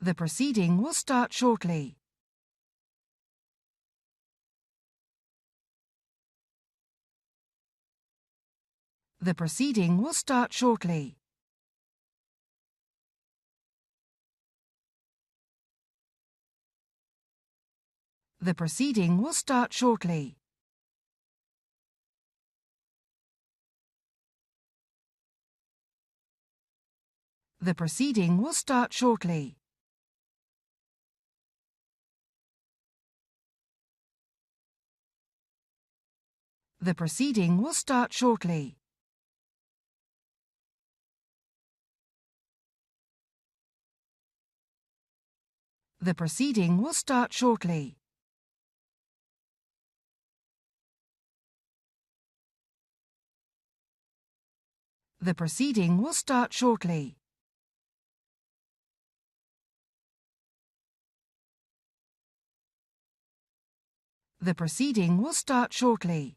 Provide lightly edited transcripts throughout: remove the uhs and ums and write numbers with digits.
The proceeding will start shortly. The proceeding will start shortly. The proceeding will start shortly. The proceeding will start shortly. The proceeding will start shortly. The proceeding will start shortly. The proceeding will start shortly. The proceeding will start shortly.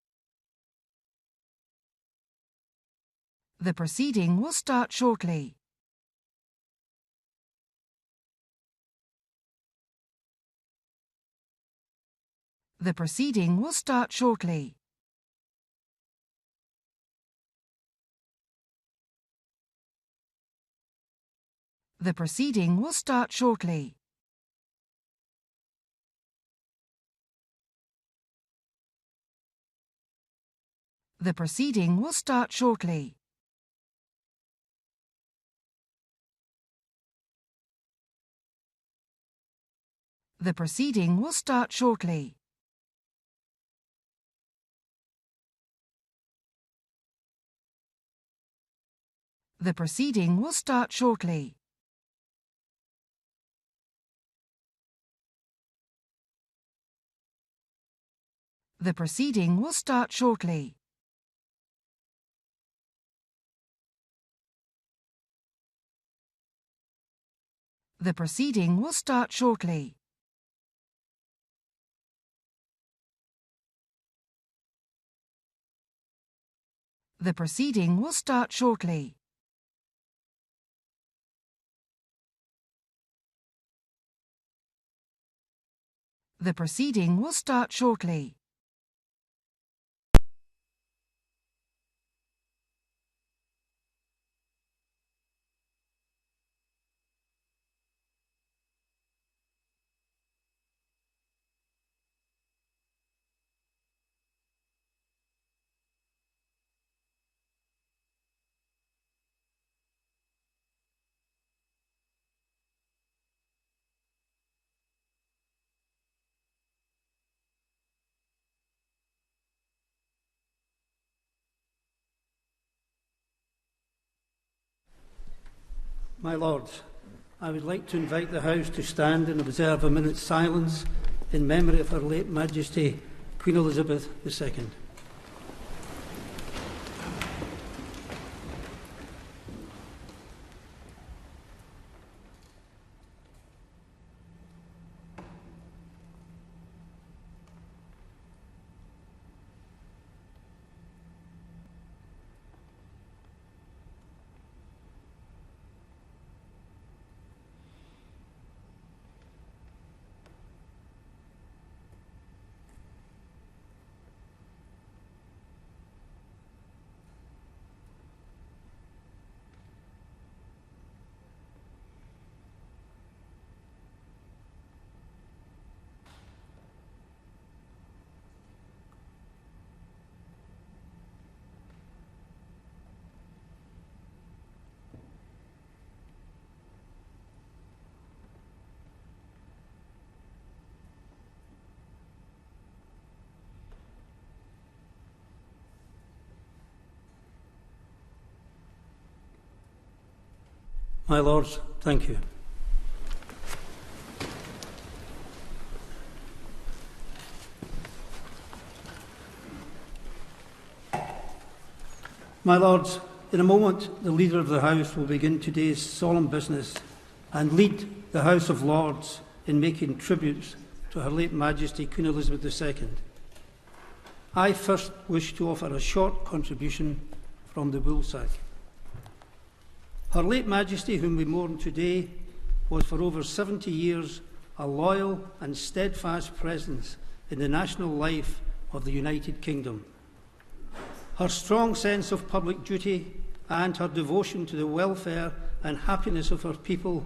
The proceeding will start shortly. The proceeding will start shortly. The proceeding will start shortly. The proceeding will start shortly. The proceeding will start shortly. The proceeding will start shortly. The proceeding will start shortly. The proceeding will start shortly. The proceeding will start shortly. The proceeding will start shortly. My Lords, I would like to invite the House to stand and observe a minute's silence in memory of Her late Majesty Queen Elizabeth II. My Lords, thank you. My Lords, in a moment the Leader of the House will begin today's solemn business and lead the House of Lords in making tributes to Her late Majesty Queen Elizabeth II. I first wish to offer a short contribution from the Woolsack. Her late Majesty, whom we mourn today, was for over 70 years a loyal and steadfast presence in the national life of the United Kingdom. Her strong sense of public duty and her devotion to the welfare and happiness of her people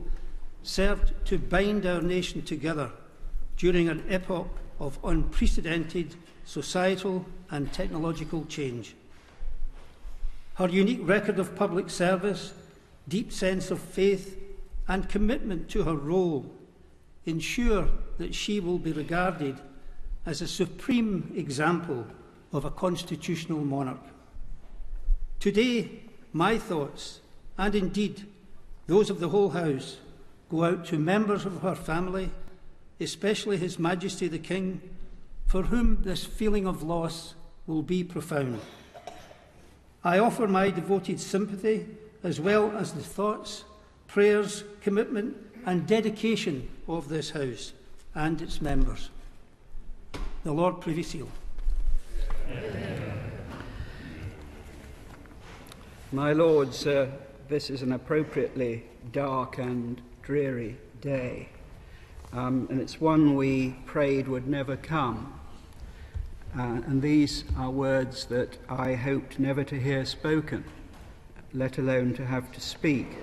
served to bind our nation together during an epoch of unprecedented societal and technological change. Her unique record of public service, deep sense of faith and commitment to her role ensure that she will be regarded as a supreme example of a constitutional monarch. Today, my thoughts, and indeed those of the whole House, go out to members of her family, especially His Majesty the King, for whom this feeling of loss will be profound. I offer my devoted sympathy as well as the thoughts, prayers, commitment and dedication of this House and its members. The Lord Privy Seal. My lords, this is an appropriately dark and dreary day, and it's one we prayed would never come. And these are words that I hoped never to hear spoken, let alone to have to speak.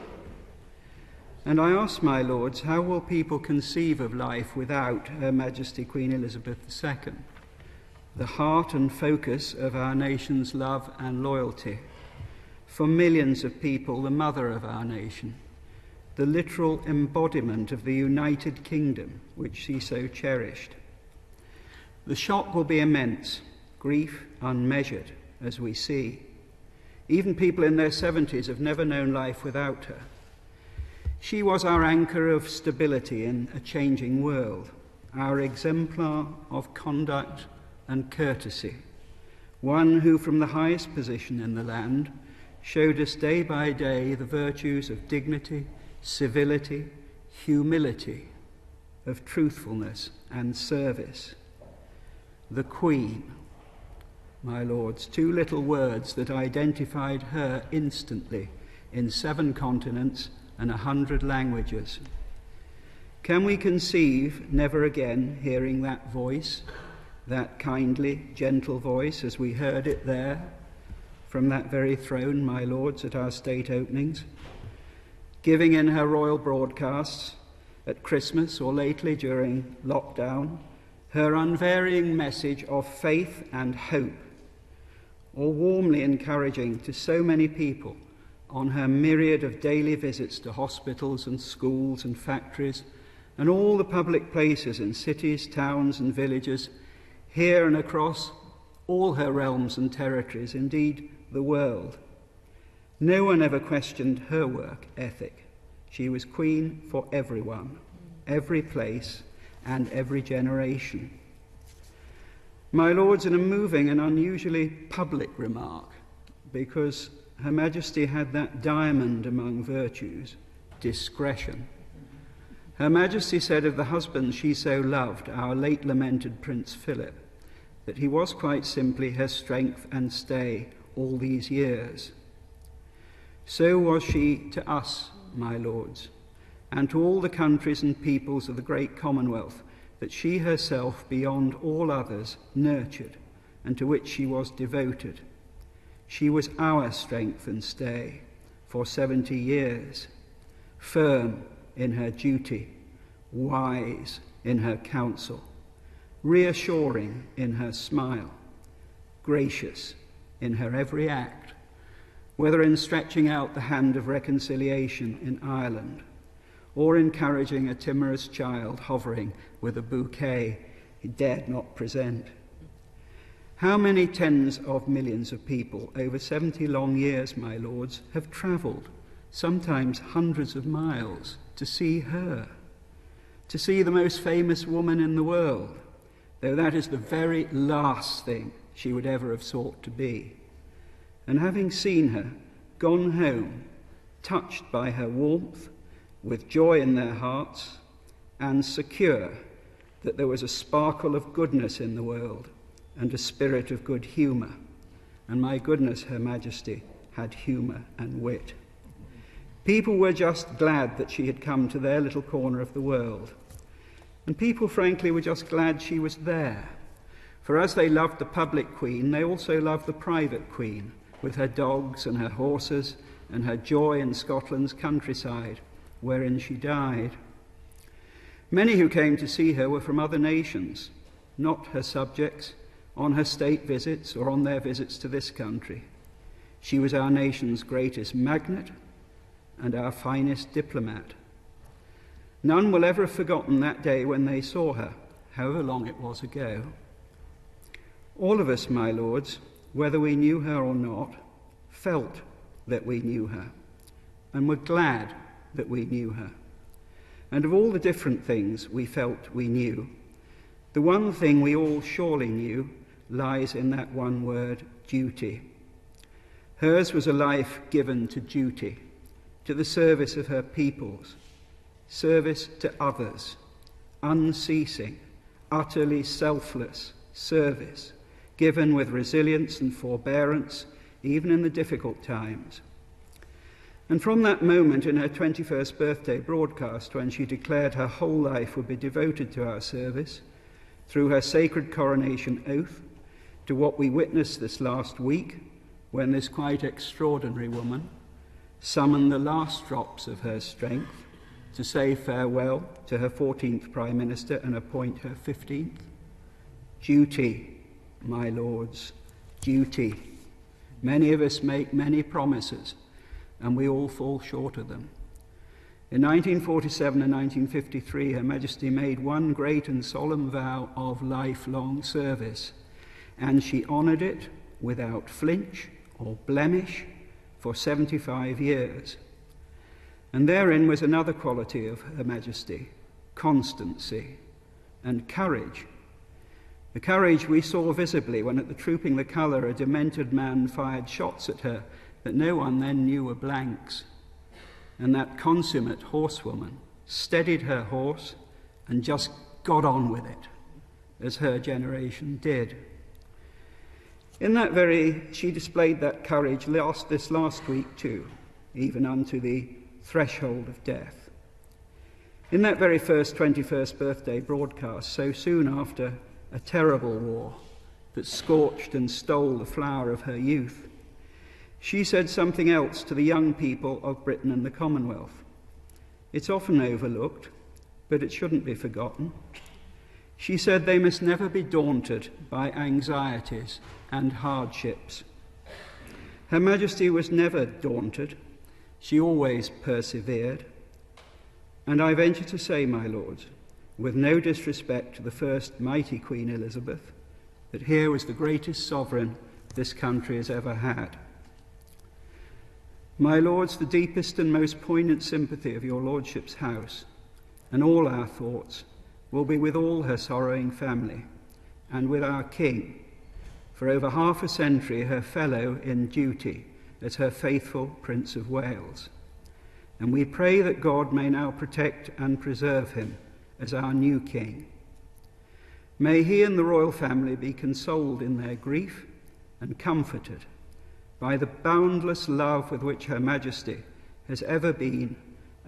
And I ask, my lords, how will people conceive of life without Her Majesty Queen Elizabeth II, the heart and focus of our nation's love and loyalty? For millions of people, the mother of our nation, the literal embodiment of the United Kingdom which she so cherished. The shock will be immense, grief unmeasured, as we see. Even people in their 70s have never known life without her. She was our anchor of stability in a changing world, our exemplar of conduct and courtesy, one who from the highest position in the land showed us day by day the virtues of dignity, civility, humility, of truthfulness and service. The Queen, my lords, two little words that identified her instantly in 7 continents and 100 languages. Can we conceive never again hearing that voice, that kindly, gentle voice, as we heard it there from that very throne, my lords, at our state openings, giving in her royal broadcasts at Christmas or lately during lockdown, her unvarying message of faith and hope, or warmly encouraging to so many people on her myriad of daily visits to hospitals and schools and factories and all the public places in cities, towns and villages, here and across all her realms and territories, indeed the world. No one ever questioned her work ethic. She was queen for everyone, every place and every generation. My lords, in a moving and unusually public remark, because Her Majesty had that diamond among virtues, discretion. Her Majesty said of the husband she so loved, our late lamented Prince Philip, that he was quite simply her strength and stay all these years. So was she to us, my lords, and to all the countries and peoples of the great Commonwealth that she herself, beyond all others, nurtured, and to which she was devoted. She was our strength and stay for 70 years, firm in her duty, wise in her counsel, reassuring in her smile, gracious in her every act, whether in stretching out the hand of reconciliation in Ireland, or encouraging a timorous child hovering with a bouquet he dared not present. How many tens of millions of people over 70 long years, my lords, have travelled, sometimes hundreds of miles, to see her, to see the most famous woman in the world, though that is the very last thing she would ever have sought to be. And having seen her, gone home, touched by her warmth, with joy in their hearts, and secure that there was a sparkle of goodness in the world and a spirit of good humour. And my goodness, Her Majesty had humour and wit. People were just glad that she had come to their little corner of the world. And people, frankly, were just glad she was there. For as they loved the public queen, they also loved the private queen, with her dogs and her horses and her joy in Scotland's countryside, wherein she died. Many who came to see her were from other nations, not her subjects, on her state visits or on their visits to this country. She was our nation's greatest magnet and our finest diplomat. None will ever have forgotten that day when they saw her, however long it was ago. All of us, my lords, whether we knew her or not, felt that we knew her and were glad that we knew her. And of all the different things we felt we knew, the one thing we all surely knew lies in that one word, duty. Hers was a life given to duty, to the service of her peoples, service to others, unceasing, utterly selfless service, given with resilience and forbearance, even in the difficult times, And from that moment in her 21st birthday broadcast, when she declared her whole life would be devoted to our service, through her sacred coronation oath, to what we witnessed this last week, when this quite extraordinary woman summoned the last drops of her strength to say farewell to her 14th Prime Minister and appoint her 15th. Duty, my lords, duty. Many of us make many promises, and we all fall short of them. In 1947 and 1953, Her Majesty made one great and solemn vow of lifelong service, and she honoured it without flinch or blemish for 75 years. And therein was another quality of Her Majesty, constancy and courage. The courage we saw visibly when at the Trooping the Colour a demented man fired shots at her that no one then knew were blanks. And that consummate horsewoman steadied her horse and just got on with it, as her generation did. She displayed that courage this last week too, even unto the threshold of death. In that very first 21st birthday broadcast, so soon after a terrible war that scorched and stole the flower of her youth, she said something else to the young people of Britain and the Commonwealth. It's often overlooked, but it shouldn't be forgotten. She said they must never be daunted by anxieties and hardships. Her Majesty was never daunted. She always persevered. And I venture to say, my lords, with no disrespect to the first mighty Queen Elizabeth, that here was the greatest sovereign this country has ever had. My lords, the deepest and most poignant sympathy of your lordship's house, and all our thoughts, will be with all her sorrowing family, and with our King, for over half a century her fellow in duty as her faithful Prince of Wales. And we pray that God may now protect and preserve him as our new King. May he and the royal family be consoled in their grief and comforted by the boundless love with which Her Majesty has ever been,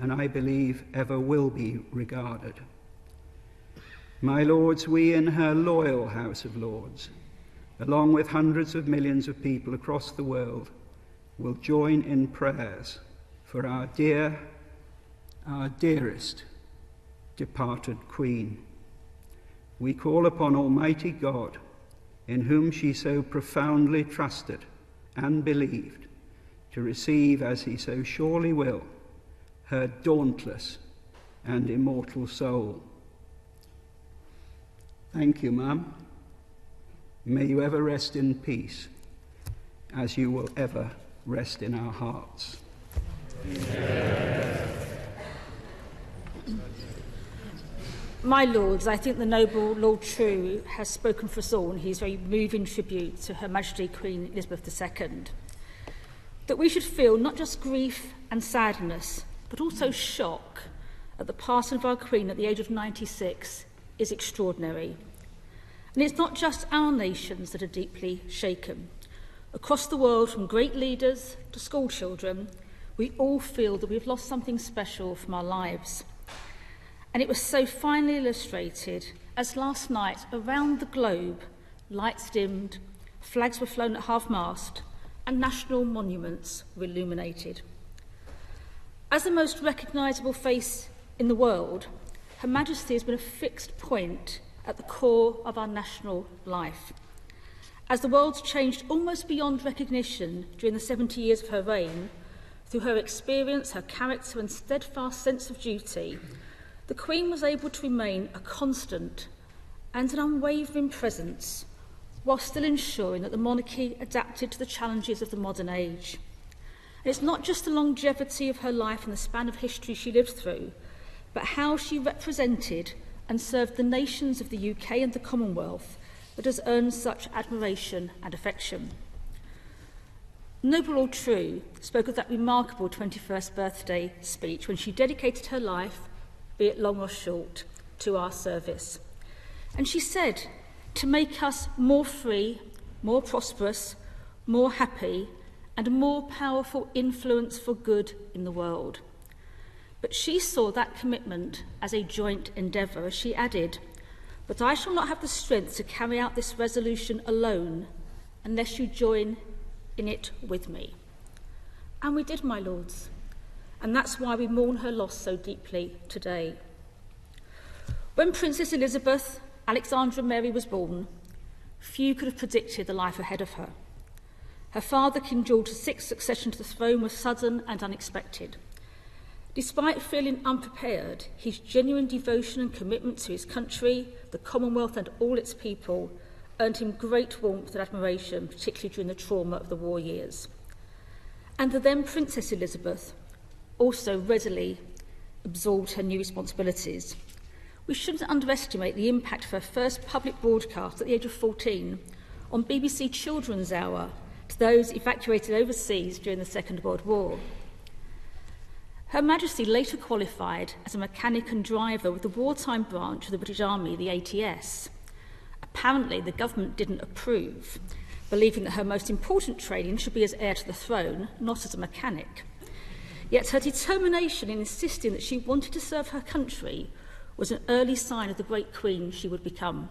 and I believe ever will be, regarded. My lords, we in her loyal House of Lords, along with hundreds of millions of people across the world, will join in prayers for our dearest departed Queen. We call upon Almighty God, in whom she so profoundly trusted and believed, to receive, as he so surely will, her dauntless and immortal soul. Thank you, Ma'am. May you ever rest in peace, as you will ever rest in our hearts. My lords, I think the noble Lord True has spoken for us all in his very moving tribute to Her Majesty Queen Elizabeth II. That we should feel not just grief and sadness, but also shock at the passing of our Queen at the age of 96 is extraordinary. And it's not just our nations that are deeply shaken. Across the world, from great leaders to school children, we all feel that we've lost something special from our lives. And it was so finely illustrated as last night, around the globe, lights dimmed, flags were flown at half-mast, and national monuments were illuminated. As the most recognisable face in the world, Her Majesty has been a fixed point at the core of our national life. As the world's changed almost beyond recognition during the 70 years of her reign, through her experience, her character and steadfast sense of duty, the Queen was able to remain a constant and an unwavering presence, while still ensuring that the monarchy adapted to the challenges of the modern age. And it's not just the longevity of her life and the span of history she lived through, but how she represented and served the nations of the UK and the Commonwealth that has earned such admiration and affection. Noble Lord True spoke of that remarkable 21st birthday speech when she dedicated her life, be it long or short, to our service. And she said, to make us more free, more prosperous, more happy, and a more powerful influence for good in the world. But she saw that commitment as a joint endeavour, as she added, "But I shall not have the strength to carry out this resolution alone unless you join in it with me." And we did, my lords, and that's why we mourn her loss so deeply today. When Princess Elizabeth Alexandra Mary was born, few could have predicted the life ahead of her. Her father, King George VI's succession to the throne was sudden and unexpected. Despite feeling unprepared, his genuine devotion and commitment to his country, the Commonwealth and all its people earned him great warmth and admiration, particularly during the trauma of the war years. And the then Princess Elizabeth also readily absorbed her new responsibilities. We shouldn't underestimate the impact of her first public broadcast at the age of 14 on BBC Children's Hour to those evacuated overseas during the Second World War. Her Majesty later qualified as a mechanic and driver with the wartime branch of the British Army, the ATS. Apparently, the government didn't approve, believing that her most important training should be as heir to the throne, not as a mechanic. Yet her determination in insisting that she wanted to serve her country was an early sign of the great queen she would become.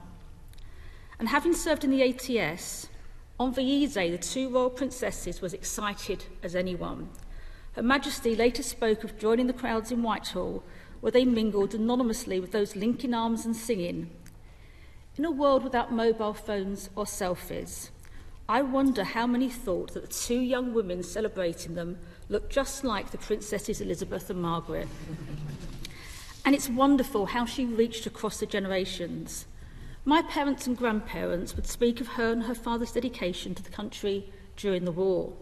And having served in the ATS, on Veilleze, the two royal princesses was excited as anyone. Her Majesty later spoke of joining the crowds in Whitehall, where they mingled anonymously with those linking arms and singing. In a world without mobile phones or selfies, I wonder how many thought that the two young women celebrating them looked just like the Princesses Elizabeth and Margaret. And it's wonderful how she reached across the generations. My parents and grandparents would speak of her and her father's dedication to the country during the war.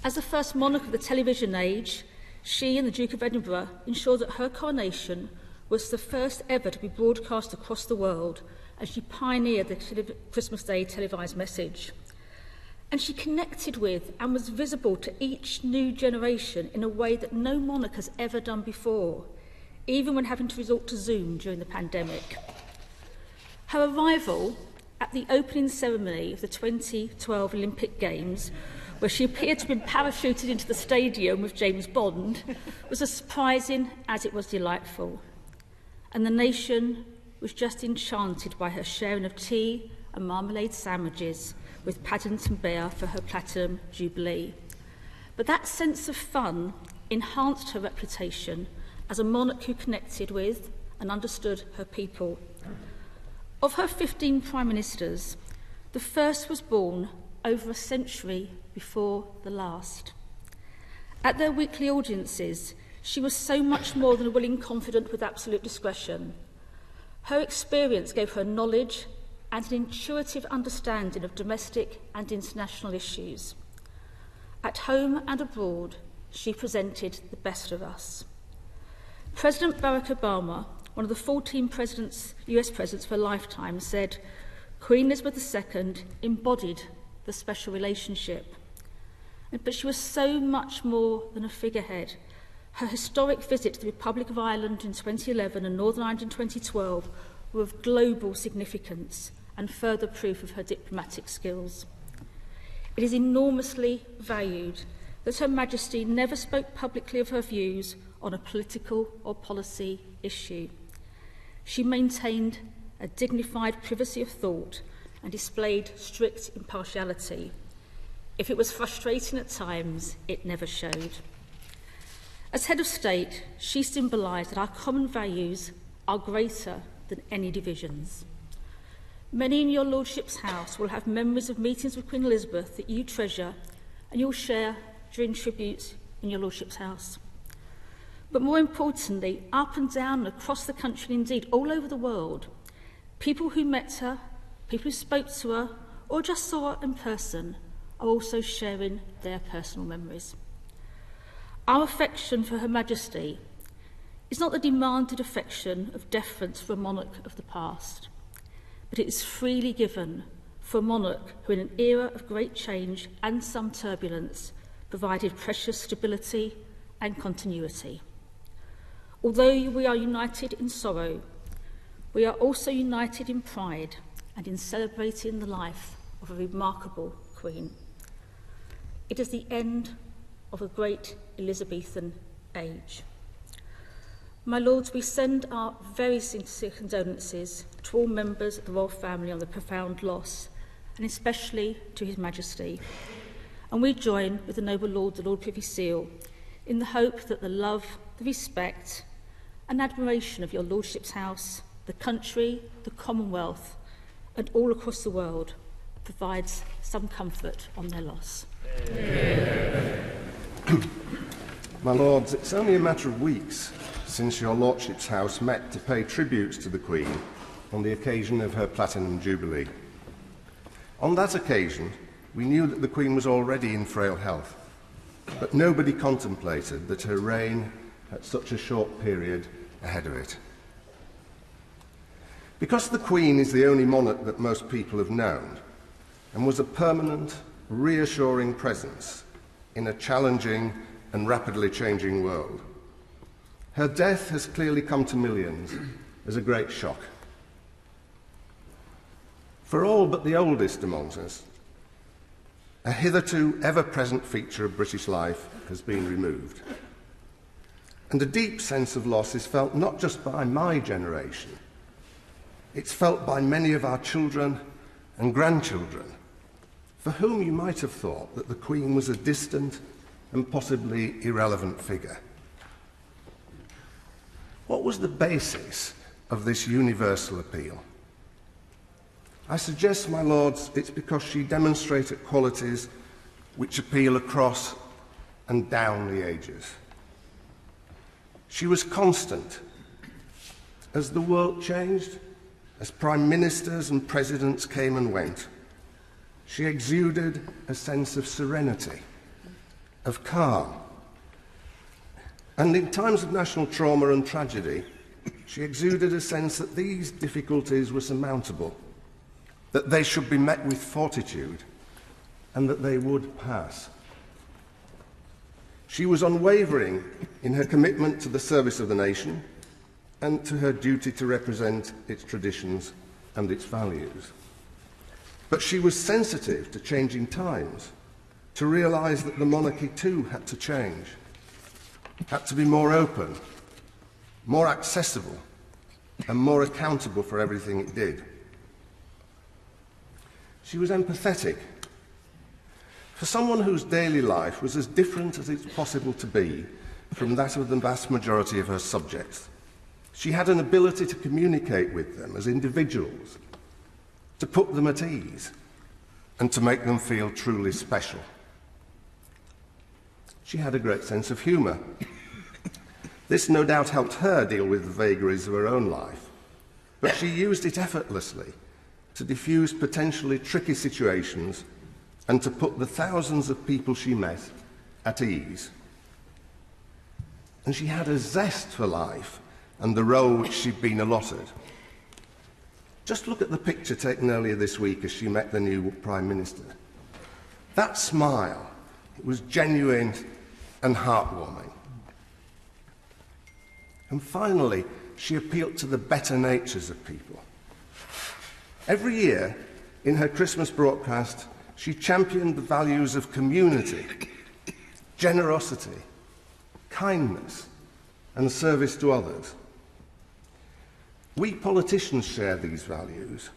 As the first monarch of the television age, she and the Duke of Edinburgh ensured that her coronation was the first ever to be broadcast across the world, and she pioneered the Christmas Day televised message. And she connected with and was visible to each new generation in a way that no monarch has ever done before, even when having to resort to Zoom during the pandemic. Her arrival at the opening ceremony of the 2012 Olympic Games, where she appeared to have been parachuted into the stadium with James Bond, was as surprising as it was delightful. And the nation was just enchanted by her sharing of tea and marmalade sandwiches with Paddington Bear for her Platinum Jubilee. But that sense of fun enhanced her reputation as a monarch who connected with and understood her people. Of her 15 prime ministers, the first was born over a century before the last. At their weekly audiences, she was so much more than a willing confidant with absolute discretion. Her experience gave her knowledge and an intuitive understanding of domestic and international issues. At home and abroad, she presented the best of us. President Barack Obama, one of the 14 US presidents of her lifetime, said, "Queen Elizabeth II embodied the special relationship." But she was so much more than a figurehead. Her historic visit to the Republic of Ireland in 2011 and Northern Ireland in 2012 were of global significance and further proof of her diplomatic skills. It is enormously valued that Her Majesty never spoke publicly of her views on a political or policy issue. She maintained a dignified privacy of thought and displayed strict impartiality. If it was frustrating at times, it never showed. As head of state, she symbolised that our common values are greater than any divisions. Many in your Lordship's house will have memories of meetings with Queen Elizabeth that you treasure and you'll share during tributes in your Lordship's house. But more importantly, up and down across the country, and indeed all over the world, people who met her, people who spoke to her, or just saw her in person, are also sharing their personal memories. Our affection for Her Majesty is not the demanded affection of deference for a monarch of the past, but it is freely given for a monarch who, in an era of great change and some turbulence, provided precious stability and continuity. Although we are united in sorrow, we are also united in pride and in celebrating the life of a remarkable Queen. It is the end of a great Elizabethan age. My lords, we send our very sincere condolences to all members of the royal family on the profound loss, and especially to His Majesty. And we join with the noble Lord, the Lord Privy Seal, in the hope that the love, the respect and admiration of your Lordship's house, the country, the Commonwealth, and all across the world provides some comfort on their loss. My lords, it's only a matter of weeks since your Lordship's house met to pay tributes to the Queen on the occasion of her Platinum Jubilee. On that occasion, we knew that the Queen was already in frail health, but nobody contemplated that her reign had such a short period ahead of it. Because the Queen is the only monarch that most people have known, and was a permanent, reassuring presence in a challenging and rapidly changing world, her death has clearly come to millions as a great shock. For all but the oldest amongst us, a hitherto ever-present feature of British life has been removed. And a deep sense of loss is felt not just by my generation, it's felt by many of our children and grandchildren, for whom you might have thought that the Queen was a distant and possibly irrelevant figure. What was the basis of this universal appeal? I suggest, my lords, it's because she demonstrated qualities which appeal across and down the ages. She was constant. As the world changed, as prime ministers and presidents came and went, she exuded a sense of serenity, of calm. And in times of national trauma and tragedy, she exuded a sense that these difficulties were surmountable, that they should be met with fortitude, and that they would pass. She was unwavering in her commitment to the service of the nation and to her duty to represent its traditions and its values. But she was sensitive to changing times, to realise that the monarchy too had to change, had to be more open, more accessible, and more accountable for everything it did. She was empathetic. For someone whose daily life was as different as it's possible to be from that of the vast majority of her subjects, she had an ability to communicate with them as individuals, to put them at ease, and to make them feel truly special. She had a great sense of humour. This no doubt helped her deal with the vagaries of her own life, but she used it effortlessly to diffuse potentially tricky situations and to put the thousands of people she met at ease. And she had a zest for life and the role which she'd been allotted. Just look at the picture taken earlier this week as she met the new Prime Minister. That smile, it was genuine and heartwarming. And finally, she appealed to the better natures of people. Every year, in her Christmas broadcast, she championed the values of community, generosity, kindness, and service to others. We politicians share these values,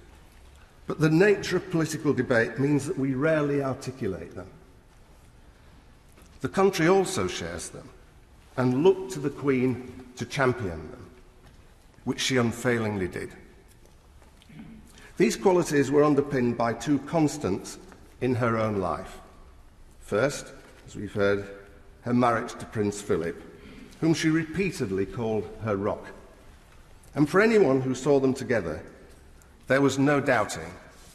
but the nature of political debate means that we rarely articulate them. The country also shares them and looked to the Queen to champion them, which she unfailingly did. These qualities were underpinned by two constants in her own life. First, as we've heard, her marriage to Prince Philip, whom she repeatedly called her rock. And for anyone who saw them together, there was no doubting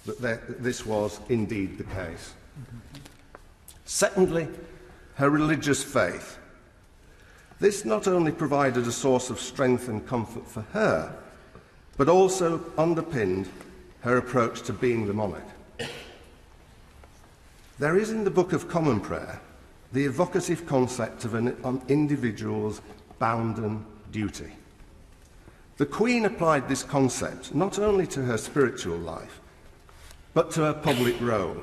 that this was indeed the case. Secondly, her religious faith. This not only provided a source of strength and comfort for her, but also underpinned her approach to being the monarch. There is in the Book of Common Prayer the evocative concept of an individual's bounden duty. The Queen applied this concept not only to her spiritual life, but to her public role.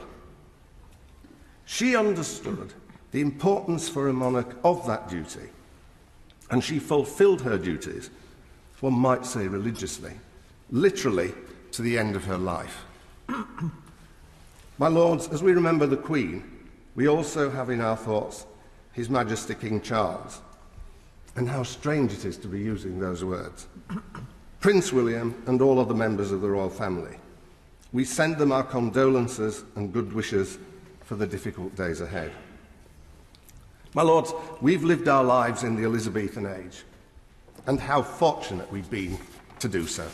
She understood the importance for a monarch of that duty, and she fulfilled her duties, one might say religiously, literally to the end of her life. My lords, as we remember the Queen, we also have in our thoughts His Majesty King Charles, and how strange it is to be using those words, Prince William and all other members of the royal family. We send them our condolences and good wishes for the difficult days ahead. My lords, we've lived our lives in the Elizabethan age, and how fortunate we've been to do so.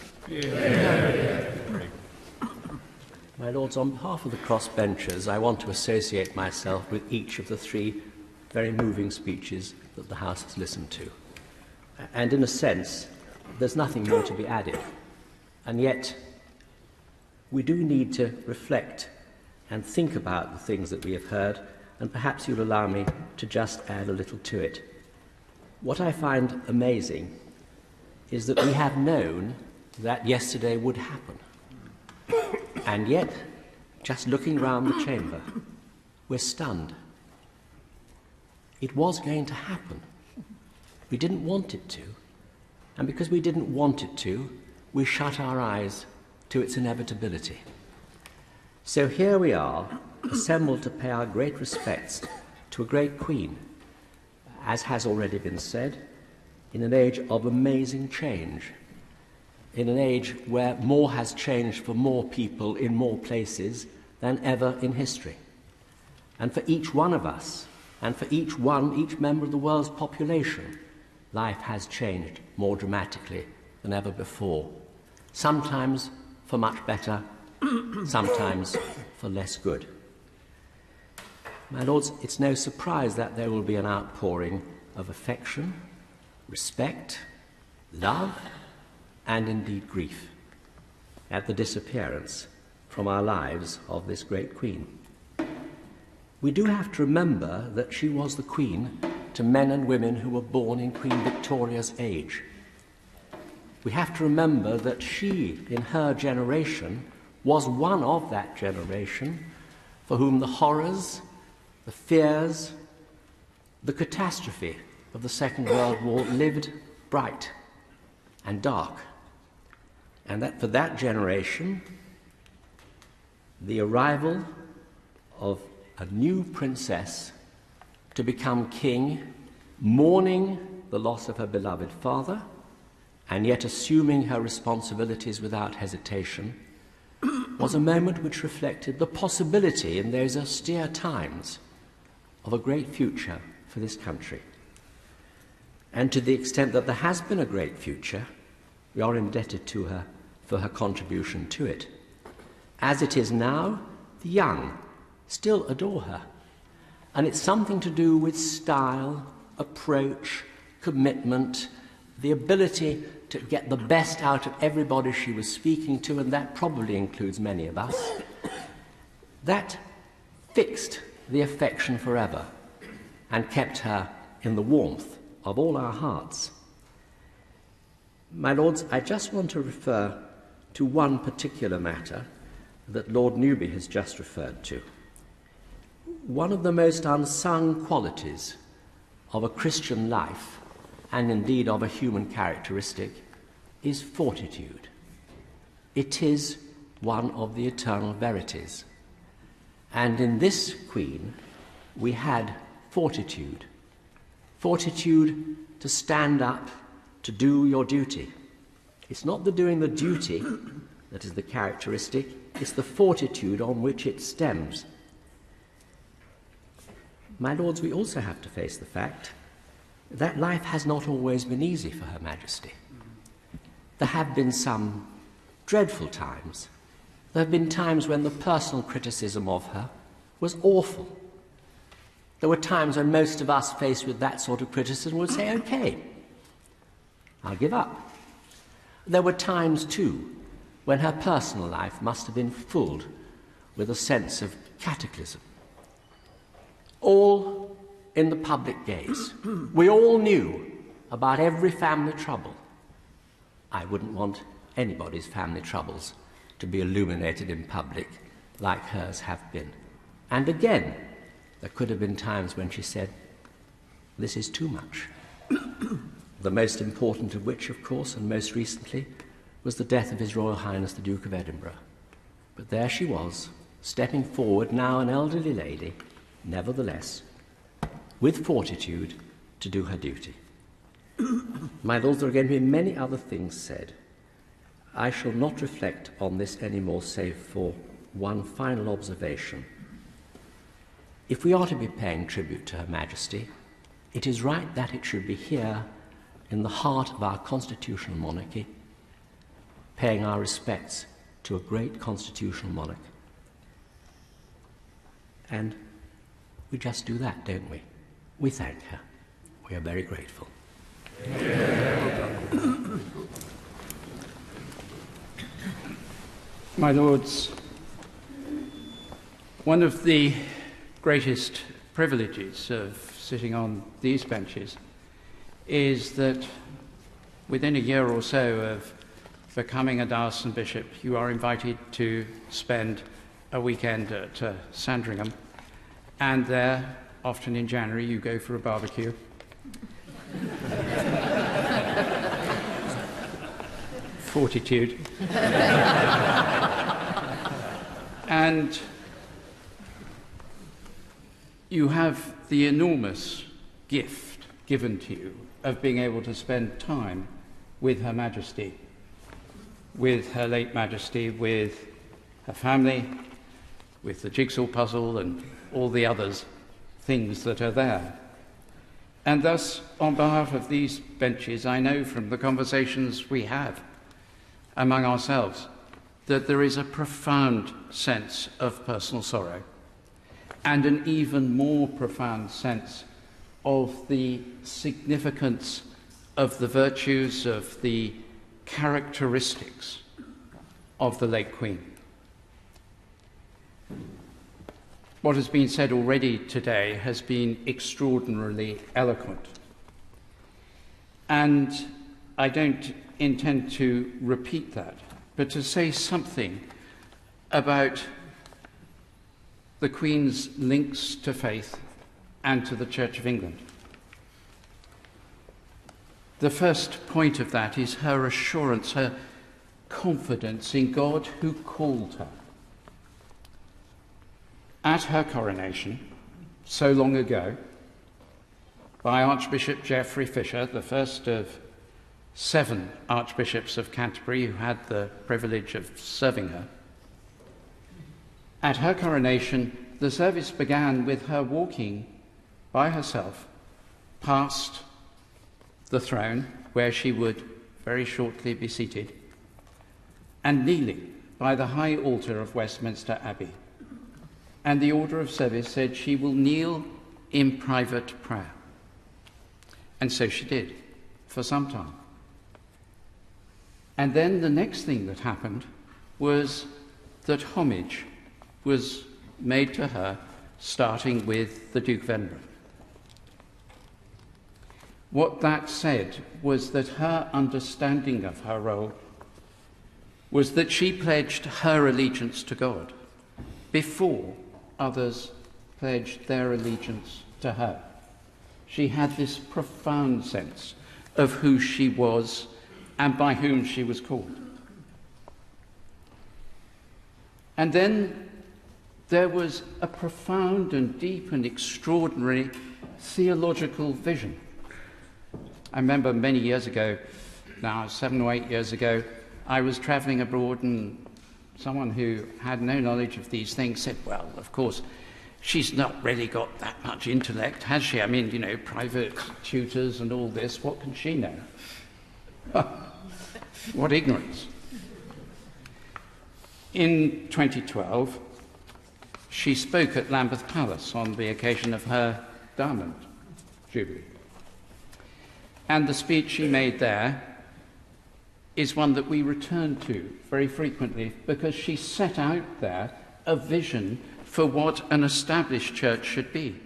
My lords, on behalf of the crossbenchers, I want to associate myself with each of the three very moving speeches that the House has listened to. And in a sense, there's nothing more to be added. And yet, we do need to reflect and think about the things that we have heard, and perhaps you'll allow me to just add a little to it. What I find amazing is that we have known that yesterday would happen. And yet, just looking round the chamber, we're stunned. It was going to happen. We didn't want it to. And because we didn't want it to, we shut our eyes to its inevitability. So here we are, assembled to pay our great respects to a great queen, as has already been said, in an age of amazing change, in an age where more has changed for more people in more places than ever in history. And for each one of us, and for each member of the world's population, life has changed more dramatically than ever before, sometimes for much better, sometimes for less good. My lords, it's no surprise that there will be an outpouring of affection, respect, love, and indeed grief at the disappearance from our lives of this great queen. We do have to remember that she was the queen to men and women who were born in Queen Victoria's age. We have to remember that she, in her generation, was one of that generation for whom the horrors, the fears, the catastrophe of the Second World War lived bright and dark. And that for that generation, the arrival of a new princess to become king, mourning the loss of her beloved father, and yet assuming her responsibilities without hesitation, was a moment which reflected the possibility in those austere times of a great future for this country. And to the extent that there has been a great future, we are indebted to her for her contribution to it. As it is now, the young still adore her. And it's something to do with style, approach, commitment, the ability to get the best out of everybody she was speaking to, and that probably includes many of us. That fixed the affection forever and kept her in the warmth of all our hearts. My lords, I just want to refer to one particular matter that Lord Newby has just referred to. One of the most unsung qualities of a Christian life, and indeed of a human characteristic, is fortitude. It is one of the eternal verities. And in this queen, we had fortitude. Fortitude to stand up, to do your duty. It's not the doing the duty that is the characteristic, it's the fortitude on which it stems. My lords, we also have to face the fact that life has not always been easy for Her Majesty. There have been some dreadful times. There have been times when the personal criticism of her was awful. There were times when most of us faced with that sort of criticism would say, okay, I'll give up. There were times, too, when her personal life must have been filled with a sense of cataclysm. All in the public gaze. We all knew about every family trouble. I wouldn't want anybody's family troubles to be illuminated in public like hers have been. And again, There could have been times when she said, "This is too much." The most important of which, of course, and most recently, was the death of His Royal Highness the Duke of Edinburgh. But there she was, stepping forward, now an elderly lady, nevertheless, with fortitude, to do her duty. My lords, there are going to be many other things said. I shall not reflect on this any more, save for one final observation. If we are to be paying tribute to Her Majesty, it is right that it should be here, in the heart of our constitutional monarchy, paying our respects to a great constitutional monarch. And we just do that, don't we? We thank her. We are very grateful. My lords, one of the greatest privileges of sitting on these benches is that within a year or so of becoming a diocesan bishop, you are invited to spend a weekend at Sandringham, and there, often in January, you go for a barbecue. Fortitude. And you have the enormous gift given to you of being able to spend time with Her Majesty, with Her late Majesty, with her family, with the jigsaw puzzle and all the others things that are there. And thus, on behalf of these benches, I know from the conversations we have among ourselves that there is a profound sense of personal sorrow and an even more profound sense of the significance of the virtues, of the characteristics of the late Queen. What has been said already today has been extraordinarily eloquent. And I don't intend to repeat that, but to say something about the Queen's links to faith and to the Church of England. The first point of that is her assurance, her confidence in God who called her. At her coronation, so long ago, by Archbishop Geoffrey Fisher, the first of 7 archbishops of Canterbury who had the privilege of serving her, at her coronation, the service began with her walking by herself past the throne, where she would very shortly be seated, and kneeling by the high altar of Westminster Abbey. And the order of service said she will kneel in private prayer. And so she did, for some time. And then the next thing that happened was that homage was made to her, starting with the Duke of Edinburgh. What that said was that her understanding of her role was that she pledged her allegiance to God before others pledged their allegiance to her. She had this profound sense of who she was and by whom she was called. And then there was a profound and deep and extraordinary theological vision. I remember many years ago, now 7 or 8 years ago, I was travelling abroad and someone who had no knowledge of these things said, well, of course, she's not really got that much intellect, has she? I mean, you know, private tutors and all this, what can she know? What ignorance. In 2012, she spoke at Lambeth Palace on the occasion of her Diamond Jubilee. And the speech she made there is one that we return to very frequently because she set out there a vision for what an established church should be.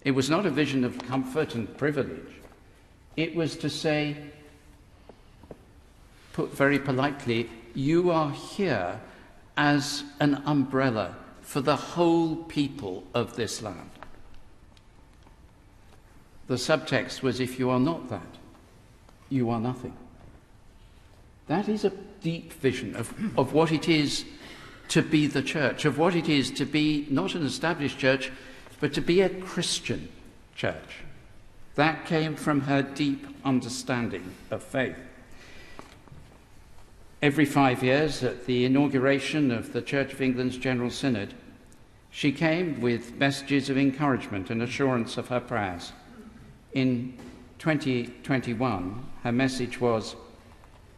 It was not a vision of comfort and privilege. It was to say, put very politely, you are here as an umbrella for the whole people of this land. The subtext was, if you are not that, you are nothing. That is a deep vision of what it is to be the church, of what it is to be not an established church, but to be a Christian church. That came from her deep understanding of faith. Every 5 years, at the inauguration of the Church of England's General Synod, she came with messages of encouragement and assurance of her prayers. In 2021, her message was,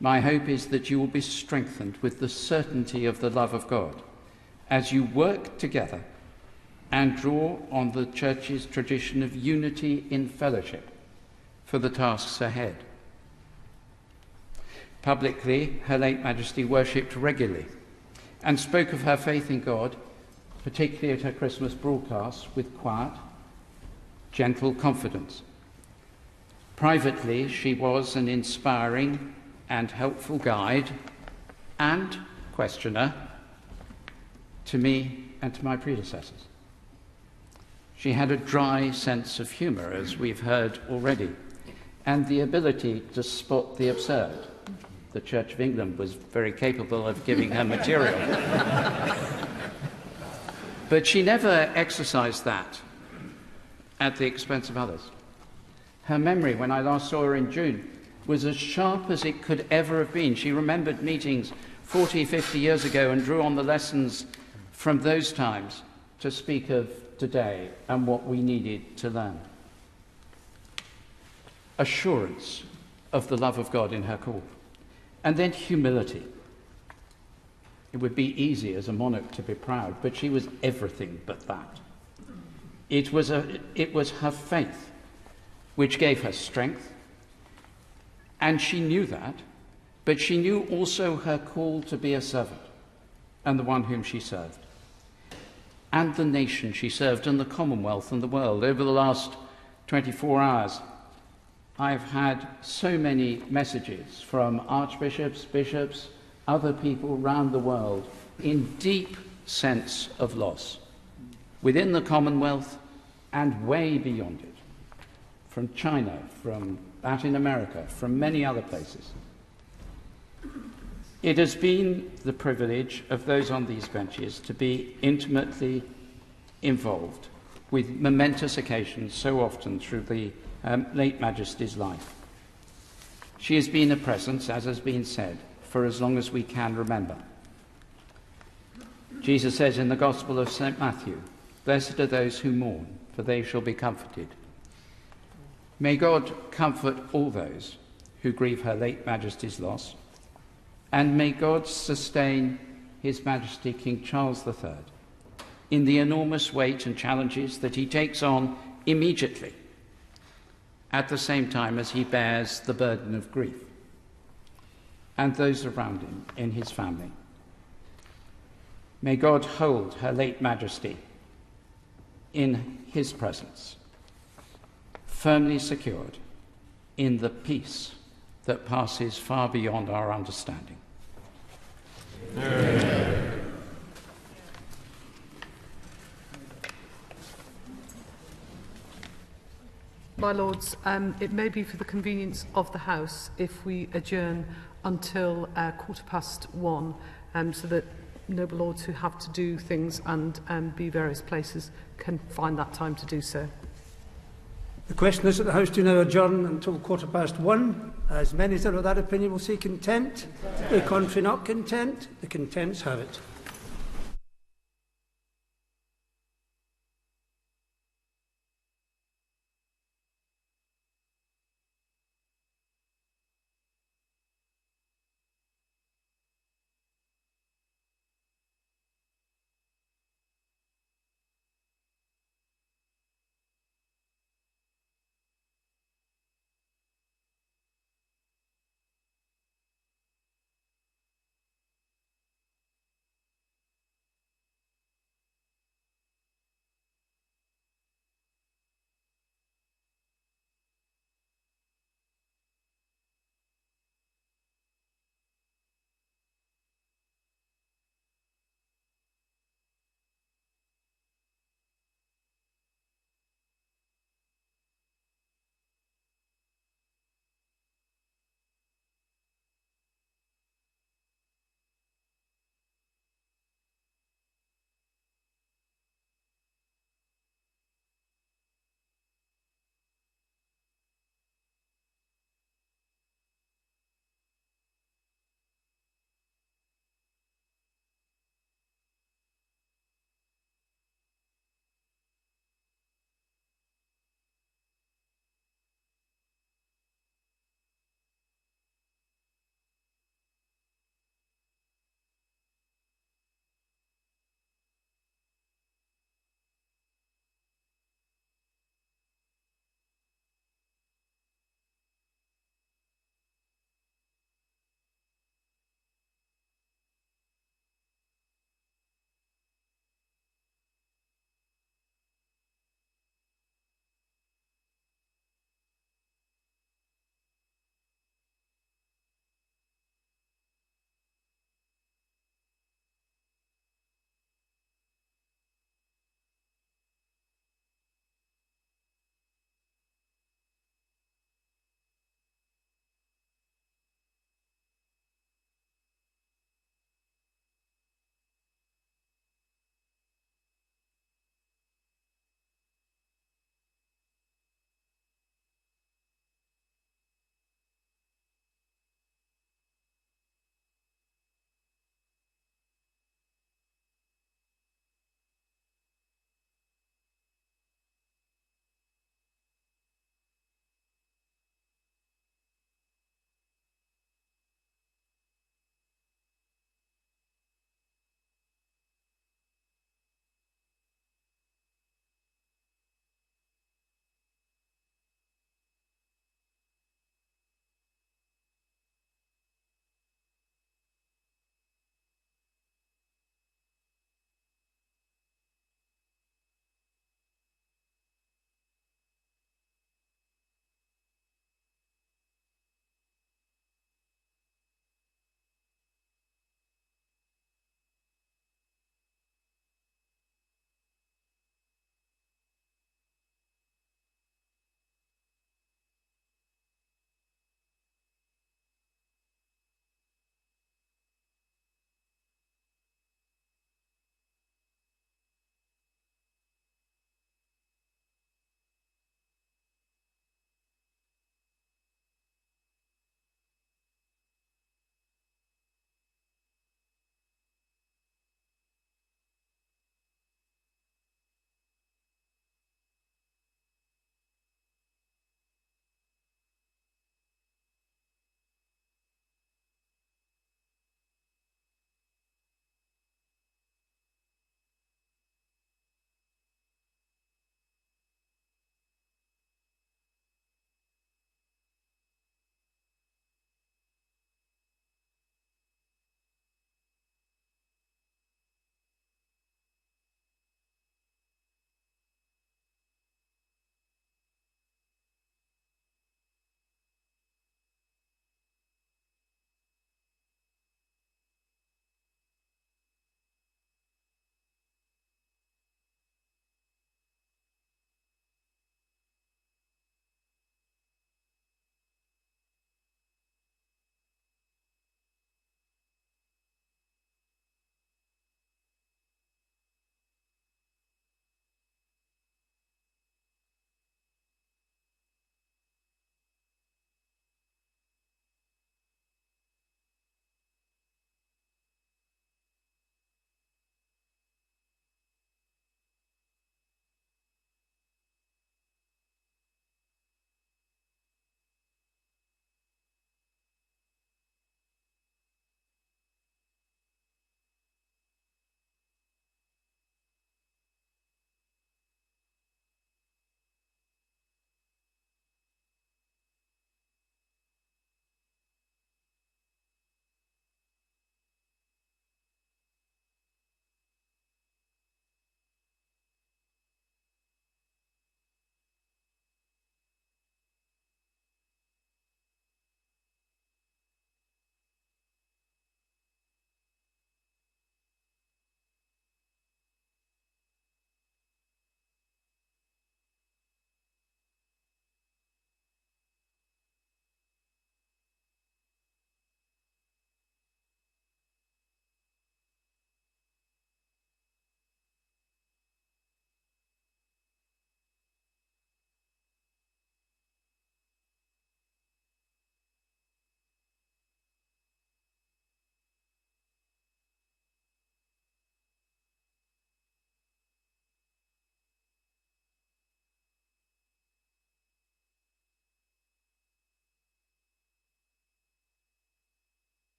"My hope is that you will be strengthened with the certainty of the love of God as you work together and draw on the Church's tradition of unity in fellowship for the tasks ahead." Publicly, Her late Majesty worshipped regularly and spoke of her faith in God, particularly at her Christmas broadcasts, with quiet, gentle confidence. Privately, she was an inspiring and helpful guide and questioner to me and to my predecessors. She had a dry sense of humour, as we've heard already, and the ability to spot the absurd. The Church of England was very capable of giving her material. But she never exercised that at the expense of others. Her memory, when I last saw her in June, was as sharp as it could ever have been. She remembered meetings 40, 50 years ago and drew on the lessons from those times to speak of today and what we needed to learn. Assurance of the love of God in her call. And then humility. It would be easy as a monarch to be proud, but she was everything but that. It was her faith which gave her strength, and she knew that, but she knew also her call to be a servant and the one whom she served, and the nation she served, and the Commonwealth and the world. Over the last 24 hours, I've had so many messages from archbishops, bishops, other people around the world in deep sense of loss, within the Commonwealth and way beyond it, from China, from Latin America, from many other places. It has been the privilege of those on these benches to be intimately involved with momentous occasions so often through the late Majesty's life. She has been a presence, as has been said, for as long as we can remember. Jesus says in the Gospel of St. Matthew, "Blessed are those who mourn, for they shall be comforted." May God comfort all those who grieve Her late Majesty's loss, and may God sustain His Majesty King Charles III in the enormous weight and challenges that he takes on immediately, at the same time as he bears the burden of grief, and those around him in his family. May God hold Her late Majesty in His presence, firmly secured in the peace that passes far beyond our understanding. Amen. My Lords, it may be for the convenience of the House if we adjourn until 1:15, so that noble lords who have to do things and be various places can find that time to do so. The question is that the House do now adjourn until 1:15. As many as are of that opinion will say content. The contrary not content. The contents have it.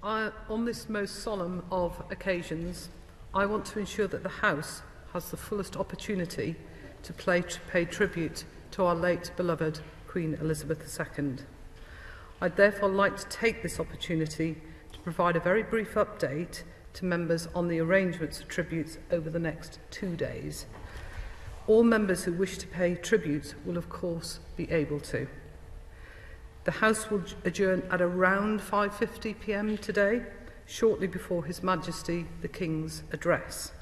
On this most solemn of occasions, I want to ensure that the House has the fullest opportunity to pay tribute to our late beloved Queen Elizabeth II. I'd therefore like to take this opportunity to provide a very brief update to members on the arrangements of tributes over the next 2 days. All members who wish to pay tributes will of course be able to. The House will adjourn at around 5:50 p.m. today, shortly before His Majesty the King's address,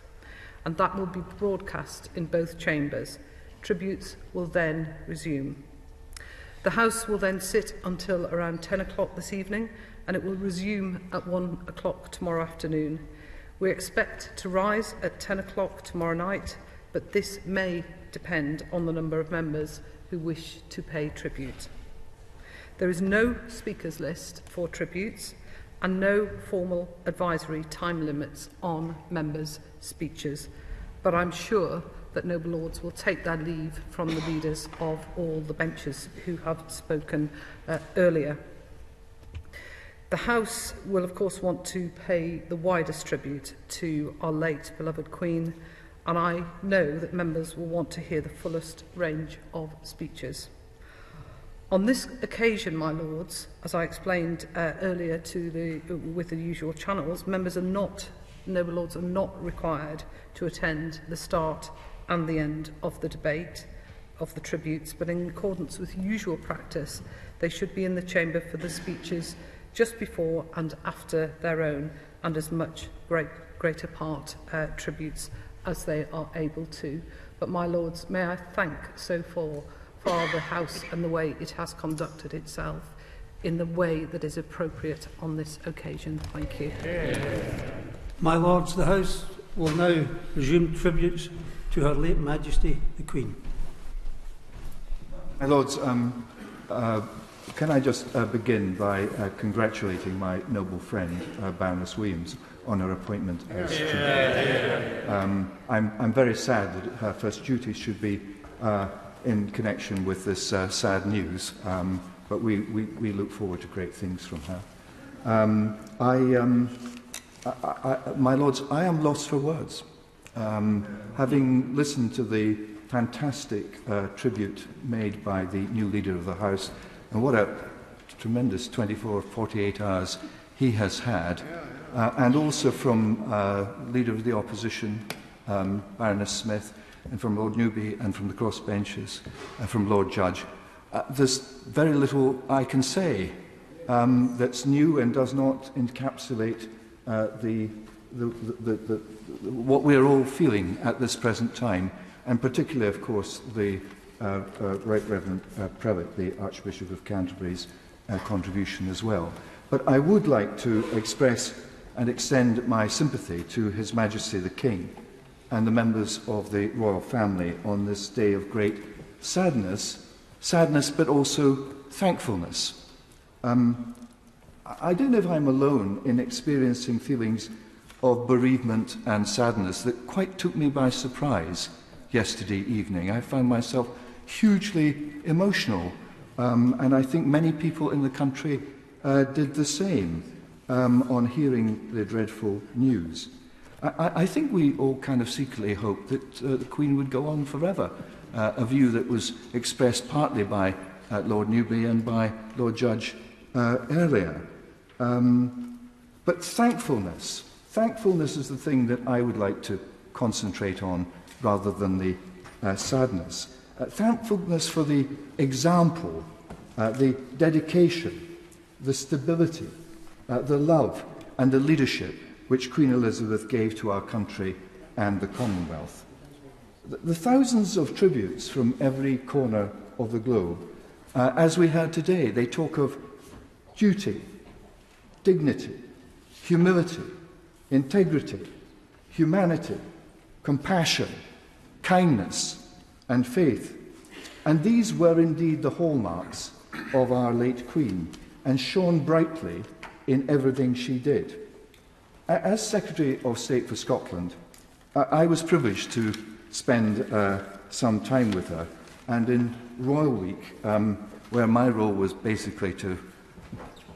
and that will be broadcast in both chambers. Tributes will then resume. The House will then sit until around 10 o'clock this evening, and it will resume at 1 o'clock tomorrow afternoon. We expect to rise at 10 o'clock tomorrow night, but this may depend on the number of members who wish to pay tribute. There is no speakers list for tributes and no formal advisory time limits on members' speeches, but I'm sure that noble lords will take their leave from the leaders of all the benches who have spoken earlier. The House will of course want to pay the widest tribute to our late beloved Queen, and I know that members will want to hear the fullest range of speeches. On this occasion, my lords, as I explained earlier with the usual channels, noble lords are not required to attend the start and the end of the debate of the tributes, but in accordance with usual practice, they should be in the chamber for the speeches just before and after their own, and as much greater part tributes as they are able to. But my lords, may I thank so far the House and the way it has conducted itself in the way that is appropriate on this occasion. Thank you. My lords, the House will now resume tributes to Her late Majesty the Queen. My lords, can I just begin by congratulating my noble friend, Baroness Williams, on her appointment as tribute. I'm very sad that her first duty should be in connection with this sad news, but we look forward to great things from her. My lords, I am lost for words. Having listened to the fantastic tribute made by the new leader of the House, and what a tremendous 48 hours he has had, and also from leader of the opposition, Baroness Smith, and from Lord Newby, and from the crossbenches, and from Lord Judge. There's very little I can say that's new and does not encapsulate what we're all feeling at this present time, and particularly, of course, the Right Reverend Prelate, the Archbishop of Canterbury's contribution as well. But I would like to express and extend my sympathy to His Majesty the King and the members of the royal family on this day of great sadness but also thankfulness. I don't know if I'm alone in experiencing feelings of bereavement and sadness that quite took me by surprise yesterday evening. I found myself hugely emotional, and I think many people in the country did the same on hearing the dreadful news. I think we all kind of secretly hoped that the Queen would go on forever, a view that was expressed partly by Lord Newby and by Lord Judge earlier. But thankfulness is the thing that I would like to concentrate on rather than the sadness. Thankfulness for the example, the dedication, the stability, the love and the leadership which Queen Elizabeth gave to our country and the Commonwealth. The thousands of tributes from every corner of the globe, as we heard today, they talk of duty, dignity, humility, integrity, humanity, compassion, kindness, and faith. And these were indeed the hallmarks of our late Queen, and shone brightly in everything she did. As Secretary of State for Scotland, I was privileged to spend some time with her, and in Royal Week, where my role was basically to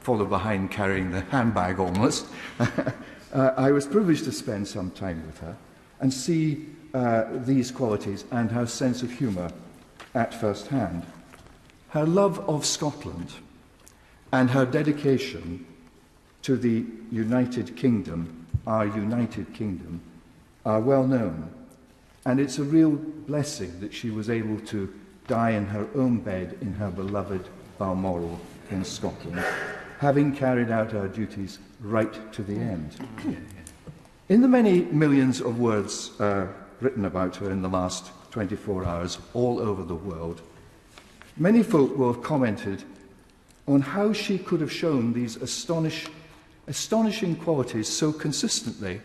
follow behind carrying the handbag almost. I was privileged to spend some time with her and see these qualities and her sense of humour at first hand. Her love of Scotland and her dedication to the United Kingdom, our United Kingdom, are well known. And it's a real blessing that she was able to die in her own bed in her beloved Balmoral in Scotland, having carried out her duties right to the end. In the many millions of words written about her in the last 24 hours all over the world, many folk will have commented on how she could have shown these astonishing qualities so consistently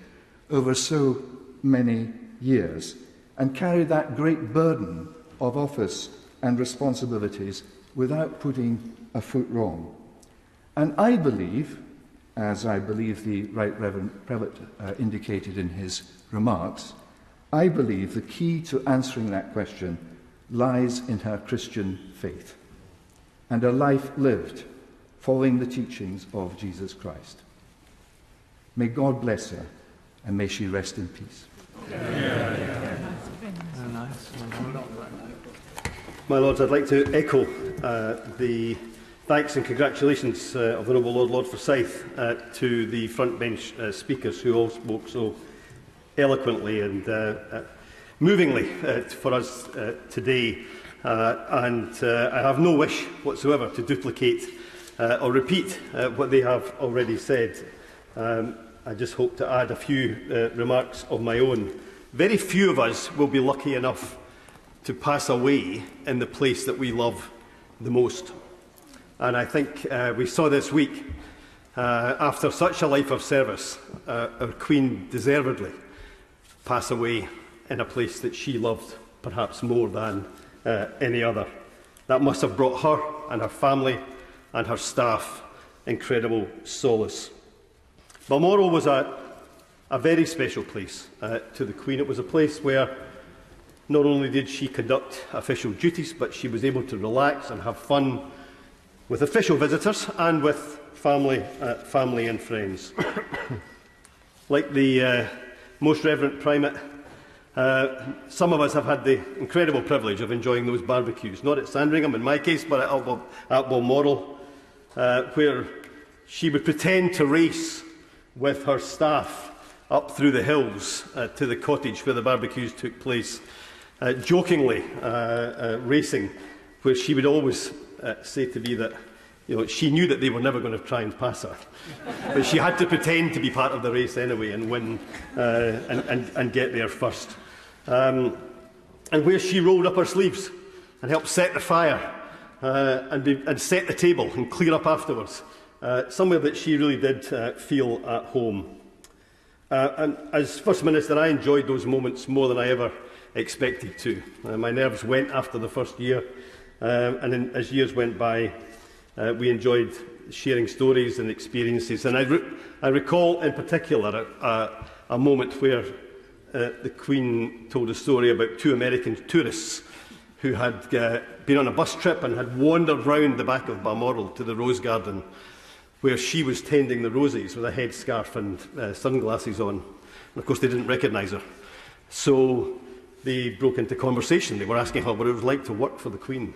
over so many years and carried that great burden of office and responsibilities without putting a foot wrong. And I believe, as I believe the Right Reverend Prelate indicated in his remarks, I believe the key to answering that question lies in her Christian faith and a life lived following the teachings of Jesus Christ. May God bless her and may she rest in peace. My Lords, I'd like to echo the thanks and congratulations of the Noble Lord Forsyth to the front bench speakers who all spoke so eloquently and movingly for us today. And I have no wish whatsoever to duplicate or repeat what they have already said. I just hope to add a few remarks of my own. Very few of us will be lucky enough to pass away in the place that we love the most. And I think we saw this week, after such a life of service, our Queen deservedly pass away in a place that she loved perhaps more than any other. That must have brought her and her family and her staff incredible solace. Balmoral was a very special place to the Queen. It was a place where not only did she conduct official duties, but she was able to relax and have fun with official visitors and with family and friends. Like the Most Reverend Primate, some of us have had the incredible privilege of enjoying those barbecues, not at Sandringham in my case, but at Balmoral, where she would pretend to race with her staff up through the hills to the cottage where the barbecues took place, jokingly racing, where she would always say to me that she knew that they were never going to try and pass her, but she had to pretend to be part of the race anyway and win and get there first. And where she rolled up her sleeves and helped set the fire and set the table and clear up afterwards, somewhere that she really did feel at home. And as First Minister, I enjoyed those moments more than I ever expected to. My nerves went after the first year, and as years went by, we enjoyed sharing stories and experiences. And I recall in particular a moment where the Queen told a story about two American tourists who had been on a bus trip and had wandered round the back of Balmoral to the Rose Garden, where she was tending the roses with a headscarf and sunglasses on. And of course they didn't recognise her. So they broke into conversation. They were asking her what it was like to work for the Queen.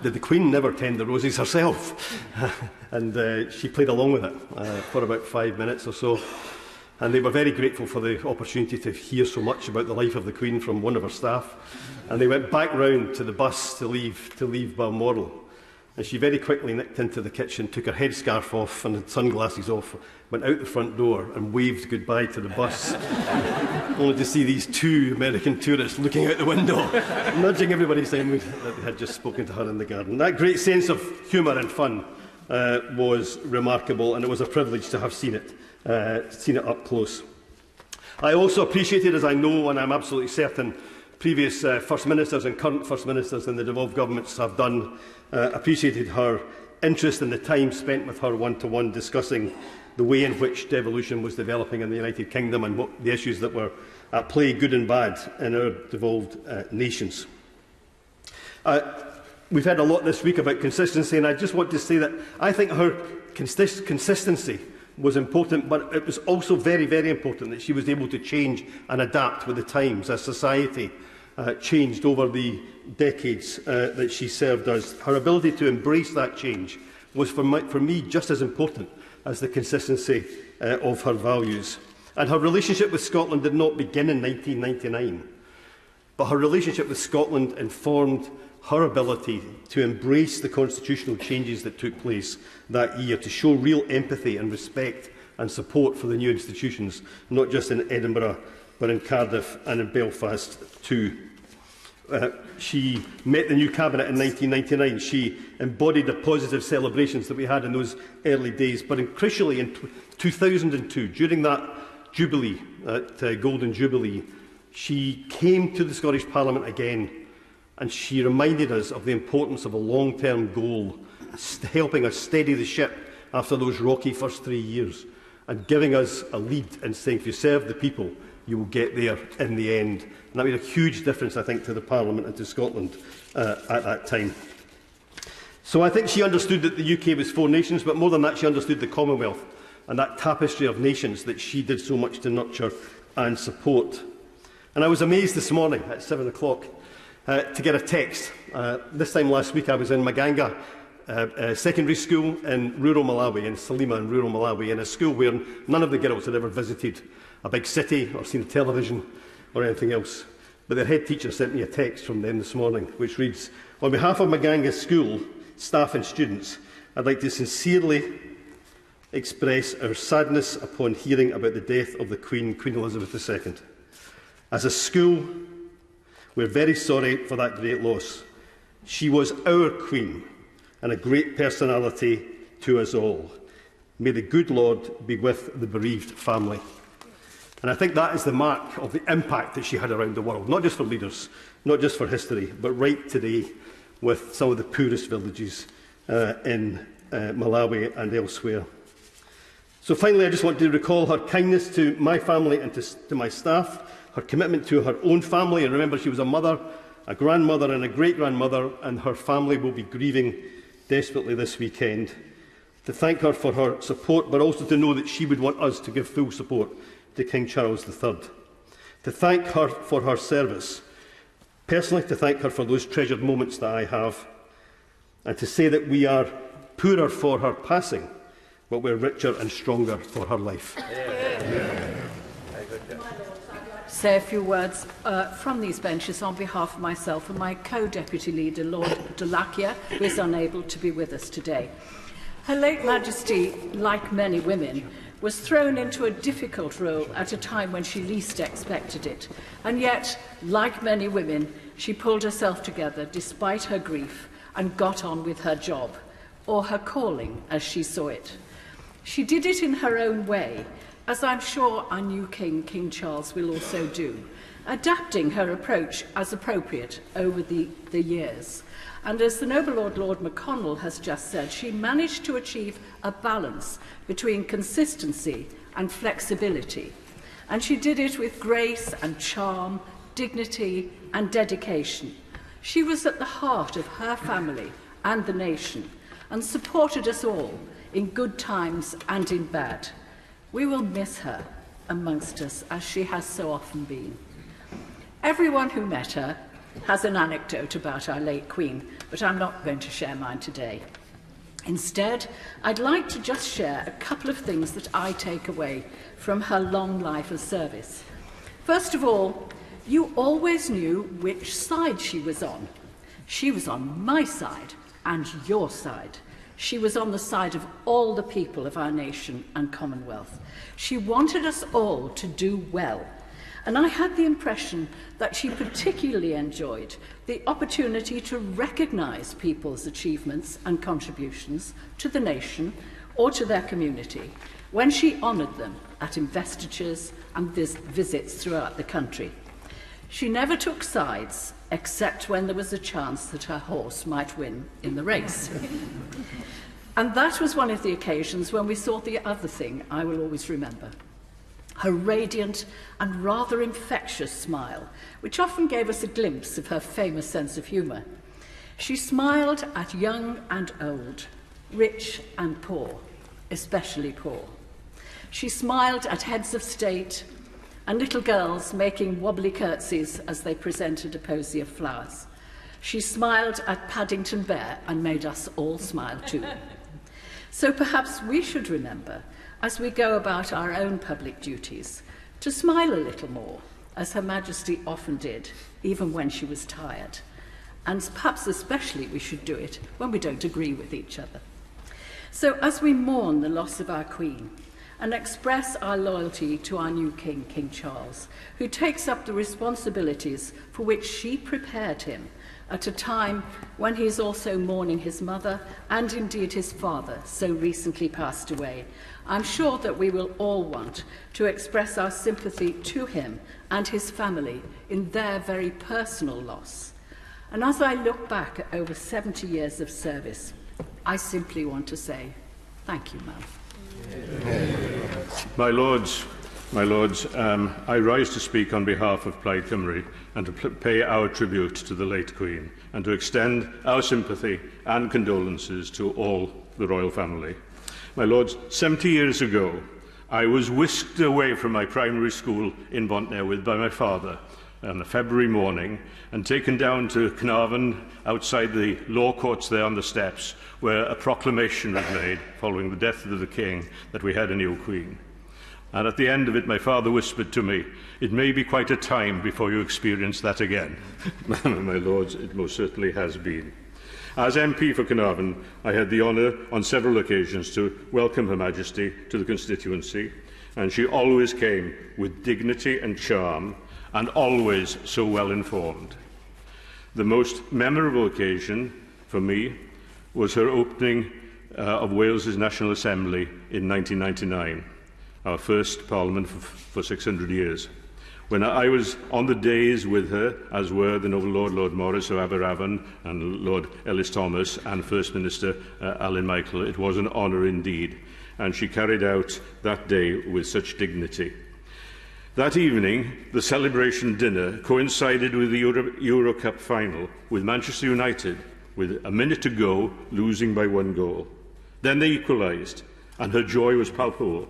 Did the Queen never tend the roses herself? And she played along with it for about 5 minutes or so. And they were very grateful for the opportunity to hear so much about the life of the Queen from one of her staff. And they went back round to the bus to leave Balmoral. And she very quickly nipped into the kitchen, took her headscarf off and her sunglasses off, went out the front door and waved goodbye to the bus, only to see these two American tourists looking out the window, nudging everybody, saying that they had just spoken to her in the garden. That great sense of humour and fun was remarkable, and it was a privilege to have seen it up close. I also appreciated, as I know and I'm absolutely certain previous First Ministers and current First Ministers in the devolved governments have done, appreciated her interest in the time spent with her one-to-one discussing the way in which devolution was developing in the United Kingdom and what the issues that were at play, good and bad, in our devolved nations. we've heard a lot this week about consistency, and I just want to say that I think her consistency was important, but it was also very, very important that she was able to change and adapt with the times as society changed over the decades that she served us. Her ability to embrace that change was, for me, just as important as the consistency of her values. And her relationship with Scotland did not begin in 1999, but her relationship with Scotland informed her ability to embrace the constitutional changes that took place that year, to show real empathy and respect and support for the new institutions, not just in Edinburgh, but in Cardiff and in Belfast too. She met the new cabinet in 1999. She embodied the positive celebrations that we had in those early days. But crucially, in 2002, during that Jubilee, Golden Jubilee, she came to the Scottish Parliament again, and she reminded us of the importance of a long-term goal, helping us steady the ship after those rocky first 3 years, and giving us a lead and saying, if you serve the people, you will get there in the end. And that made a huge difference, I think, to the Parliament and to Scotland at that time. So I think she understood that the UK was 4 nations, but more than that, she understood the Commonwealth and that tapestry of nations that she did so much to nurture and support. And I was amazed this morning at 7 o'clock to get a text. This time last week I was in Maganga secondary school in rural Malawi, in Salima in rural Malawi, in a school where none of the girls had ever visited a big city or seen television or anything else. But their head teacher sent me a text from them this morning which reads, "On behalf of Maganga School staff and students, I'd like to sincerely express our sadness upon hearing about the death of the Queen Elizabeth II. As a school, we're very sorry for that great loss. She was our Queen and a great personality to us all. May the good Lord be with the bereaved family." And I think that is the mark of the impact that she had around the world, not just for leaders, not just for history, but right today with some of the poorest villages in Malawi and elsewhere. So finally, I just want to recall her kindness to my family and to my staff, her commitment to her own family. And remember, she was a mother, a grandmother and a great-grandmother, and her family will be grieving desperately this weekend. To thank her for her support, but also to know that she would want us to give full support to King Charles III. To thank her for her service. Personally, to thank her for those treasured moments that I have. And to say that we are poorer for her passing, but we're richer and stronger for her life. Say a few words from these benches on behalf of myself and my co-deputy leader, Lord Delakia, who is unable to be with us today. Her late Majesty, like many women, was thrown into a difficult role at a time when she least expected it. And yet, like many women, she pulled herself together despite her grief and got on with her job, or her calling as she saw it. She did it in her own way, as I'm sure our new King, King Charles, will also do, adapting her approach as appropriate over the years. And as the Noble Lord McConnell has just said, she managed to achieve a balance between consistency and flexibility. And she did it with grace and charm, dignity and dedication. She was at the heart of her family and the nation and supported us all in good times and in bad. We will miss her amongst us, as she has so often been. Everyone who met her has an anecdote about our late Queen, but I'm not going to share mine today. Instead, I'd like to just share a couple of things that I take away from her long life of service. First of all, you always knew which side she was on. She was on my side and your side. She was on the side of all the people of our nation and Commonwealth. She wanted us all to do well. And I had the impression that she particularly enjoyed the opportunity to recognise people's achievements and contributions to the nation or to their community when she honoured them at investitures and visits throughout the country. She never took sides, except when there was a chance that her horse might win in the race. And that was one of the occasions when we saw the other thing I will always remember. Her radiant and rather infectious smile, which often gave us a glimpse of her famous sense of humour. She smiled at young and old, rich and poor, especially poor. She smiled at heads of state and little girls making wobbly curtsies as they presented a posy of flowers. She smiled at Paddington Bear and made us all smile too. So perhaps we should remember, as we go about our own public duties, to smile a little more, as Her Majesty often did, even when she was tired. And perhaps especially we should do it when we don't agree with each other. So as we mourn the loss of our Queen and express our loyalty to our new King, King Charles, who takes up the responsibilities for which she prepared him at a time when he is also mourning his mother and indeed his father, so recently passed away, I'm sure that we will all want to express our sympathy to him and his family in their very personal loss. And as I look back at over 70 years of service, I simply want to say, thank you, ma'am. My Lords, I rise to speak on behalf of Plaid Cymru and to pay our tribute to the late Queen and to extend our sympathy and condolences to all the royal family. My Lords, 70 years ago, I was whisked away from my primary school in Bontnewydd by my father on a February morning and taken down to Carnarvon outside the law courts there on the steps, where a proclamation was made following the death of the King that we had a new Queen. And at the end of it, my father whispered to me, "It may be quite a time before you experience that again." My Lords, it most certainly has been. As MP for Carnarvon, I had the honour on several occasions to welcome Her Majesty to the constituency, and she always came with dignity and charm, and always so well informed. The most memorable occasion for me was her opening of Wales's National Assembly in 1999, our first Parliament for 600 years. When I was on the days with her, as were the noble Lord Morris of Aberavon and Lord Ellis Thomas and First Minister Alan Michael, it was an honour indeed, and she carried out that day with such dignity. That evening, the celebration dinner coincided with the Euro Cup final, with Manchester United, with a minute to go, losing by 1 goal. Then they equalised, and her joy was palpable.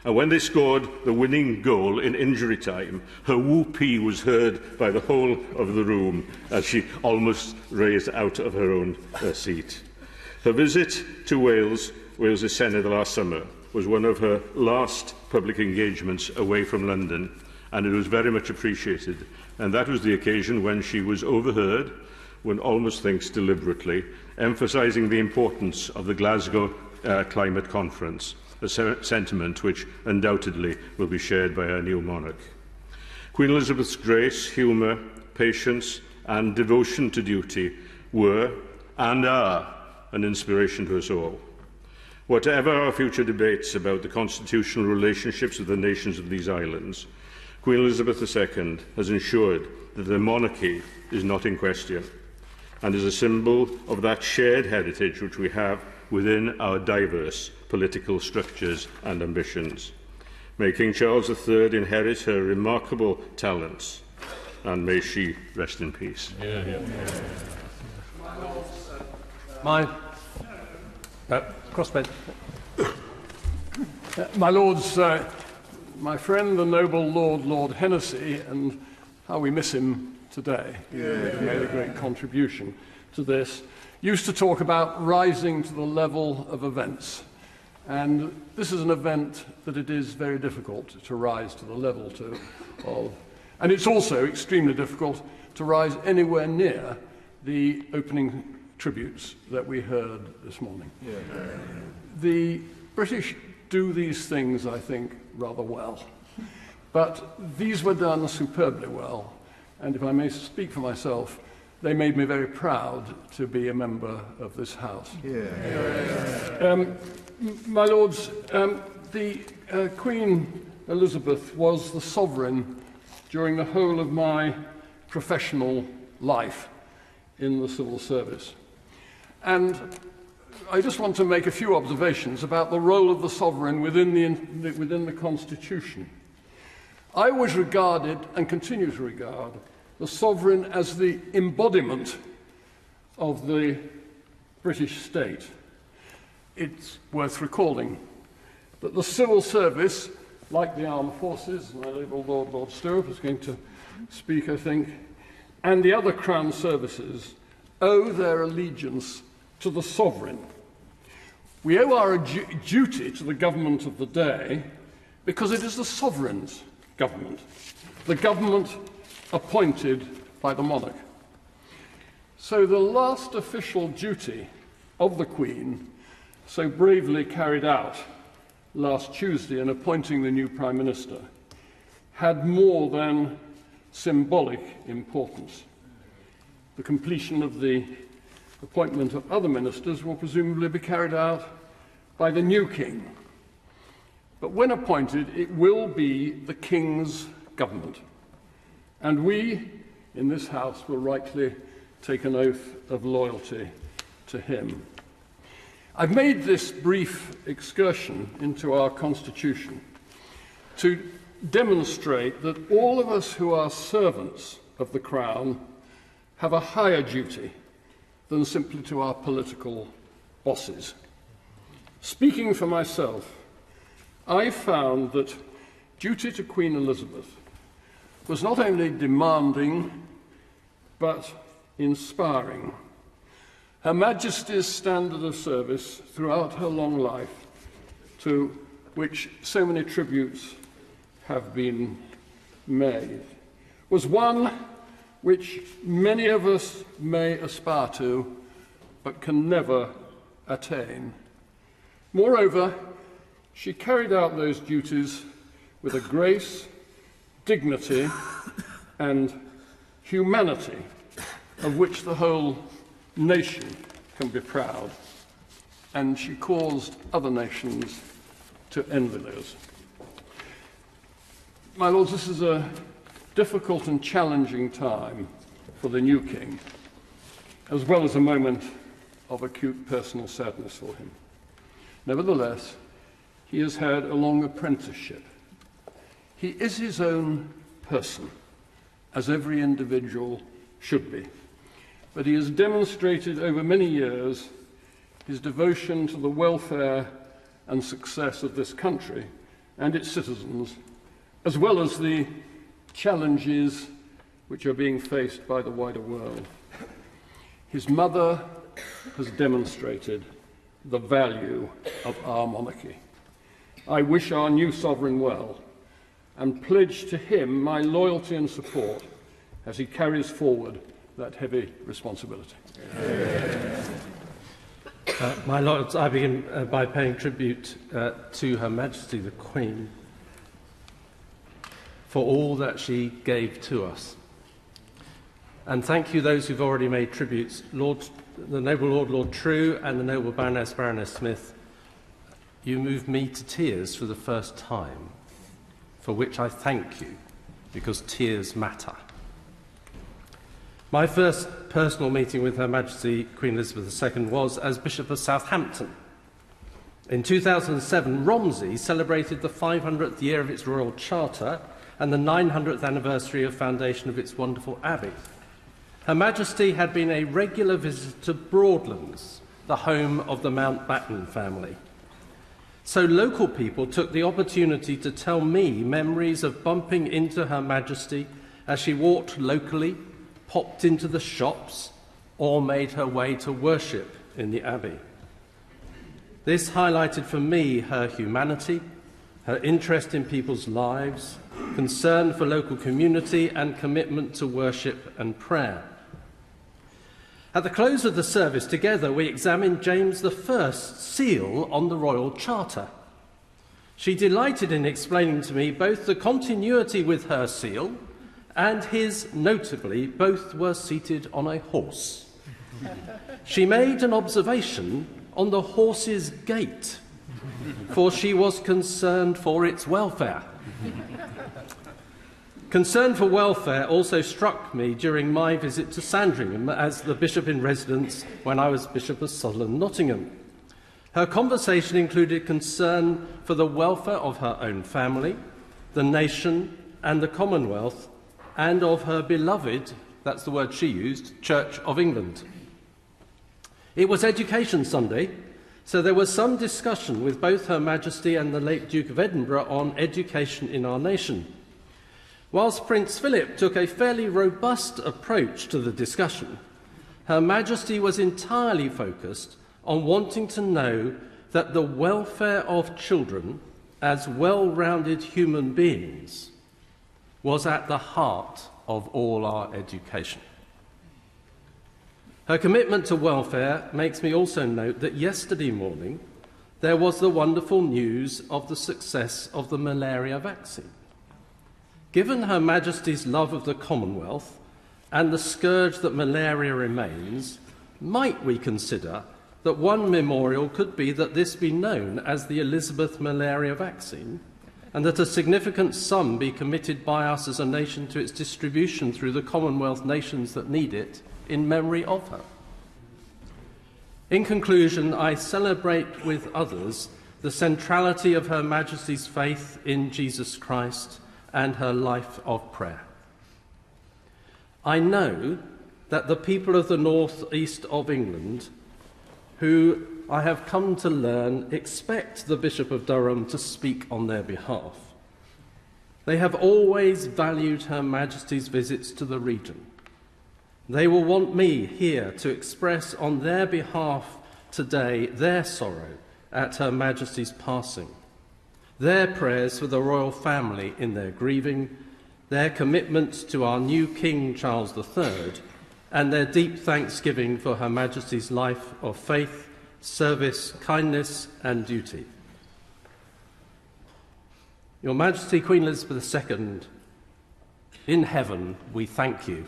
And when they scored the winning goal in injury time, her whoopee was heard by the whole of the room as she almost raised out of her own seat. Her visit to Wales's Senedd last summer, was one of her last public engagements away from London, and it was very much appreciated. And that was the occasion when she was overheard, one almost thinks deliberately, emphasising the importance of the Glasgow Climate Conference, a sentiment which undoubtedly will be shared by our new monarch. Queen Elizabeth's grace, humour, patience and devotion to duty were and are an inspiration to us all. Whatever our future debates about the constitutional relationships of the nations of these islands, Queen Elizabeth II has ensured that the monarchy is not in question and is a symbol of that shared heritage which we have within our diverse political structures and ambitions. May King Charles III inherit her remarkable talents, and may she rest in peace. Crossbench. My Lords, my friend, the noble Lord Hennessy, and how we miss him today. He made a great contribution to this. Used to talk about rising to the level of events. And this is an event that it is very difficult to rise to the level of. And it's also extremely difficult to rise anywhere near the opening tributes that we heard this morning. The British do these things, I think, rather well. But these were done superbly well. And if I may speak for myself, they made me very proud to be a member of this House. My Lords, the Queen Elizabeth was the sovereign during the whole of my professional life in the civil service. And I just want to make a few observations about the role of the sovereign within the Constitution. I always regarded, and continue to regard, the sovereign as the embodiment of the British state, it's worth recalling that the civil service, like the armed forces, and I label Lord Stewart is going to speak, I think, and the other crown services, owe their allegiance to the sovereign. We owe our duty to the government of the day because it is the sovereign's government, the government appointed by the monarch. So the last official duty of the Queen, so bravely carried out last Tuesday in appointing the new Prime Minister, had more than symbolic importance. The completion of the appointment of other ministers will presumably be carried out by the new King. But when appointed, it will be the King's government. And we, in this House, will rightly take an oath of loyalty to him. I've made this brief excursion into our Constitution to demonstrate that all of us who are servants of the Crown have a higher duty than simply to our political bosses. Speaking for myself, I found that duty to Queen Elizabeth was not only demanding, but inspiring. Her Majesty's standard of service throughout her long life, to which so many tributes have been made, was one which many of us may aspire to, but can never attain. Moreover, she carried out those duties with a grace, dignity, and humanity of which the whole nation can be proud, and she caused other nations to envy those. My Lords, this is a difficult and challenging time for the new King, as well as a moment of acute personal sadness for him. Nevertheless, he has had a long apprenticeship. He is his own person, as every individual should be. But he has demonstrated over many years his devotion to the welfare and success of this country and its citizens, as well as the challenges which are being faced by the wider world. His mother has demonstrated the value of our monarchy. I wish our new sovereign well and pledge to him my loyalty and support as he carries forward that heavy responsibility. My Lords, I begin by paying tribute to Her Majesty the Queen for all that she gave to us. And thank you those who've already made tributes, the noble Lord True and the noble Baroness Smith. You moved me to tears for the first time, for which I thank you, because tears matter. My first personal meeting with Her Majesty Queen Elizabeth II was as Bishop of Southampton. In 2007, Romsey celebrated the 500th year of its royal charter and the 900th anniversary of foundation of its wonderful abbey. Her Majesty had been a regular visitor to Broadlands, the home of the Mountbatten family. So local people took the opportunity to tell me memories of bumping into Her Majesty as she walked locally, popped into the shops, or made her way to worship in the Abbey. This highlighted for me her humanity, her interest in people's lives, concern for local community, and commitment to worship and prayer. At the close of the service, together we examined James I's seal on the Royal Charter. She delighted in explaining to me both the continuity with her seal and his, notably, both were seated on a horse. She made an observation on the horse's gait, for she was concerned for its welfare. Concern for welfare also struck me during my visit to Sandringham as the Bishop-in-Residence when I was Bishop of Sutherland, Nottingham. Her conversation included concern for the welfare of her own family, the nation and the Commonwealth, and of her beloved, that's the word she used, Church of England. It was Education Sunday, so there was some discussion with both Her Majesty and the late Duke of Edinburgh on education in our nation. Whilst Prince Philip took a fairly robust approach to the discussion, Her Majesty was entirely focused on wanting to know that the welfare of children as well-rounded human beings was at the heart of all our education. Her commitment to welfare makes me also note that yesterday morning there was the wonderful news of the success of the malaria vaccine. Given Her Majesty's love of the Commonwealth and the scourge that malaria remains, might we consider that one memorial could be that this be known as the Elizabeth malaria vaccine, and that a significant sum be committed by us as a nation to its distribution through the Commonwealth nations that need it, in memory of her. In conclusion, I celebrate with others the centrality of Her Majesty's faith in Jesus Christ and her life of prayer. I know that the people of the north east of England, who I have come to learn expect the Bishop of Durham to speak on their behalf. They have always valued Her Majesty's visits to the region. They will want me here to express on their behalf today their sorrow at Her Majesty's passing, their prayers for the royal family in their grieving, their commitment to our new King Charles III, and their deep thanksgiving for Her Majesty's life of faith, service, kindness and duty. Your Majesty Queen Elizabeth II, in heaven we thank you.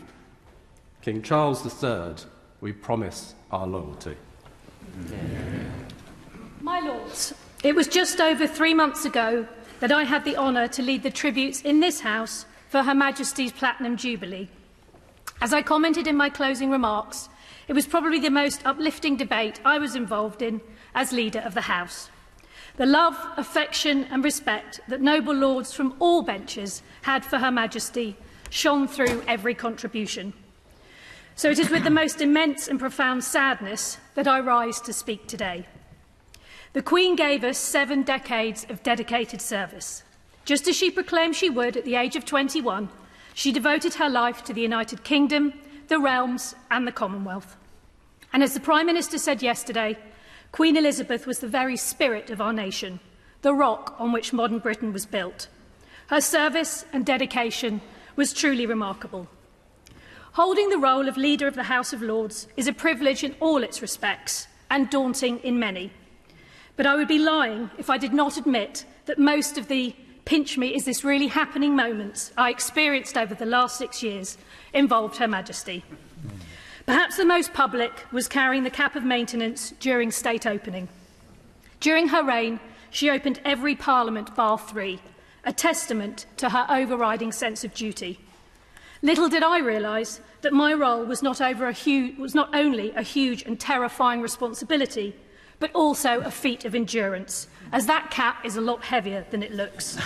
King Charles III, we promise our loyalty. My lords, it was just over 3 months ago that I had the honour to lead the tributes in this House for Her Majesty's Platinum Jubilee. As I commented in my closing remarks, it was probably the most uplifting debate I was involved in as leader of the House. The love, affection and respect that noble lords from all benches had for Her Majesty shone through every contribution. So it is with the most immense and profound sadness that I rise to speak today. The Queen gave us 7 decades of dedicated service. Just as she proclaimed she would at the age of 21, she devoted her life to the United Kingdom, the realms and the Commonwealth. And as the Prime Minister said yesterday, Queen Elizabeth was the very spirit of our nation, the rock on which modern Britain was built. Her service and dedication was truly remarkable. Holding the role of Leader of the House of Lords is a privilege in all its respects and daunting in many. But I would be lying if I did not admit that most of the pinch me, is this really happening moments I experienced over the last 6 years involved Her Majesty. Perhaps the most public was carrying the cap of maintenance during state opening. During her reign, she opened every Parliament bar 3, a testament to her overriding sense of duty. Little did I realise that my role was not only a huge and terrifying responsibility, but also a feat of endurance, as that cap is a lot heavier than it looks.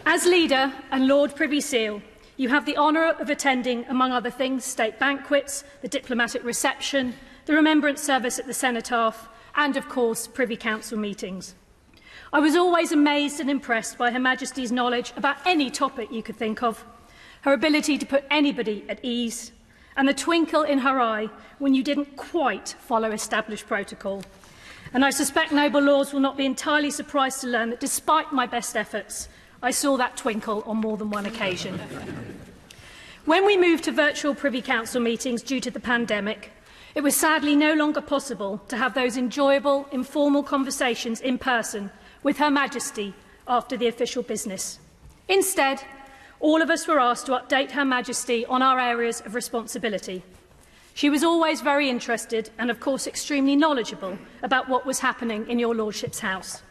As leader and Lord Privy Seal, you have the honour of attending, among other things, state banquets, the diplomatic reception, the remembrance service at the Cenotaph, and, of course, Privy Council meetings. I was always amazed and impressed by Her Majesty's knowledge about any topic you could think of, her ability to put anybody at ease, and the twinkle in her eye when you didn't quite follow established protocol. And I suspect noble lords will not be entirely surprised to learn that despite my best efforts, I saw that twinkle on more than one occasion. When we moved to virtual Privy Council meetings due to the pandemic, it was sadly no longer possible to have those enjoyable, informal conversations in person with Her Majesty after the official business. Instead, all of us were asked to update Her Majesty on our areas of responsibility. She was always very interested and, of course, extremely knowledgeable about what was happening in your Lordship's house.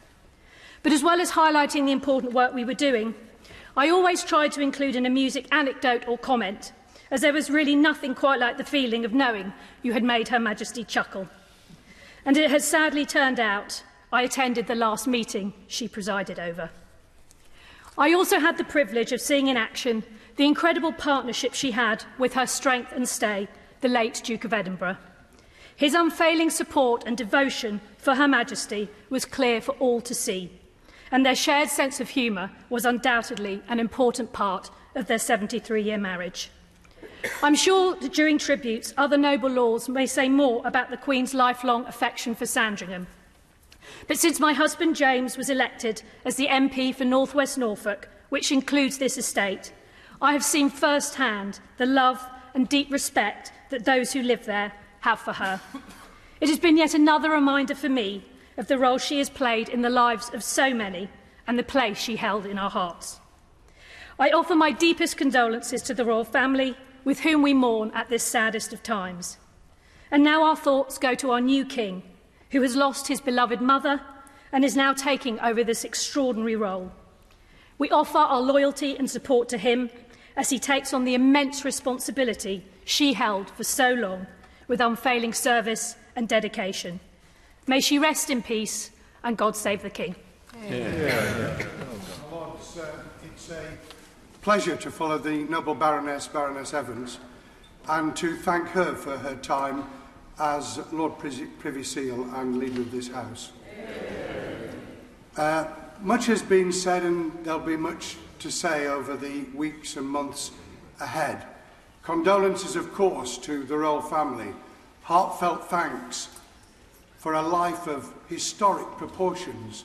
But as well as highlighting the important work we were doing, I always tried to include an amusing anecdote or comment, as there was really nothing quite like the feeling of knowing you had made Her Majesty chuckle. And it has sadly turned out I attended the last meeting she presided over. I also had the privilege of seeing in action the incredible partnership she had with her strength and stay, the late Duke of Edinburgh. His unfailing support and devotion for Her Majesty was clear for all to see, and their shared sense of humour was undoubtedly an important part of their 73-year marriage. I'm sure that during tributes, other noble lords may say more about the Queen's lifelong affection for Sandringham. But since my husband James was elected as the MP for North West Norfolk, which includes this estate, I have seen firsthand the love and deep respect that those who live there have for her. It has been yet another reminder for me of the role she has played in the lives of so many and the place she held in our hearts. I offer my deepest condolences to the royal family, with whom we mourn at this saddest of times. And now our thoughts go to our new king, who has lost his beloved mother and is now taking over this extraordinary role. We offer our loyalty and support to him as he takes on the immense responsibility she held for so long with unfailing service and dedication. May she rest in peace, and God save the King. Lords, it's a pleasure to follow the noble Baroness Evans, and to thank her for her time as Lord Privy Seal and leader of this House. Much has been said, and there'll be much to say over the weeks and months ahead. Condolences, of course, to the royal family. Heartfelt thanks for a life of historic proportions.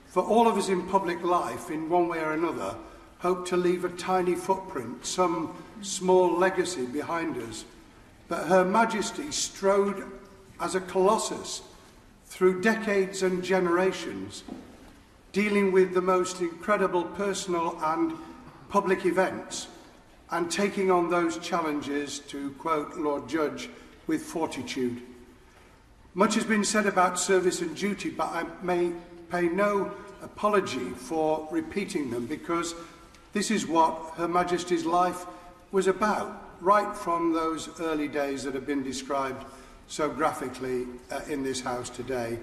For all of us in public life, in one way or another, hope to leave a tiny footprint, some small legacy behind us. But Her Majesty strode as a colossus through decades and generations, dealing with the most incredible personal and public events, and taking on those challenges, to quote Lord Judge, with fortitude. Much has been said about service and duty, but I may pay no apology for repeating them, because this is what Her Majesty's life was about, right from those early days that have been described so graphically in this House today.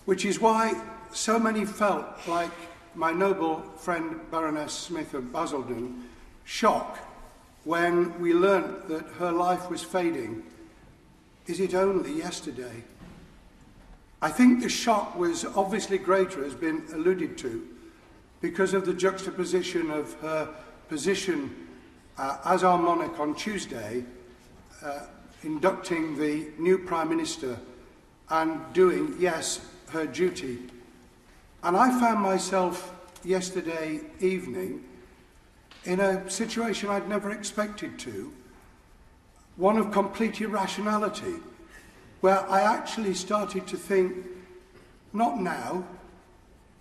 Which is why so many felt, like my noble friend Baroness Smith of Basildon, shock when we learnt that her life was fading. Is it only yesterday? I think the shock was obviously greater, has been alluded to, because of the juxtaposition of her position as our monarch on Tuesday, inducting the new Prime Minister and doing, yes, her duty. And I found myself yesterday evening in a situation I'd never expected to, one of complete irrationality, where I actually started to think, not now,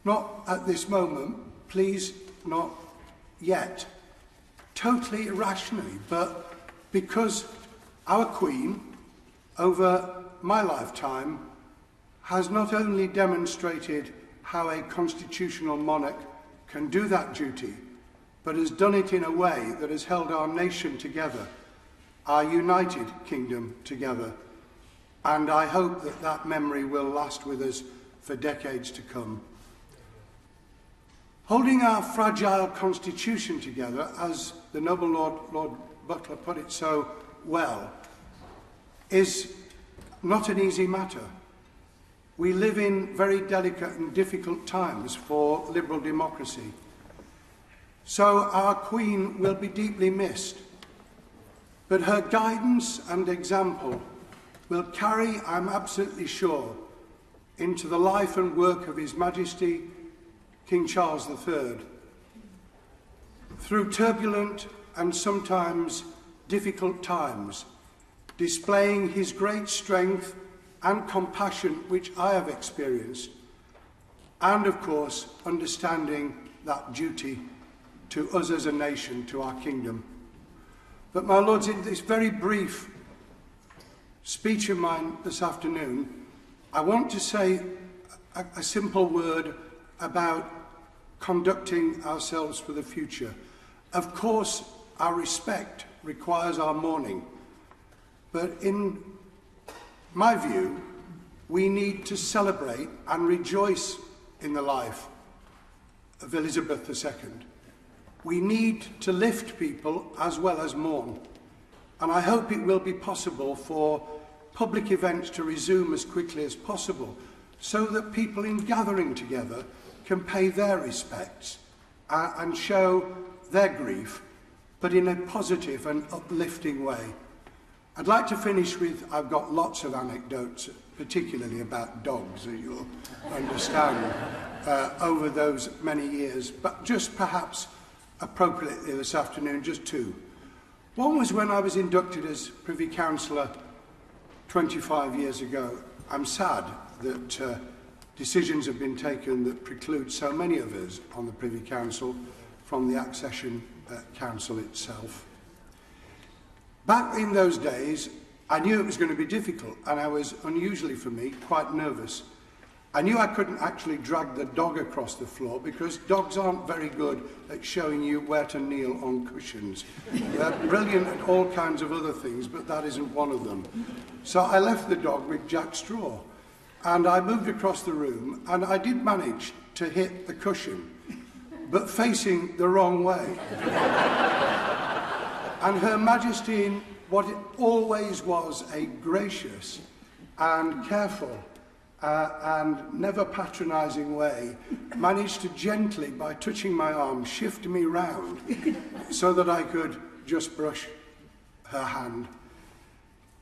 not at this moment, please, not yet. Totally irrationally, but because our Queen, over my lifetime, has not only demonstrated how a constitutional monarch can do that duty, but has done it in a way that has held our nation together, our united kingdom together. And I hope that that memory will last with us for decades to come. Holding our fragile constitution together, as the noble Lord Butler put it so well, is not an easy matter. We live in very delicate and difficult times for liberal democracy. So our Queen will be deeply missed, but her guidance and example will carry, I'm absolutely sure, into the life and work of His Majesty King Charles III. Through turbulent and sometimes difficult times, displaying his great strength and compassion, which I have experienced, and of course, understanding that duty to us as a nation, to our kingdom. But my lords, in this very brief speech of mine this afternoon, I want to say a simple word about conducting ourselves for the future. Of course, our respect requires our mourning, but in my view, we need to celebrate and rejoice in the life of Elizabeth II. We need to lift people as well as mourn, and I hope it will be possible for public events to resume as quickly as possible so that people in gathering together can pay their respects and show their grief, but in a positive and uplifting way. I'd like to finish with, I've got lots of anecdotes, particularly about dogs, as you'll understand, over those many years, but just perhaps appropriately this afternoon, just two. One was when I was inducted as Privy Councillor 25 years ago. I'm sad that decisions have been taken that preclude so many of us on the Privy Council from the Accession Council itself. Back in those days, I knew it was going to be difficult, and I was, unusually for me, quite nervous. I knew I couldn't actually drag the dog across the floor because dogs aren't very good at showing you where to kneel on cushions. They're brilliant at all kinds of other things, but that isn't one of them. So I left the dog with Jack Straw, and I moved across the room, and I did manage to hit the cushion, but facing the wrong way. And Her Majesty, in what it always was a gracious and careful and never patronising way, managed to gently, by touching my arm, shift me round so that I could just brush her hand.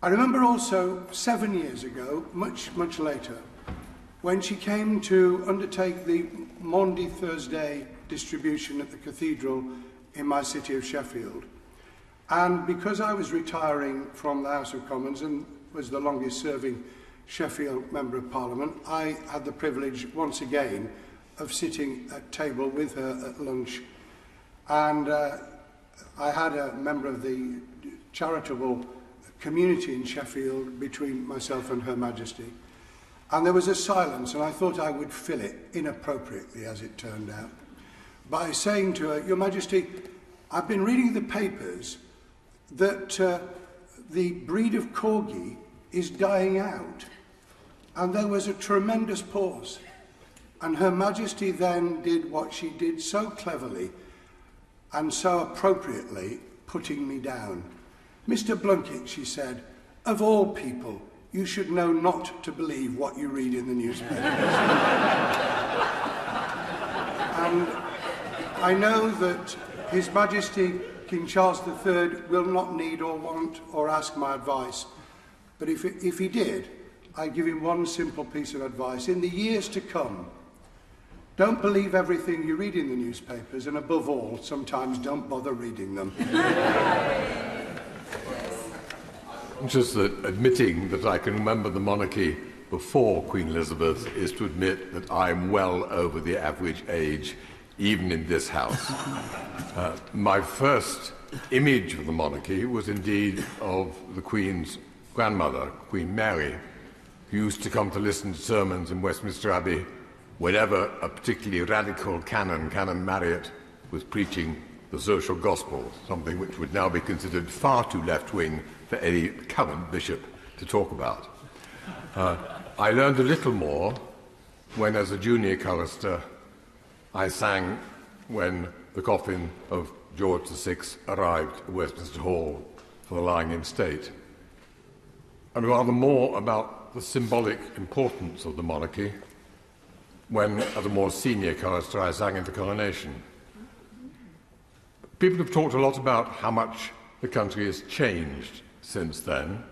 I remember also 7 years ago, much later, when she came to undertake the Maundy Thursday distribution at the cathedral in my city of Sheffield. And because I was retiring from the House of Commons and was the longest serving Sheffield Member of Parliament, I had the privilege once again of sitting at table with her at lunch. And I had a member of the charitable community in Sheffield between myself and Her Majesty. And there was a silence, and I thought I would fill it inappropriately, as it turned out, by saying to her, Your Majesty, I've been reading the papers that the breed of corgi is dying out. And there was a tremendous pause. And Her Majesty then did what she did so cleverly and so appropriately, putting me down. Mr. Blunkett, she said, of all people, you should know not to believe what you read in the newspapers. And I know that His Majesty King Charles III will not need or want or ask my advice. But if he did, I give him one simple piece of advice. In the years to come, don't believe everything you read in the newspapers, and above all, sometimes don't bother reading them. Just that admitting that I can remember the monarchy before Queen Elizabeth is to admit that I'm well over the average age, even in this house. My first image of the monarchy was indeed of the Queen's grandmother, Queen Mary, who used to come to listen to sermons in Westminster Abbey whenever a particularly radical Canon Marriott, was preaching the social gospel, something which would now be considered far too left-wing for any current bishop to talk about. I learned a little more when, as a junior chorister, I sang when the coffin of George VI arrived at Westminster Hall for the lying in state, and rather more about the symbolic importance of the monarchy when, as a more senior chorister, I sang in the coronation. People have talked a lot about how much the country has changed since then,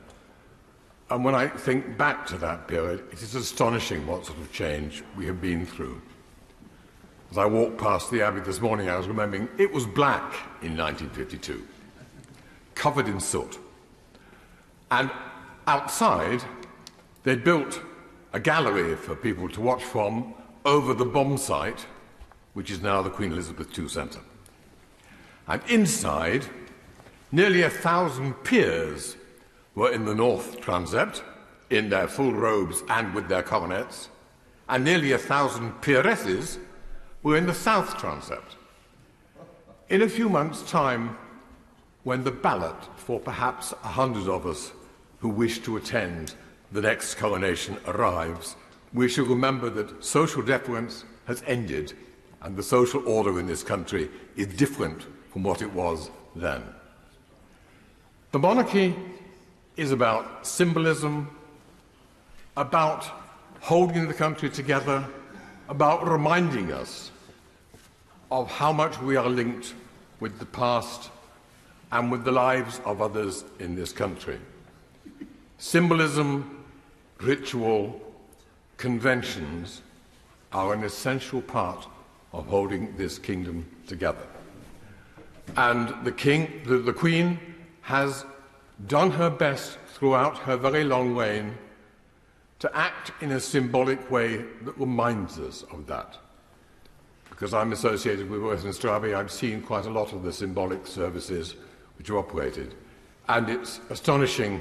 and when I think back to that period, it is astonishing what sort of change we have been through. As I walked past the Abbey this morning, I was remembering it was black in 1952, covered in soot. And outside, they'd built a gallery for people to watch from over the bomb site, which is now the Queen Elizabeth II Centre. And inside, nearly 1,000 peers were in the north transept, in their full robes and with their coronets, and nearly 1,000 peeresses were in the south transept. In a few months' time, when the ballot for perhaps 100 of us who wish to attend the next coronation arrives, we shall remember that social deference has ended and the social order in this country is different from what it was then. The monarchy is about symbolism, about holding the country together, about reminding us of how much we are linked with the past and with the lives of others in this country. Symbolism, ritual, conventions are an essential part of holding this kingdom together. And the Queen has done her best throughout her very long reign to act in a symbolic way that reminds us of that. Because I'm associated with Westminster Abbey, I've seen quite a lot of the symbolic services which are operated. And it's astonishing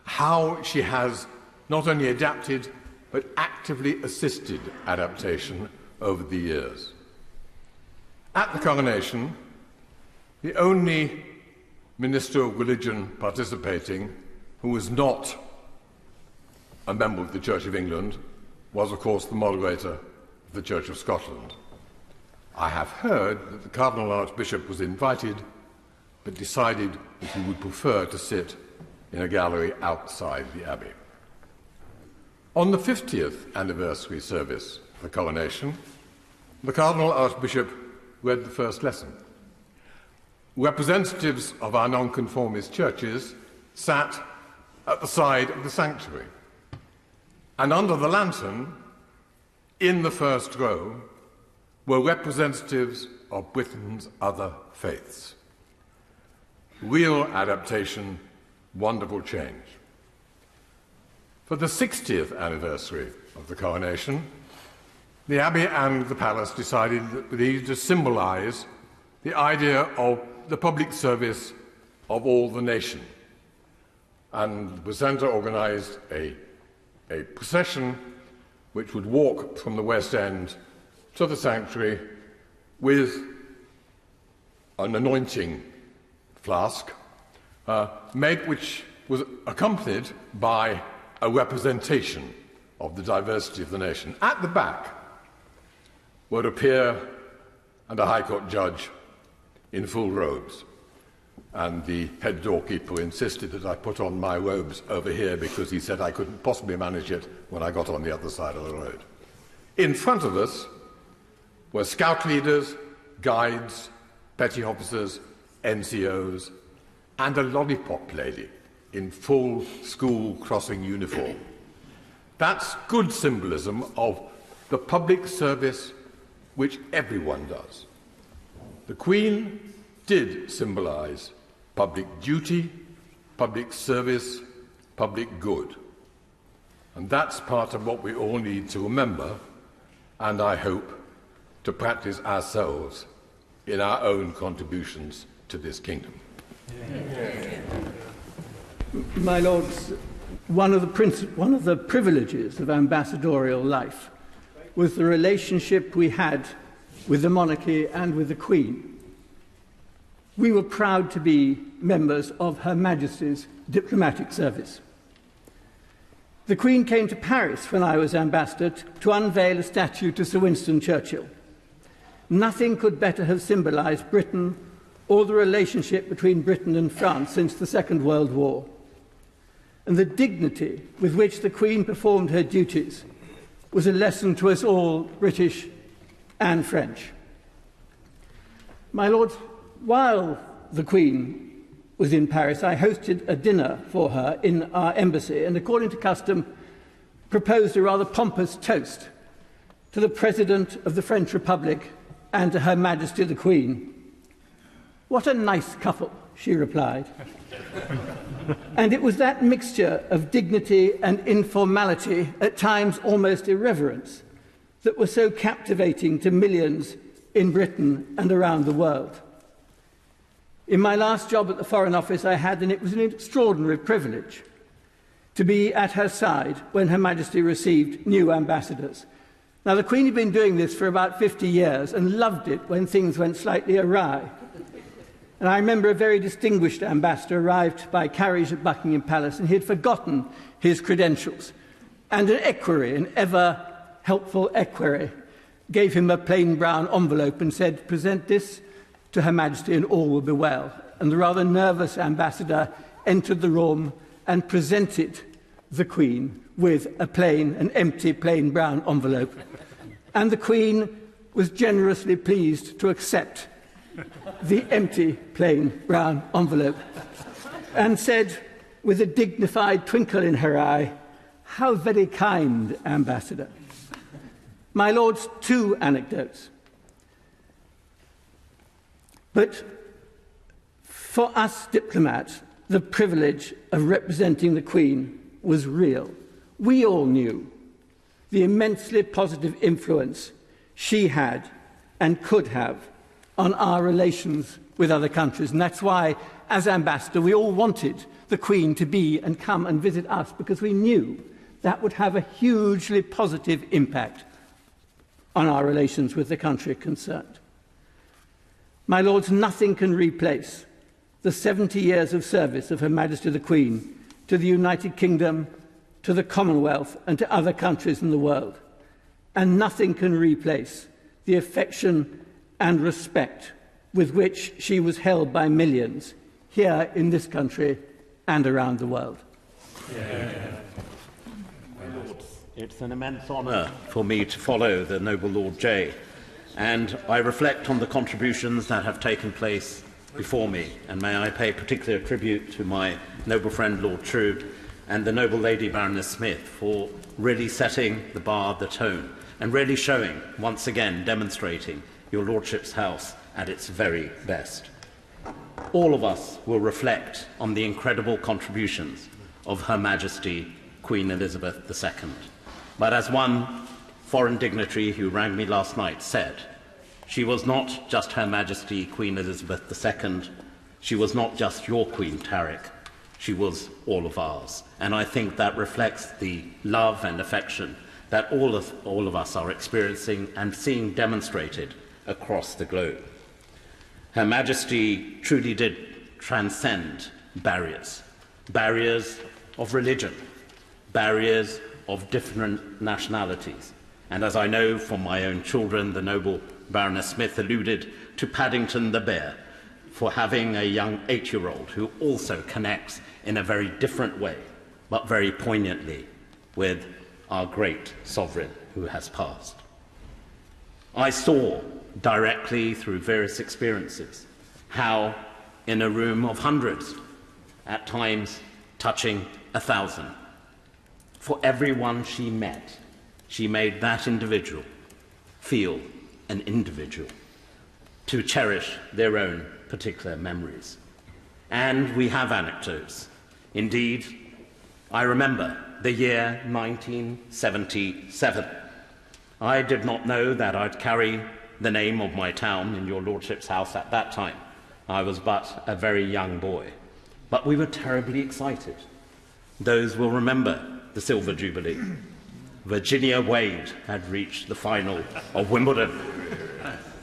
how she has not only adapted, but actively assisted adaptation over the years. At the coronation, the only Minister of Religion participating who was not a member of the Church of England was, of course, the moderator of the Church of Scotland. I have heard that the Cardinal Archbishop was invited, but decided that he would prefer to sit in a gallery outside the Abbey. On the 50th anniversary service of the coronation, the Cardinal Archbishop read the first lesson. Representatives of our nonconformist churches sat at the side of the sanctuary, and under the lantern, in the first row, were representatives of Britain's other faiths. Real adaptation, wonderful change. For the 60th anniversary of the coronation, the Abbey and the Palace decided that they needed to symbolise the idea of the public service of all the nation. And the presenter organised a procession which would walk from the West End to the sanctuary with an anointing flask, which was accompanied by a representation of the diversity of the nation. At the back were a peer and a High Court judge in full robes. And the head doorkeeper insisted that I put on my robes over here because he said I couldn't possibly manage it when I got on the other side of the road. In front of us were scout leaders, guides, petty officers, NCOs, and a lollipop lady in full school crossing uniform. That's good symbolism of the public service which everyone does. The Queen did symbolise public duty, public service, public good. And that's part of what we all need to remember, and I hope to practice ourselves in our own contributions to this kingdom. My Lords, one of the privileges of ambassadorial life was the relationship we had with the monarchy and with the Queen. We were proud to be members of Her Majesty's diplomatic service. The Queen came to Paris when I was ambassador to unveil a statue to Sir Winston Churchill. Nothing could better have symbolised Britain or the relationship between Britain and France since the Second World War. And the dignity with which the Queen performed her duties was a lesson to us all, British and French. My Lords, while the Queen was in Paris, I hosted a dinner for her in our embassy and, according to custom, proposed a rather pompous toast to the President of the French Republic and to Her Majesty the Queen. "What a nice couple," she replied. And it was that mixture of dignity and informality, at times almost irreverence, that was so captivating to millions in Britain and around the world. In my last job at the Foreign Office, I had, and it was an extraordinary privilege, to be at her side when Her Majesty received new ambassadors. Now, the Queen had been doing this for about 50 years and loved it when things went slightly awry. And I remember a very distinguished ambassador arrived by carriage at Buckingham Palace, and he had forgotten his credentials. And an equerry, an ever-helpful equerry, gave him a plain brown envelope and said, "Present this to Her Majesty and all will be well." And the rather nervous ambassador entered the room and presented the Queen with an empty plain brown envelope. And the Queen was generously pleased to accept the empty plain brown envelope and said, with a dignified twinkle in her eye, "How very kind, Ambassador." My lords, 2 anecdotes. But for us diplomats, the privilege of representing the Queen was real. We all knew the immensely positive influence she had and could have on our relations with other countries. And that's why, as ambassador, we all wanted the Queen to be and come and visit us, because we knew that would have a hugely positive impact on our relations with the country concerned. My lords, nothing can replace the 70 years of service of Her Majesty the Queen to the United Kingdom, to the Commonwealth and to other countries in the world. And nothing can replace the affection and respect with which she was held by millions here in this country and around the world. It's an immense honour for me to follow the noble Lord J, and I reflect on the contributions that have taken place before me, and may I pay particular tribute to my noble friend Lord True and the noble Lady Baroness Smith for really setting the bar, the tone, and really showing, once again, demonstrating your Lordship's house at its very best. All of us will reflect on the incredible contributions of Her Majesty Queen Elizabeth II. But as one foreign dignitary who rang me last night said, she was not just Her Majesty Queen Elizabeth II, she was not just your Queen, Tariq, she was all of ours. And I think that reflects the love and affection that all of us are experiencing and seeing demonstrated across the globe. Her Majesty truly did transcend barriers, barriers of religion, barriers of different nationalities. And as I know from my own children, the noble Baroness Smith alluded to Paddington the bear for having a young 8-year-old who also connects in a very different way, but very poignantly, with our great sovereign who has passed. I saw directly through various experiences how in a room of hundreds, at times touching 1,000, for everyone she met, she made that individual feel an individual, to cherish their own particular memories. And we have anecdotes. Indeed, I remember the year 1977. I did not know that I'd carry the name of my town in your Lordship's house at that time. I was but a very young boy. But we were terribly excited. Those will remember the Silver Jubilee. Virginia Wade had reached the final of Wimbledon.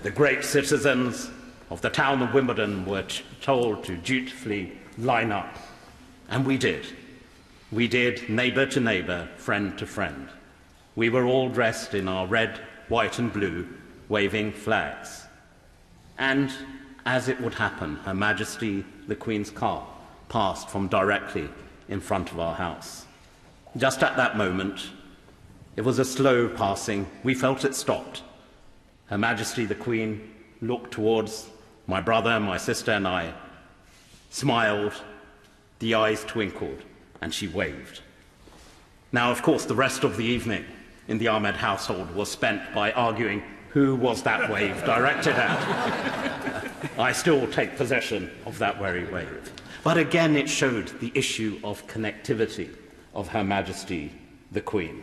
The great citizens of the town of Wimbledon were told to dutifully line up. And we did. We did, neighbour to neighbour, friend to friend. We were all dressed in our red, white and blue, waving flags. And as it would happen, Her Majesty the Queen's car passed from directly in front of our house. Just at that moment, it was a slow passing. We felt it stopped. Her Majesty the Queen looked towards my brother, my sister and I, smiled, the eyes twinkled, and she waved. Now, of course, the rest of the evening in the Ahmed household was spent by arguing who was that wave directed at. I still take possession of that very wave. But again, it showed the issue of connectivity of Her Majesty the Queen.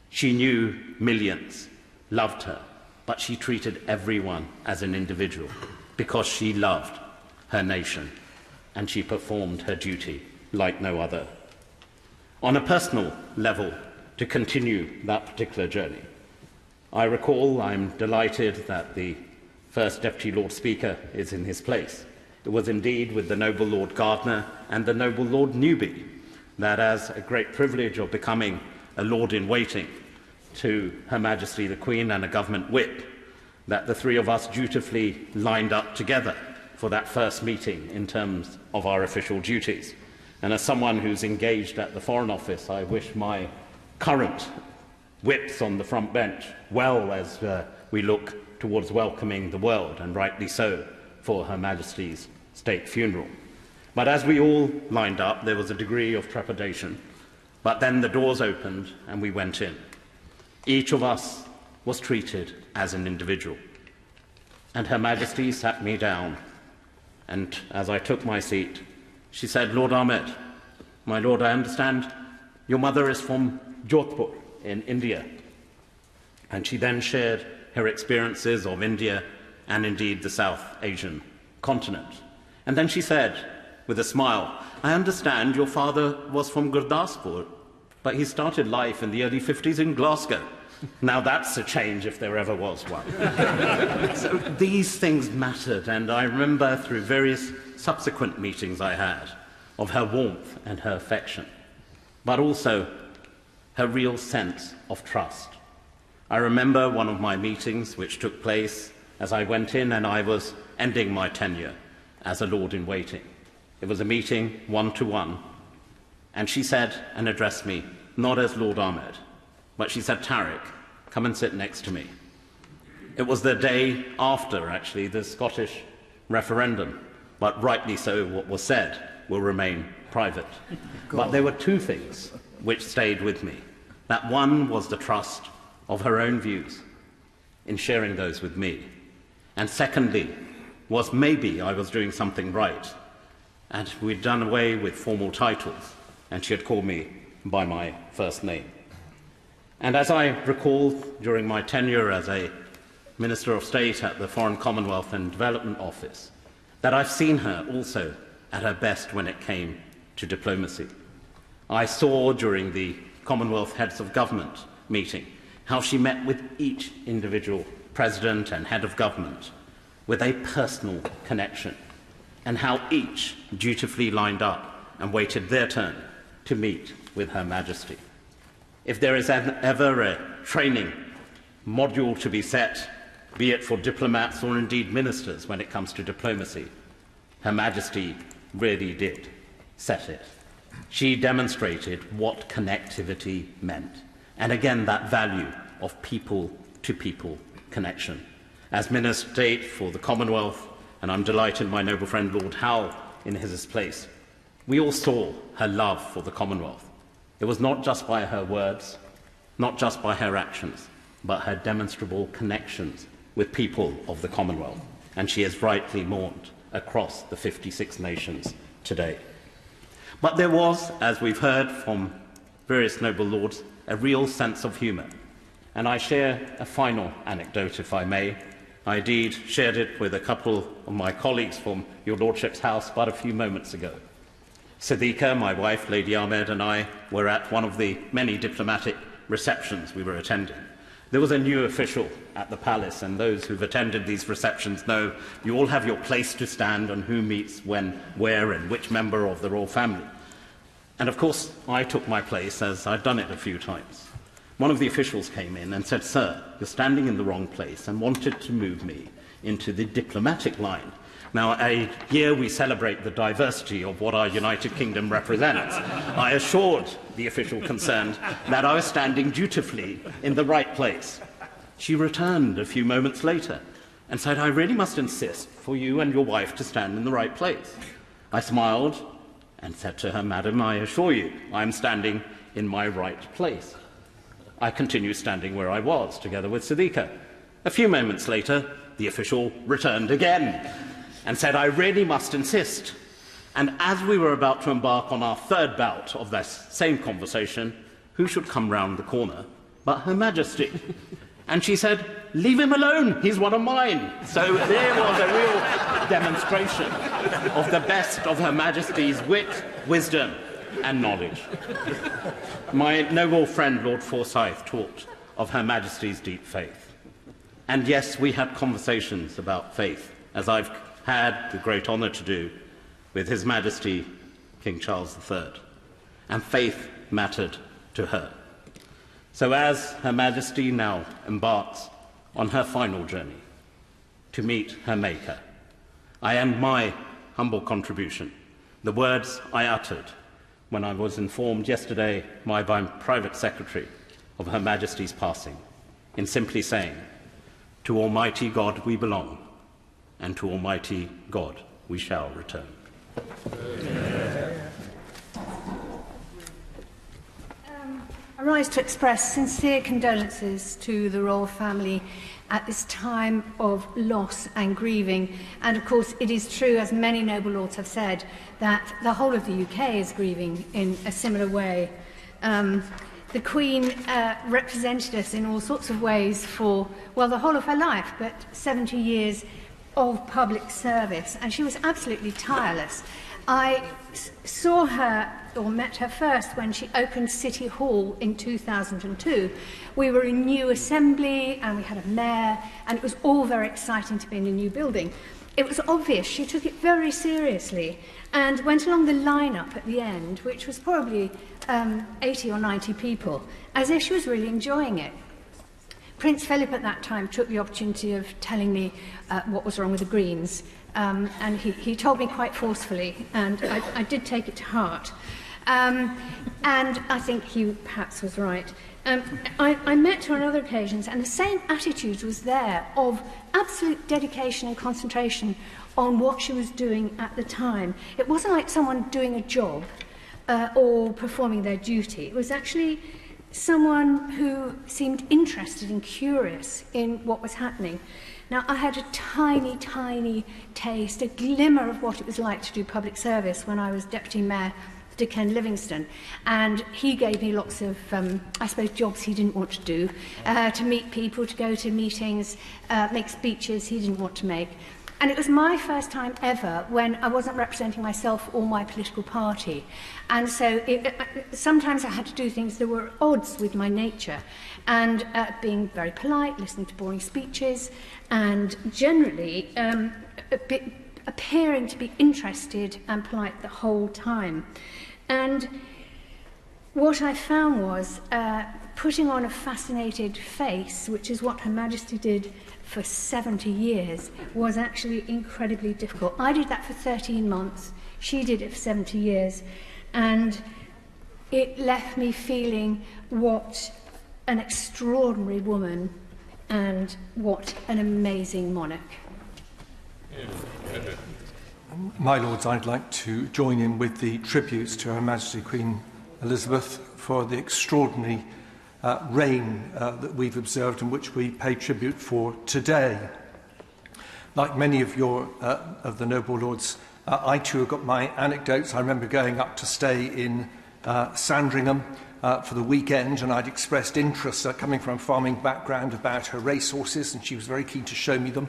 She knew millions, loved her, but she treated everyone as an individual because she loved her nation and she performed her duty like no other. On a personal level, to continue that particular journey, I recall I'm delighted that the First Deputy Lord Speaker is in his place. It was indeed with the noble Lord Gardner and the noble Lord Newby that, as a great privilege of becoming a Lord-in-Waiting to Her Majesty the Queen and a government whip, that the three of us dutifully lined up together for that first meeting in terms of our official duties. And as someone who's engaged at the Foreign Office, I wish my current whips on the front bench well as we look towards welcoming the world, and rightly so, for Her Majesty's state funeral. But as we all lined up, there was a degree of trepidation. But then the doors opened and we went in. Each of us was treated as an individual. And Her Majesty sat me down, and as I took my seat, she said, "Lord Ahmed, my lord, I understand your mother is from Jodhpur in India." And she then shared her experiences of India and indeed the South Asian continent. And then she said, with a smile, "I understand your father was from Gurdaspur, but he started life in the early 50s in Glasgow." Now that's a change if there ever was one. So these things mattered, and I remember through various subsequent meetings I had of her warmth and her affection, but also her real sense of trust. I remember one of my meetings which took place as I went in and I was ending my tenure as a Lord-in-Waiting. It was a meeting one-to-one, and she said and addressed me, not as Lord Ahmed, but she said, "Tariq, come and sit next to me." It was the day after, actually, the Scottish referendum, but rightly so, what was said will remain private. But there were two things which stayed with me. That one was the trust of her own views in sharing those with me. And secondly, was maybe I was doing something right, and we'd done away with formal titles, and she had called me by my first name. And as I recall during my tenure as a Minister of State at the Foreign Commonwealth and Development Office, that I've seen her also at her best when it came to diplomacy. I saw during the Commonwealth Heads of Government meeting how she met with each individual president and head of government with a personal connection, and how each dutifully lined up and waited their turn to meet with Her Majesty. If there is ever a training module to be set, be it for diplomats or indeed ministers when it comes to diplomacy, Her Majesty really did set it. She demonstrated what connectivity meant, and again that value of people-to-people connection. As Minister of State for the Commonwealth, and I'm delighted my noble friend Lord Howe in his place, we all saw her love for the Commonwealth. It was not just by her words, not just by her actions, but her demonstrable connections with people of the Commonwealth, and she is rightly mourned across the 56 nations today. But there was, as we've heard from various noble lords, a real sense of humour. And I share a final anecdote, if I may. I indeed shared it with a couple of my colleagues from your Lordship's house but a few moments ago. Siddiqa, my wife, Lady Ahmed, and I were at one of the many diplomatic receptions we were attending. There was a new official at the palace, and those who've attended these receptions know you all have your place to stand on who meets when, where, and which member of the royal family. And of course, I took my place, as I'd done it a few times. One of the officials came in and said, "Sir, you're standing in the wrong place," and wanted to move me into the diplomatic line. Now, a year we celebrate the diversity of what our United Kingdom represents. I assured the official concerned that I was standing dutifully in the right place. She returned a few moments later and said, "I really must insist for you and your wife to stand in the right place." I smiled and said to her, "Madam, I assure you I am standing in my right place." I continued standing where I was, together with Siddiqa. A few moments later, the official returned again and said, "I really must insist." And as we were about to embark on our third bout of this same conversation, who should come round the corner but Her Majesty? And she said, "Leave him alone, he's one of mine." So there was a real demonstration of the best of Her Majesty's wit, wisdom, and knowledge. My noble friend Lord Forsyth talked of Her Majesty's deep faith. And yes, we had conversations about faith, as I've had the great honour to do with His Majesty King Charles III. And faith mattered to her. So as Her Majesty now embarks on her final journey to meet her Maker, I end my humble contribution, the words I uttered when I was informed yesterday by my private secretary of Her Majesty's passing, in simply saying, "To Almighty God we belong, and to Almighty God we shall return." I rise to express sincere condolences to the royal family at this time of loss and grieving. And of course, it is true, as many noble lords have said, that the whole of the UK is grieving in a similar way. The Queen represented us in all sorts of ways for, well, the whole of her life, but 70 years of public service, and she was absolutely tireless. I saw her, or met her first, when she opened City Hall in 2002. We were in new assembly, and we had a mayor, and it was all very exciting to be in a new building. It was obvious she took it very seriously and went along the line-up at the end, which was probably 80 or 90 people, as if she was really enjoying it. Prince Philip at that time took the opportunity of telling me what was wrong with the Greens, and he told me quite forcefully, and I did take it to heart. And I think he perhaps was right. I met her on other occasions, and the same attitude was there of absolute dedication and concentration on what she was doing at the time. It wasn't like someone doing a job or performing their duty. It was actually someone who seemed interested and curious in what was happening. Now, I had a tiny, tiny taste, a glimmer of what it was like to do public service when I was Deputy Mayor to Ken Livingstone, and he gave me lots of, I suppose, jobs he didn't want to do, to meet people, to go to meetings, make speeches he didn't want to make. And it was my first time ever when I wasn't representing myself or my political party. And so sometimes I had to do things that were at odds with my nature. And being very polite, listening to boring speeches, and generally appearing to be interested and polite the whole time. And what I found was putting on a fascinated face, which is what Her Majesty did for 70 years, was actually incredibly difficult. I did that for 13 months. She did it for 70 years. And it left me feeling what an extraordinary woman and what an amazing monarch. My Lords, I'd like to join in with the tributes to Her Majesty Queen Elizabeth for the extraordinary reign that we've observed and which we pay tribute for today. Like many of the noble lords, I too have got my anecdotes. I remember going up to stay in Sandringham for the weekend, and I'd expressed interest coming from a farming background about her racehorses, and she was very keen to show me them.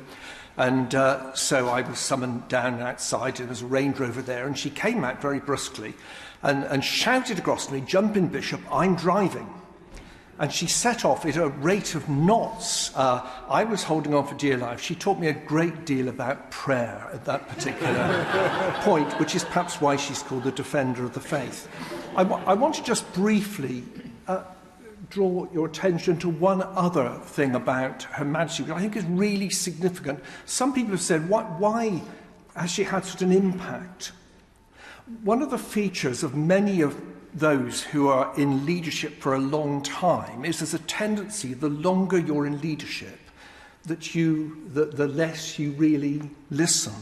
And so I was summoned down outside. There was a Range Rover there, and she came out very brusquely and shouted across to me, "Jump in, Bishop, I'm driving." And she set off at a rate of knots. I was holding on for dear life. She taught me a great deal about prayer at that particular point, which is perhaps why she's called the defender of the faith. I want to just briefly draw your attention to one other thing about Her Majesty, which I think is really significant. Some people have said, why has she had such an impact? One of the features of many of those who are in leadership for a long time is there's a tendency, the longer you're in leadership, that the less you really listen.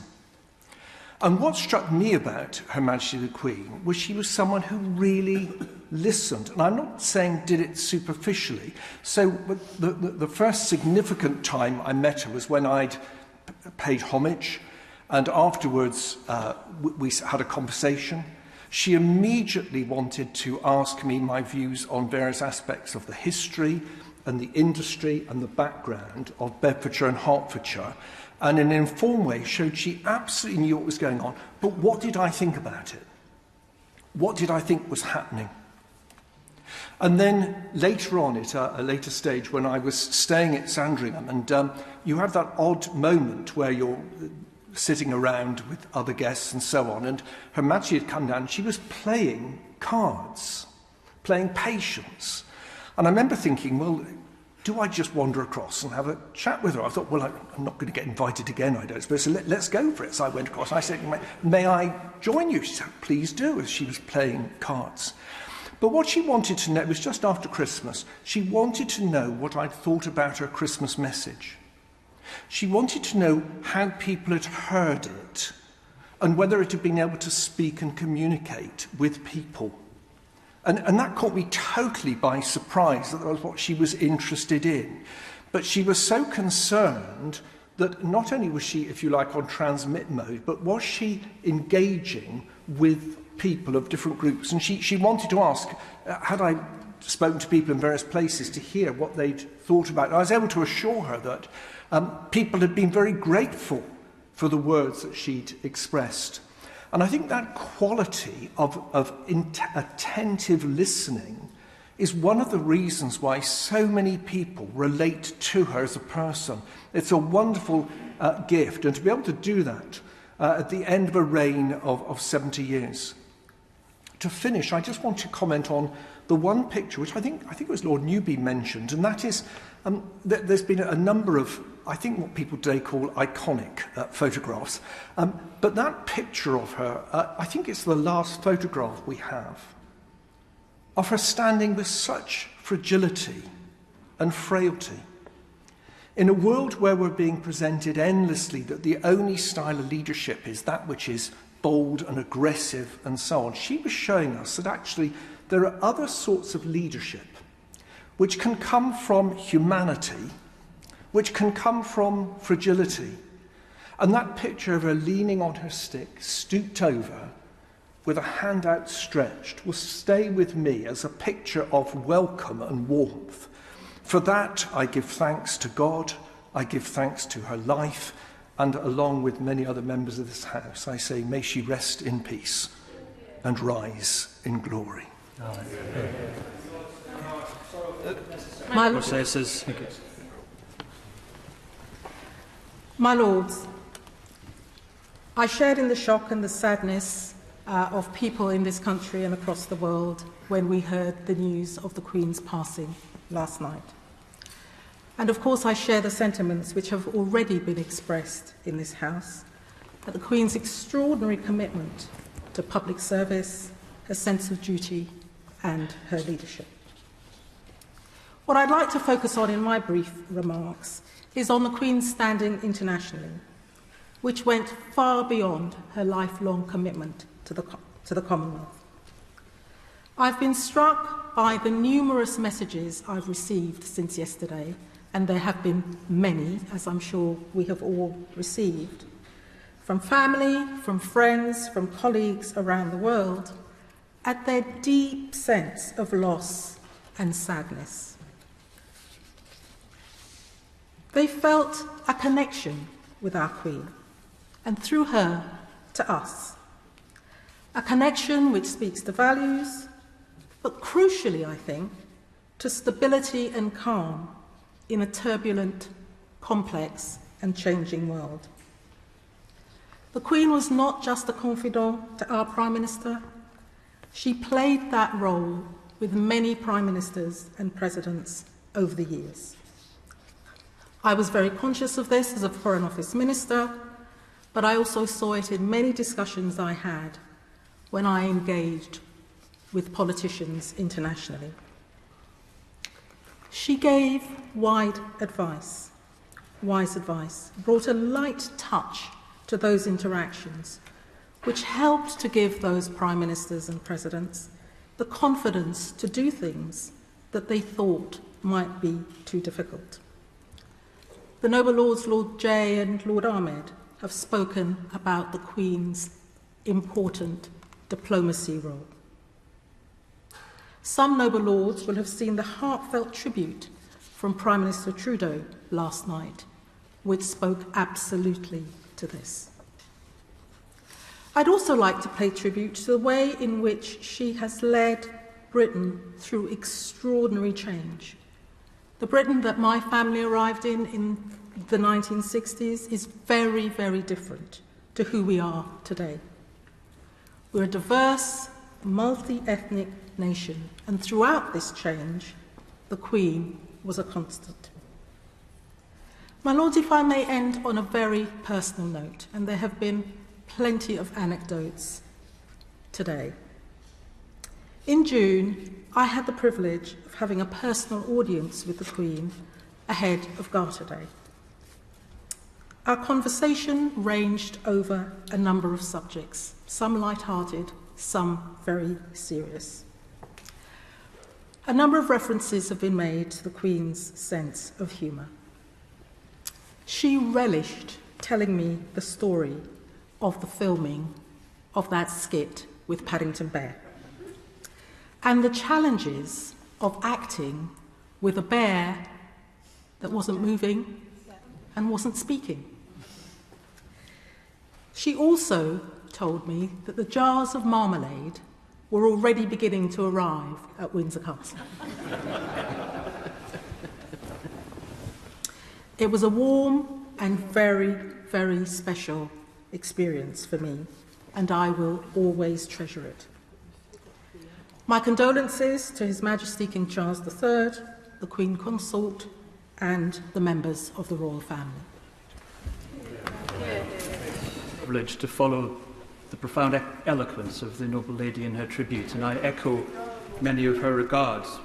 And what struck me about Her Majesty the Queen was she was someone who really listened. And I'm not saying did it superficially. So the first significant time I met her was when I'd paid homage, and afterwards we had a conversation. She immediately wanted to ask me my views on various aspects of the history and the industry and the background of Bedfordshire and Hertfordshire, and in an informed way showed she absolutely knew what was going on. But what did I think about it? What did I think was happening? And then later on, at a later stage, when I was staying at Sandringham, and you have that odd moment where you're sitting around with other guests and so on, and Her Majesty had come down and she was playing cards, playing patience. And I remember thinking, well, do I just wander across and have a chat with her? I thought, well, I'm not going to get invited again, I don't suppose, so let's go for it. So I went across and I said, may I join you? She said, please do, as she was playing cards. But what she wanted to know, it was just after Christmas, she wanted to know what I'd thought about her Christmas message. She wanted to know how people had heard it and whether it had been able to speak and communicate with people. And that caught me totally by surprise, that was what she was interested in. But she was so concerned that not only was she, if you like, on transmit mode, but was she engaging with people of different groups. And she wanted to ask, had I spoken to people in various places to hear what they'd thought about it? I was able to assure her that people had been very grateful for the words that she'd expressed. And I think that quality of attentive listening is one of the reasons why so many people relate to her as a person. It's a wonderful gift, and to be able to do that at the end of a reign of 70 years. To finish, I just want to comment on the one picture, which I think it was Lord Newby mentioned, and that is there's been a number of, I think, what people today call iconic photographs. But that picture of her, I think it's the last photograph we have, of her standing with such fragility and frailty. In a world where we're being presented endlessly that the only style of leadership is that which is bold and aggressive and so on, she was showing us that actually there are other sorts of leadership which can come from humanity, which can come from fragility. And that picture of her leaning on her stick, stooped over, with a hand outstretched, will stay with me as a picture of welcome and warmth. For that, I give thanks to God, I give thanks to her life, and along with many other members of this house, I say, may she rest in peace and rise in glory. My Lords, I shared in the shock and the sadness of people in this country and across the world when we heard the news of the Queen's passing last night. And of course I share the sentiments which have already been expressed in this House at the Queen's extraordinary commitment to public service, her sense of duty and her leadership. What I'd like to focus on in my brief remarks is on the Queen's standing internationally, which went far beyond her lifelong commitment to the Commonwealth. I've been struck by the numerous messages I've received since yesterday, and there have been many, as I'm sure we have all received, from family, from friends, from colleagues around the world, at their deep sense of loss and sadness. They felt a connection with our Queen, and through her to us. A connection which speaks to values, but crucially, I think, to stability and calm in a turbulent, complex and changing world. The Queen was not just a confidant to our Prime Minister. She played that role with many Prime Ministers and Presidents over the years. I was very conscious of this as a Foreign Office Minister, but I also saw it in many discussions I had when I engaged with politicians internationally. She gave wise advice, brought a light touch to those interactions, which helped to give those Prime Ministers and Presidents the confidence to do things that they thought might be too difficult. The Noble Lords, Lord Jay and Lord Ahmed, have spoken about the Queen's important diplomacy role. Some Noble Lords will have seen the heartfelt tribute from Prime Minister Trudeau last night, which spoke absolutely to this. I'd also like to pay tribute to the way in which she has led Britain through extraordinary change. The Britain that my family arrived in the 1960s is very, very different to who we are today. We're a diverse, multi-ethnic nation, and throughout this change, the Queen was a constant. My Lords, if I may end on a very personal note, and there have been plenty of anecdotes today. In June, I had the privilege of having a personal audience with the Queen ahead of Garter Day. Our conversation ranged over a number of subjects, some light-hearted, some very serious. A number of references have been made to the Queen's sense of humour. She relished telling me the story of the filming of that skit with Paddington Bear and the challenges of acting with a bear that wasn't moving and wasn't speaking. She also told me that the jars of marmalade were already beginning to arrive at Windsor Castle. It was a warm and very, very special experience for me, and I will always treasure it. My condolences to His Majesty King Charles III, the Queen Consort, and the members of the royal family. Privilege to follow the profound eloquence of the noble lady in her tribute, and I echo many of her regards.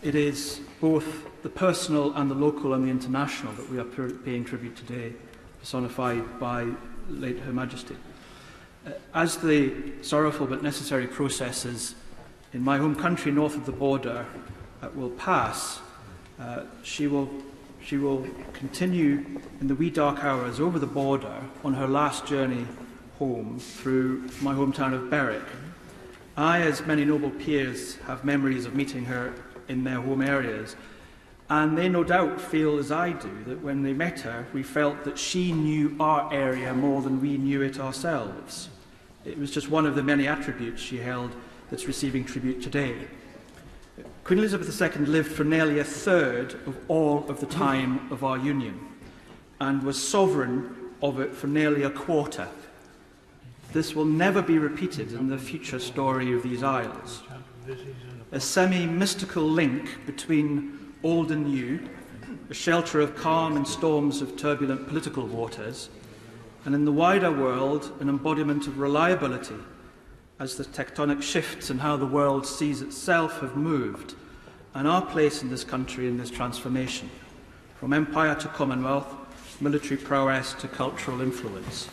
It is both the personal and the local and the international that we are paying tribute today, personified by late Her Majesty. As the sorrowful but necessary processes in my home country north of the border will pass, she will continue in the wee dark hours over the border on her last journey home through my hometown of Berwick. I, as many noble peers, have memories of meeting her in their home areas, and they no doubt feel as I do, that when they met her, we felt that she knew our area more than we knew it ourselves. It was just one of the many attributes she held that's receiving tribute today. Queen Elizabeth II lived for nearly a third of all of the time of our union, and was sovereign of it for nearly a quarter. This will never be repeated in the future story of these isles. A semi-mystical link between old and new, a shelter of calm in storms of turbulent political waters, and in the wider world, an embodiment of reliability as the tectonic shifts in how the world sees itself have moved, and our place in this country in this transformation, from empire to Commonwealth, military prowess to cultural influence.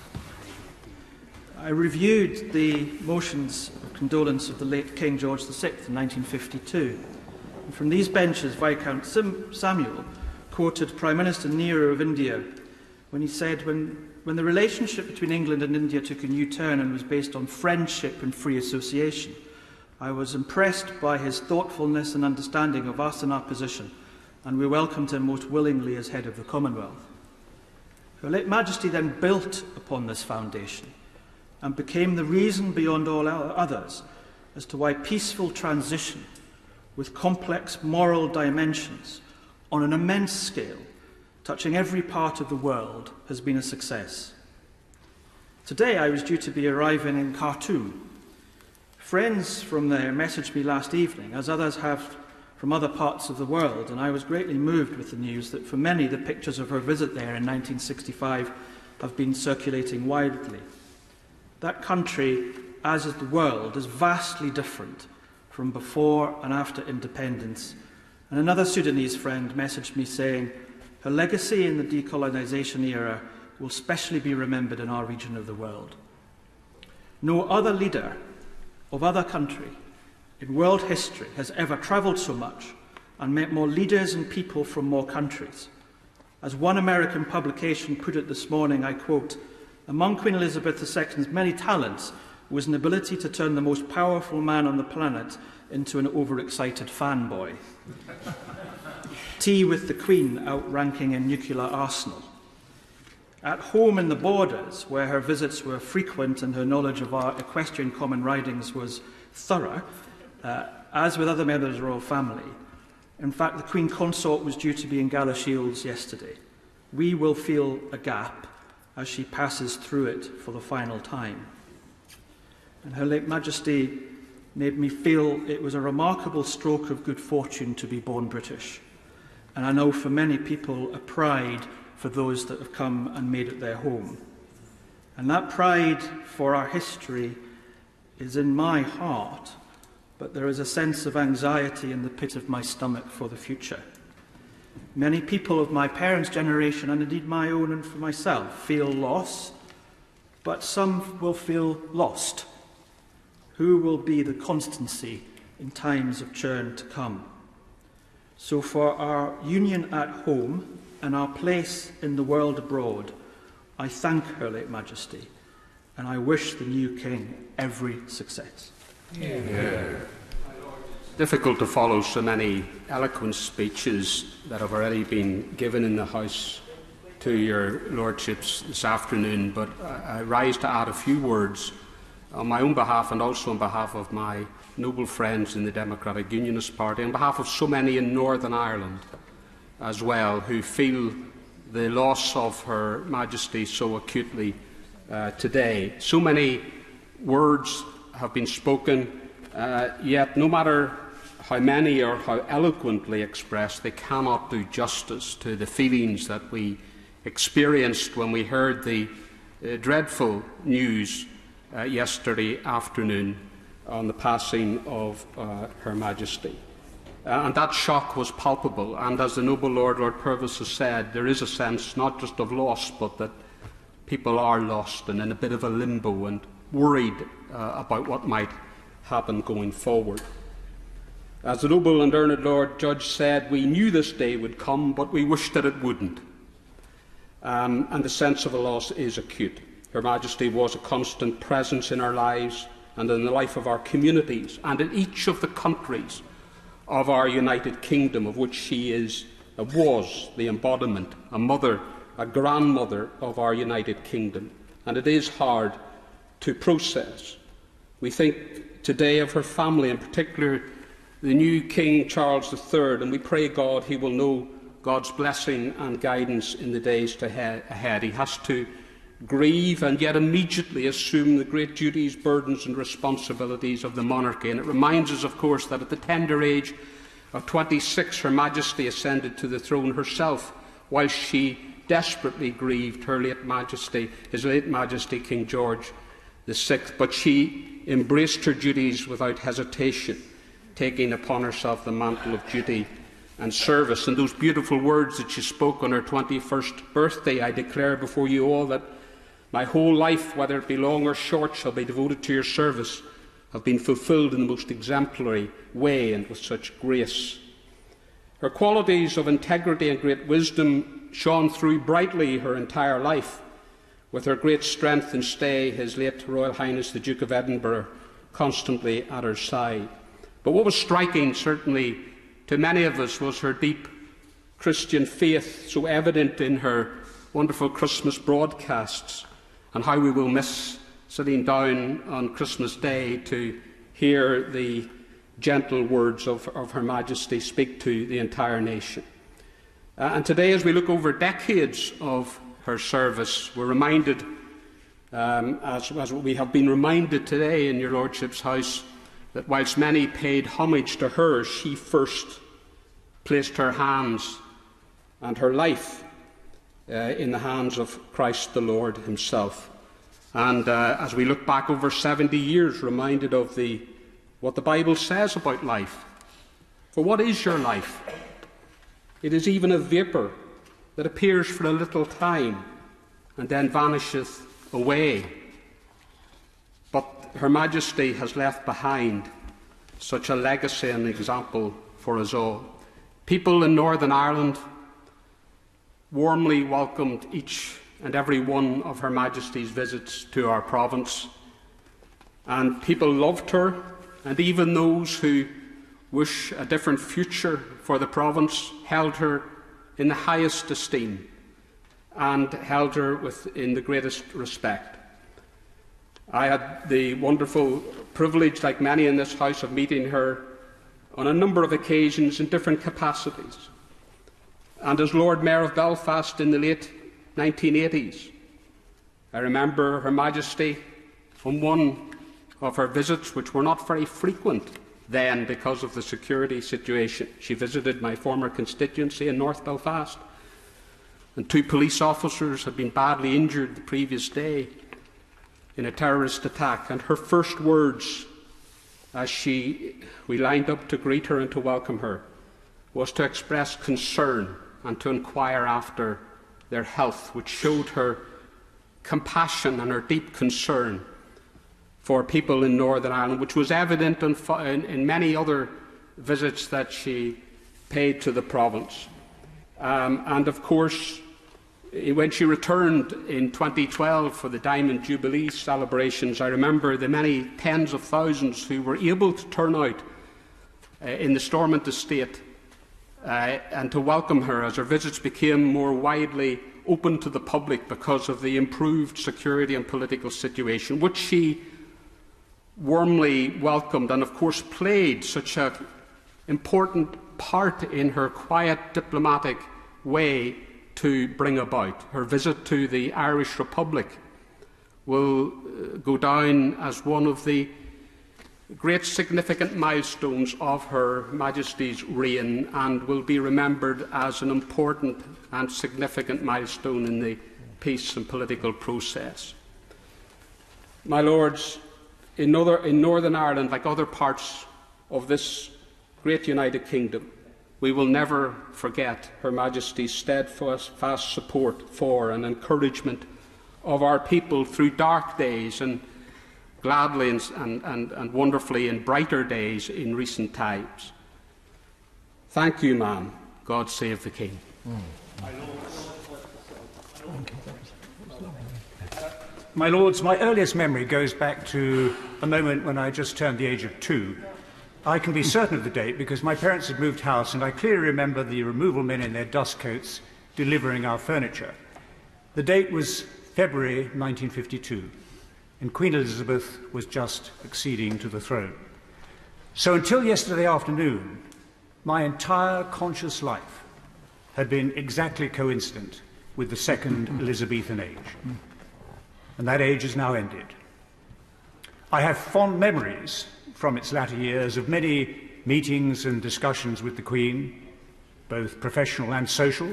I reviewed the motions of condolence of the late King George VI in 1952. And from these benches, Viscount Samuel quoted Prime Minister Nehru of India when he said, when the relationship between England and India took a new turn and was based on friendship and free association, I was impressed by his thoughtfulness and understanding of us and our position, and we welcomed him most willingly as head of the Commonwealth. Her late Majesty then built upon this foundation and became the reason beyond all others as to why peaceful transition with complex moral dimensions on an immense scale, touching every part of the world, has been a success. Today I was due to be arriving in Khartoum. Friends from there messaged me last evening, as others have from other parts of the world, and I was greatly moved with the news that for many the pictures of her visit there in 1965 have been circulating widely. That country, as is the world, is vastly different from before and after independence. And another Sudanese friend messaged me saying, her legacy in the decolonisation era will specially be remembered in our region of the world. No other leader of other country in world history has ever travelled so much and met more leaders and people from more countries. As one American publication put it this morning, I quote, among Queen Elizabeth II's many talents was an ability to turn the most powerful man on the planet into an overexcited fanboy. Tea with the Queen outranking a nuclear arsenal. At home in the borders, where her visits were frequent and her knowledge of our equestrian common ridings was thorough, as with other members of the royal family. In fact, the Queen Consort was due to be in Galashiels yesterday. We will feel a gap as she passes through it for the final time. And Her late Majesty made me feel it was a remarkable stroke of good fortune to be born British. and I know for many people a pride for those that have come and made it their home. And that pride for our history is in my heart, but there is a sense of anxiety in the pit of my stomach for the future. Many people of my parents' generation, and indeed my own and for myself, feel loss, but some will feel lost. Who will be the constancy in times of churn to come? So for our union at home and our place in the world abroad, I thank Her late Majesty, and I wish the new King every success. Yeah. Difficult to follow so many eloquent speeches that have already been given in the House to your Lordships this afternoon, but I rise to add a few words on my own behalf and also on behalf of my noble friends in the Democratic Unionist Party, on behalf of so many in Northern Ireland as well who feel the loss of Her Majesty so acutely today. So many words have been spoken, yet no matter how many or how eloquently expressed, they cannot do justice to the feelings that we experienced when we heard the dreadful news yesterday afternoon on the passing of Her Majesty. And that shock was palpable, and as the noble Lord Purvis has said, there is a sense not just of loss, but that people are lost and in a bit of a limbo and worried about what might happen going forward. As the noble and learned Lord Judge said, we knew this day would come, but we wished that it wouldn't. And the sense of a loss is acute. Her Majesty was a constant presence in our lives and in the life of our communities and in each of the countries of our United Kingdom, of which she was the embodiment, a mother, a grandmother of our United Kingdom. And it is hard to process. We think today of her family, in particular the new King Charles III, and we pray God he will know God's blessing and guidance in the days ahead. He has to grieve and yet immediately assume the great duties, burdens and responsibilities of the monarchy. And it reminds us, of course, that at the tender age of 26, Her Majesty ascended to the throne herself, whilst she desperately grieved His late Majesty King George VI. But she embraced her duties without hesitation, taking upon herself the mantle of duty and service. And those beautiful words that she spoke on her 21st birthday, I declare before you all that my whole life, whether it be long or short, shall be devoted to your service, have been fulfilled in the most exemplary way and with such grace. Her qualities of integrity and great wisdom shone through brightly her entire life. With her great strength and stay, His late Royal Highness the Duke of Edinburgh constantly at her side. But what was striking, certainly to many of us, was her deep Christian faith, so evident in her wonderful Christmas broadcasts, and how we will miss sitting down on Christmas Day to hear the gentle words of Her Majesty speak to the entire nation. And today, as we look over decades of her service, we're reminded, as we have been reminded today in your Lordship's house, that whilst many paid homage to her, she first placed her hands and her life in the hands of Christ the Lord himself. And as we look back over 70 years, reminded of what the Bible says about life. For what is your life? It is even a vapour that appears for a little time and then vanisheth away. But Her Majesty has left behind such a legacy and example for us all. People in Northern Ireland warmly welcomed each and every one of Her Majesty's visits to our province, and people loved her, and even those who wish a different future for the province held her in the highest esteem and held her in the greatest respect. I had the wonderful privilege, like many in this House, of meeting her on a number of occasions in different capacities. And as Lord Mayor of Belfast in the late 1980s, I remember Her Majesty on one of her visits, which were not very frequent then because of the security situation. She visited my former constituency in North Belfast, and 2 police officers had been badly injured the previous day in a terrorist attack. And her first words as we lined up to greet her and to welcome her was to express concern and to inquire after their health, which showed her compassion and her deep concern for people in Northern Ireland, which was evident in many other visits that she paid to the province. And of course, when she returned in 2012 for the Diamond Jubilee celebrations, I remember the many tens of thousands who were able to turn out in the Stormont estate and to welcome her as her visits became more widely open to the public because of the improved security and political situation, which she warmly welcomed and of course played such an important part in her quiet diplomatic way to bring about. Her visit to the Irish Republic will go down as one of the great significant milestones of Her Majesty's reign and will be remembered as an important and significant milestone in the peace and political process. My Lords, in Northern Ireland, like other parts of this great United Kingdom, we will never forget Her Majesty's steadfast support for and encouragement of our people through dark days and gladly and wonderfully in brighter days in recent times. Thank you, ma'am. God save the King. My Lords, my earliest memory goes back to a moment when I just turned the age of 2. I can be certain of the date because my parents had moved house, and I clearly remember the removal men in their dust coats delivering our furniture. The date was February 1952, and Queen Elizabeth was just acceding to the throne. So until yesterday afternoon, my entire conscious life had been exactly coincident with the second Elizabethan age. And that age has now ended. I have fond memories from its latter years of many meetings and discussions with the Queen, both professional and social,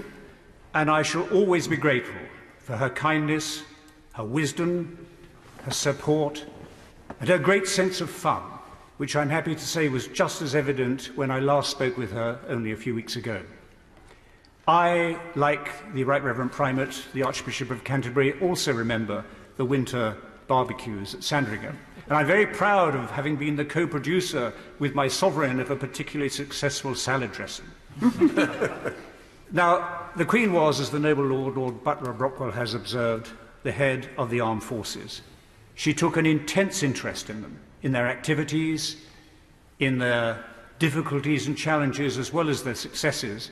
and I shall always be grateful for her kindness, her wisdom, her support, and her great sense of fun, which I'm happy to say was just as evident when I last spoke with her only a few weeks ago. I, like the Right Reverend Primate, the Archbishop of Canterbury, also remember the winter barbecues at Sandringham. And I'm very proud of having been the co-producer with my sovereign of a particularly successful salad dressing. Now, the Queen was, as the noble Lord Butler of Brockwell has observed, the head of the armed forces. She took an intense interest in them, in their activities, in their difficulties and challenges, as well as their successes,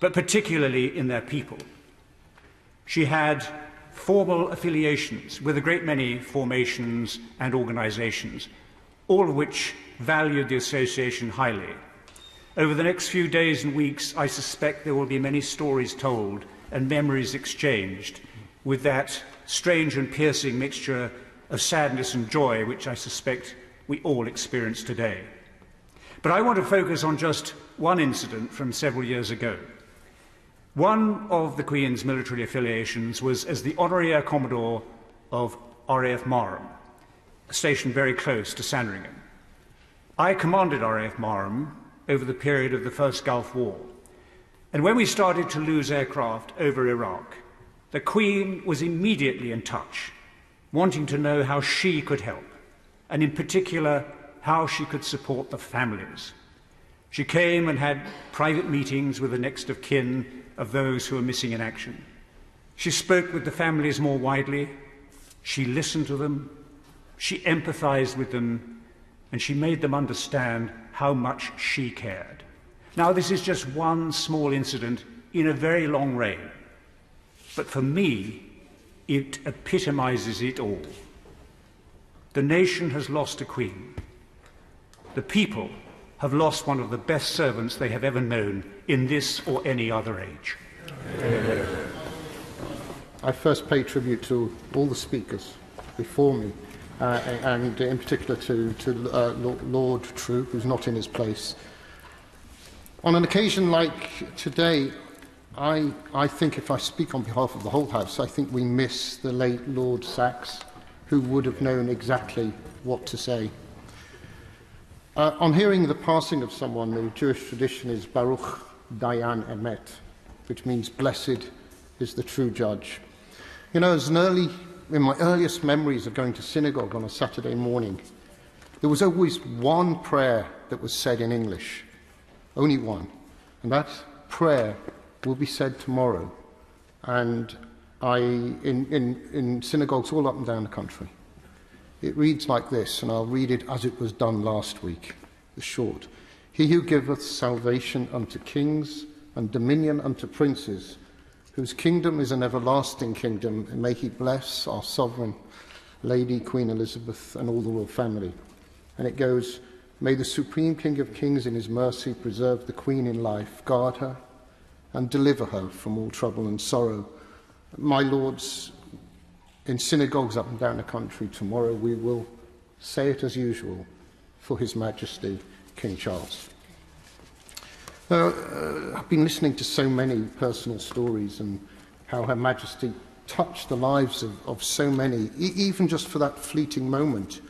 but particularly in their people. She had formal affiliations with a great many formations and organisations, all of which valued the association highly. Over the next few days and weeks, I suspect there will be many stories told and memories exchanged with that strange and piercing mixture of sadness and joy which I suspect we all experience today. But I want to focus on just one incident from several years ago. One of the Queen's military affiliations was as the Honorary Air Commodore of RAF Marham, a station very close to Sandringham. I commanded RAF Marham over the period of the First Gulf War, and when we started to lose aircraft over Iraq, the Queen was immediately in touch, wanting to know how she could help, and in particular, how she could support the families. She came and had private meetings with the next of kin of those who were missing in action. She spoke with the families more widely, she listened to them, she empathized with them, and she made them understand how much she cared. Now, this is just one small incident in a very long reign, but for me, it epitomizes it all. The nation has lost a queen. The people have lost one of the best servants they have ever known in this or any other age. I first pay tribute to all the speakers before me, and in particular to Lord True, who's not in his place. On an occasion like today, I think, if I speak on behalf of the whole House, I think we miss the late Lord Sachs, who would have known exactly what to say. On hearing the passing of someone, the Jewish tradition is Baruch Dayan Emet, which means blessed is the true judge. You know, in my earliest memories of going to synagogue on a Saturday morning, there was always one prayer that was said in English, only one, and that prayer will be said tomorrow, and in synagogues all up and down the country. It reads like this, and I'll read it as it was done last week. It's short. He who giveth salvation unto kings and dominion unto princes, whose kingdom is an everlasting kingdom, and may he bless our sovereign Lady Queen Elizabeth and all the royal family. And it goes, may the Supreme King of Kings in his mercy preserve the Queen in life, guard her, and deliver her from all trouble and sorrow. My lords, in synagogues up and down the country tomorrow, we will say it as usual for His Majesty King Charles. I've been listening to so many personal stories and how Her Majesty touched the lives of so many, even just for that fleeting moment,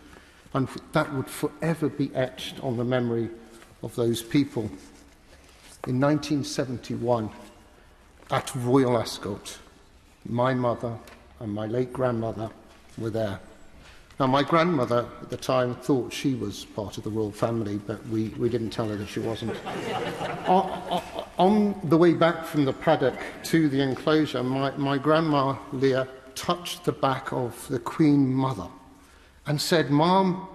and that would forever be etched on the memory of those people. In 1971, at Royal Ascot, my mother and my late grandmother were there. Now, my grandmother at the time thought she was part of the royal family, but we didn't tell her that she wasn't. On the way back from the paddock to the enclosure, my grandma, Leah, touched the back of the Queen Mother and said, "Mom,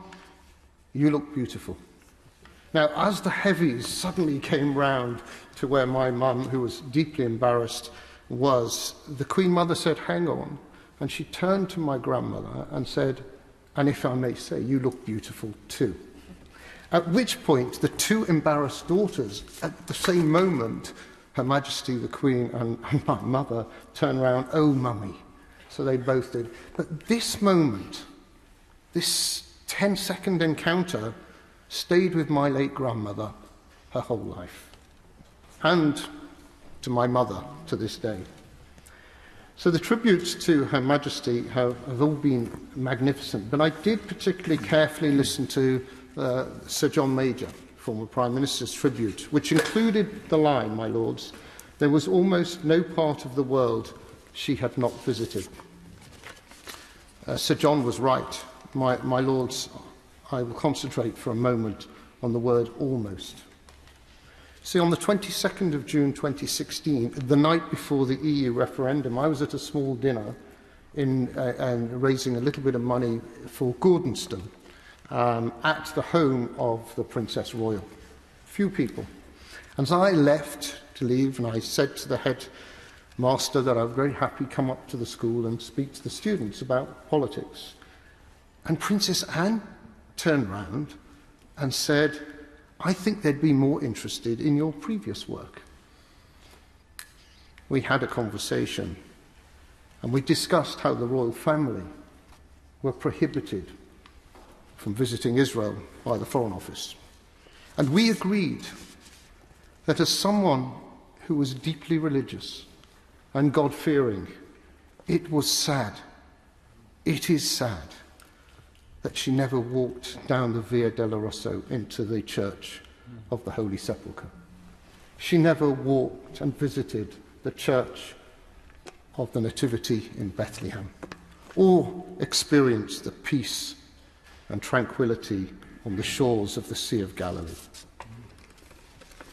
you look beautiful." Now, as the heavies suddenly came round to where my mum, who was deeply embarrassed, was, the Queen Mother said, "Hang on." And she turned to my grandmother and said, "And if I may say, you look beautiful too." At which point, the two embarrassed daughters, at the same moment, Her Majesty the Queen and my mother, turned round, "Oh, Mummy." So they both did. But this moment, this 10-second encounter, stayed with my late grandmother her whole life, and to my mother to this day. So the tributes to Her Majesty have all been magnificent, but I did particularly carefully listen to Sir John Major, former Prime Minister's tribute, which included the line, my lords, "There was almost no part of the world she had not visited." Sir John was right. My lords, I will concentrate for a moment on the word almost. See, on the 22nd of June 2016, the night before the EU referendum, I was at a small dinner and raising a little bit of money for Gordonstoun at the home of the Princess Royal. Few people. And as I left to leave, and I said to the headmaster that I was very happy to come up to the school and speak to the students about politics. And Princess Anne turned round and said, "I think they'd be more interested in your previous work." We had a conversation, and we discussed how the royal family were prohibited from visiting Israel by the Foreign Office. And we agreed that as someone who was deeply religious and God-fearing, it was sad, it is sad, that she never walked down the Via Dolorosa into the Church of the Holy Sepulchre. She never walked and visited the Church of the Nativity in Bethlehem, or experienced the peace and tranquility on the shores of the Sea of Galilee.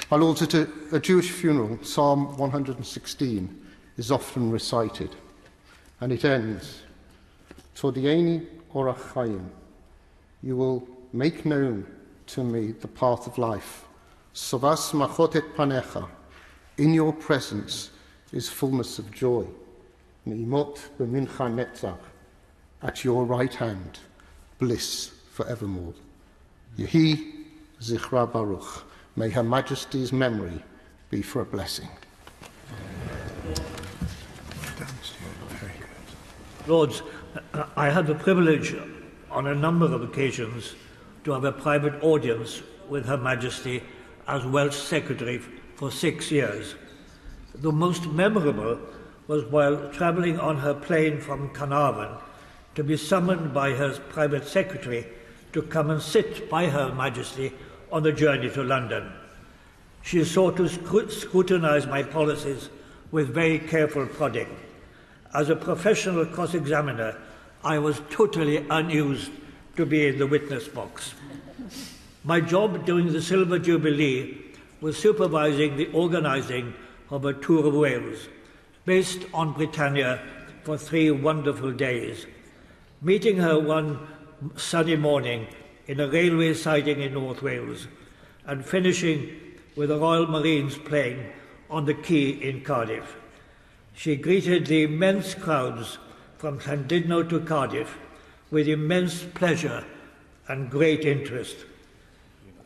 My lords, at a Jewish funeral, Psalm 116 is often recited, and it ends, "Todieni orach chaim," you will make known to me the path of life. Sovas machotet panecha, in your presence is fullness of joy. Neimot b'mincha netzach, at your right hand, bliss forevermore. Yehi zichra baruch, may Her Majesty's memory be for a blessing. Lords, I had the privilege on a number of occasions to have a private audience with Her Majesty as Welsh Secretary for 6 years. The most memorable was while travelling on her plane from Carnarvon to be summoned by her private secretary to come and sit by Her Majesty on the journey to London. She sought to scrutinise my policies with very careful prodding. As a professional cross-examiner, I was totally unused to be in the witness box. My job during the Silver Jubilee was supervising the organising of a tour of Wales, based on Britannia for 3 wonderful days, meeting her one sunny morning in a railway siding in North Wales, and finishing with the Royal Marines playing on the quay in Cardiff. She greeted the immense crowds from Llandudno to Cardiff with immense pleasure and great interest.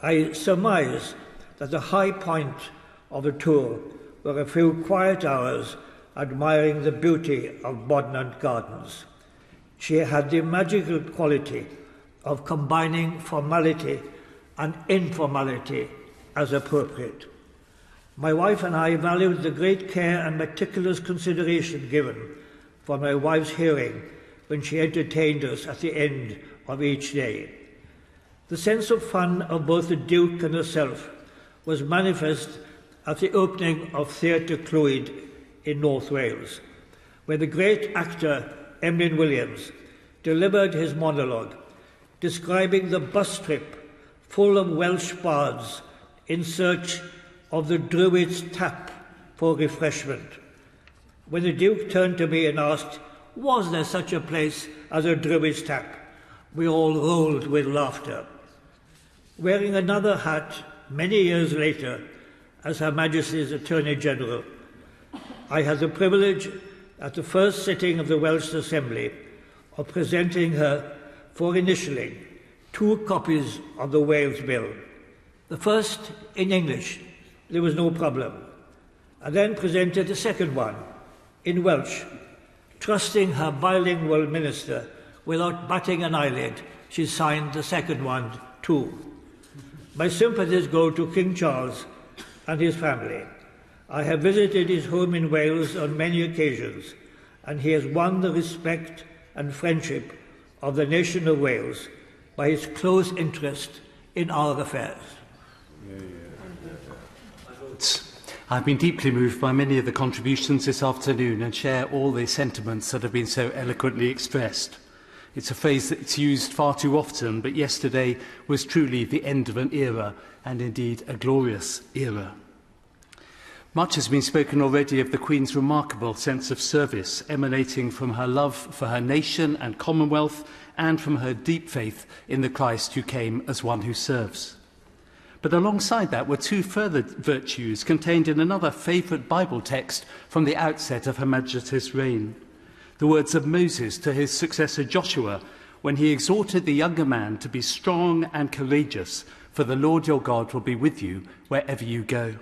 I surmise that the high point of the tour were a few quiet hours admiring the beauty of Bodnant Gardens. She had the magical quality of combining formality and informality as appropriate. My wife and I valued the great care and meticulous consideration given for my wife's hearing when she entertained us at the end of each day. The sense of fun of both the Duke and herself was manifest at the opening of Theatr Clwyd in North Wales, where the great actor Emlyn Williams delivered his monologue, describing the bus trip full of Welsh bards in search of the Druid's tap for refreshment. When the Duke turned to me and asked, "Was there such a place as a Druid's tap?" we all rolled with laughter. Wearing another hat many years later as Her Majesty's Attorney General, I had the privilege at the first sitting of the Welsh Assembly of presenting her for initialing 2 copies of the Wales Bill. The first in English, there was no problem, and then presented the second one in Welsh. Trusting her bilingual minister, without batting an eyelid, she signed the second one too. My sympathies go to King Charles and his family. I have visited his home in Wales on many occasions, and he has won the respect and friendship of the nation of Wales by his close interest in our affairs. I've been deeply moved by many of the contributions this afternoon and share all the sentiments that have been so eloquently expressed. It's a phrase that's used far too often, but yesterday was truly the end of an era, and indeed a glorious era. Much has been spoken already of the Queen's remarkable sense of service, emanating from her love for her nation and Commonwealth, and from her deep faith in the Christ who came as one who serves. But alongside that were 2 further virtues contained in another favourite Bible text from the outset of Her Majesty's reign. The words of Moses to his successor Joshua, when he exhorted the younger man to be strong and courageous, for the Lord your God will be with you wherever you go.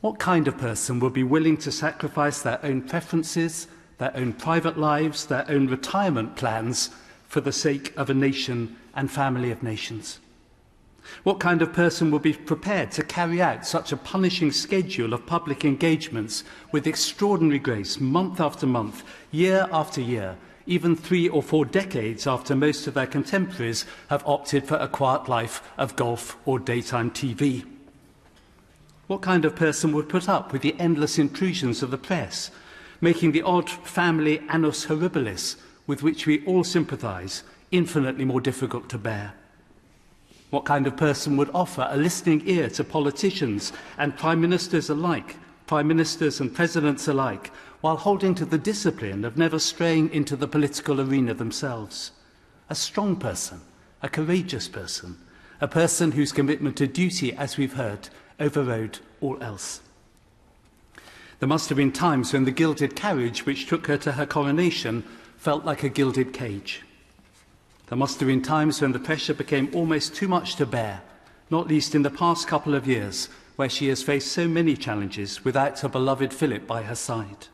What kind of person would be willing to sacrifice their own preferences, their own private lives, their own retirement plans for the sake of a nation and family of nations? What kind of person would be prepared to carry out such a punishing schedule of public engagements with extraordinary grace, month after month, year after year, even 3 or 4 decades after most of their contemporaries have opted for a quiet life of golf or daytime TV? What kind of person would put up with the endless intrusions of the press, making the odd family annus horribilis, with which we all sympathise, infinitely more difficult to bear? What kind of person would offer a listening ear to politicians and prime ministers alike, prime ministers and presidents alike, while holding to the discipline of never straying into the political arena themselves? A strong person, a courageous person, a person whose commitment to duty, as we've heard, overrode all else. There must have been times when the gilded carriage which took her to her coronation felt like a gilded cage. There must have been times when the pressure became almost too much to bear, not least in the past couple of years, where she has faced so many challenges without her beloved Philip by her side.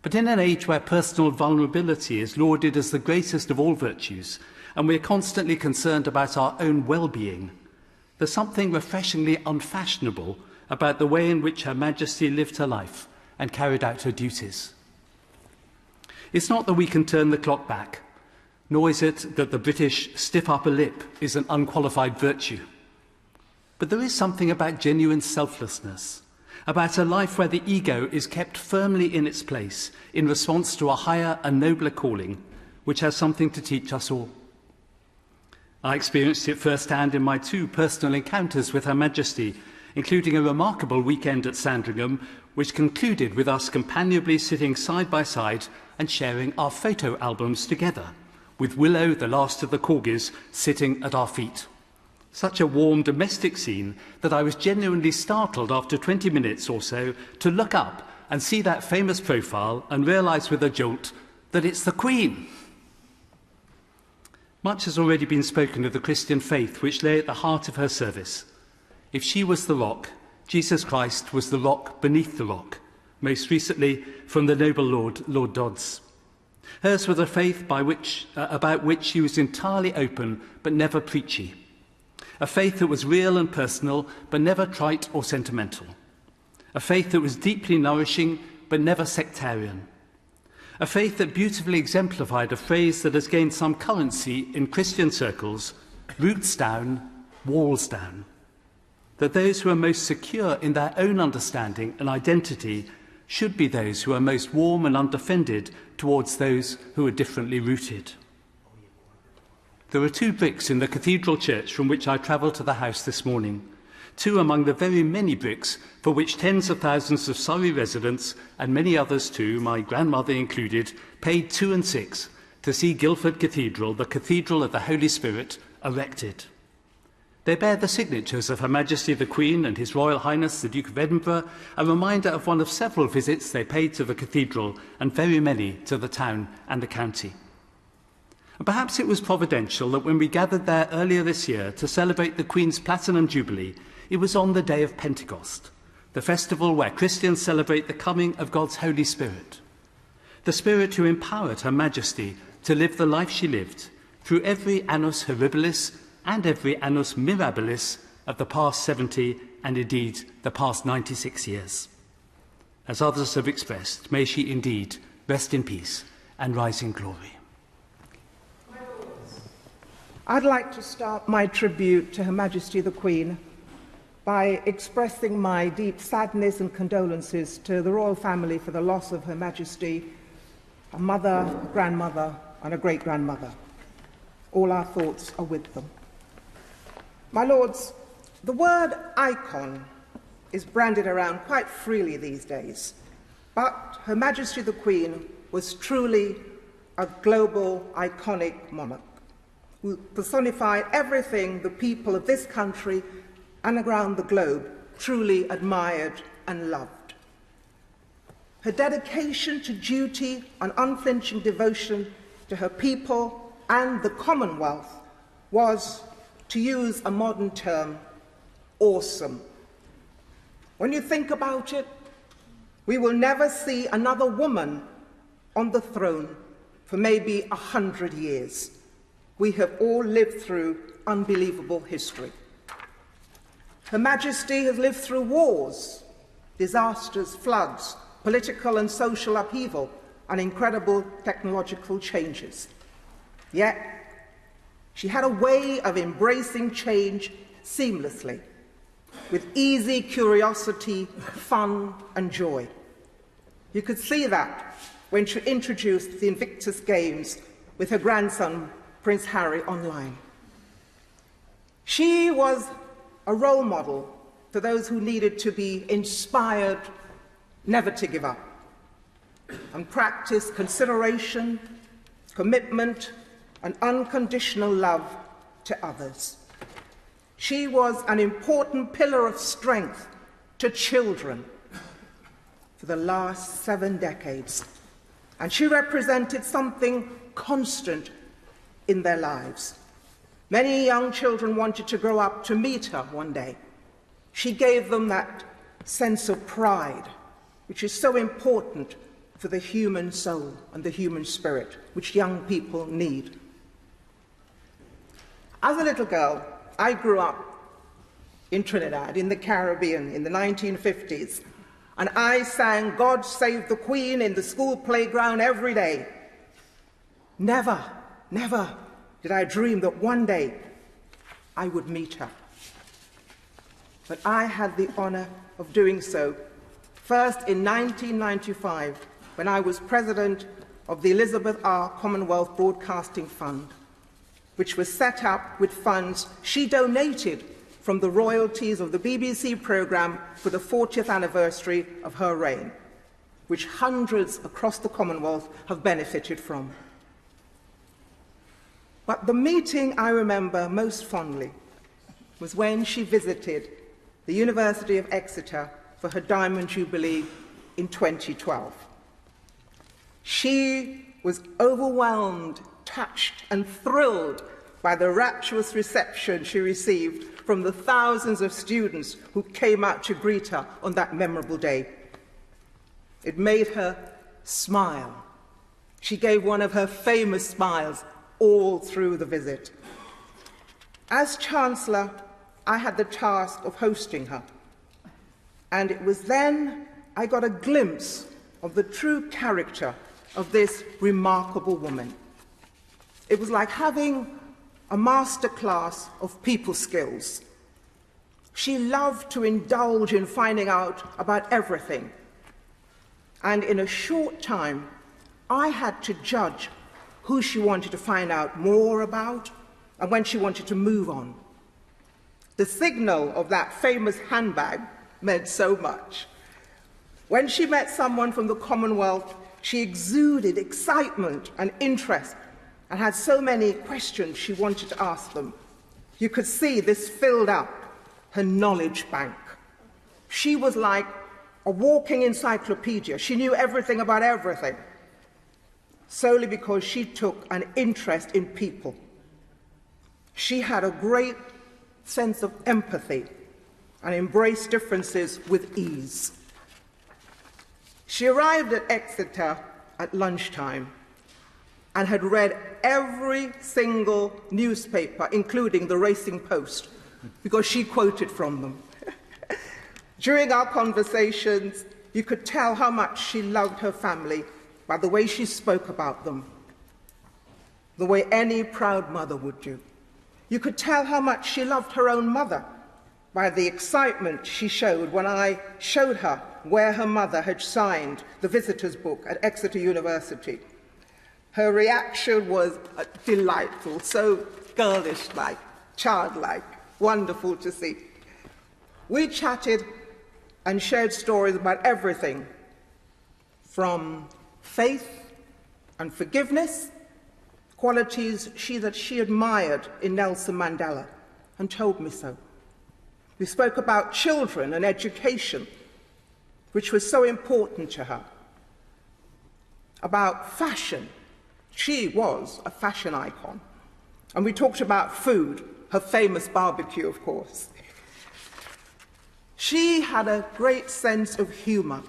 But in an age where personal vulnerability is lauded as the greatest of all virtues, and we're constantly concerned about our own well-being, there's something refreshingly unfashionable about the way in which Her Majesty lived her life and carried out her duties. It's not that we can turn the clock back, nor is it that the British stiff upper lip is an unqualified virtue. But there is something about genuine selflessness, about a life where the ego is kept firmly in its place in response to a higher and nobler calling, which has something to teach us all. I experienced it firsthand in my 2 personal encounters with Her Majesty, including a remarkable weekend at Sandringham, which concluded with us companionably sitting side by side and sharing our photo albums together, with Willow, the last of the corgis, sitting at our feet. Such a warm domestic scene that I was genuinely startled after 20 minutes or so to look up and see that famous profile and realise with a jolt that it's the Queen. Much has already been spoken of the Christian faith which lay at the heart of her service. If she was the rock, Jesus Christ was the rock beneath the rock, most recently from the noble Lord, Lord Dodds. Hers was a faith about which she was entirely open but never preachy. A faith that was real and personal but never trite or sentimental. A faith that was deeply nourishing but never sectarian. A faith that beautifully exemplified a phrase that has gained some currency in Christian circles: roots down, walls down. That those who are most secure in their own understanding and identity should be those who are most warm and undefended towards those who are differently rooted. There are 2 bricks in the cathedral church from which I travelled to the house this morning. 2 among the very many bricks for which tens of thousands of Surrey residents, and many others too, my grandmother included, paid 2 and 6 to see Guildford Cathedral, the Cathedral of the Holy Spirit, erected. They bear the signatures of Her Majesty the Queen and His Royal Highness the Duke of Edinburgh, a reminder of one of several visits they paid to the cathedral and very many to the town and the county. And perhaps it was providential that when we gathered there earlier this year to celebrate the Queen's Platinum Jubilee, it was on the day of Pentecost, the festival where Christians celebrate the coming of God's Holy Spirit, the Spirit who empowered Her Majesty to live the life she lived through every annus horribilis and every annus mirabilis of the past 70 and indeed the past 96 years. As others have expressed, may she indeed rest in peace and rise in glory. I'd like to start my tribute to Her Majesty the Queen by expressing my deep sadness and condolences to the royal family for the loss of Her Majesty, a mother, a grandmother, and a great-grandmother. All our thoughts are with them. My lords, the word icon is branded around quite freely these days, but Her Majesty the Queen was truly a global, iconic monarch who personified everything the people of this country and around the globe truly admired and loved. Her dedication to duty and unflinching devotion to her people and the Commonwealth was, to use a modern term, awesome. When you think about it, we will never see another woman on the throne for maybe 100 years. We have all lived through unbelievable history. Her Majesty has lived through wars, disasters, floods, political and social upheaval, and incredible technological changes. Yet, she had a way of embracing change seamlessly, with easy curiosity, fun, and joy. You could see that when she introduced the Invictus Games with her grandson, Prince Harry, online. She was a role model for those who needed to be inspired never to give up and practice consideration, commitment, and unconditional love to others. She was an important pillar of strength to children for the last 7 decades, and she represented something constant in their lives. Many young children wanted to grow up to meet her one day. She gave them that sense of pride, which is so important for the human soul and the human spirit, which young people need. As a little girl, I grew up in Trinidad, in the Caribbean, in the 1950s, and I sang God Save the Queen in the school playground every day. Never, never did I dream that one day I would meet her. But I had the honor of doing so, first in 1995, when I was president of the Elizabeth R. Commonwealth Broadcasting Fund, which was set up with funds she donated from the royalties of the BBC programme for the 40th anniversary of her reign, which hundreds across the Commonwealth have benefited from. But the meeting I remember most fondly was when she visited the University of Exeter for her Diamond Jubilee in 2012. She was overwhelmed, touched, and thrilled by the rapturous reception she received from the thousands of students who came out to greet her on that memorable day. It made her smile. She gave one of her famous smiles all through the visit. As Chancellor, I had the task of hosting her, and it was then I got a glimpse of the true character of this remarkable woman. It was like having a masterclass of people skills. She loved to indulge in finding out about everything, and in a short time, I had to judge who she wanted to find out more about and when she wanted to move on. The signal of that famous handbag meant so much. When she met someone from the Commonwealth, she exuded excitement and interest and had so many questions she wanted to ask them. You could see this filled up her knowledge bank. She was like a walking encyclopedia. She knew everything about everything, solely because she took an interest in people. She had a great sense of empathy and embraced differences with ease. She arrived at Exeter at lunchtime and had read every single newspaper, including the Racing Post, because she quoted from them. During our conversations, you could tell how much she loved her family by the way she spoke about them, the way any proud mother would do. You could tell how much she loved her own mother by the excitement she showed when I showed her where her mother had signed the visitor's book at Exeter University. Her reaction was delightful, so girlish-like, childlike, wonderful to see. We chatted and shared stories about everything from faith and forgiveness, qualities that she admired in Nelson Mandela, and told me so. We spoke about children and education, which was so important to her, about fashion. She was a fashion icon. And we talked about food, her famous barbecue, of course. She had a great sense of humor,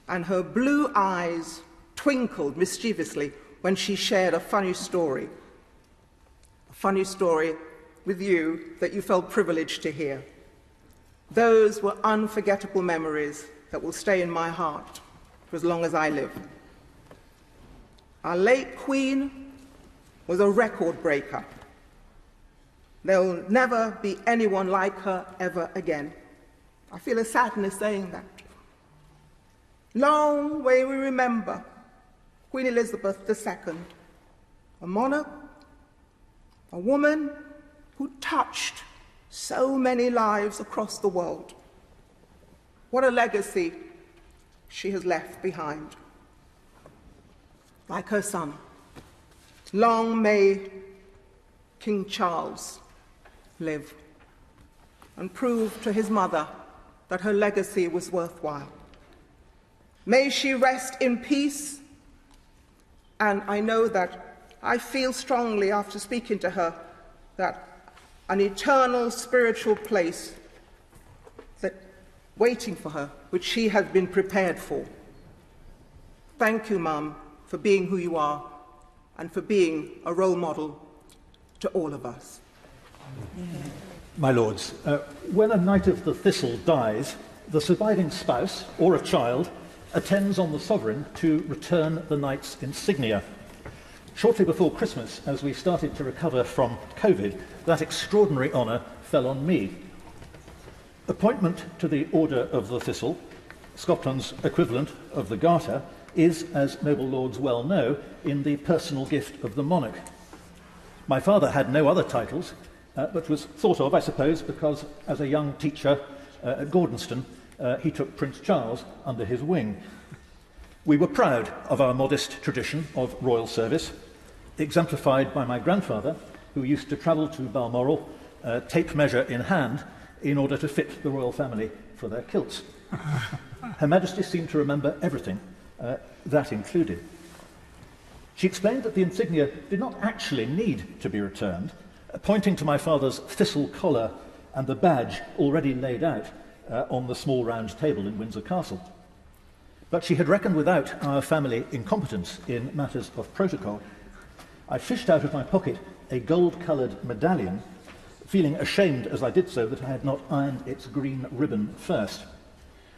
and her blue eyes twinkled mischievously when she shared a funny story with you that you felt privileged to hear. Those were unforgettable memories that will stay in my heart for as long as I live. Our late Queen was a record breaker. There will never be anyone like her ever again. I feel a sadness saying that. Long may we remember Queen Elizabeth II, a monarch, a woman who touched so many lives across the world. What a legacy she has left behind. Like her son, long may King Charles live and prove to his mother that her legacy was worthwhile. May she rest in peace, and I know that I feel strongly after speaking to her that an eternal spiritual place that waiting for her, which she has been prepared for. Thank you, Mum, for being who you are and for being a role model to all of us. My lords, when a Knight of the Thistle dies, the surviving spouse or a child attends on the sovereign to return the knight's insignia. Shortly before Christmas, as we started to recover from COVID, that extraordinary honour fell on me. Appointment to the Order of the Thistle, Scotland's equivalent of the Garter, is, as noble lords well know, in the personal gift of the monarch. My father had no other titles, but was thought of, I suppose, because as a young teacher at Gordonston, he took Prince Charles under his wing. We were proud of our modest tradition of royal service, exemplified by my grandfather, who used to travel to Balmoral, tape measure in hand, in order to fit the royal family for their kilts. Her Majesty seemed to remember everything, that included. She explained that the insignia did not actually need to be returned, pointing to my father's thistle collar and the badge already laid out on the small round table in Windsor Castle. But she had reckoned without our family incompetence in matters of protocol. I fished out of my pocket a gold-coloured medallion, feeling ashamed as I did so that I had not ironed its green ribbon first.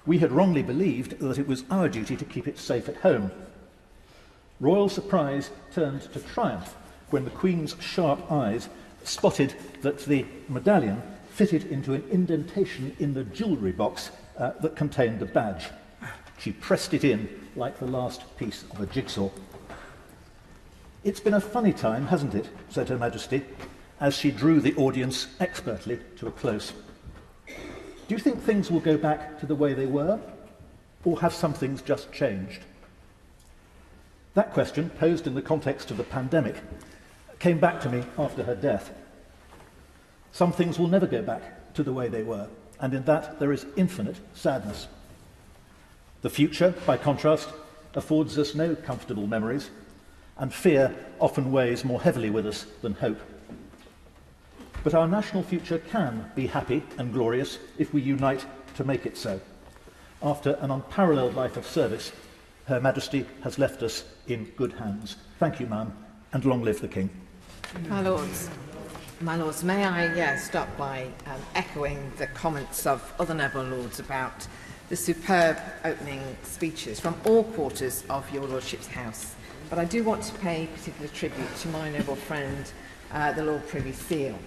We had wrongly believed that it was our duty to keep it safe at home. Royal surprise turned to triumph when the Queen's sharp eyes spotted that the medallion fitted into an indentation in the jewellery box that contained the badge. She pressed it in like the last piece of a jigsaw. "It's been a funny time, hasn't it?" said Her Majesty, as she drew the audience expertly to a close. "Do you think things will go back to the way they were, or have some things just changed?" That question, posed in the context of the pandemic, came back to me after her death. Some things will never go back to the way they were, and in that there is infinite sadness. The future, by contrast, affords us no comfortable memories, and fear often weighs more heavily with us than hope. But our national future can be happy and glorious if we unite to make it so. After an unparalleled life of service, Her Majesty has left us in good hands. Thank you, ma'am, and long live the King. My Lords, may I start by echoing the comments of other noble lords about the superb opening speeches from all quarters of your Lordship's House. But I do want to pay particular tribute to my noble friend, the Lord Privy Seal,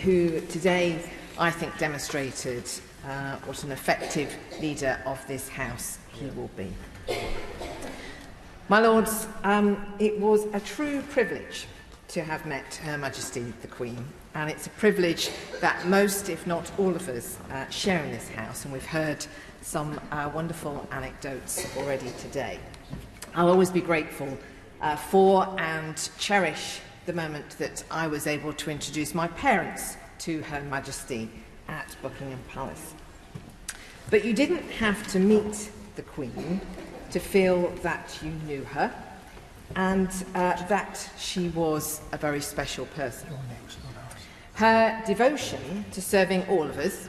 who today, I think, demonstrated what an effective leader of this House he will be. My Lords, it was a true privilege to have met Her Majesty the Queen, and it's a privilege that most, if not all of us, share in this House, and we've heard some wonderful anecdotes already today. I'll always be grateful for and cherish the moment that I was able to introduce my parents to Her Majesty at Buckingham Palace. But you didn't have to meet the Queen to feel that you knew her and that she was a very special person. Her devotion to serving all of us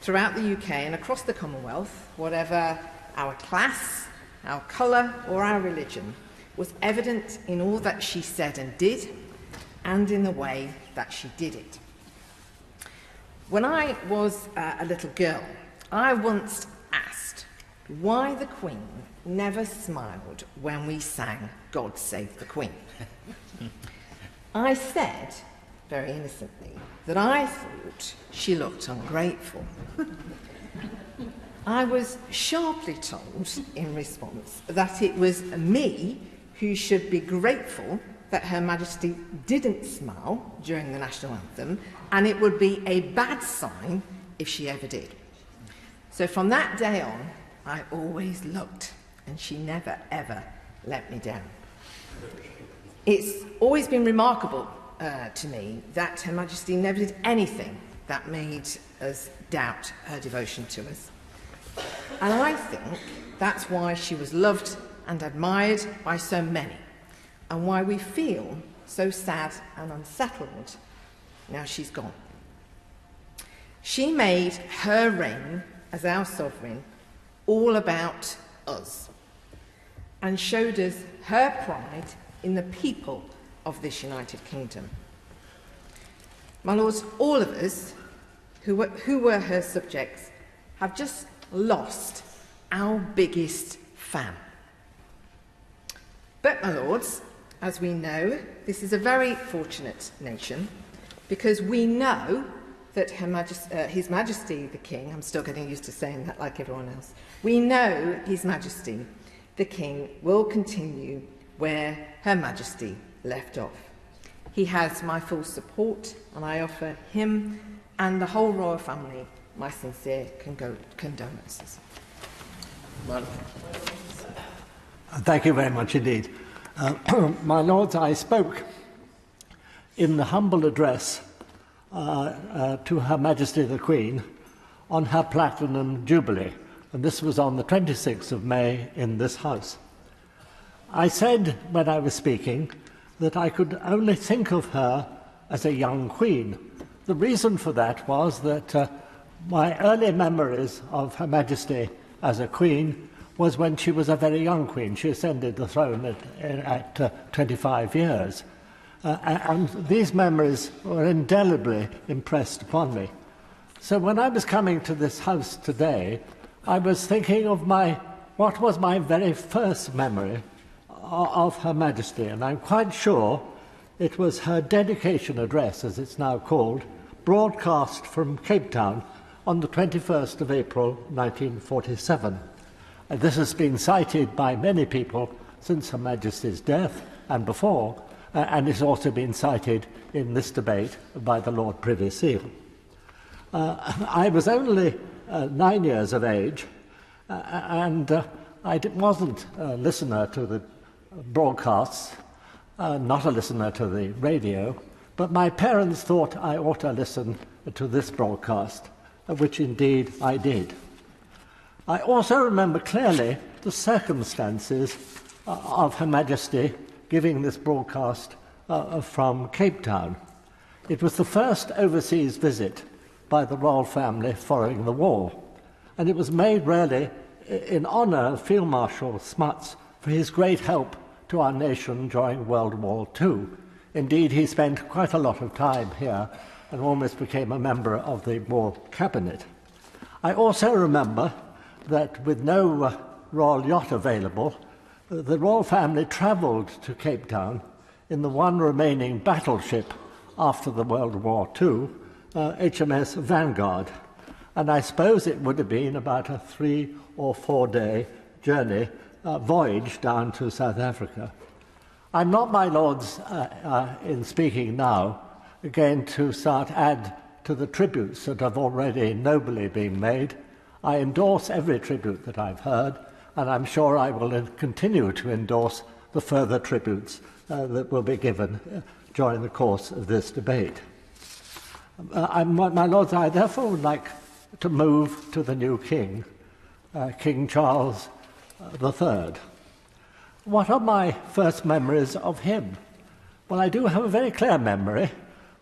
throughout the UK and across the Commonwealth, whatever our class, our colour or our religion, was evident in all that she said and did, and in the way that she did it. When I was a little girl, I once asked why the Queen never smiled when we sang God Save the Queen. I said, very innocently, that I thought she looked ungrateful. I was sharply told in response that it was me who should be grateful that Her Majesty didn't smile during the national anthem, and it would be a bad sign if she ever did. So from that day on, I always looked, and she never, ever let me down. It's always been remarkable to me that Her Majesty never did anything that made us doubt her devotion to us. And I think that's why she was loved and admired by so many, and why we feel so sad and unsettled now she's gone. She made her reign as our sovereign all about us. and showed us her pride in the people of this United Kingdom. My lords, all of us who were her subjects have just lost our biggest fan. But, my lords, as we know, this is a very fortunate nation because we know that His Majesty the King, I'm still getting used to saying that like everyone else, we know His Majesty the King will continue where Her Majesty left off. He has my full support, and I offer him and the whole royal family my sincere condolences. Thank you very much indeed. My lords, I spoke in the humble address to Her Majesty the Queen on her Platinum Jubilee, and this was on the 26th of May in this House. I said when I was speaking that I could only think of her as a young queen. The reason for that was that my early memories of Her Majesty as a queen was when she was a very young queen. She ascended the throne at 25 years. And these memories were indelibly impressed upon me. So when I was coming to this house today, I was thinking of what was my very first memory of Her Majesty, and I'm quite sure it was her dedication address, as it's now called, broadcast from Cape Town on the 21st of April 1947. This has been cited by many people since Her Majesty's death and before, and it's also been cited in this debate by the Lord Privy Seal. I was only 9 years of age, and I wasn't a listener to the broadcasts, not a listener to the radio, but my parents thought I ought to listen to this broadcast, which indeed I did. I also remember clearly the circumstances of Her Majesty giving this broadcast from Cape Town. It was the first overseas visit by the royal family following the war, and it was made really in honour of Field Marshal Smuts for his great help to our nation during World War II. Indeed, he spent quite a lot of time here and almost became a member of the War Cabinet. I also remember that with no royal yacht available, the royal family travelled to Cape Town in the one remaining battleship after the World War II, HMS Vanguard. And I suppose it would have been about a 3 or 4 day journey, voyage down to South Africa. I'm not, my lords, in speaking now, again to add to the tributes that have already nobly been made. I endorse every tribute that I've heard, and I'm sure I will continue to endorse the further tributes that will be given during the course of this debate. My lords, I therefore would like to move to the new king, King Charles III. What are my first memories of him? Well, I do have a very clear memory.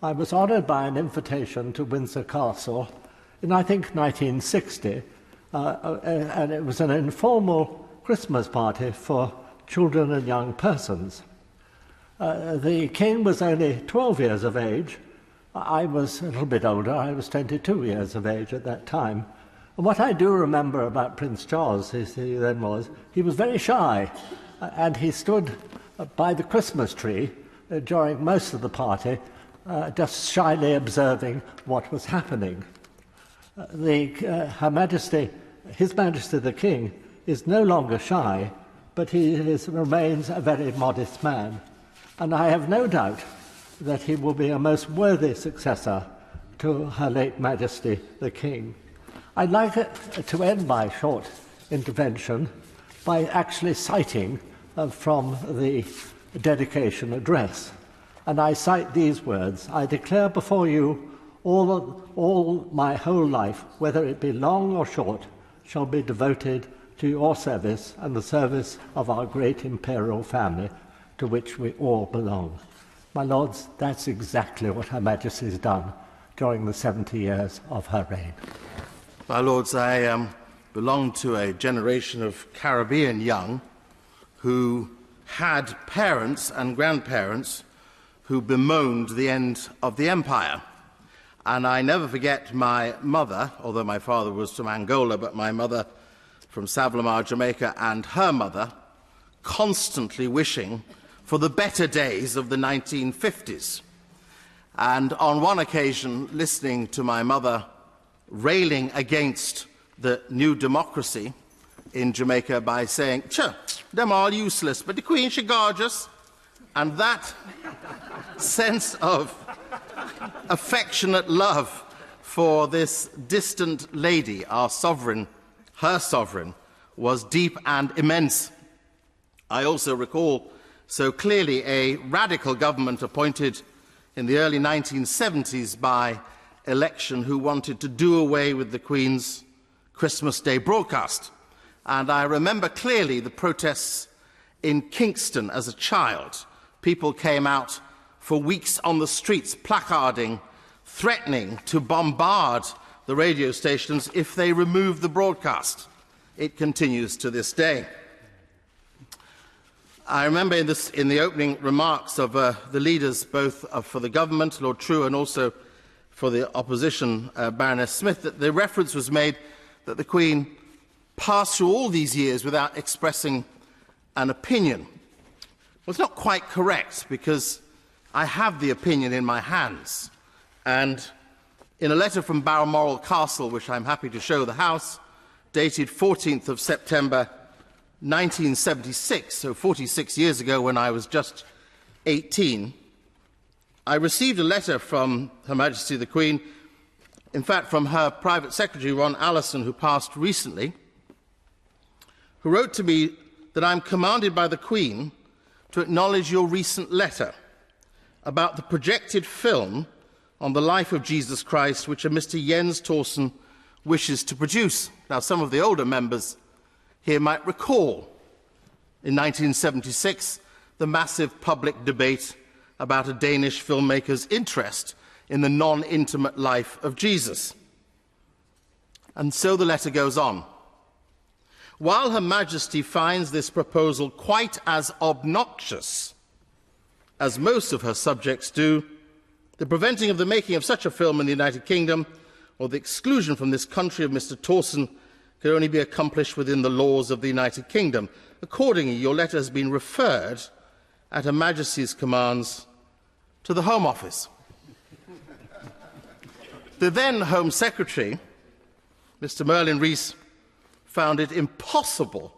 I was honoured by an invitation to Windsor Castle in, I think, 1960, and it was an informal Christmas party for children and young persons. The king was only 12 years of age. I was a little bit older. I was 22 years of age at that time. And what I do remember about Prince Charles, as he then was, he was very shy, and he stood by the Christmas tree during most of the party, just shyly observing what was happening. Her Majesty, His Majesty the King, is no longer shy, but he remains a very modest man. And I have no doubt that he will be a most worthy successor to Her late Majesty the King. I'd like to end my short intervention by actually citing from the dedication address. And I cite these words: I declare before you all my whole life, whether it be long or short, shall be devoted to your service and the service of our great imperial family, to which we all belong. My lords, that's exactly what Her Majesty has done during the 70 years of her reign. My lords, I belong to a generation of Caribbean young who had parents and grandparents who bemoaned the end of the empire. And I never forget my mother, although my father was from Angola, but my mother from Savlamar, Jamaica, and her mother constantly wishing for the better days of the 1950s. And on one occasion, listening to my mother railing against the new democracy in Jamaica by saying, "Sure, them all useless, but the Queen, she gorgeous." And that sense of affectionate love for this distant lady, our sovereign, her sovereign, was deep and immense. I also recall so clearly a radical government appointed in the early 1970s by election who wanted to do away with the Queen's Christmas Day broadcast. And I remember clearly the protests in Kingston as a child. People came out for weeks on the streets, placarding, threatening to bombard the radio stations if they removed the broadcast. It continues to this day. I remember in the opening remarks of the leaders, both for the government, Lord True, and also for the opposition, Baroness Smith, that the reference was made that the Queen passed through all these years without expressing an opinion. Well, it's not quite correct, because I have the opinion in my hands. And in a letter from Balmoral Castle, which I'm happy to show the House, dated 14th of September 1976, so 46 years ago when I was just 18, I received a letter from Her Majesty the Queen, in fact from her private secretary, Ron Allison, who passed recently, who wrote to me that I'm commanded by the Queen to acknowledge your recent letter about the projected film on the life of Jesus Christ, which a Mr. Jens Thorsen wishes to produce. Now, some of the older members here might recall, in 1976, the massive public debate about a Danish filmmaker's interest in the non-intimate life of Jesus. And so the letter goes on. While Her Majesty finds this proposal quite as obnoxious as most of her subjects do, the preventing of the making of such a film in the United Kingdom, or the exclusion from this country of Mr. Thorsen, could only be accomplished within the laws of the United Kingdom. Accordingly, your letter has been referred, at Her Majesty's commands, to the Home Office. The then Home Secretary, Mr. Merlin Rees, found it impossible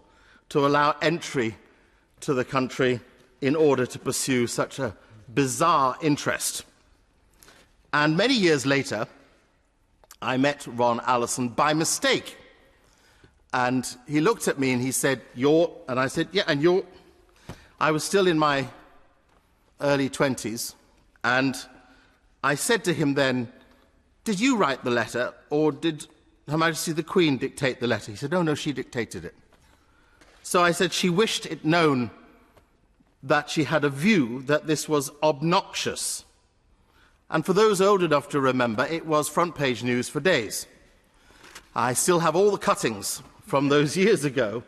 to allow entry to the country in order to pursue such a bizarre interest. And many years later, I met Ron Allison by mistake. And he looked at me and he said, "You're," and I said, "Yeah, and you're." I was still in my early 20s, and I said to him then, "Did you write the letter, or did Her Majesty the Queen dictate the letter?" He said, "Oh, no, she dictated it." So I said she wished it known that she had a view that this was obnoxious. And for those old enough to remember, it was front-page news for days. I still have all the cuttings from those years ago,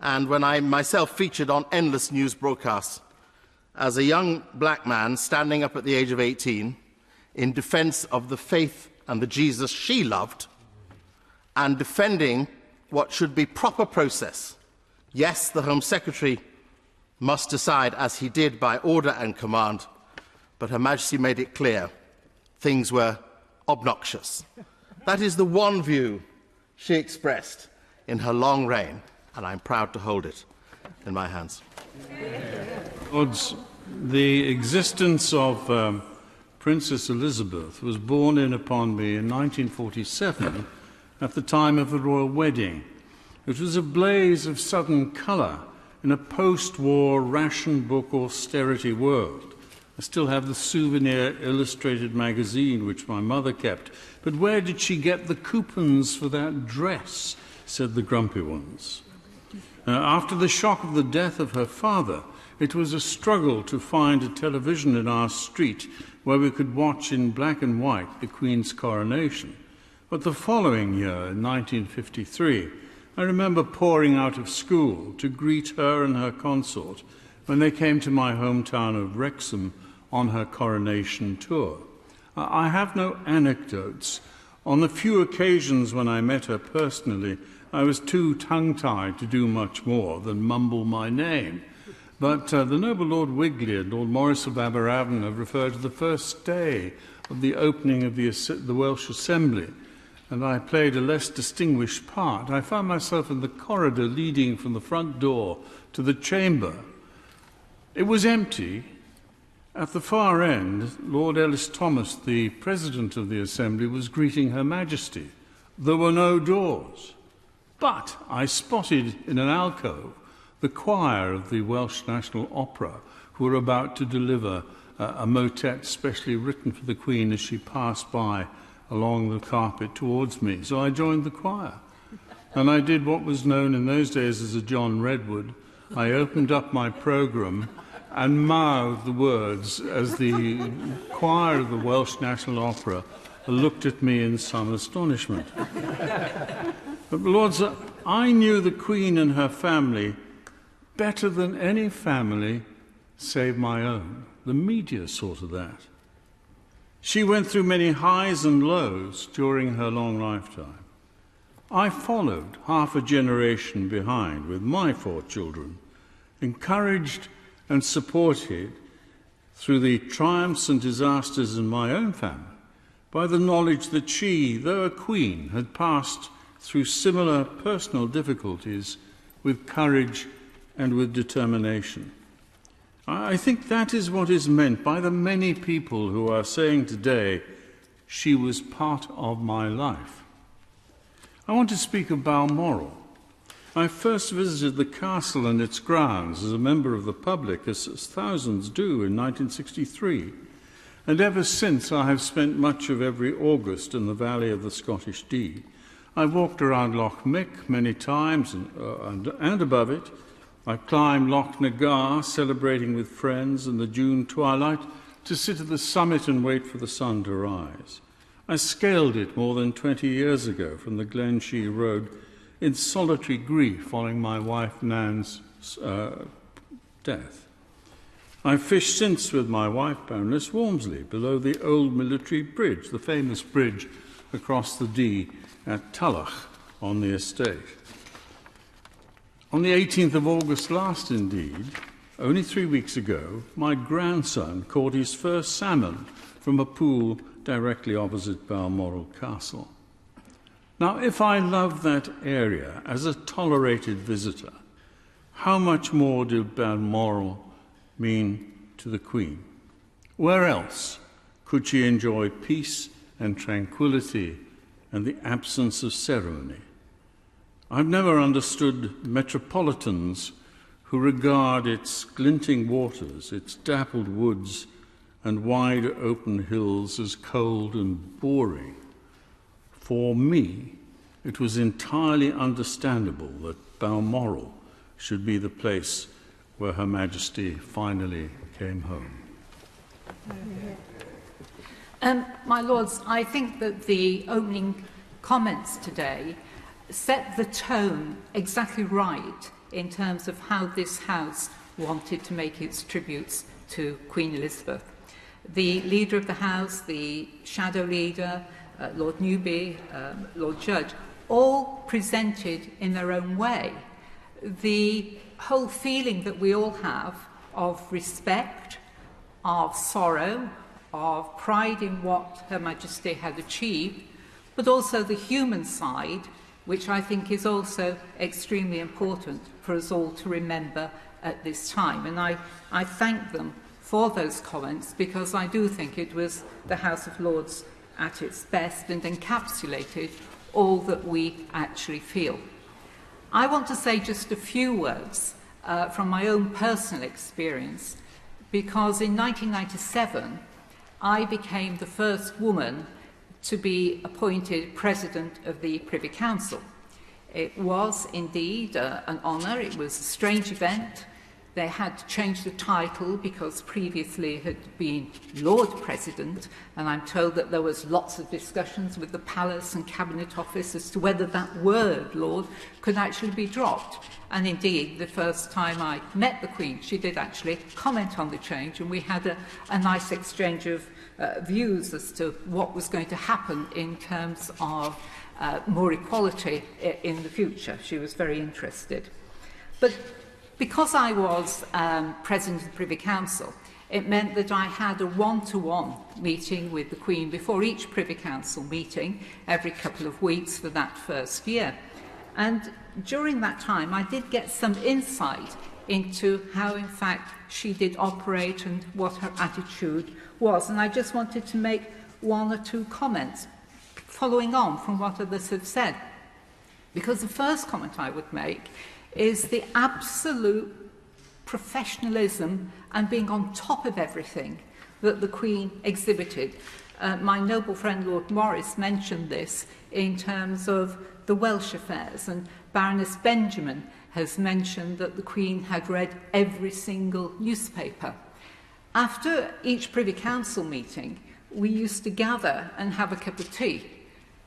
and when I myself featured on endless news broadcasts as a young black man standing up at the age of 18 in defense of the faith and the Jesus she loved, and defending what should be proper process. Yes, the Home Secretary must decide, as he did by order and command, but Her Majesty made it clear things were obnoxious. That is the one view she expressed in her long reign, and I'm proud to hold it in my hands. The existence of Princess Elizabeth was borne in upon me in 1947 at the time of the royal wedding. It was a blaze of sudden colour in a post-war ration book austerity world. I still have the souvenir illustrated magazine which my mother kept. But where did she get the coupons for that dress? Said the grumpy ones. After the shock of the death of her father, it was a struggle to find a television in our street where we could watch in black and white the Queen's coronation. But the following year, in 1953, I remember pouring out of school to greet her and her consort when they came to my hometown of Wrexham on her coronation tour. I have no anecdotes. On the few occasions when I met her personally, I was too tongue-tied to do much more than mumble my name. But the noble Lord Wigley and Lord Maurice of Aberavon have referred to the first day of the opening of the Welsh Assembly, and I played a less distinguished part. I found myself in the corridor leading from the front door to the chamber. It was empty. At the far end, Lord Ellis Thomas, the President of the Assembly, was greeting Her Majesty. There were no doors. But I spotted in an alcove the choir of the Welsh National Opera, who were about to deliver a motet specially written for the Queen as she passed by along the carpet towards me. So I joined the choir. And I did what was known in those days as a John Redwood. I opened up my programme and mouthed the words as the choir of the Welsh National Opera looked at me in some astonishment. But, Lords, I knew the Queen and her family better than any family save my own. The media saw to that. She went through many highs and lows during her long lifetime. I followed half a generation behind with my 4 children, encouraged and supported through the triumphs and disasters in my own family by the knowledge that she, though a queen, had passed through similar personal difficulties with courage and with determination. I think that is what is meant by the many people who are saying today, she was part of my life. I want to speak of Balmoral. I first visited the castle and its grounds as a member of the public, as thousands do, in 1963. And ever since, I have spent much of every August in the valley of the Scottish Dee. I've walked around Loch Mick many times and above it. I've climbed Loch Nagar, celebrating with friends in the June twilight, to sit at the summit and wait for the sun to rise. I scaled it more than 20 years ago from the Glenshee Road in solitary grief following my wife Nan's death. I've fished since with my wife Baroness Walmsley below the old military bridge, the famous bridge across the Dee at Tulloch on the estate. On the 18th of August last, indeed, only 3 weeks ago, my grandson caught his first salmon from a pool directly opposite Balmoral Castle. Now, if I love that area as a tolerated visitor, how much more did Balmoral mean to the Queen? Where else could she enjoy peace and tranquility and the absence of ceremony? I've never understood metropolitans who regard its glinting waters, its dappled woods, and wide open hills as cold and boring. For me, it was entirely understandable that Balmoral should be the place where Her Majesty finally came home. My Lords, I think that the opening comments today set the tone exactly right in terms of how this House wanted to make its tributes to Queen Elizabeth. The Leader of the House, the Shadow Leader, Lord Newby, Lord Judge, all presented in their own way the whole feeling that we all have of respect, of sorrow, of pride in what Her Majesty had achieved, but also the human side, which I think is also extremely important for us all to remember at this time. And I thank them for those comments, because I do think it was the House of Lords at its best and encapsulated all that we actually feel. I want to say just a few words from my own personal experience, because in 1997 I became the first woman to be appointed President of the Privy Council. It was indeed an honour. It was a strange event. They had to change the title because previously it had been Lord President, and I'm told that there was lots of discussions with the Palace and Cabinet Office as to whether that word, Lord, could actually be dropped. And indeed, the first time I met the Queen, she did actually comment on the change, and we had a nice exchange of views as to what was going to happen in terms of more equality in the future. She was very interested. But because I was President of the Privy Council, it meant that I had a one-to-one meeting with the Queen before each Privy Council meeting, every couple of weeks for that first year. And during that time, I did get some insight into how, in fact, she did operate and what her attitude was. And I just wanted to make one or two comments following on from what others have said. Because the first comment I would make is the absolute professionalism and being on top of everything that the Queen exhibited. My noble friend Lord Morris mentioned this in terms of the Welsh affairs, and Baroness Benjamin has mentioned that the Queen had read every single newspaper. After each Privy Council meeting, we used to gather and have a cup of tea.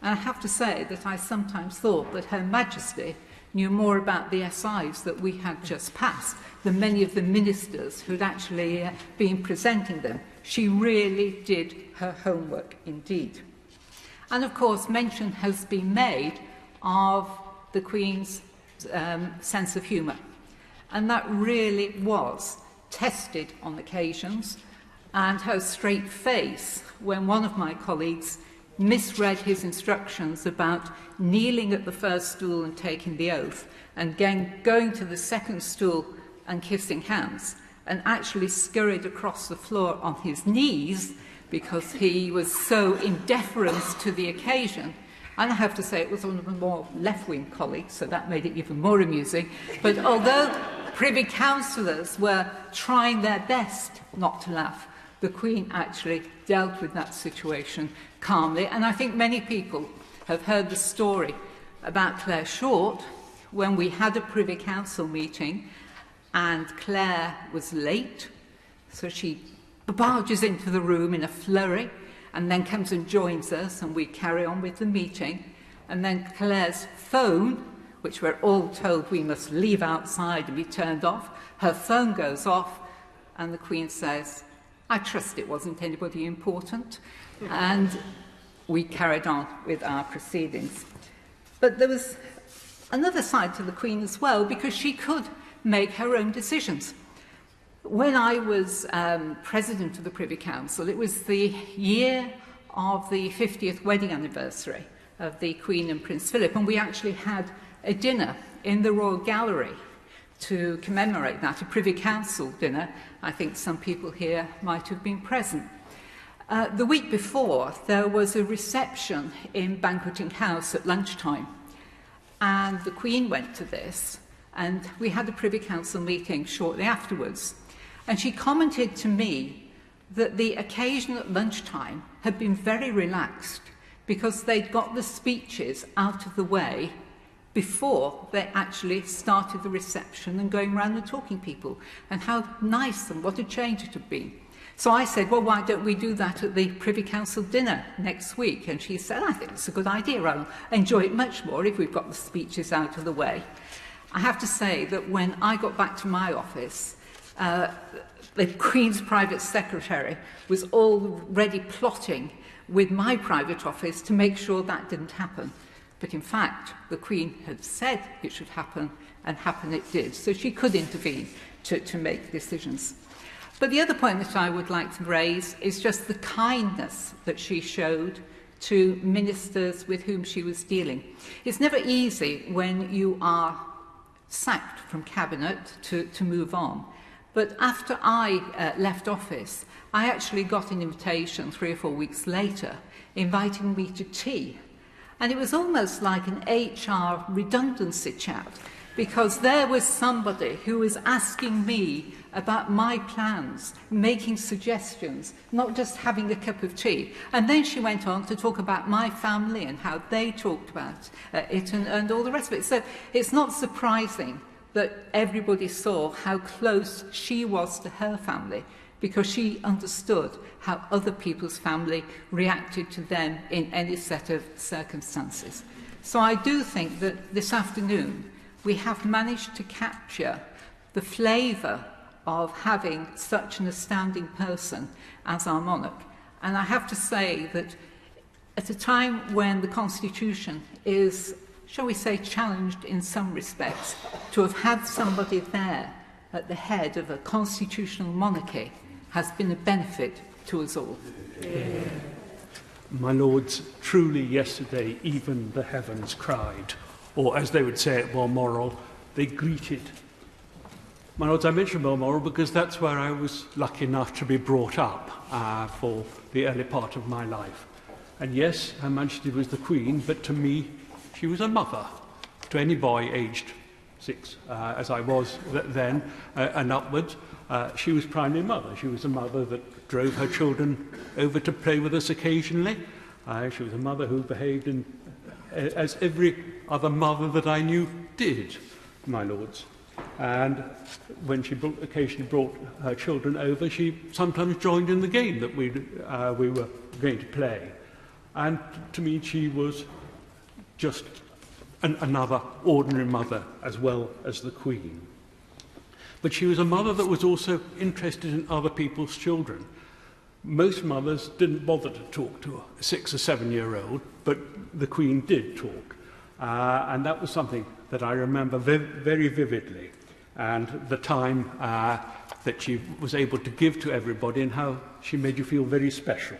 And I have to say that I sometimes thought that Her Majesty knew more about the SIs that we had just passed than many of the ministers who'd actually been presenting them. She really did her homework indeed. And of course, mention has been made of the Queen's sense of humour. And that really was tested on occasions, and her straight face when one of my colleagues misread his instructions about kneeling at the first stool and taking the oath, and then going to the second stool and kissing hands, and actually scurried across the floor on his knees because he was so in deference to the occasion. And I have to say it was one of the more left-wing colleagues, so that made it even more amusing. But although Privy Councillors were trying their best not to laugh, the Queen actually dealt with that situation calmly. And I think many people have heard the story about Claire Short when we had a Privy Council meeting and Claire was late, so she barges into the room in a flurry and then comes and joins us, and we carry on with the meeting. And then Claire's phone, which we're all told we must leave outside and be turned off, her phone goes off, and the Queen says, "I trust it wasn't anybody important." And we carried on with our proceedings. But there was another side to the Queen as well, because she could make her own decisions. When I was President of the Privy Council, it was the year of the 50th wedding anniversary of the Queen and Prince Philip, and we actually had a dinner in the Royal Gallery to commemorate that, a Privy Council dinner. I think some people here might have been present. The week before, there was a reception in Banqueting House at lunchtime, and the Queen went to this, and we had a Privy Council meeting shortly afterwards. And she commented to me that the occasion at lunchtime had been very relaxed because they'd got the speeches out of the way before they actually started the reception and going around and talking to people, and how nice and what a change it had been. So I said, well, why don't we do that at the Privy Council dinner next week? And she said, I think it's a good idea. I'll enjoy it much more if we've got the speeches out of the way. I have to say that when I got back to my office, the Queen's private secretary was already plotting with my private office to make sure that didn't happen. But in fact, the Queen had said it should happen, and happen it did. So she could intervene to make decisions. But the other point that I would like to raise is just the kindness that she showed to ministers with whom she was dealing. It's never easy when you are sacked from cabinet to move on. But after I left office, I actually got an invitation 3 or 4 weeks later inviting me to tea. And it was almost like an HR redundancy chat, because there was somebody who was asking me about my plans, making suggestions, not just having a cup of tea. And then she went on to talk about my family and how they talked about it and all the rest of it. So it's not surprising that everybody saw how close she was to her family, because she understood how other people's family reacted to them in any set of circumstances. So I do think that this afternoon we have managed to capture the flavour of having such an astounding person as our monarch. And I have to say that at a time when the Constitution is, shall we say, challenged in some respects, to have had somebody there at the head of a constitutional monarchy has been a benefit to us all. My lords, truly yesterday even the heavens cried, or as they would say at Balmoral, they greeted. My lords, I mention Balmoral because that's where I was lucky enough to be brought up for the early part of my life. And yes, Her Majesty was the Queen, but to me, she was a mother. To any boy aged 6, as I was then, and upwards, she was primarily a mother. She was a mother that drove her children over to play with us occasionally. She was a mother who behaved as every other mother that I knew did, my lords. And when she occasionally brought her children over, she sometimes joined in the game that we were going to play. And to me, she was just another ordinary mother as well as the Queen. But she was a mother that was also interested in other people's children. Most mothers didn't bother to talk to a 6 or 7-year-old, but the Queen did talk. And that was something that I remember very vividly, and the time that she was able to give to everybody and how she made you feel very special.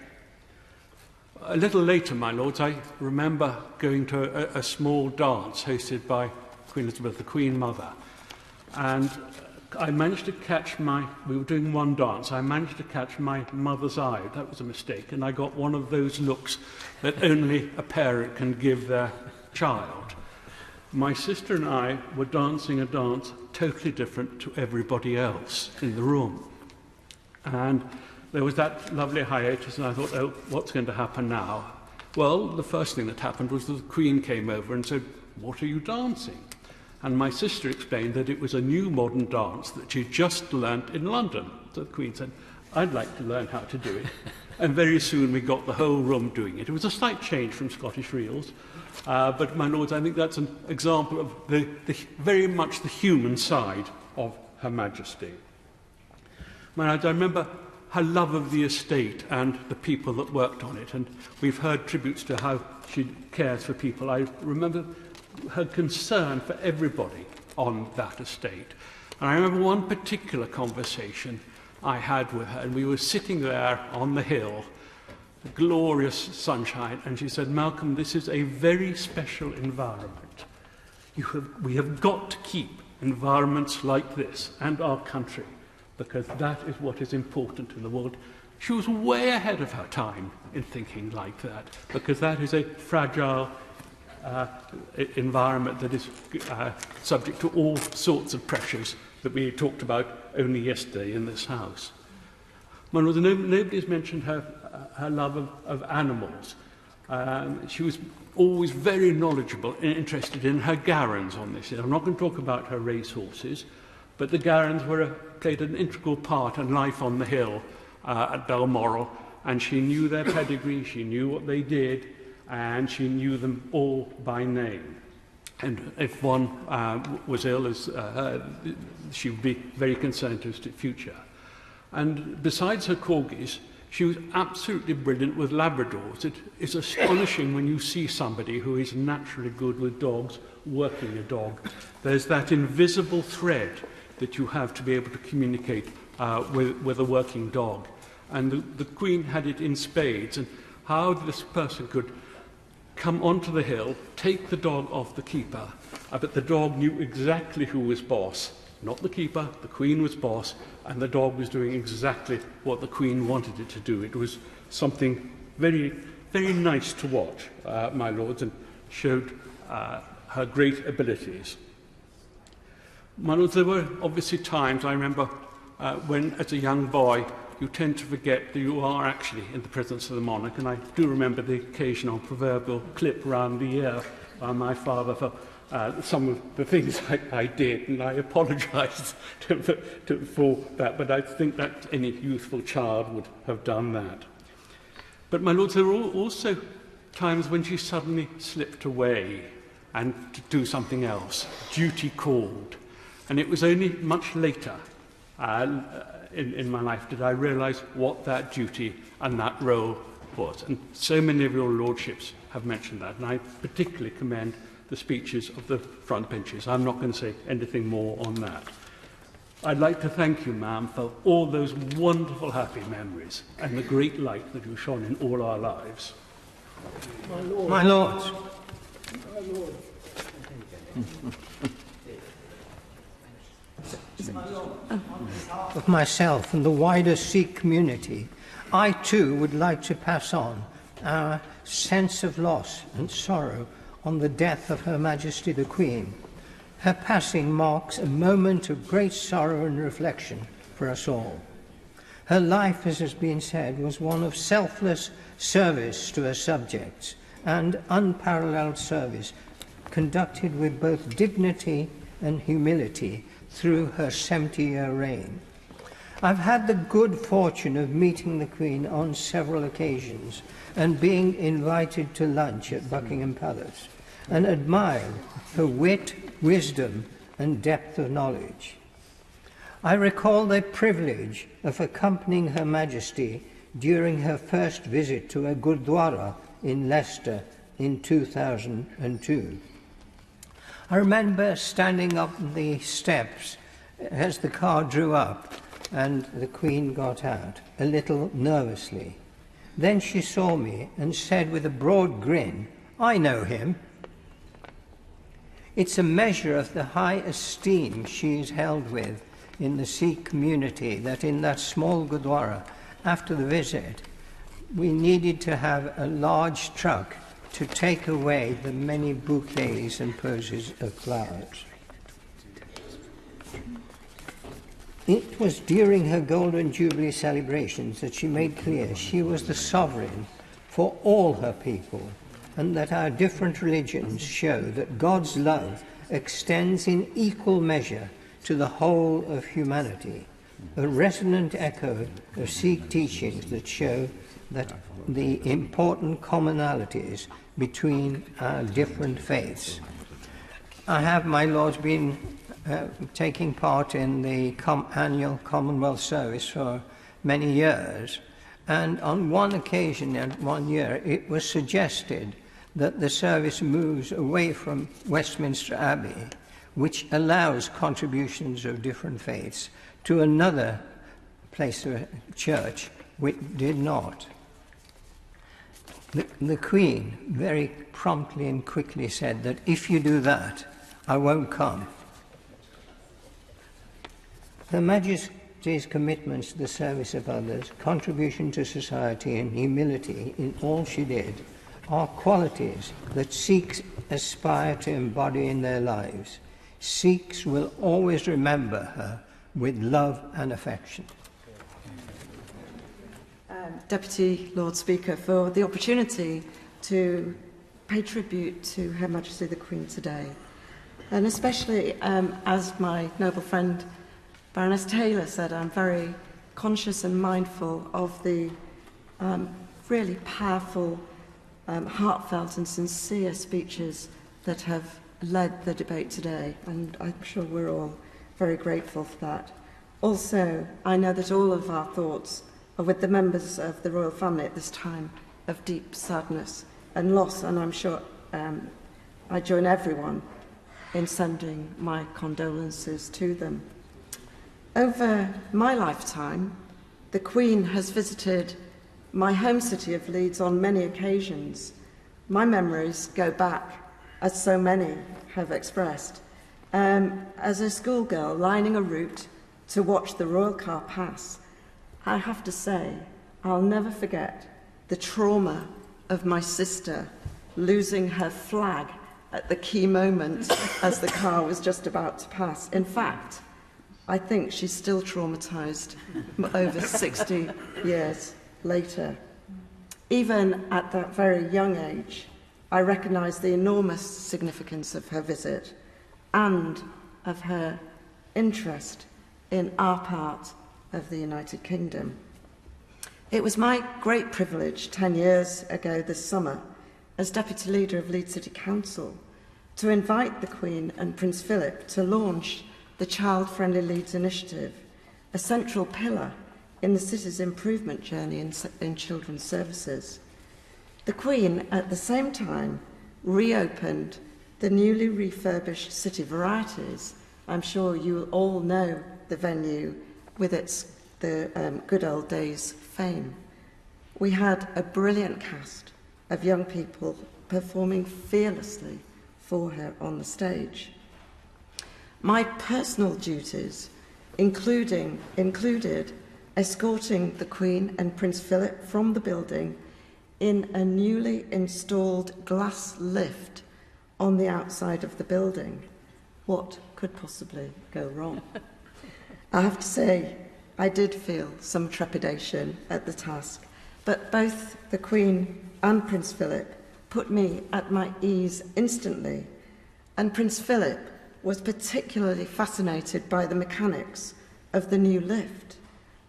A little later, my lords, I remember going to a small dance hosted by Queen Elizabeth, the Queen Mother, and I managed to catch we were doing one dance, I managed to catch my mother's eye. That was a mistake, and I got one of those looks that only a parent can give their child. My sister and I were dancing a dance totally different to everybody else in the room. And there was that lovely hiatus, and I thought, oh, what's going to happen now? Well, the first thing that happened was that the Queen came over and said, "What are you dancing?" And my sister explained that it was a new modern dance that she'd just learnt in London. So the Queen said, "I'd like to learn how to do it." And very soon we got the whole room doing it. It was a slight change from Scottish reels. But, my lords, I think that's an example of very much the human side of Her Majesty. My lords, I remember her love of the estate and the people that worked on it. And we've heard tributes to how she cares for people. I remember her concern for everybody on that estate. And I remember one particular conversation I had with her, and we were sitting there on the hill, the glorious sunshine, and she said, "Malcolm, this is a very special environment. We have got to keep environments like this and our country, because that is what is important in the world." She was way ahead of her time in thinking like that, because that is a fragile environment that is subject to all sorts of pressures that we talked about only yesterday in this house. Nobody's mentioned her love of animals. She was always very knowledgeable and interested in her garrons on this. I'm not going to talk about her racehorses, but the garrons played an integral part in life on the hill at Balmoral, and she knew their pedigree, she knew what they did, and she knew them all by name. And if one was ill, she would be very concerned as to the future. And besides her corgis, she was absolutely brilliant with Labradors. It is astonishing when you see somebody who is naturally good with dogs working a dog. There's that invisible thread that you have to be able to communicate with a working dog. And the Queen had it in spades. And how this person could come onto the hill, take the dog off the keeper, but the dog knew exactly who was boss. Not the keeper, the Queen was boss, and the dog was doing exactly what the Queen wanted it to do. It was something very, very nice to watch, my lords, and showed her great abilities. My lords, there were obviously times, I remember, when as a young boy, you tend to forget that you are actually in the presence of the monarch, and I do remember the occasional proverbial clip round the ear by my father for some of the things I did, and I apologise for that, but I think that any youthful child would have done that. But, my lords, there were also times when she suddenly slipped away and to do something else. Duty called. And it was only much later in my life did I realise what that duty and that role was. And so many of your lordships have mentioned that, and I particularly commend the speeches of the front benches. I'm not going to say anything more on that. I'd like to thank you, ma'am, for all those wonderful happy memories and the great light that you shone in all our lives. My lords. Of myself and the wider Sikh community, I too would like to pass on our sense of loss and sorrow on the death of Her Majesty the Queen. Her passing marks a moment of great sorrow and reflection for us all. Her life, as has been said, was one of selfless service to her subjects and unparalleled service, conducted with both dignity and humility through her 70-year reign. I've had the good fortune of meeting the Queen on several occasions and being invited to lunch at Buckingham Palace, and admired her wit, wisdom, and depth of knowledge. I recall the privilege of accompanying Her Majesty during her first visit to a Gurdwara in Leicester in 2002. I remember standing up the steps as the car drew up and the Queen got out, a little nervously. Then she saw me and said with a broad grin, "I know him." It's a measure of the high esteem she is held with in the Sikh community that in that small Gurdwara, after the visit, we needed to have a large truck to take away the many bouquets and poses of flowers. It was during her Golden Jubilee celebrations that she made clear she was the sovereign for all her people, and that our different religions show that God's love extends in equal measure to the whole of humanity, a resonant echo of Sikh teachings that show that the important commonalities between our different faiths. I have, my lords, been taking part in the annual Commonwealth service for many years, and on one occasion and 1 year it was suggested that the service moves away from Westminster Abbey, which allows contributions of different faiths, to another place of church which did not. The Queen very promptly and quickly said that if you do that, I won't come. Her Majesty's commitments to the service of others, contribution to society, and humility in all she did are qualities that Sikhs aspire to embody in their lives. Sikhs will always remember her with love and affection. Deputy Lord Speaker, for the opportunity to pay tribute to Her Majesty the Queen today. And especially, as my noble friend Baroness Taylor said, I'm very conscious and mindful of the really powerful, heartfelt and sincere speeches that have led the debate today, and I'm sure we're all very grateful for that. Also, I know that all of our thoughts are with the members of the royal family at this time of deep sadness and loss, and I'm sure I join everyone in sending my condolences to them. Over my lifetime, the Queen has visited my home city of Leeds on many occasions. My memories go back, as so many have expressed, as a schoolgirl lining a route to watch the royal car pass. I have to say, I'll never forget the trauma of my sister losing her flag at the key moment as the car was just about to pass. In fact, I think she's still traumatised over 60 years later. Even at that very young age, I recognise the enormous significance of her visit and of her interest in our part of the United Kingdom. It was my great privilege 10 years ago this summer, as Deputy Leader of Leeds City Council, to invite the Queen and Prince Philip to launch the Child Friendly Leeds Initiative, a central pillar in the city's improvement journey in children's services. The Queen, at the same time, reopened the newly refurbished City Varieties. I'm sure you all know the venue with the good old days fame. We had a brilliant cast of young people performing fearlessly for her on the stage. My personal duties included escorting the Queen and Prince Philip from the building in a newly installed glass lift on the outside of the building. What could possibly go wrong? I have to say, I did feel some trepidation at the task, but both the Queen and Prince Philip put me at my ease instantly, and Prince Philip was particularly fascinated by the mechanics of the new lift.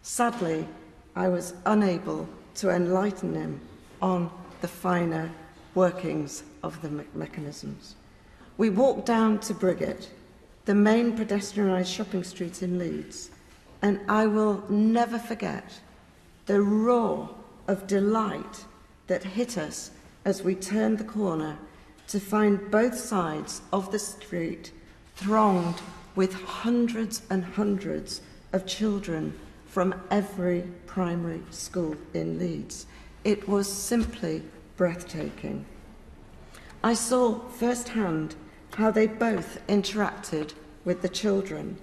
Sadly, I was unable to enlighten him on the finer workings of the mechanisms. We walked down to Briggate, the main pedestrianised shopping street in Leeds, and I will never forget the roar of delight that hit us as we turned the corner to find both sides of the street thronged with hundreds and hundreds of children from every primary school in Leeds. It was simply breathtaking. I saw firsthand how they both interacted with the children,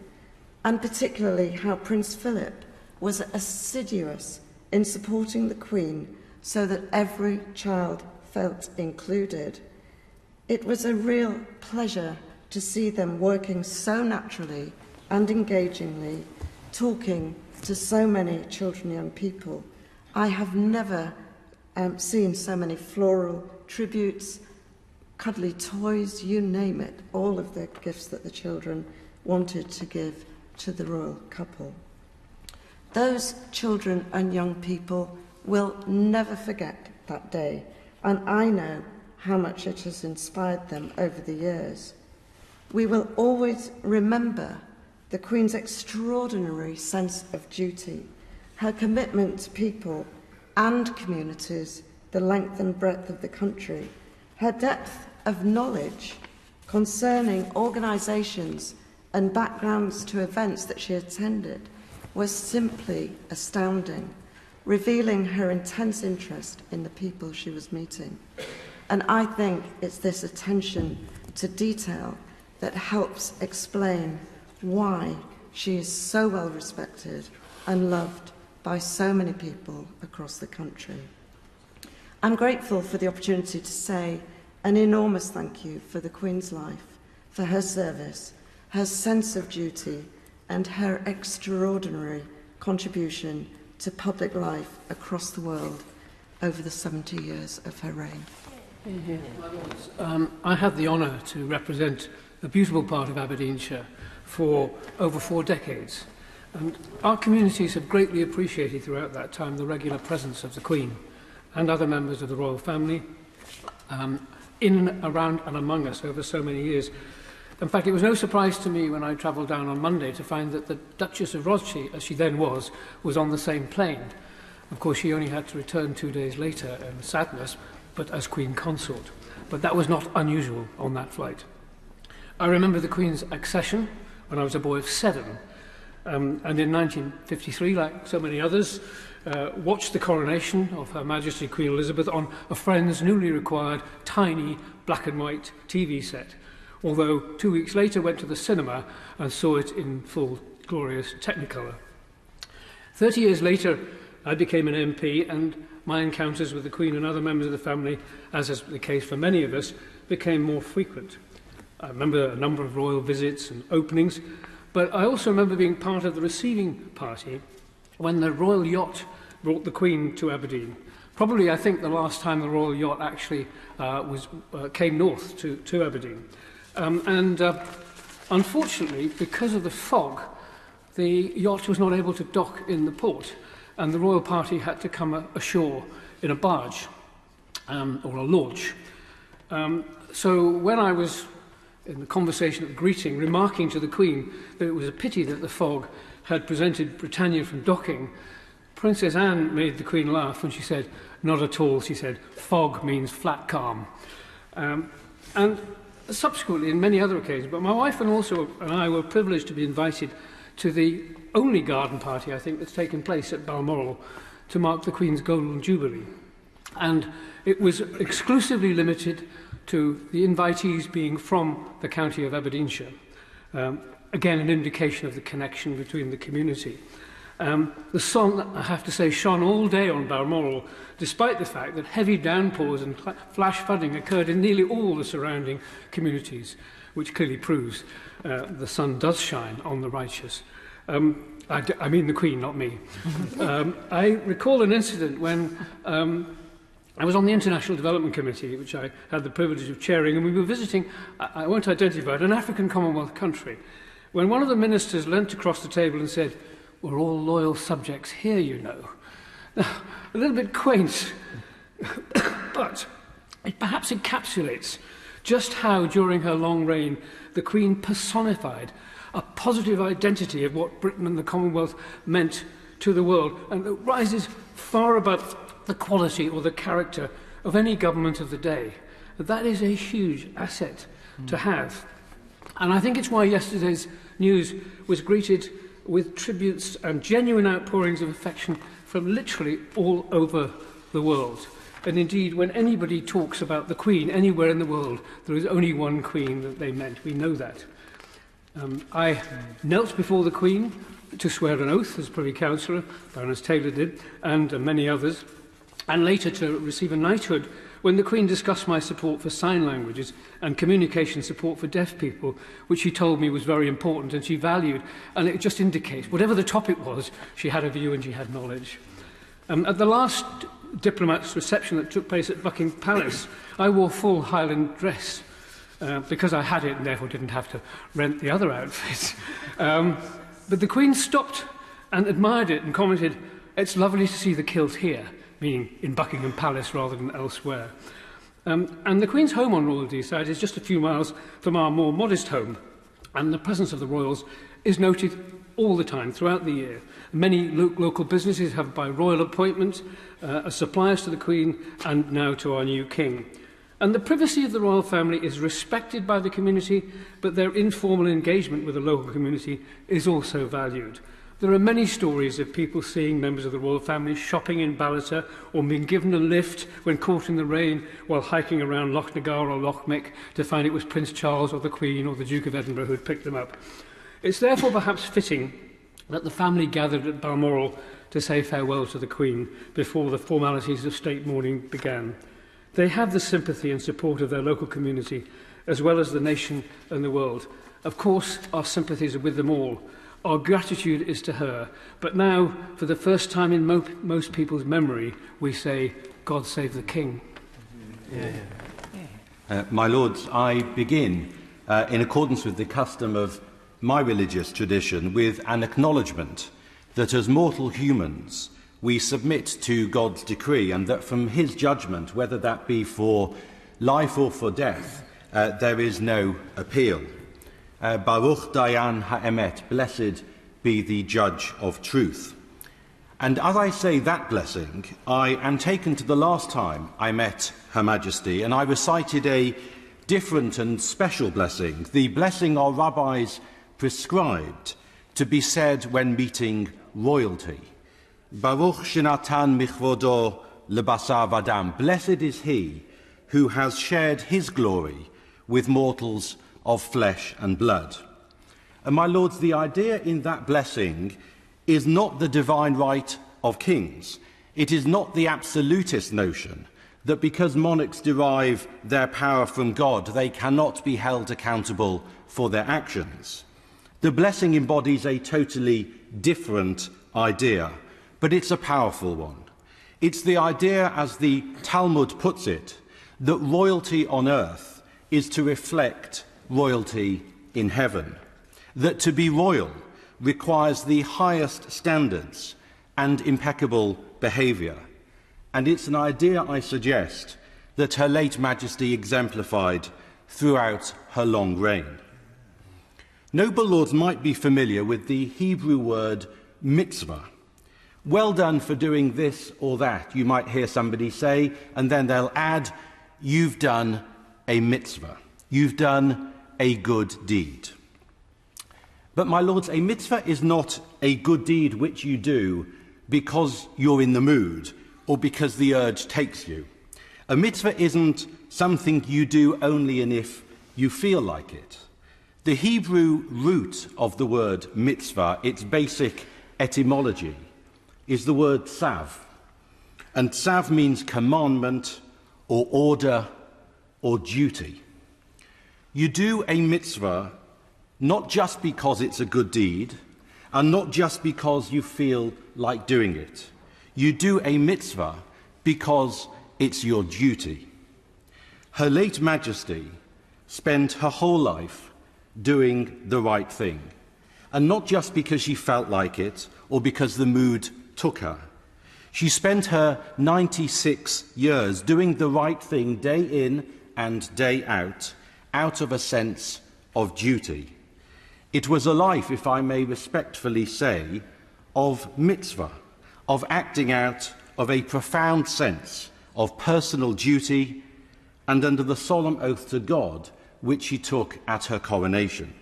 and particularly how Prince Philip was assiduous in supporting the Queen so that every child felt included. It was a real pleasure to see them working so naturally and engagingly, talking to so many children and young people. I have never seen so many floral tributes, cuddly toys, you name it, all of the gifts that the children wanted to give to the royal couple. Those children and young people will never forget that day, and I know how much it has inspired them over the years. We will always remember the Queen's extraordinary sense of duty, her commitment to people and communities, the length and breadth of the country, her depth of knowledge concerning organisations and backgrounds to events that she attended was simply astounding, revealing her intense interest in the people she was meeting. And I think it's this attention to detail that helps explain why she is so well respected and loved by so many people across the country. I'm grateful for the opportunity to say an enormous thank you for the Queen's life, for her service, her sense of duty, and her extraordinary contribution to public life across the world over the 70 years of her reign. I have the honour to represent a beautiful part of Aberdeenshire for over 4 decades. And our communities have greatly appreciated throughout that time the regular presence of the Queen and other members of the royal family in, around and among us over so many years. In fact, it was no surprise to me when I travelled down on Monday to find that the Duchess of Rothschild, as she then was on the same plane. Of course, she only had to return 2 days later in sadness, but as Queen Consort. But that was not unusual on that flight. I remember the Queen's accession when I was a boy of 7, and in 1953, like so many others, watched the coronation of Her Majesty Queen Elizabeth on a friend's newly required tiny black and white TV set, although 2 weeks later went to the cinema and saw it in full glorious Technicolor. 30 years later, I became an MP, and my encounters with the Queen and other members of the family, as is the case for many of us, became more frequent. I remember a number of royal visits and openings, but I also remember being part of the receiving party when the royal yacht brought the Queen to Aberdeen, Probably, I think, the last time the Royal Yacht actually came north to Aberdeen. Unfortunately, because of the fog, the yacht was not able to dock in the port, and the royal party had to come ashore in a barge or a launch. So when I was in the conversation of greeting, remarking to the Queen that it was a pity that the fog had prevented Britannia from docking, Princess Anne made the Queen laugh when she said, "Not at all," she said, "fog means flat calm." And subsequently, in many other occasions, but my wife and I were privileged to be invited to the only garden party, I think, that's taken place at Balmoral to mark the Queen's Golden Jubilee. And it was exclusively limited to the invitees being from the county of Aberdeenshire. Again, an indication of the connection between the community. The sun, I have to say, shone all day on Balmoral, despite the fact that heavy downpours and flash flooding occurred in nearly all the surrounding communities, which clearly proves the sun does shine on the righteous. I mean the Queen, not me. I recall an incident when I was on the International Development Committee, which I had the privilege of chairing, and we were visiting, I won't identify it, an African Commonwealth country, when one of the ministers leant across the table and said, "We're all loyal subjects here, you know." Now, a little bit quaint, but it perhaps encapsulates just how, during her long reign, the Queen personified a positive identity of what Britain and the Commonwealth meant to the world, and it rises far above the quality or the character of any government of the day. That is a huge asset to have. And I think it's why yesterday's news was greeted with tributes and genuine outpourings of affection from literally all over the world. And indeed, when anybody talks about the Queen anywhere in the world, there is only one Queen that they meant. We know that. I knelt before the Queen to swear an oath as Privy Councillor, Baroness Taylor did, and many others, and later to receive a knighthood when the Queen discussed my support for sign languages and communication support for deaf people, which she told me was very important and she valued. And it just indicates, whatever the topic was, she had a view and she had knowledge. At the last diplomat's reception that took place at Buckingham Palace, I wore full Highland dress because I had it and therefore didn't have to rent the other outfits. But the Queen stopped and admired it and commented, "It's lovely to see the kilt here," meaning in Buckingham Palace rather than elsewhere. And the Queen's home on Royal Deeside is just a few miles from our more modest home, and the presence of the royals is noted all the time throughout the year. Many local businesses have, by royal appointment, as suppliers to the Queen and now to our new King. And the privacy of the royal family is respected by the community, but their informal engagement with the local community is also valued. There are many stories of people seeing members of the royal family shopping in Ballater or being given a lift when caught in the rain while hiking around Loch Nagar or Loch Mick to find it was Prince Charles or the Queen or the Duke of Edinburgh who had picked them up. It's therefore perhaps fitting that the family gathered at Balmoral to say farewell to the Queen before the formalities of state mourning began. They have the sympathy and support of their local community, as well as the nation and the world. Of course, our sympathies are with them all. Our gratitude is to her. But now, for the first time in most people's memory, we say, "God save the King." My Lords, I begin, in accordance with the custom of my religious tradition, with an acknowledgement that as mortal humans, we submit to God's decree, and that from his judgment, whether that be for life or for death, there is no appeal. Baruch Dayan Ha'emet, blessed be the judge of truth. And as I say that blessing, I am taken to the last time I met Her Majesty, and I recited a different and special blessing, the blessing our rabbis prescribed to be said when meeting royalty. Baruch Shenatan Michvodo Lebasar Vadam, blessed is he who has shared his glory with mortals of flesh and blood. And my Lords, the idea in that blessing is not the divine right of kings. It is not the absolutist notion that because monarchs derive their power from God, they cannot be held accountable for their actions. The blessing embodies a totally different idea, but it's a powerful one. It's the idea, as the Talmud puts it, that royalty on earth is to reflect royalty in heaven, that to be royal requires the highest standards and impeccable behaviour. And it's an idea, I suggest, that Her late Majesty exemplified throughout her long reign. Noble lords might be familiar with the Hebrew word mitzvah. Well done for doing this or that, you might hear somebody say, and then they'll add, you've done a mitzvah. You've done a good deed. But, my lords, a mitzvah is not a good deed which you do because you're in the mood or because the urge takes you. A mitzvah isn't something you do only and if you feel like it. The Hebrew root of the word mitzvah, its basic etymology, is the word tzav. And tzav means commandment or order or duty. You do a mitzvah not just because it's a good deed and not just because you feel like doing it. You do a mitzvah because it's your duty. Her late Majesty spent her whole life doing the right thing, and not just because she felt like it or because the mood took her. She spent her 96 years doing the right thing day in and day out of a sense of duty. It was a life, if I may respectfully say, of mitzvah, of acting out of a profound sense of personal duty and under the solemn oath to God which she took at her coronation.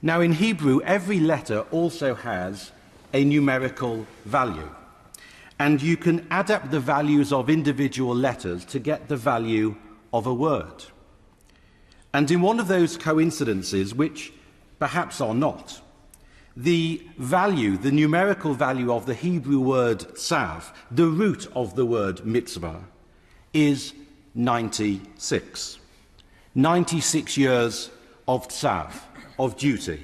Now, in Hebrew, every letter also has a numerical value, and you can add up the values of individual letters to get the value of a word. And in one of those coincidences, which perhaps are not, the value, the numerical value of the Hebrew word tzav, the root of the word mitzvah, is 96. 96 years of tzav, of duty,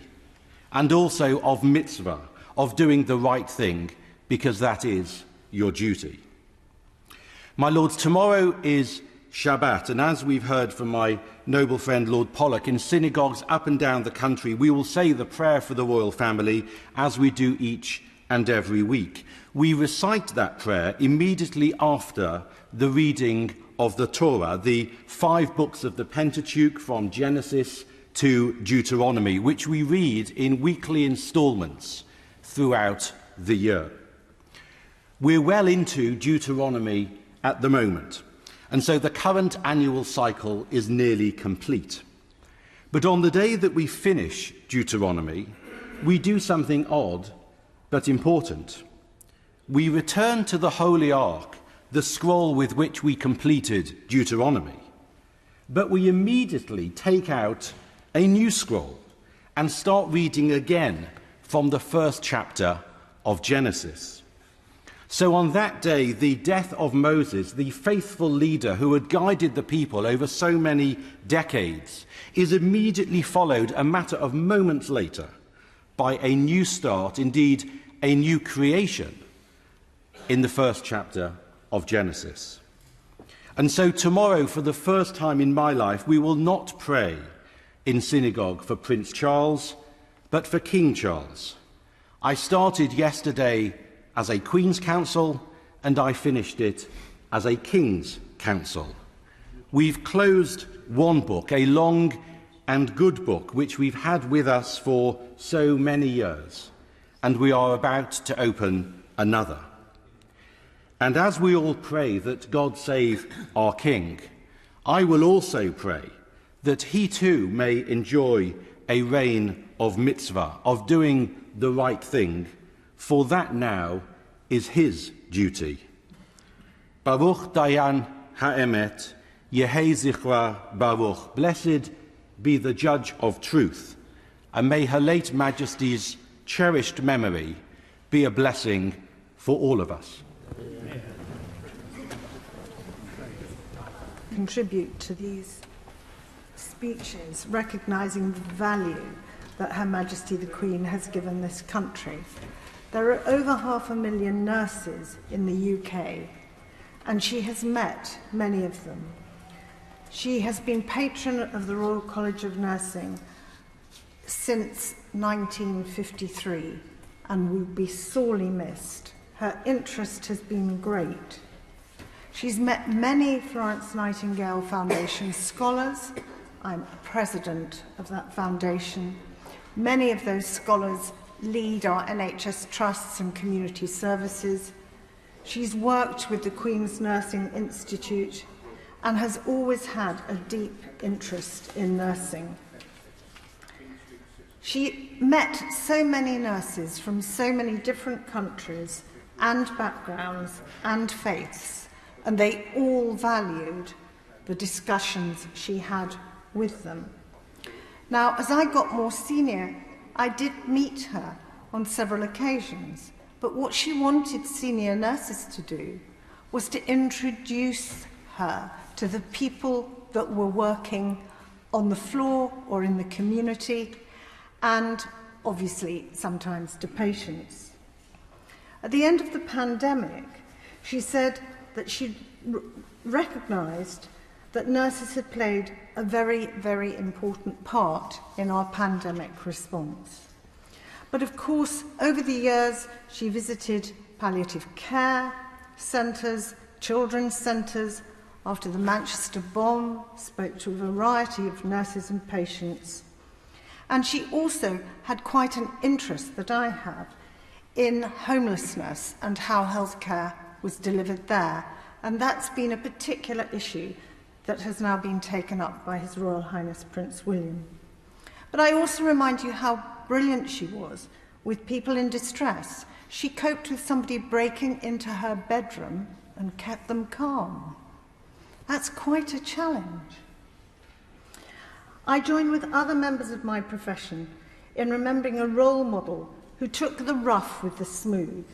and also of mitzvah, of doing the right thing, because that is your duty. My lords, tomorrow is Shabbat, and as we've heard from my noble friend Lord Pollock, in synagogues up and down the country, we will say the prayer for the royal family as we do each and every week. We recite that prayer immediately after the reading of the Torah, the 5 books of the Pentateuch from Genesis to Deuteronomy, which we read in weekly instalments throughout the year. We're well into Deuteronomy at the moment, and so the current annual cycle is nearly complete. But on the day that we finish Deuteronomy, we do something odd but important. We return to the Holy Ark, the scroll with which we completed Deuteronomy, but we immediately take out a new scroll and start reading again from the first chapter of Genesis. So on that day, the death of Moses, the faithful leader who had guided the people over so many decades, is immediately followed, a matter of moments later, by a new start, indeed a new creation, in the first chapter of Genesis. And so tomorrow, for the first time in my life, we will not pray in synagogue for Prince Charles, but for King Charles. I started yesterday as a Queen's Council, and I finished it as a King's Council. We've closed one book, a long and good book, which we've had with us for so many years, and we are about to open another. And as we all pray that God save our King, I will also pray that he too may enjoy a reign of mitzvah, of doing the right thing, for that now is his duty. Baruch Dayan Ha'emet, Yehei Zichra Baruch. Blessed be the judge of truth, and may Her late Majesty's cherished memory be a blessing for all of us. Contribute to these speeches, recognising the value that Her Majesty the Queen has given this country. There are over 500,000 nurses in the UK, and she has met many of them. She has been patron of the Royal College of Nursing since 1953 and will be sorely missed. Her interest has been great. She's met many Florence Nightingale Foundation scholars. I'm president of that foundation. Many of those scholars lead our NHS trusts and community services. She's worked with the Queen's Nursing Institute and has always had a deep interest in nursing. She met so many nurses from so many different countries and backgrounds and faiths, and they all valued the discussions she had with them. Now, as I got more senior, I did meet her on several occasions, but what she wanted senior nurses to do was to introduce her to the people that were working on the floor or in the community, and obviously sometimes to patients. At the end of the pandemic, she said that she recognised that nurses had played a very, very important part in our pandemic response. But of course, over the years, she visited palliative care centres, children's centres. After the Manchester bomb, spoke to a variety of nurses and patients. And she also had quite an interest that I have in homelessness and how healthcare was delivered there. And that's been a particular issue that has now been taken up by His Royal Highness Prince William. But I also remind you how brilliant she was with people in distress. She coped with somebody breaking into her bedroom and kept them calm. That's quite a challenge. I join with other members of my profession in remembering a role model who took the rough with the smooth,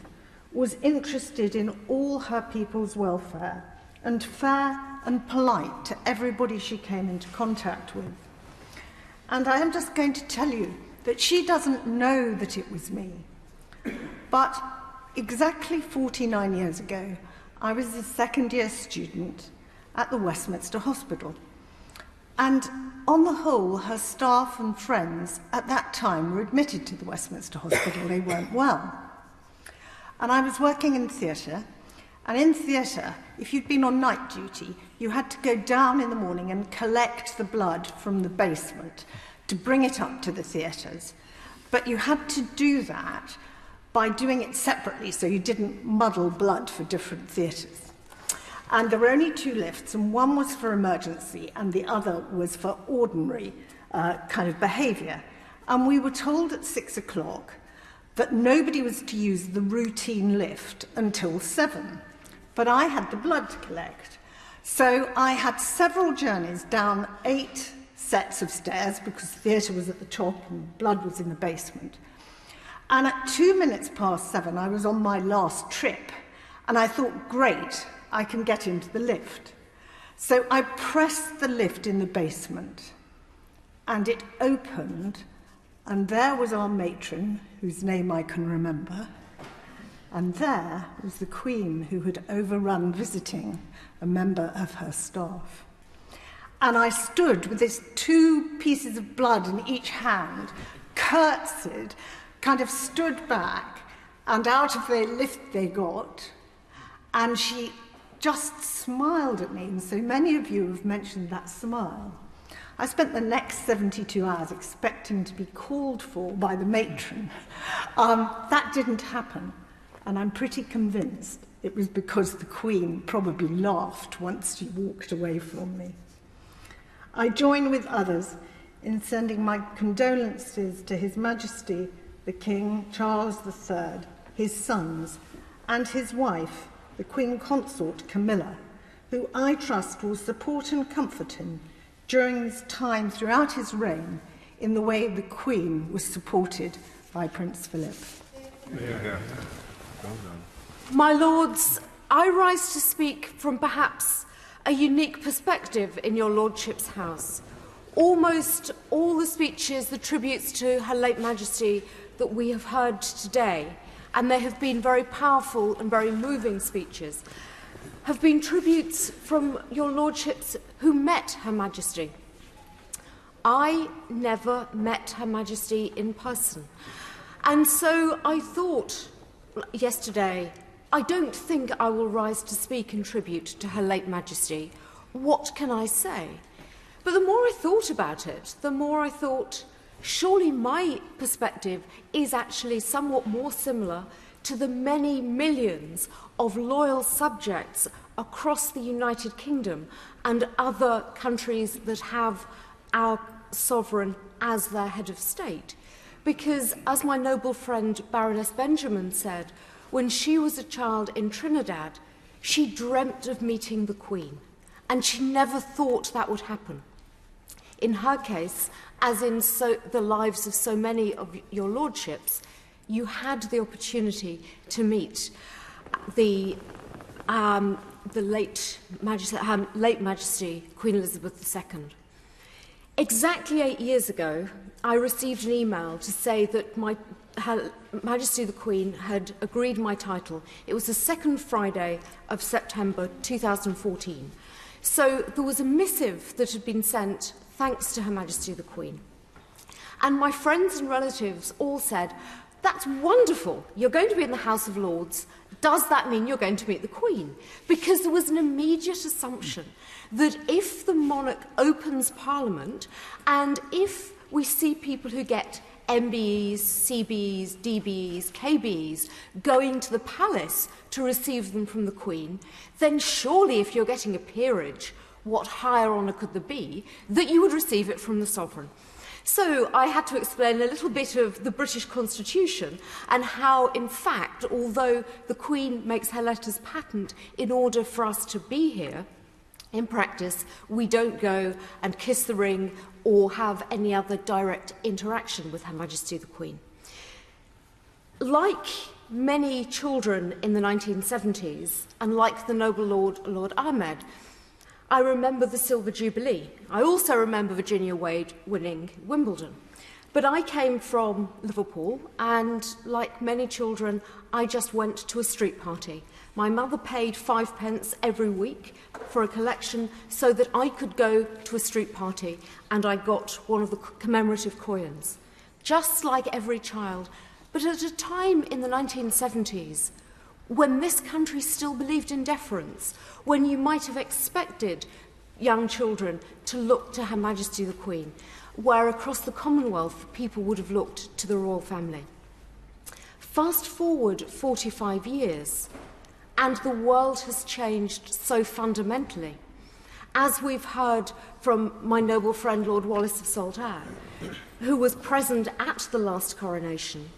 was interested in all her people's welfare, and fair and polite to everybody she came into contact with. And I am just going to tell you that she doesn't know that it was me. But exactly 49 years ago, I was a second-year student at the Westminster Hospital. And on the whole, her staff and friends at that time were admitted to the Westminster Hospital. They weren't well. And I was working in theatre, and in theatre, if you'd been on night duty, you had to go down in the morning and collect the blood from the basement to bring it up to the theatres. But you had to do that by doing it separately, so you didn't muddle blood for different theatres. And there were only 2 lifts, and one was for emergency, and the other was for ordinary kind of behaviour. And we were told at 6 o'clock that nobody was to use the routine lift until 7. But I had the blood to collect. So I had several journeys down 8 sets of stairs, because the theatre was at the top and blood was in the basement. And at 2 minutes past 7, I was on my last trip, and I thought, great, I can get into the lift. So I pressed the lift in the basement, and it opened, and there was our matron, whose name I can remember, and there was the Queen, who had overrun visiting a member of her staff. And I stood with these 2 pieces of blood in each hand, curtsied, kind of stood back, and out of the lift they got, and she just smiled at me, and so many of you have mentioned that smile. I spent the next 72 hours expecting to be called for by the matron. That didn't happen, and I'm pretty convinced it was because the Queen probably laughed once she walked away from me. I join with others in sending my condolences to His Majesty the King Charles III, his sons, and his wife, the Queen Consort Camilla, who I trust will support and comfort him during this time throughout his reign in the way the Queen was supported by Prince Philip. Yeah. My Lords, I rise to speak from perhaps a unique perspective in your Lordship's house. Almost all the speeches, the tributes to Her late Majesty that we have heard today and they have been very powerful and very moving speeches, have been tributes from your lordships who met Her Majesty. I never met Her Majesty in person, and so I thought yesterday, I don't think I will rise to speak in tribute to Her late Majesty. What can I say? But the more I thought about it, the more I thought, surely my perspective is actually somewhat more similar to the many millions of loyal subjects across the United Kingdom and other countries that have our sovereign as their head of state. Because, as my noble friend Baroness Benjamin said, when she was a child in Trinidad, she dreamt of meeting the Queen, and she never thought that would happen. In her case, as in the lives of so many of your lordships, you had the opportunity to meet the late Majesty Queen Elizabeth II. Exactly 8 years ago, I received an email to say that Her Majesty the Queen had agreed my title. It was the second Friday of September 2014. So there was a missive that had been sent thanks to Her Majesty the Queen. And my friends and relatives all said, "That's wonderful. You're going to be in the House of Lords. Does that mean you're going to meet the Queen?" Because there was an immediate assumption that if the monarch opens Parliament and if we see people who get MBEs, CBEs, DBEs, KBEs going to the palace to receive them from the Queen, then surely if you're getting a peerage, what higher honour could there be, that you would receive it from the sovereign. So I had to explain a little bit of the British Constitution and how, in fact, although the Queen makes her letters patent in order for us to be here, in practice, we don't go and kiss the ring or have any other direct interaction with Her Majesty the Queen. Like many children in the 1970s, and like the noble Lord Ahmed, I remember the Silver Jubilee. I also remember Virginia Wade winning Wimbledon. But I came from Liverpool, and like many children, I just went to a street party. My mother paid 5p every week for a collection so that I could go to a street party, and I got one of the commemorative coins, just like every child. But at a time in the 1970s, when this country still believed in deference, when you might have expected young children to look to Her Majesty the Queen, where across the Commonwealth people would have looked to the royal family. Fast forward 45 years, and the world has changed so fundamentally. As we've heard from my noble friend Lord Wallace of Saltire, who was present at the last coronation,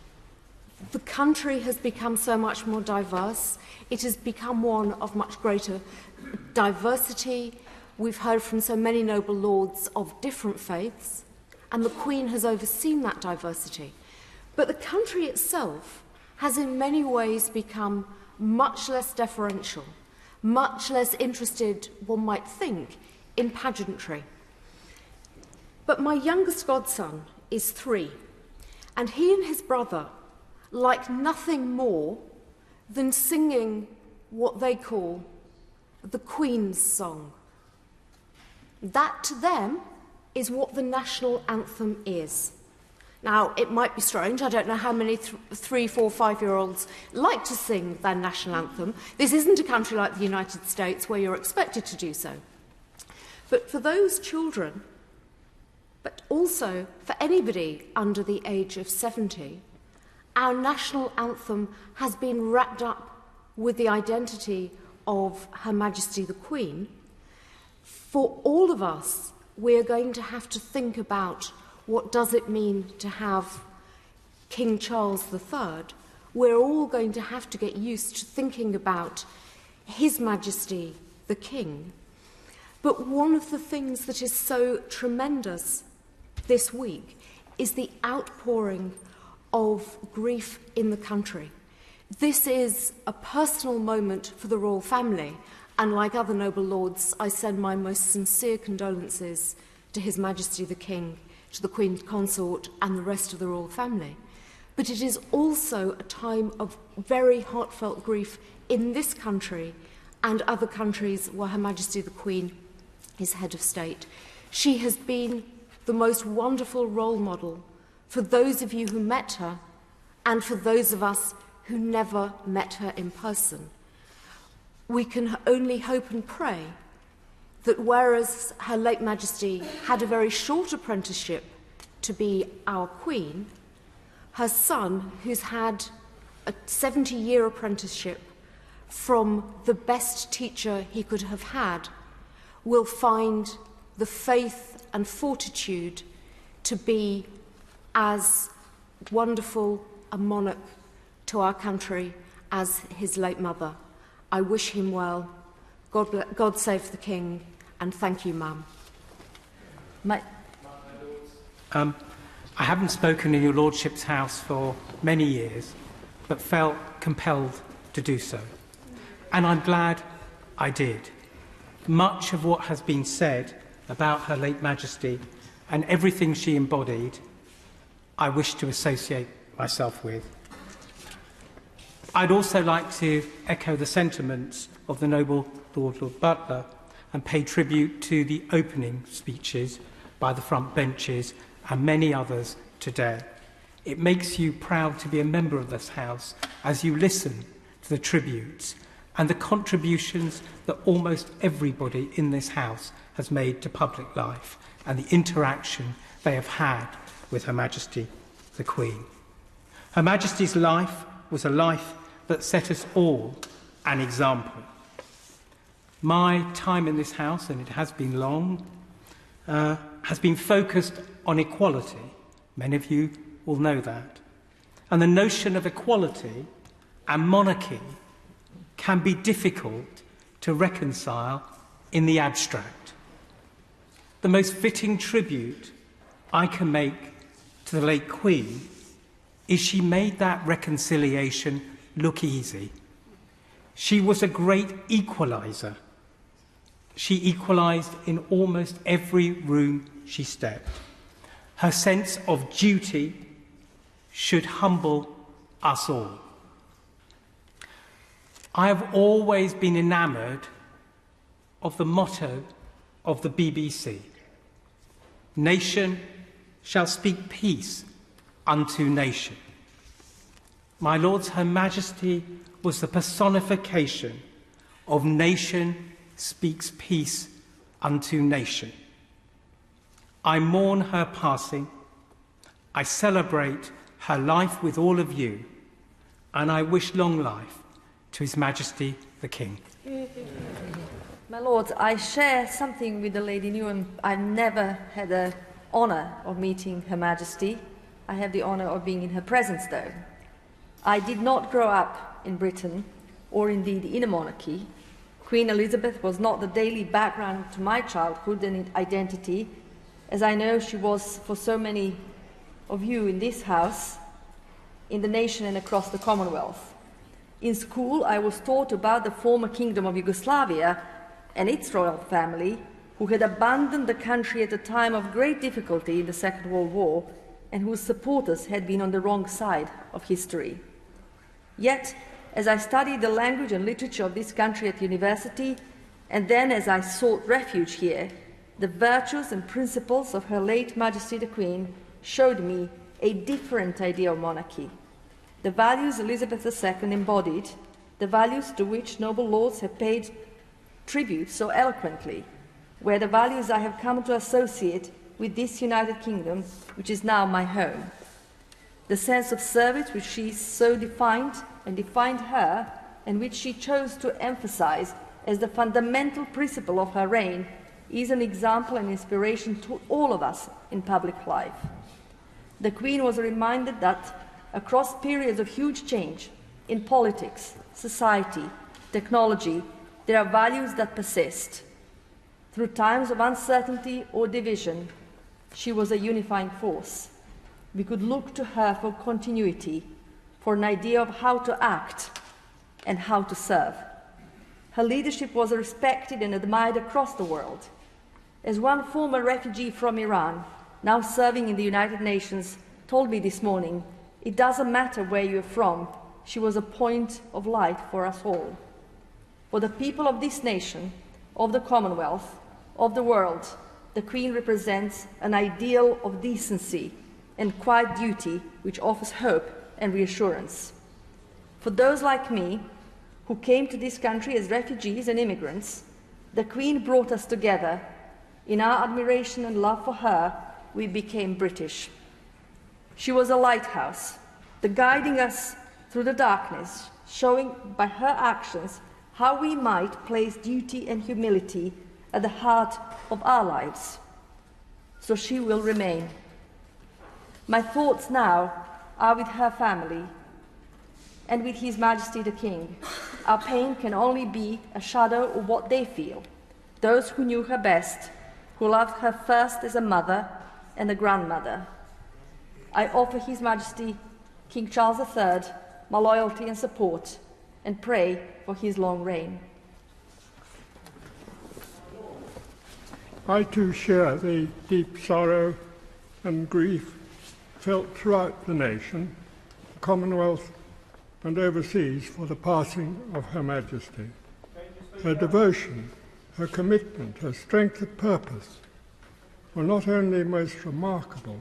the country has become so much more diverse. It has become one of much greater diversity. We've heard from so many noble lords of different faiths, and the Queen has overseen that diversity. But the country itself has in many ways become much less deferential, much less interested, one might think, in pageantry. But my youngest godson is 3, and he and his brother like nothing more than singing what they call the Queen's song. That to them is what the national anthem is. Now, it might be strange. I don't know how many 3, 4, 5-year-olds like to sing their national anthem. This isn't a country like the United States where you're expected to do so. But for those children, but also for anybody under the age of 70, our national anthem has been wrapped up with the identity of Her Majesty the Queen. For all of us, we're going to have to think about what does it mean to have King Charles III. We're all going to have to get used to thinking about His Majesty the King. But one of the things that is so tremendous this week is the outpouring of grief in the country. This is a personal moment for the royal family, and like other noble lords, I send my most sincere condolences to His Majesty the King, to the Queen Consort and the rest of the royal family. but it is also a time of very heartfelt grief in this country and other countries where Her Majesty the Queen is head of state. She has been the most wonderful role model for those of you who met her and for those of us who never met her in person. We can only hope and pray that whereas Her late Majesty had a very short apprenticeship to be our Queen, her son, who's had a 70-year apprenticeship from the best teacher he could have had, will find the faith and fortitude to be as wonderful a monarch to our country as his late mother. I wish him well. God save the King, and thank you, Mum. I haven't spoken in your Lordship's house for many years, but felt compelled to do so. And I'm glad I did. Much of what has been said about Her late Majesty and everything she embodied, I wish to associate myself with. I'd also like to echo the sentiments of the noble Lord Butler and pay tribute to the opening speeches by the front benches and many others today. It makes you proud to be a member of this House as you listen to the tributes and the contributions that almost everybody in this House has made to public life and the interaction they have had with Her Majesty the Queen. Her Majesty's life was a life that set us all an example. My time in this House, and it has been long, has been focused on equality. Many of you will know that. And the notion of equality and monarchy can be difficult to reconcile in the abstract. The most fitting tribute I can make to the late Queen is she made that reconciliation look easy. She was a great equaliser. She equalised in almost every room she stepped. Her sense of duty should humble us all. I have always been enamoured of the motto of the BBC. Nation shall speak peace unto nation. My Lords, Her Majesty was the personification of nation speaks peace unto nation. I mourn her passing. I celebrate her life with all of you, and I wish long life to His Majesty the King. My Lords, I share something with the Lady Newham. I never had the honour of meeting Her Majesty. I have the honour of being in her presence, though. I did not grow up in Britain, or indeed in a monarchy. Queen Elizabeth was not the daily background to my childhood and identity, as I know she was for so many of you in this House, in the nation and across the Commonwealth. In school, I was taught about the former Kingdom of Yugoslavia and its royal family, who had abandoned the country at a time of great difficulty in the Second World War, and whose supporters had been on the wrong side of history. Yet, as I studied the language and literature of this country at university, and then as I sought refuge here, the virtues and principles of Her late Majesty the Queen showed me a different idea of monarchy. The values Elizabeth II embodied, the values to which noble lords have paid tribute so eloquently, were the values I have come to associate with this United Kingdom, which is now my home. The sense of service which she so defined and defined her, and which she chose to emphasize as the fundamental principle of her reign, is an example and inspiration to all of us in public life. The Queen was reminded that across periods of huge change in politics, society, technology, there are values that persist. Through times of uncertainty or division, she was a unifying force. We could look to her for continuity, for an idea of how to act and how to serve. Her leadership was respected and admired across the world. As one former refugee from Iran, now serving in the United Nations, told me this morning, It doesn't matter where you're from, she was a point of light for us all. For the people of this nation, of the Commonwealth, of the world, the Queen represents an ideal of decency and quiet duty which offers hope and reassurance. For those like me, who came to this country as refugees and immigrants, the Queen brought us together. In our admiration and love for her, we became British. She was a lighthouse, guiding us through the darkness, showing by her actions how we might place duty and humility at the heart of our lives. So she will remain. My thoughts now are with her family and with His Majesty the King. Our pain can only be a shadow of what they feel, those who knew her best, who loved her first as a mother and a grandmother. I offer His Majesty King Charles III my loyalty and support, and pray for his long reign. I too share the deep sorrow and grief felt throughout the nation, the Commonwealth and overseas for the passing of Her Majesty. Her devotion, her commitment, her strength of purpose were not only most remarkable,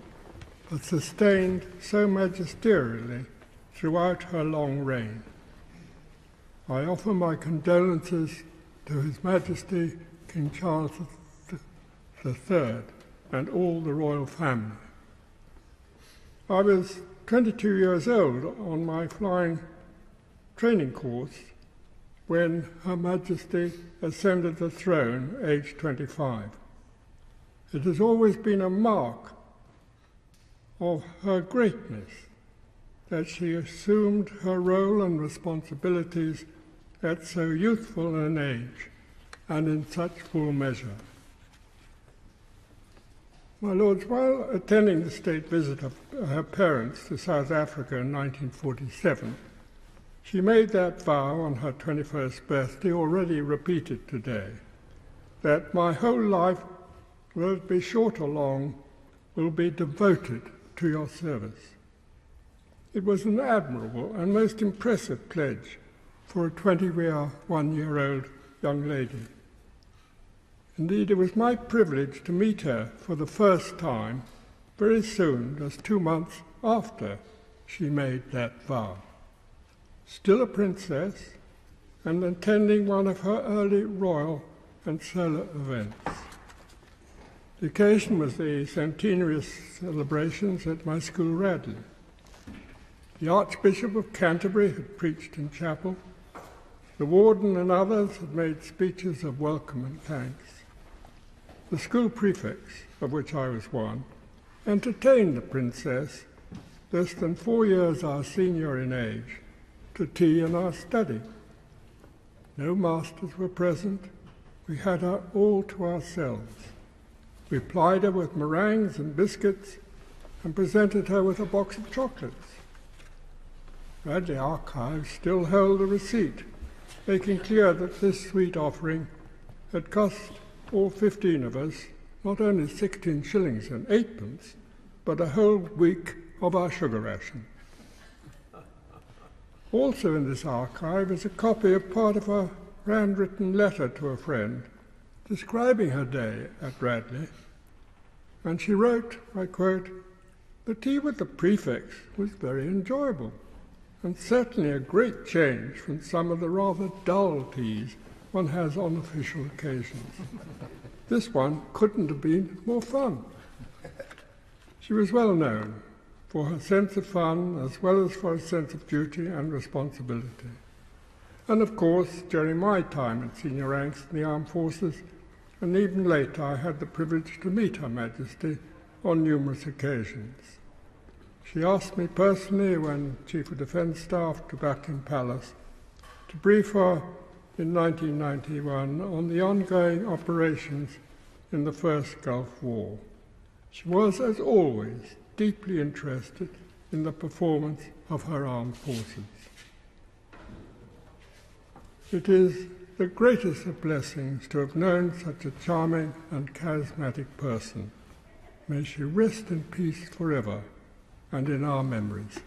but sustained so magisterially throughout her long reign. I offer my condolences to His Majesty King Charles III and all the royal family. I was 22 years old on my flying training course when Her Majesty ascended the throne, aged 25. It has always been a mark of her greatness that she assumed her role and responsibilities at so youthful an age and in such full measure. My lords, while attending the state visit of her parents to South Africa in 1947, she made that vow on her 21st birthday, already repeated today, that my whole life, whether it be short or long, will be devoted to your service. It was an admirable and most impressive pledge for a 21-year-old young lady. Indeed, it was my privilege to meet her for the first time very soon, just 2 months after she made that vow. Still a princess and attending one of her early royal and solar events. The occasion was the centenary celebrations at my school, Radley. The Archbishop of Canterbury had preached in chapel. The warden and others had made speeches of welcome and thanks. The school prefects, of which I was one, entertained the princess, less than 4 years our senior in age, to tea in our study. No masters were present. We had her all to ourselves. We plied her with meringues and biscuits and presented her with a box of chocolates. Radley Archives still held a receipt, making clear that this sweet offering had cost all 15 of us not only 16 shillings and 8pence, but a whole week of our sugar ration. Also in this archive is a copy of part of a handwritten letter to a friend describing her day at Radley, and she wrote, I quote, "The tea with the prefects was very enjoyable, and certainly a great change from some of the rather dull teas one has on official occasions. This one couldn't have been more fun." She was well known for her sense of fun as well as for a sense of duty and responsibility. And of course, during my time in senior ranks in the armed forces, and even later, I had the privilege to meet Her Majesty on numerous occasions. She asked me personally, when Chief of Defence Staff to Buckingham Palace, to brief her in 1991 on the ongoing operations in the First Gulf War. She was, as always, deeply interested in the performance of her armed forces. It is the greatest of blessings to have known such a charming and charismatic person. May she rest in peace forever and in our memories.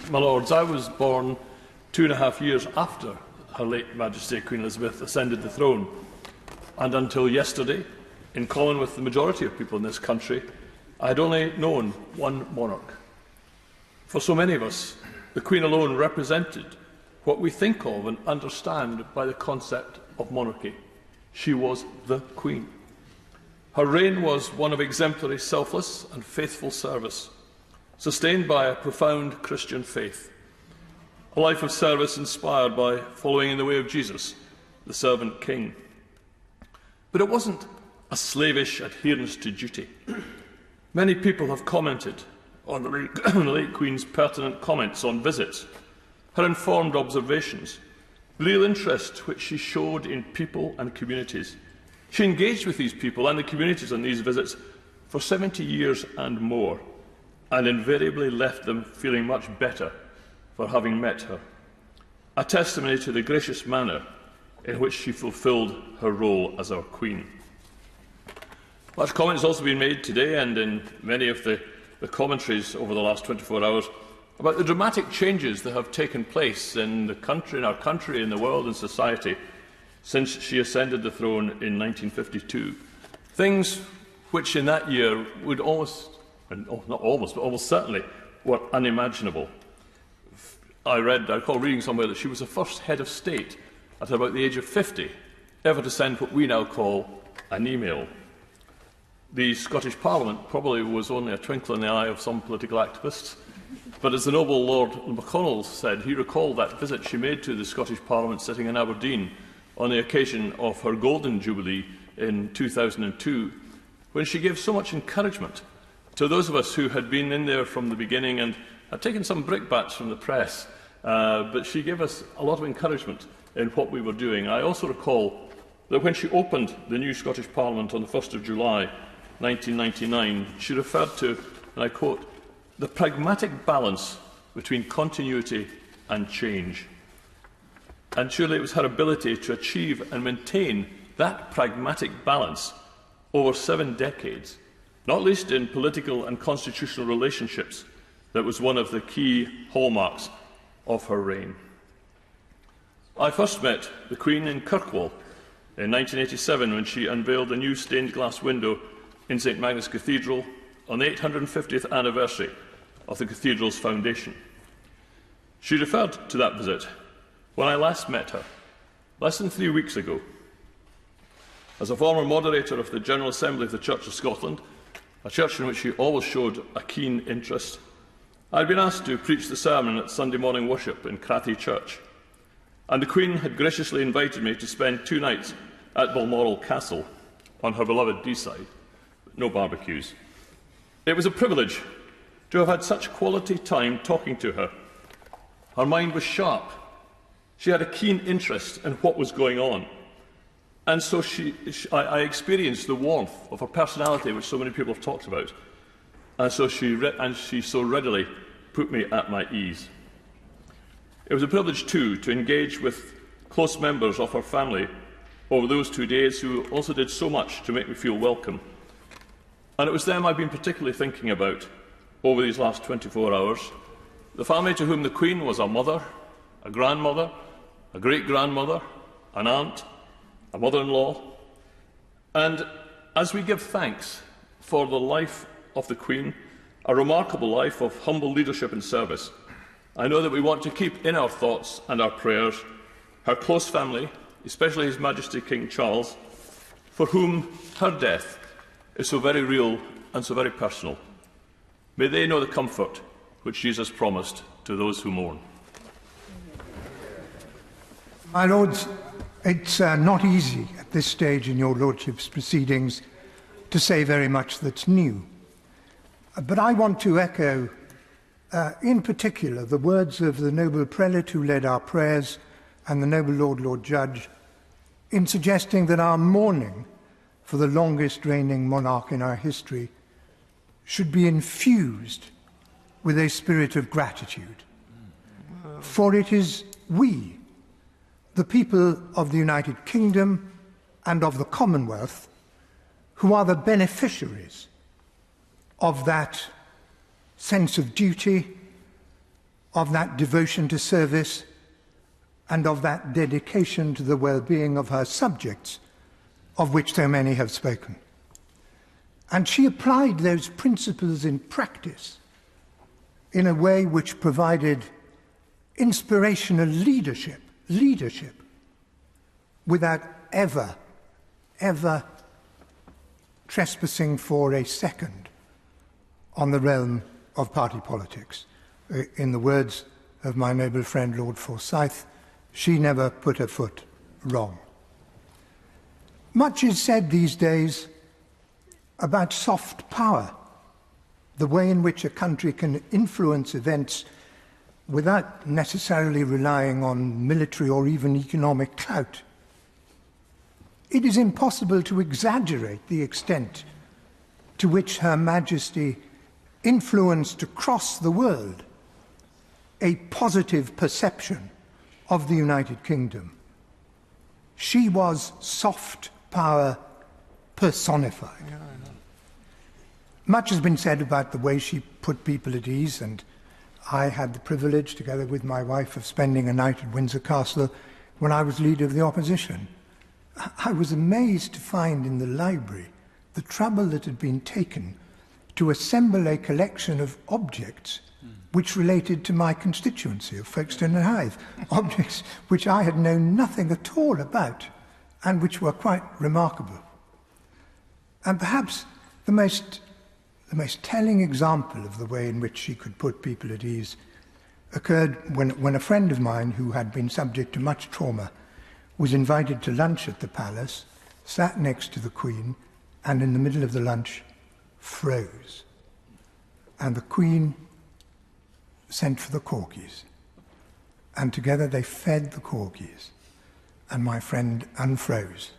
My Lords, I was born 2.5 years after Her late Majesty Queen Elizabeth ascended the throne, and until yesterday, in common with the majority of people in this country, I had only known one monarch. For so many of us, the Queen alone represented what we think of and understand by the concept of monarchy. She was the Queen. Her reign was one of exemplary, selfless and faithful service, sustained by a profound Christian faith, a life of service inspired by following in the way of Jesus, the servant king. But it wasn't a slavish adherence to duty. Many people have commented on the late Queen's pertinent comments on visits, her informed observations, the real interest which she showed in people and communities. She engaged with these people and the communities on these visits for 70 years and more, and invariably left them feeling much better for having met her, a testimony to the gracious manner in which she fulfilled her role as our Queen. Much comment has also been made today and in many of the commentaries over the last 24 hours about the dramatic changes that have taken place in our country, in the world and society since she ascended the throne in 1952. Things which in that year would almost certainly were unimaginable. I recall reading somewhere that she was the first head of state at about the age of 50 ever to send what we now call an email. The Scottish Parliament probably was only a twinkle in the eye of some political activists, but as the noble Lord McConnell said, he recalled that visit she made to the Scottish Parliament sitting in Aberdeen on the occasion of her Golden Jubilee in 2002, when she gave so much encouragement to those of us who had been in there from the beginning and had taken some brickbats from the press, but she gave us a lot of encouragement in what we were doing. I also recall that when she opened the new Scottish Parliament on the 1st of July 1999, she referred to, and I quote, the pragmatic balance between continuity and change. And surely it was her ability to achieve and maintain that pragmatic balance over 7 decades, not least in political and constitutional relationships, that was one of the key hallmarks of her reign. I first met the Queen in Kirkwall in 1987 when she unveiled a new stained glass window in St Magnus Cathedral on the 850th anniversary of the cathedral's foundation. She referred to that visit when I last met her, less than 3 weeks ago. As a former moderator of the General Assembly of the Church of Scotland, a church in which she always showed a keen interest, I had been asked to preach the sermon at Sunday morning worship in Crathy Church, and the Queen had graciously invited me to spend 2 nights at Balmoral Castle on her beloved Deeside. No barbecues. It was a privilege to have had such quality time talking to her. Her mind was sharp. She had a keen interest in what was going on. And so I experienced the warmth of her personality, which so many people have talked about. And so she so readily put me at my ease. It was a privilege, too, to engage with close members of her family over those 2 days who also did so much to make me feel welcome. And it was them I've been particularly thinking about over these last 24 hours. The family to whom the Queen was a mother, a grandmother, a great-grandmother, an aunt, a mother-in-law. And as we give thanks for the life of the Queen, a remarkable life of humble leadership and service, I know that we want to keep in our thoughts and our prayers her close family, especially His Majesty King Charles, for whom her death is so very real and so very personal. May they know the comfort which Jesus promised to those who mourn. My Lords, it's not easy at this stage in your Lordship's proceedings to say very much that's new. But I want to echo, in particular, the words of the noble prelate who led our prayers and the noble Lord Judge in suggesting that our mourning for the longest reigning monarch in our history should be infused with a spirit of gratitude. For it is we, the people of the United Kingdom and of the Commonwealth, who are the beneficiaries of that sense of duty, of that devotion to service, and of that dedication to the well-being of her subjects, of which so many have spoken. And she applied those principles in practice in a way which provided inspirational leadership, without ever trespassing for a second on the realm of party politics. In the words of my noble friend Lord Forsyth, she never put her foot wrong. Much is said these days about soft power, the way in which a country can influence events without necessarily relying on military or even economic clout. It is impossible to exaggerate the extent to which Her Majesty influenced across the world a positive perception of the United Kingdom. She was soft power personified. Much has been said about the way she put people at ease, and I had the privilege, together with my wife, of spending a night at Windsor Castle when I was leader of the opposition. I was amazed to find in the library the trouble that had been taken to assemble a collection of objects which related to my constituency of Folkestone and Hythe, objects which I had known nothing at all about and which were quite remarkable. And perhaps the most telling example of the way in which she could put people at ease occurred when a friend of mine who had been subject to much trauma was invited to lunch at the palace, sat next to the Queen, and in the middle of the lunch froze. And the Queen sent for the corgis, and together they fed the corgis, and my friend unfroze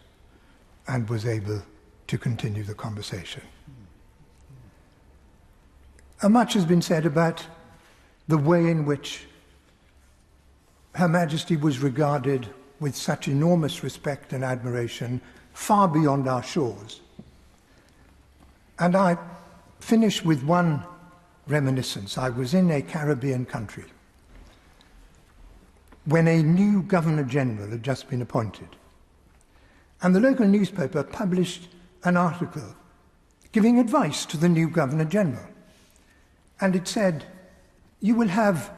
and was able to continue the conversation. Much has been said about the way in which Her Majesty was regarded with such enormous respect and admiration far beyond our shores. And I finish with one reminiscence. I was in a Caribbean country when a new Governor-General had just been appointed. And the local newspaper published an article giving advice to the new Governor-General. And it said, "You will have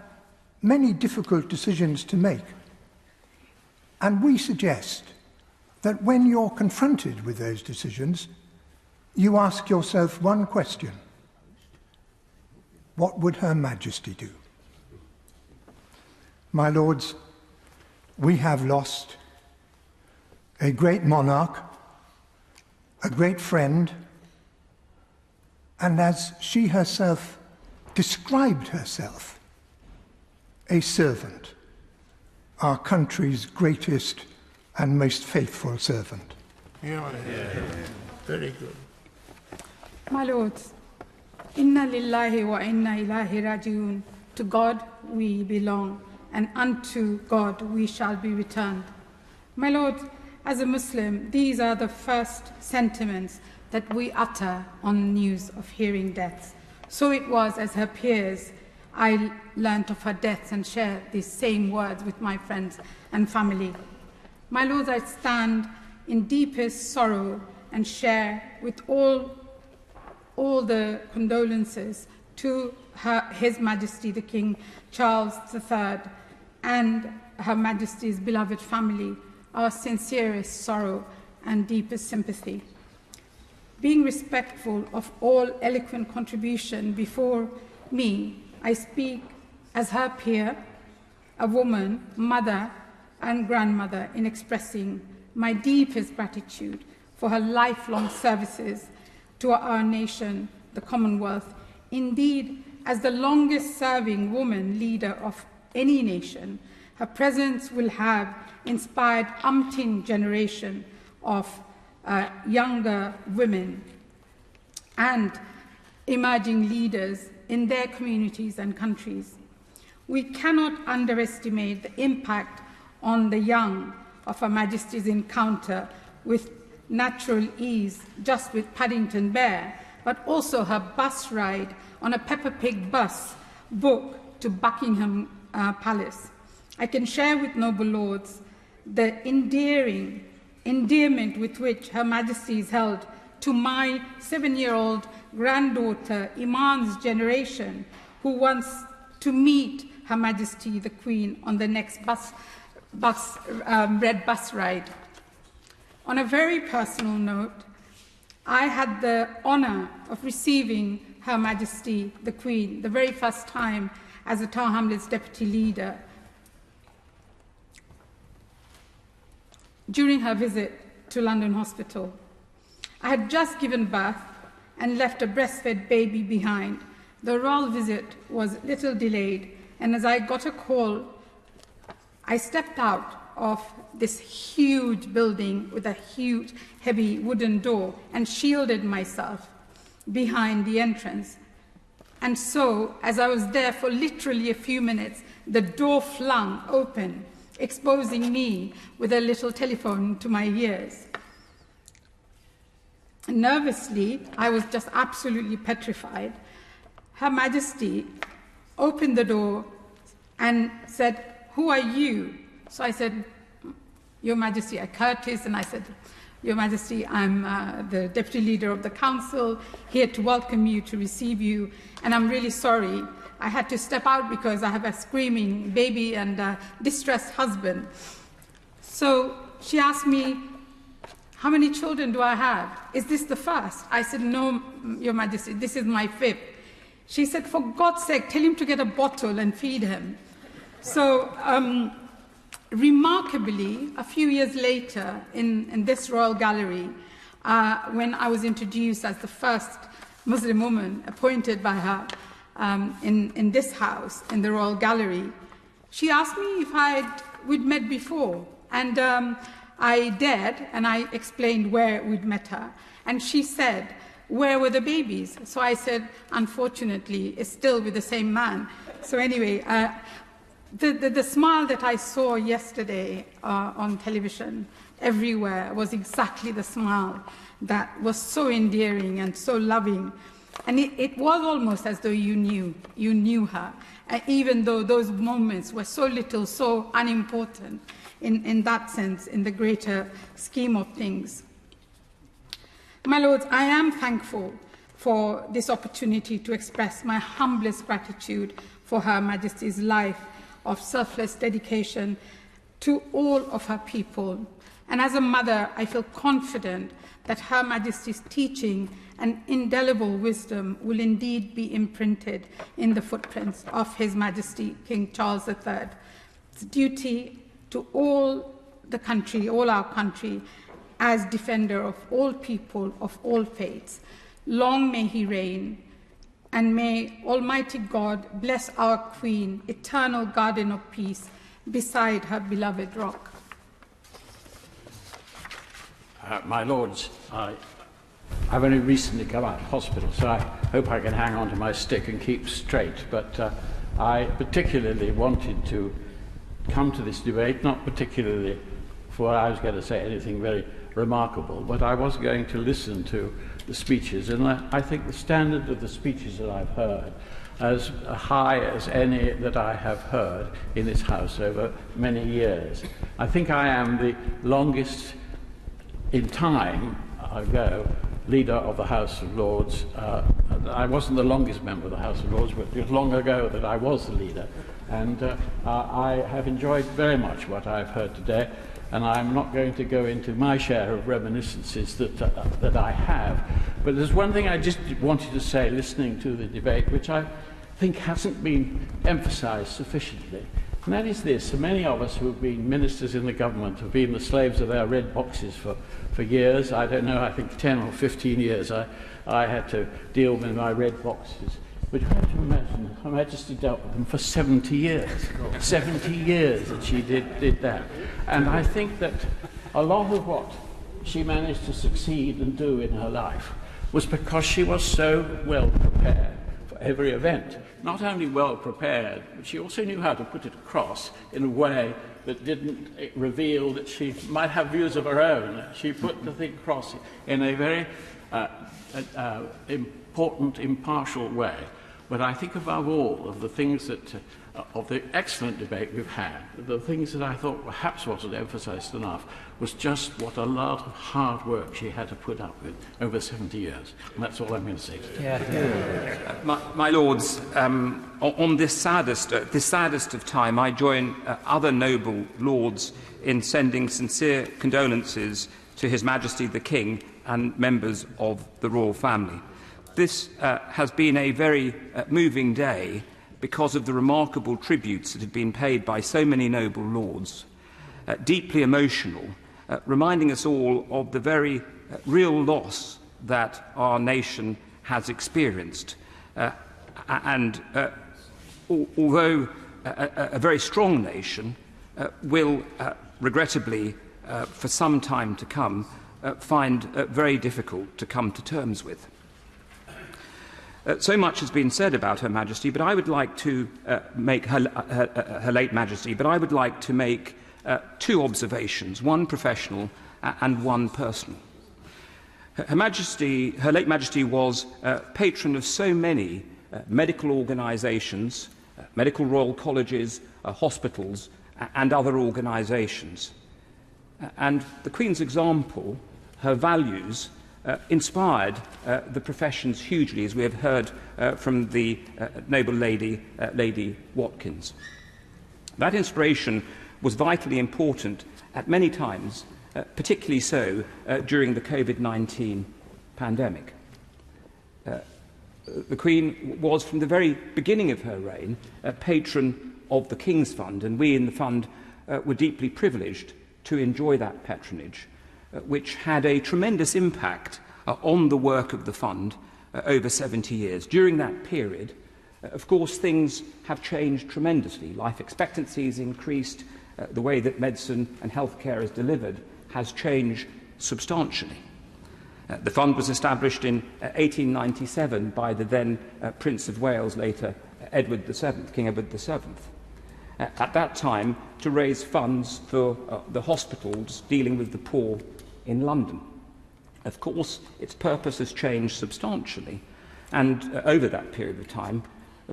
many difficult decisions to make. And we suggest that when you're confronted with those decisions, you ask yourself one question: what would Her Majesty do?" My lords, we have lost a great monarch, a great friend, and as she herself described herself, a servant, our country's greatest and most faithful servant. Very good. My lords, Inna lillahi wa inna ilahi rajiun. To God we belong, and unto God we shall be returned. My lords, as a Muslim, these are the first sentiments that we utter on news of hearing deaths. So it was as her peers I learnt of her deaths and share these same words with my friends and family. My lords, I stand in deepest sorrow and share with all the condolences to His Majesty the King Charles III and Her Majesty's beloved family, our sincerest sorrow and deepest sympathy. Being respectful of all eloquent contribution before me, I speak as her peer, a woman, mother, and grandmother in expressing my deepest gratitude for her lifelong services to our nation, the Commonwealth. Indeed, as the longest-serving woman leader of any nation, her presence will have inspired umpteen generation of younger women and emerging leaders in their communities and countries. We cannot underestimate the impact on the young of Her Majesty's encounter with natural ease just with Paddington Bear but also her bus ride on a Peppa Pig bus book to Buckingham Palace. I can share with noble lords the endearment with which Her Majesty is held to my 7-year-old granddaughter, Iman's generation, who wants to meet Her Majesty the Queen on the next red bus ride. On a very personal note, I had the honor of receiving Her Majesty the Queen the very first time as a Tower Hamlets deputy leader during her visit to London Hospital. I had just given birth and left a breastfed baby behind. The royal visit was a little delayed, and as I got a call, I stepped out of this huge building with a huge, heavy wooden door and shielded myself behind the entrance. And so, as I was there for literally a few minutes, the door flung open, exposing me with a little telephone to my ears. Nervously, I was just absolutely petrified. Her Majesty opened the door and said, "Who are you?" So I said, "Your Majesty," I courteous, and I said, "Your Majesty, I'm the Deputy Leader of the Council, here to welcome you, to receive you, and I'm really sorry. I had to step out because I have a screaming baby and a distressed husband." So she asked me, "How many children do I have? Is this the first?" I said, "No, Your Majesty, this is my 5th. She said, "For God's sake, tell him to get a bottle and feed him." So, remarkably, a few years later, in this royal gallery, when I was introduced as the first Muslim woman appointed by her in this house, in the royal gallery, she asked me if we'd met before. And I did, and I explained where we'd met her. And she said, "Where were the babies?" So I said, "Unfortunately, it's still with the same man." So anyway, the smile that I saw yesterday on television everywhere was exactly the smile that was so endearing and so loving. And it was almost as though you knew her, even though those moments were so little, so unimportant in that sense, in the greater scheme of things. My lords, I am thankful for this opportunity to express my humblest gratitude for Her Majesty's life of selfless dedication to all of her people. And as a mother, I feel confident that Her Majesty's teaching and indelible wisdom will indeed be imprinted in the footprints of His Majesty King Charles III. It's duty to all the country, all our country, as defender of all people, of all faiths. Long may he reign, and may Almighty God bless our Queen, eternal garden of peace, beside her beloved rock. My lords, I've only recently come out of hospital, so I hope I can hang on to my stick and keep straight. But I particularly wanted to come to this debate, not particularly for I was going to say anything very remarkable, but I was going to listen to the speeches, and I think the standard of the speeches that I've heard as high as any that I have heard in this House over many years. I think I am the longest in time ago leader of the House of Lords. I wasn't the longest member of the House of Lords, but it was long ago that I was the leader. And I have enjoyed very much what I've heard today, and I'm not going to go into my share of reminiscences that I have. But there's one thing I just wanted to say, listening to the debate, which I think hasn't been emphasised sufficiently. And that is this: so many of us who have been ministers in the government have been the slaves of our red boxes for years. I don't know, I think 10 or 15 years I had to deal with my red boxes. But you have to imagine, Her Majesty dealt with them for 70 years. 70 years that she did that. And I think that a lot of what she managed to succeed and do in her life was because she was so well prepared for every event. Not only well prepared, but she also knew how to put it across in a way that didn't reveal that she might have views of her own. She put the thing across in a very important, impartial way. But I think above all of the things that, of the excellent debate we've had, the things that I thought perhaps wasn't emphasised enough was just what a lot of hard work she had to put up with over 70 years. And that's all I'm going to say today. My Lords, on this saddest of time, I join other noble lords in sending sincere condolences to His Majesty the King and members of the royal family. This has been a very moving day because of the remarkable tributes that have been paid by so many noble lords, deeply emotional, reminding us all of the very real loss that our nation has experienced. Although a very strong nation will regrettably, for some time to come, find very difficult to come to terms with. So much has been said about Her Majesty, but I would like to make her late Majesty, but I would like to make two observations, one professional and one personal. Her late Majesty was patron of so many medical organisations, medical royal colleges, hospitals, and other organisations. And the Queen's example, her values, inspired the professions hugely, as we have heard from the noble lady, Lady Watkins. That inspiration was vitally important at many times, particularly so during the COVID-19 pandemic. The Queen was, from the very beginning of her reign, a patron of the King's Fund, and we in the Fund were deeply privileged to enjoy that patronage, which had a tremendous impact on the work of the Fund over 70 years. During that period, of course, things have changed tremendously. Life expectancy has increased. The way that medicine and healthcare is delivered has changed substantially. The Fund was established in 1897 by the then Prince of Wales, later Edward VII, King Edward VII. At that time, to raise funds for the hospitals dealing with the poor in London. Of course, its purpose has changed substantially and over that period of time,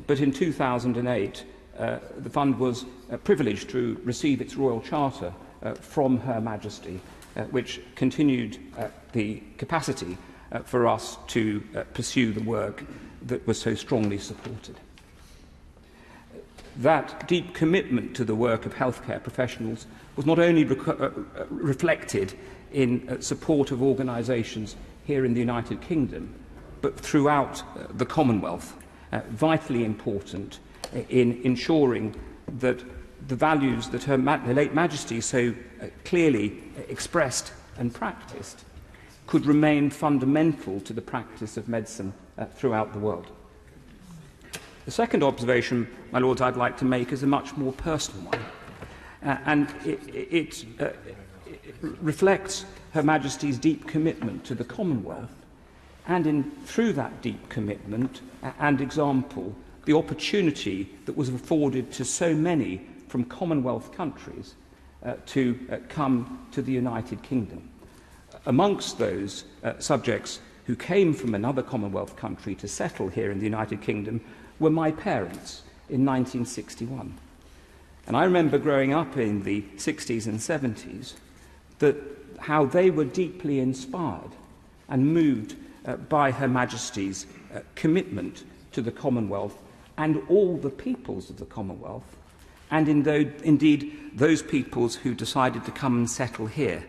but in 2008, the Fund was privileged to receive its royal charter from Her Majesty, which continued the capacity for us to pursue the work that was so strongly supported. That deep commitment to the work of healthcare professionals was not only reflected in support of organisations here in the United Kingdom, but throughout the Commonwealth, vitally important in ensuring that the values that Her late Majesty so clearly expressed and practised could remain fundamental to the practice of medicine throughout the world. The second observation, my Lords, I'd like to make is a much more personal one, and it reflects Her Majesty's deep commitment to the Commonwealth, and through that deep commitment and example, the opportunity that was afforded to so many from Commonwealth countries to come to the United Kingdom. Amongst those subjects who came from another Commonwealth country to settle here in the United Kingdom were my parents in 1961. And I remember growing up in the 60s and 70s how they were deeply inspired and moved by Her Majesty's commitment to the Commonwealth and all the peoples of the Commonwealth, and indeed those peoples who decided to come and settle here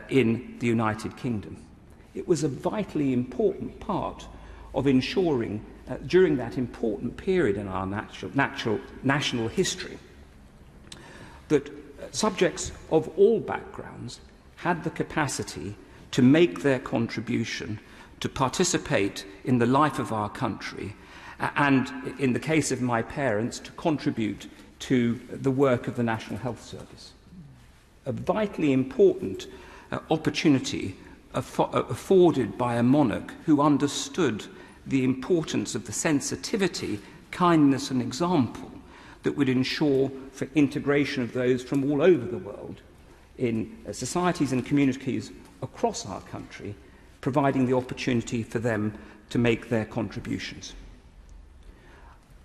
in the United Kingdom. It was a vitally important part of ensuring, during that important period in our national history, that subjects of all backgrounds had the capacity to make their contribution, to participate in the life of our country, and in the case of my parents, to contribute to the work of the National Health Service. A vitally important opportunity afforded by a monarch who understood the importance of the sensitivity, kindness and example that would ensure for integration of those from all over the world in societies and communities across our country, providing the opportunity for them to make their contributions.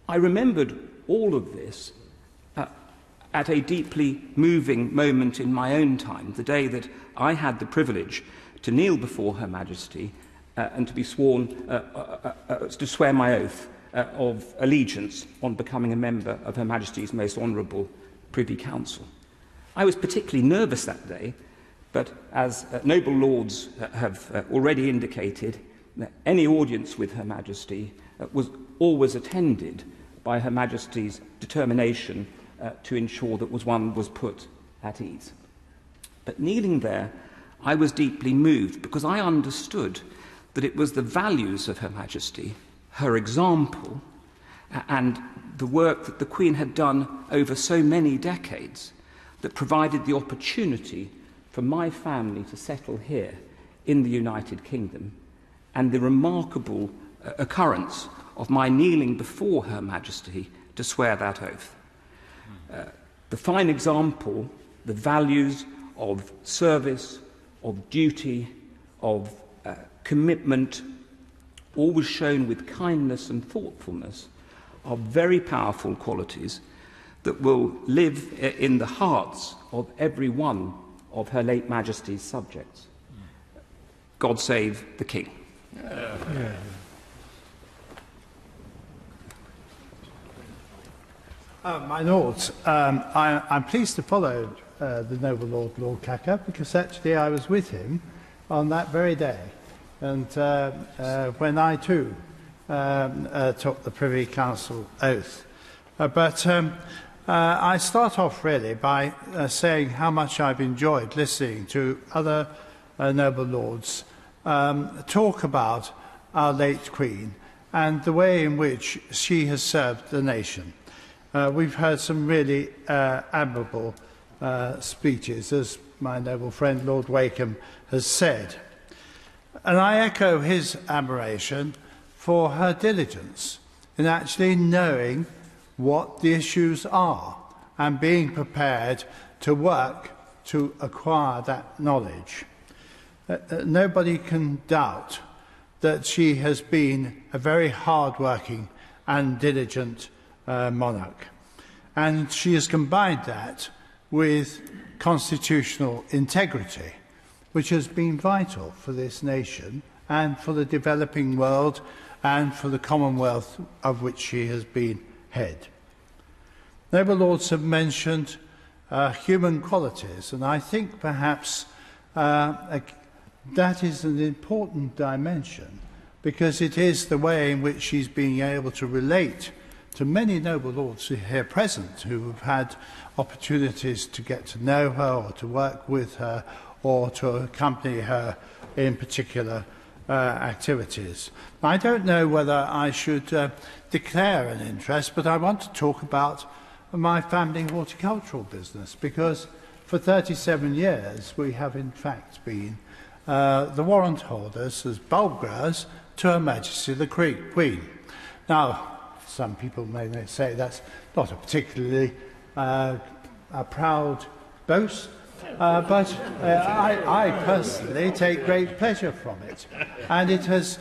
I remembered all of this at a deeply moving moment in my own time, the day that I had the privilege to kneel before Her Majesty and to be sworn, to swear my oath of allegiance on becoming a member of Her Majesty's Most Honourable Privy Council. I was particularly nervous that day, but as noble lords have already indicated, any audience with Her Majesty was always attended by Her Majesty's determination to ensure that one was put at ease. But kneeling there, I was deeply moved because I understood that it was the values of Her Majesty, her example, and the work that the Queen had done over so many decades that provided the opportunity for my family to settle here in the United Kingdom, and the remarkable occurrence of my kneeling before Her Majesty to swear that oath. The fine example, the values of service, of duty, of commitment, always shown with kindness and thoughtfulness, are very powerful qualities that will live in the hearts of every one of Her late Majesty's subjects. God save the King. My Lords, I'm pleased to follow the noble Lord Cacker, because actually I was with him on that very day, and when I too took the Privy Council oath. I start off really by saying how much I've enjoyed listening to other noble lords talk about our late Queen and the way in which she has served the nation. We've heard some really admirable speeches, as my noble friend Lord Wakeham has said. And I echo his admiration for her diligence in actually knowing what the issues are and being prepared to work to acquire that knowledge. Nobody can doubt that she has been a very hard-working and diligent monarch. And she has combined that with constitutional integrity, which has been vital for this nation and for the developing world and for the Commonwealth of which she has been head. Noble lords have mentioned human qualities, and I think perhaps that is an important dimension, because it is the way in which she's being able to relate to many noble lords here present who have had opportunities to get to know her or to work with her or to accompany her in particular activities. I don't know whether I should declare an interest, but I want to talk about my family horticultural business, because for 37 years we have in fact been the warrant holders as bulb growers to Her Majesty the Queen. Now, some people may say that's not a particularly a proud boast, but I personally take great pleasure from it. And it's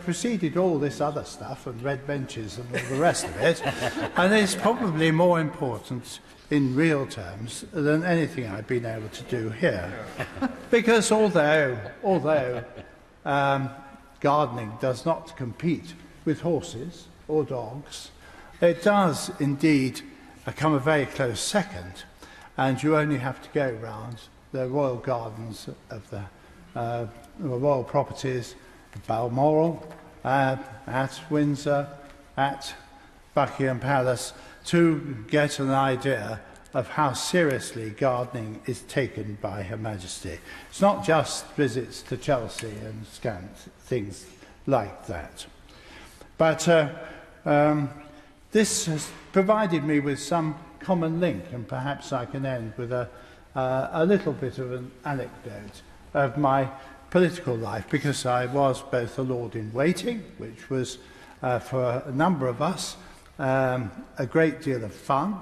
preceded all this other stuff and red benches and all the rest of it, and it's probably more important in real terms than anything I've been able to do here. Because although gardening does not compete with horses or dogs, it does indeed come a very close second, and you only have to go round the royal gardens of the royal properties of Balmoral, at Windsor, at Buckingham Palace, to get an idea of how seriously gardening is taken by Her Majesty. It's not just visits to Chelsea and things like that. But this has provided me with some common link, and perhaps I can end with a little bit of an anecdote of my political life, because I was both a Lord-in-Waiting, which was, for a number of us, a great deal of fun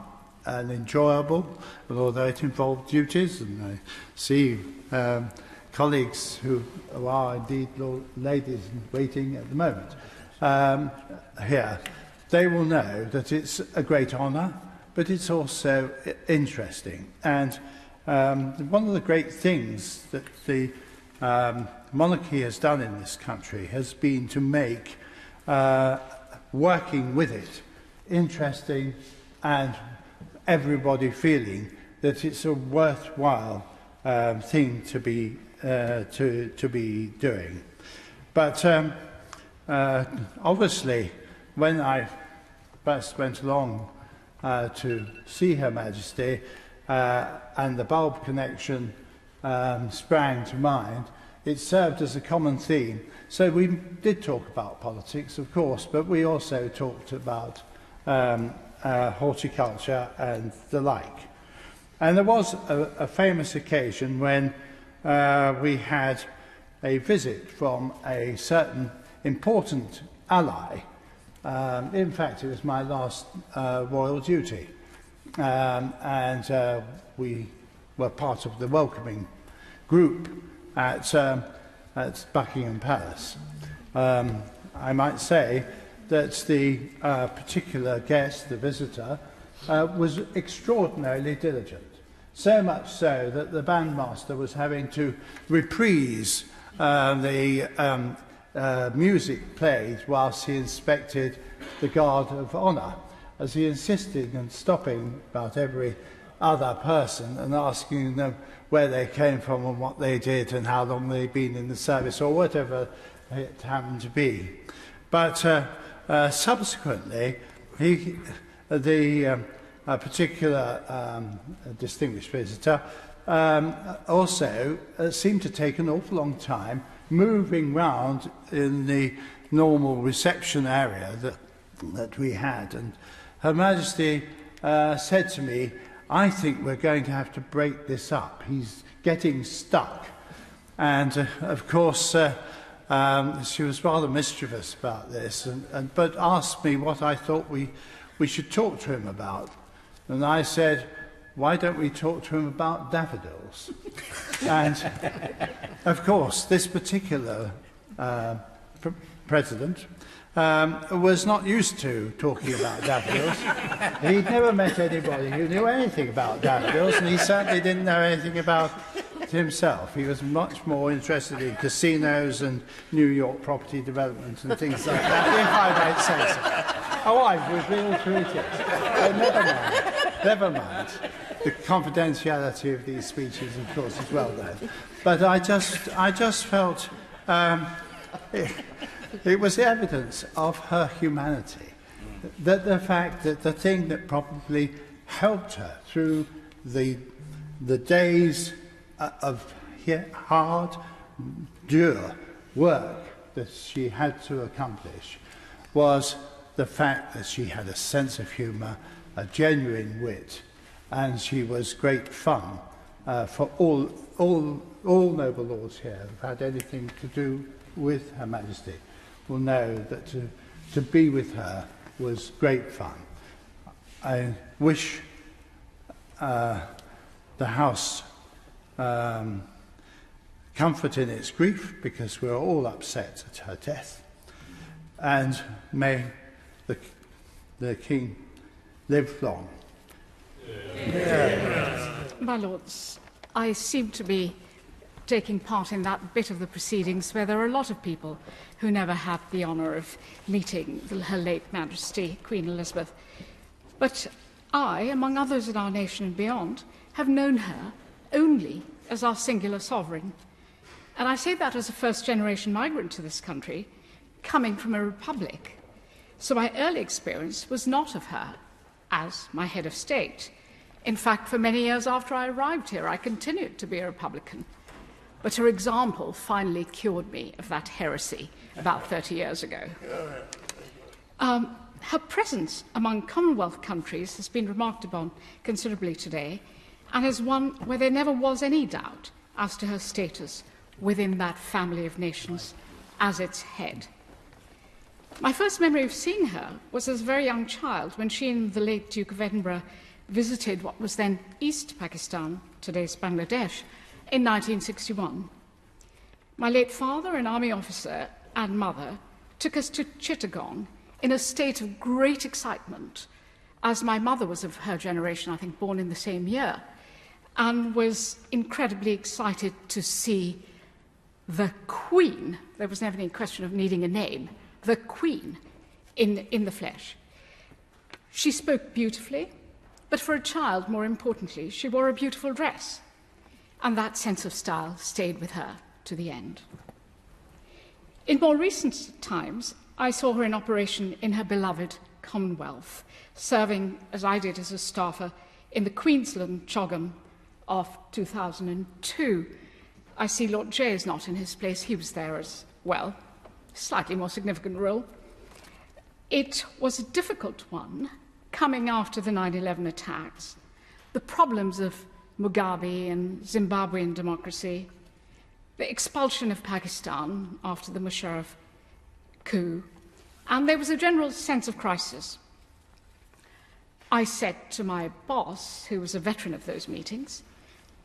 and enjoyable, although it involved duties, and I see colleagues who are indeed ladies in waiting at the moment here, they will know that it's a great honour, but it's also interesting. And one of the great things that the monarchy has done in this country has been to make working with it interesting and everybody feeling that it's a worthwhile thing to be doing. But obviously, when I first went along to see Her Majesty and the bulb connection sprang to mind, it served as a common theme. So we did talk about politics, of course, but we also talked about horticulture and the like. And there was a famous occasion when we had a visit from a certain important ally. In fact, it was my last royal duty. And we were part of the welcoming group at Buckingham Palace. I might say that the particular guest, the visitor, was extraordinarily diligent. So much so that the bandmaster was having to reprise the music played whilst he inspected the Guard of Honour, as he insisted on stopping about every other person and asking them where they came from and what they did and how long they'd been in the service or whatever it happened to be. But subsequently, the particular distinguished visitor also seemed to take an awful long time moving round in the normal reception area that we had. And Her Majesty said to me, "I think we're going to have to break this up. He's getting stuck." And of course, she was rather mischievous about this, but asked me what I thought we should talk to him about. And I said, "Why don't we talk to him about daffodils?" And of course, this particular president was not used to talking about daffodils. He'd never met anybody who knew anything about daffodils, and he certainly didn't know anything about it himself. He was much more interested in casinos and New York property development and things like that, if I might say so. Oh, I've revealed who it is. Oh, never mind. The confidentiality of these speeches, of course, is well known. But I just felt it was evidence of her humanity, that the fact that the thing that probably helped her through the days of hard, dure work that she had to accomplish was the fact that she had a sense of humour, a genuine wit, and she was great fun for all noble lords here who've had anything to do with Her Majesty will know that to be with her was great fun. I wish the House comfort in its grief, because we're all upset at her death, and may the King live long. My Lords, I seem to be taking part in that bit of the proceedings where there are a lot of people who never had the honour of meeting Her late Majesty Queen Elizabeth. But I, among others in our nation and beyond, have known her only as our singular sovereign. And I say that as a first-generation migrant to this country, coming from a republic. So my early experience was not of her as my head of state. In fact, for many years after I arrived here, I continued to be a Republican. But her example finally cured me of that heresy about 30 years ago. Her presence among Commonwealth countries has been remarked upon considerably today, and is one where there never was any doubt as to her status within that family of nations as its head. My first memory of seeing her was as a very young child, when she and the late Duke of Edinburgh visited what was then East Pakistan, today's Bangladesh, in 1961. My late father, an army officer, and mother took us to Chittagong in a state of great excitement, as my mother was of her generation, I think born in the same year, and was incredibly excited to see the Queen. There was never any question of needing a name. The Queen in the flesh. She spoke beautifully, but for a child, more importantly, she wore a beautiful dress, and that sense of style stayed with her to the end. In more recent times, I saw her in operation in her beloved Commonwealth, serving, as I did, as a staffer in the Queensland Chogham of 2002. I see Lord Jay is not in his place. He was there as well. Slightly more significant role. It was a difficult one, coming after the 9/11 attacks, the problems of Mugabe and Zimbabwean democracy, the expulsion of Pakistan after the Musharraf coup, and there was a general sense of crisis. I said to my boss, who was a veteran of those meetings,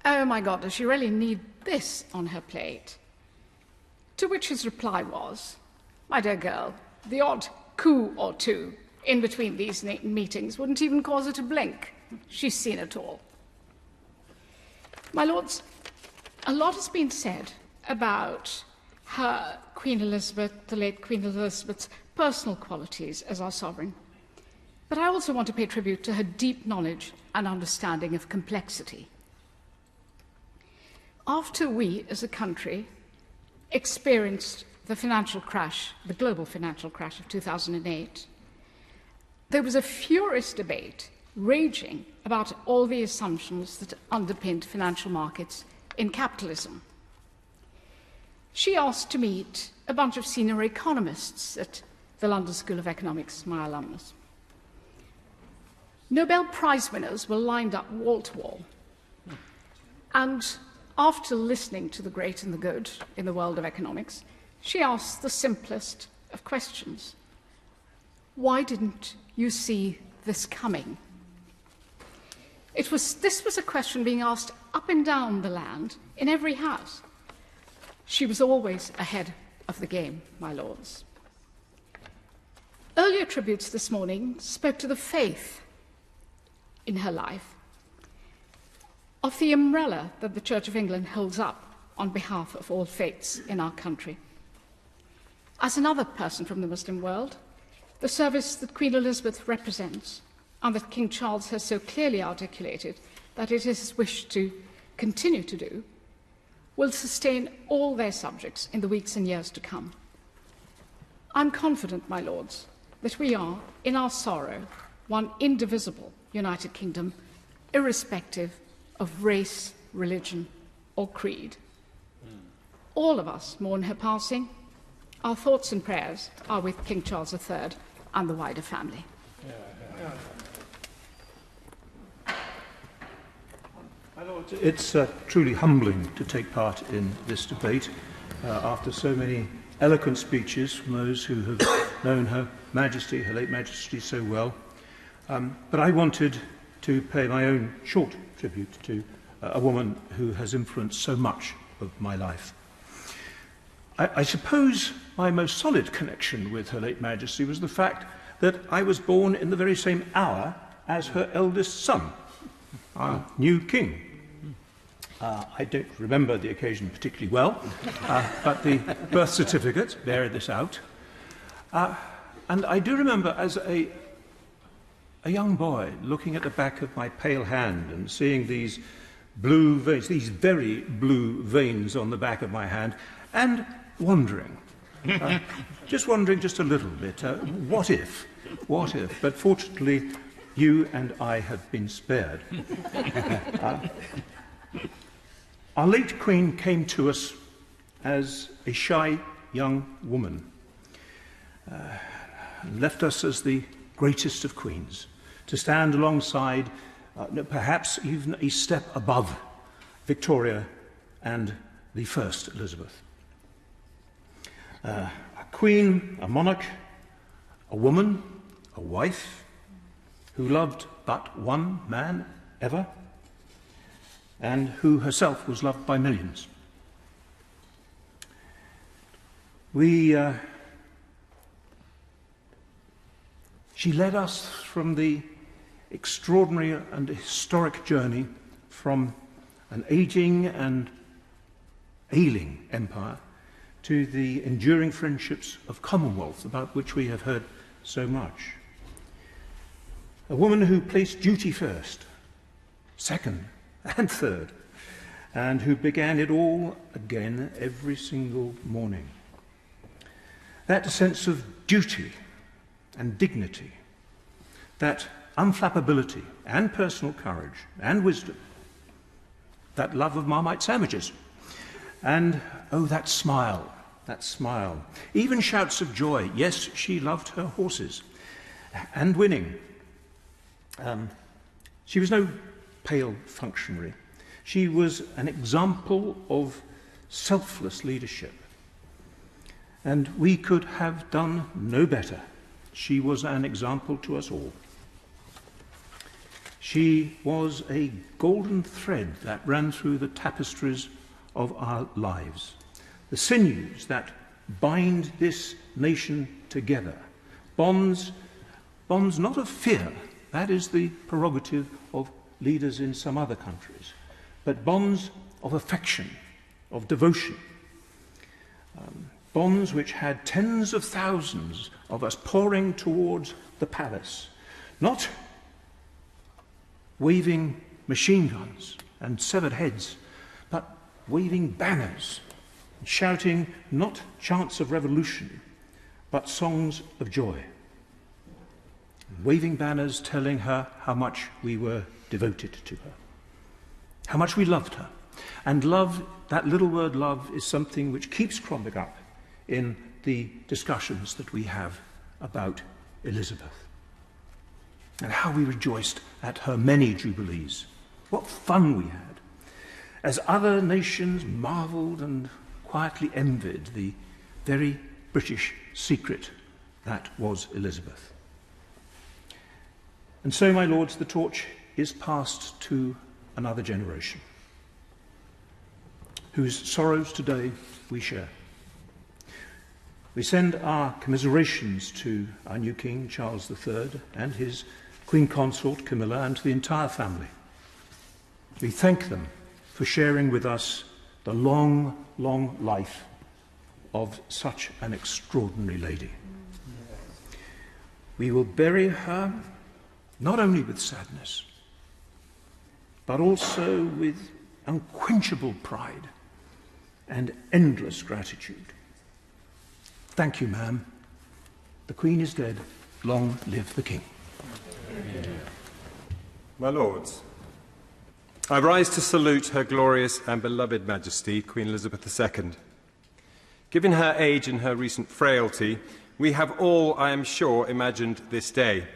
"Oh my God, does she really need this on her plate?" To which his reply was, "My dear girl, the odd coup or two in between these meetings wouldn't even cause her to blink. She's seen it all." My lords, a lot has been said about her, Queen Elizabeth, the late Queen Elizabeth's personal qualities as our sovereign. But I also want to pay tribute to her deep knowledge and understanding of complexity. After we, as a country, experienced the financial crash, the global financial crash of 2008, there was a furious debate raging about all the assumptions that underpinned financial markets in capitalism. She asked to meet a bunch of senior economists at the London School of Economics, my alumnus. Nobel Prize winners were lined up wall to wall. And after listening to the great and the good in the world of economics, she asked the simplest of questions. Why didn't you see this coming? This was a question being asked up and down the land in every house. She was always ahead of the game, my lords. Earlier tributes this morning spoke to the faith in her life, of the umbrella that the Church of England holds up on behalf of all faiths in our country. As another person from the Muslim world, the service that Queen Elizabeth represents and that King Charles has so clearly articulated that it is his wish to continue to do, will sustain all their subjects in the weeks and years to come. I'm confident, my lords, that we are, in our sorrow, one indivisible United Kingdom, irrespective of race, religion, or creed. All of us mourn her passing. Our thoughts and prayers are with King Charles III and the wider family. My Lord, it's truly humbling to take part in this debate after so many eloquent speeches from those who have known Her Majesty, Her late Majesty, so well. But I wanted to pay my own short tribute to a woman who has influenced so much of my life. I suppose my most solid connection with Her late Majesty was the fact that I was born in the very same hour as her eldest son, our new king. I don't remember the occasion particularly well, but the birth certificate bear this out. And I do remember as a young boy looking at the back of my pale hand and seeing these blue veins, these very blue veins on the back of my hand, and wondering, just wondering just a little bit, what if? But fortunately, you and I have been spared. Our late Queen came to us as a shy young woman, and left us as the greatest of queens, to stand alongside, perhaps even a step above, Victoria and the First Elizabeth. A queen, a monarch, a woman, a wife, who loved but one man ever, and who herself was loved by millions. She led us from the extraordinary and historic journey from an aging and ailing empire to the enduring friendships of Commonwealth, about which we have heard so much. A woman who placed duty first, second and third, and who began it all again every single morning. That sense of duty and dignity, that unflappability and personal courage and wisdom, that love of Marmite sandwiches, and, oh, that smile, even shouts of joy. Yes, she loved her horses, and winning. She was no pale functionary. She was an example of selfless leadership. And we could have done no better. She was an example to us all. She was a golden thread that ran through the tapestries of our lives, the sinews that bind this nation together, bonds not of fear, that is the prerogative of leaders in some other countries, but bonds of affection, of devotion, bonds which had tens of thousands of us pouring towards the palace, not waving machine guns and severed heads, but waving banners, shouting not chants of revolution, but songs of joy. Waving banners telling her how much we were devoted to her, how much we loved her. And love, that little word love, is something which keeps cropping up in the discussions that we have about Elizabeth. And how we rejoiced at her many jubilees. What fun we had, as other nations marvelled and quietly envied the very British secret that was Elizabeth. And so, my lords, the torch is passed to another generation, whose sorrows today we share. We send our commiserations to our new King, Charles III, and his Queen Consort, Camilla, and to the entire family. We thank them for sharing with us the long, long life of such an extraordinary lady. We will bury her not only with sadness, but also with unquenchable pride and endless gratitude. Thank you, ma'am. The Queen is dead. Long live the King. My lords, I rise to salute Her Glorious and Beloved Majesty, Queen Elizabeth II. Given her age and her recent frailty, we have all, I am sure, imagined this day.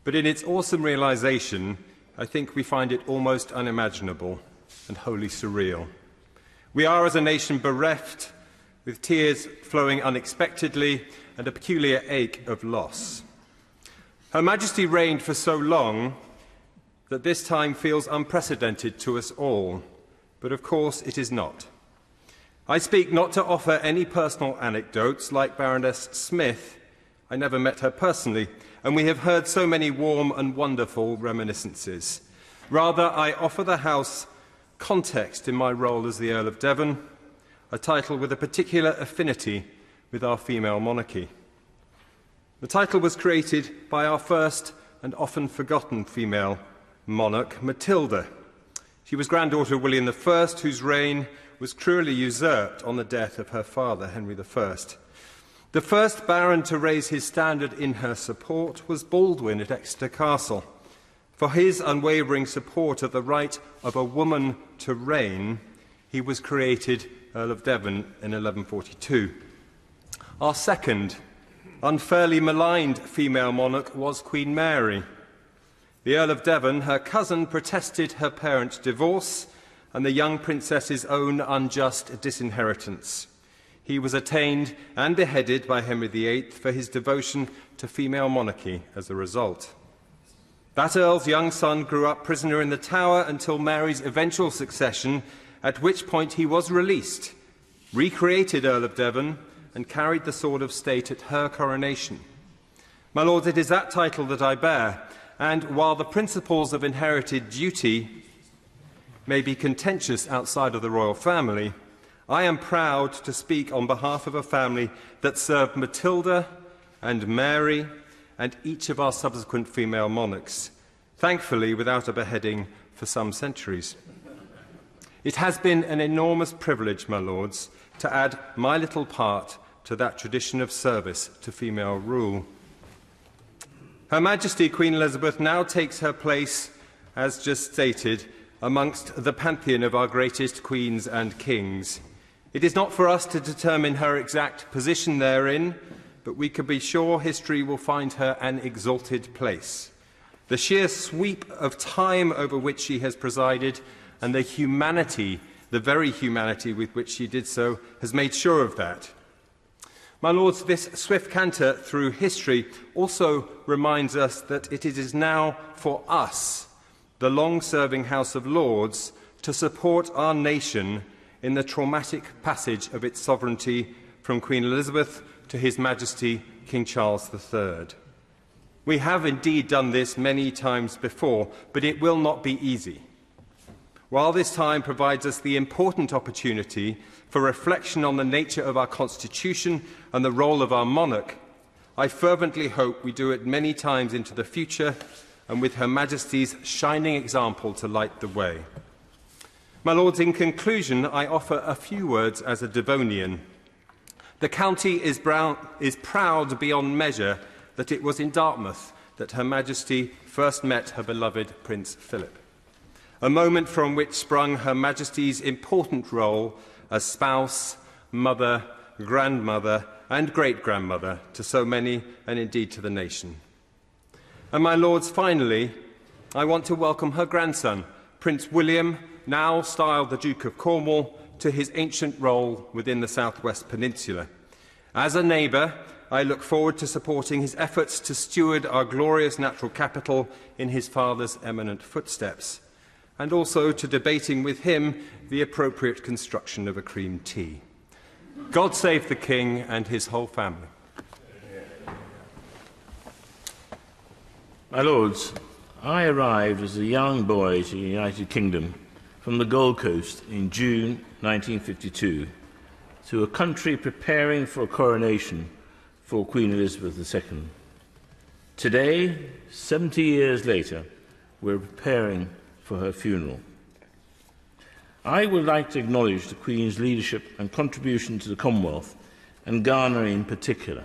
But in its awesome realization, I think we find it almost unimaginable and wholly surreal. We are, as a nation, bereft, with tears flowing unexpectedly and a peculiar ache of loss. Her Majesty reigned for so long that this time feels unprecedented to us all, but of course it is not. I speak not to offer any personal anecdotes. Like Baroness Smith, I never met her personally, and we have heard so many warm and wonderful reminiscences. Rather, I offer the House context in my role as the Earl of Devon, a title with a particular affinity with our female monarchy. The title was created by our first and often forgotten female monarch, Matilda. She was granddaughter of William I, whose reign was cruelly usurped on the death of her father, Henry I. The first Baron to raise his standard in her support was Baldwin at Exeter Castle. For his unwavering support of the right of a woman to reign, he was created Earl of Devon in 1142. Our second, unfairly maligned female monarch was Queen Mary. The Earl of Devon, her cousin, protested her parents' divorce and the young princess's own unjust disinheritance. He was attainted and beheaded by Henry VIII for his devotion to female monarchy as a result. That Earl's young son grew up prisoner in the Tower until Mary's eventual succession, at which point he was released recreated Earl of Devon, and carried the sword of state at her coronation. My lords, it is that title that I bear, and while the principles of inherited duty may be contentious outside of the royal family, I am proud to speak on behalf of a family that served Matilda and Mary and each of our subsequent female monarchs, thankfully without a beheading for some centuries. It has been an enormous privilege, my lords, to add my little part to that tradition of service to female rule. Her Majesty Queen Elizabeth now takes her place, as just stated, amongst the pantheon of our greatest queens and kings. It is not for us to determine her exact position therein, but we can be sure history will find her an exalted place. The sheer sweep of time over which she has presided and the humanity, the very humanity with which she did so, has made sure of that. My lords, this swift canter through history also reminds us that it is now for us, the long-serving House of Lords, to support our nation in the traumatic passage of its sovereignty from Queen Elizabeth to His Majesty King Charles III. We have indeed done this many times before, but it will not be easy. While this time provides us the important opportunity for reflection on the nature of our Constitution and the role of our monarch, I fervently hope we do it many times into the future and with Her Majesty's shining example to light the way. My lords, in conclusion, I offer a few words as a Devonian. The county is proud beyond measure that it was in Dartmouth that Her Majesty first met her beloved Prince Philip, a moment from which sprung Her Majesty's important role as spouse, mother, grandmother and great-grandmother to so many and indeed to the nation. And my lords, finally, I want to welcome her grandson, Prince William, now styled the Duke of Cornwall, to his ancient role within the South West Peninsula. As a neighbour, I look forward to supporting his efforts to steward our glorious natural capital in his father's eminent footsteps, and also to debating with him the appropriate construction of a cream tea. God save the King and his whole family. My lords, I arrived as a young boy to the United Kingdom from the Gold Coast in June 1952 to a country preparing for a coronation for Queen Elizabeth II. Today, 70 years later, we're preparing for her funeral. I would like to acknowledge the Queen's leadership and contribution to the Commonwealth, and Ghana in particular.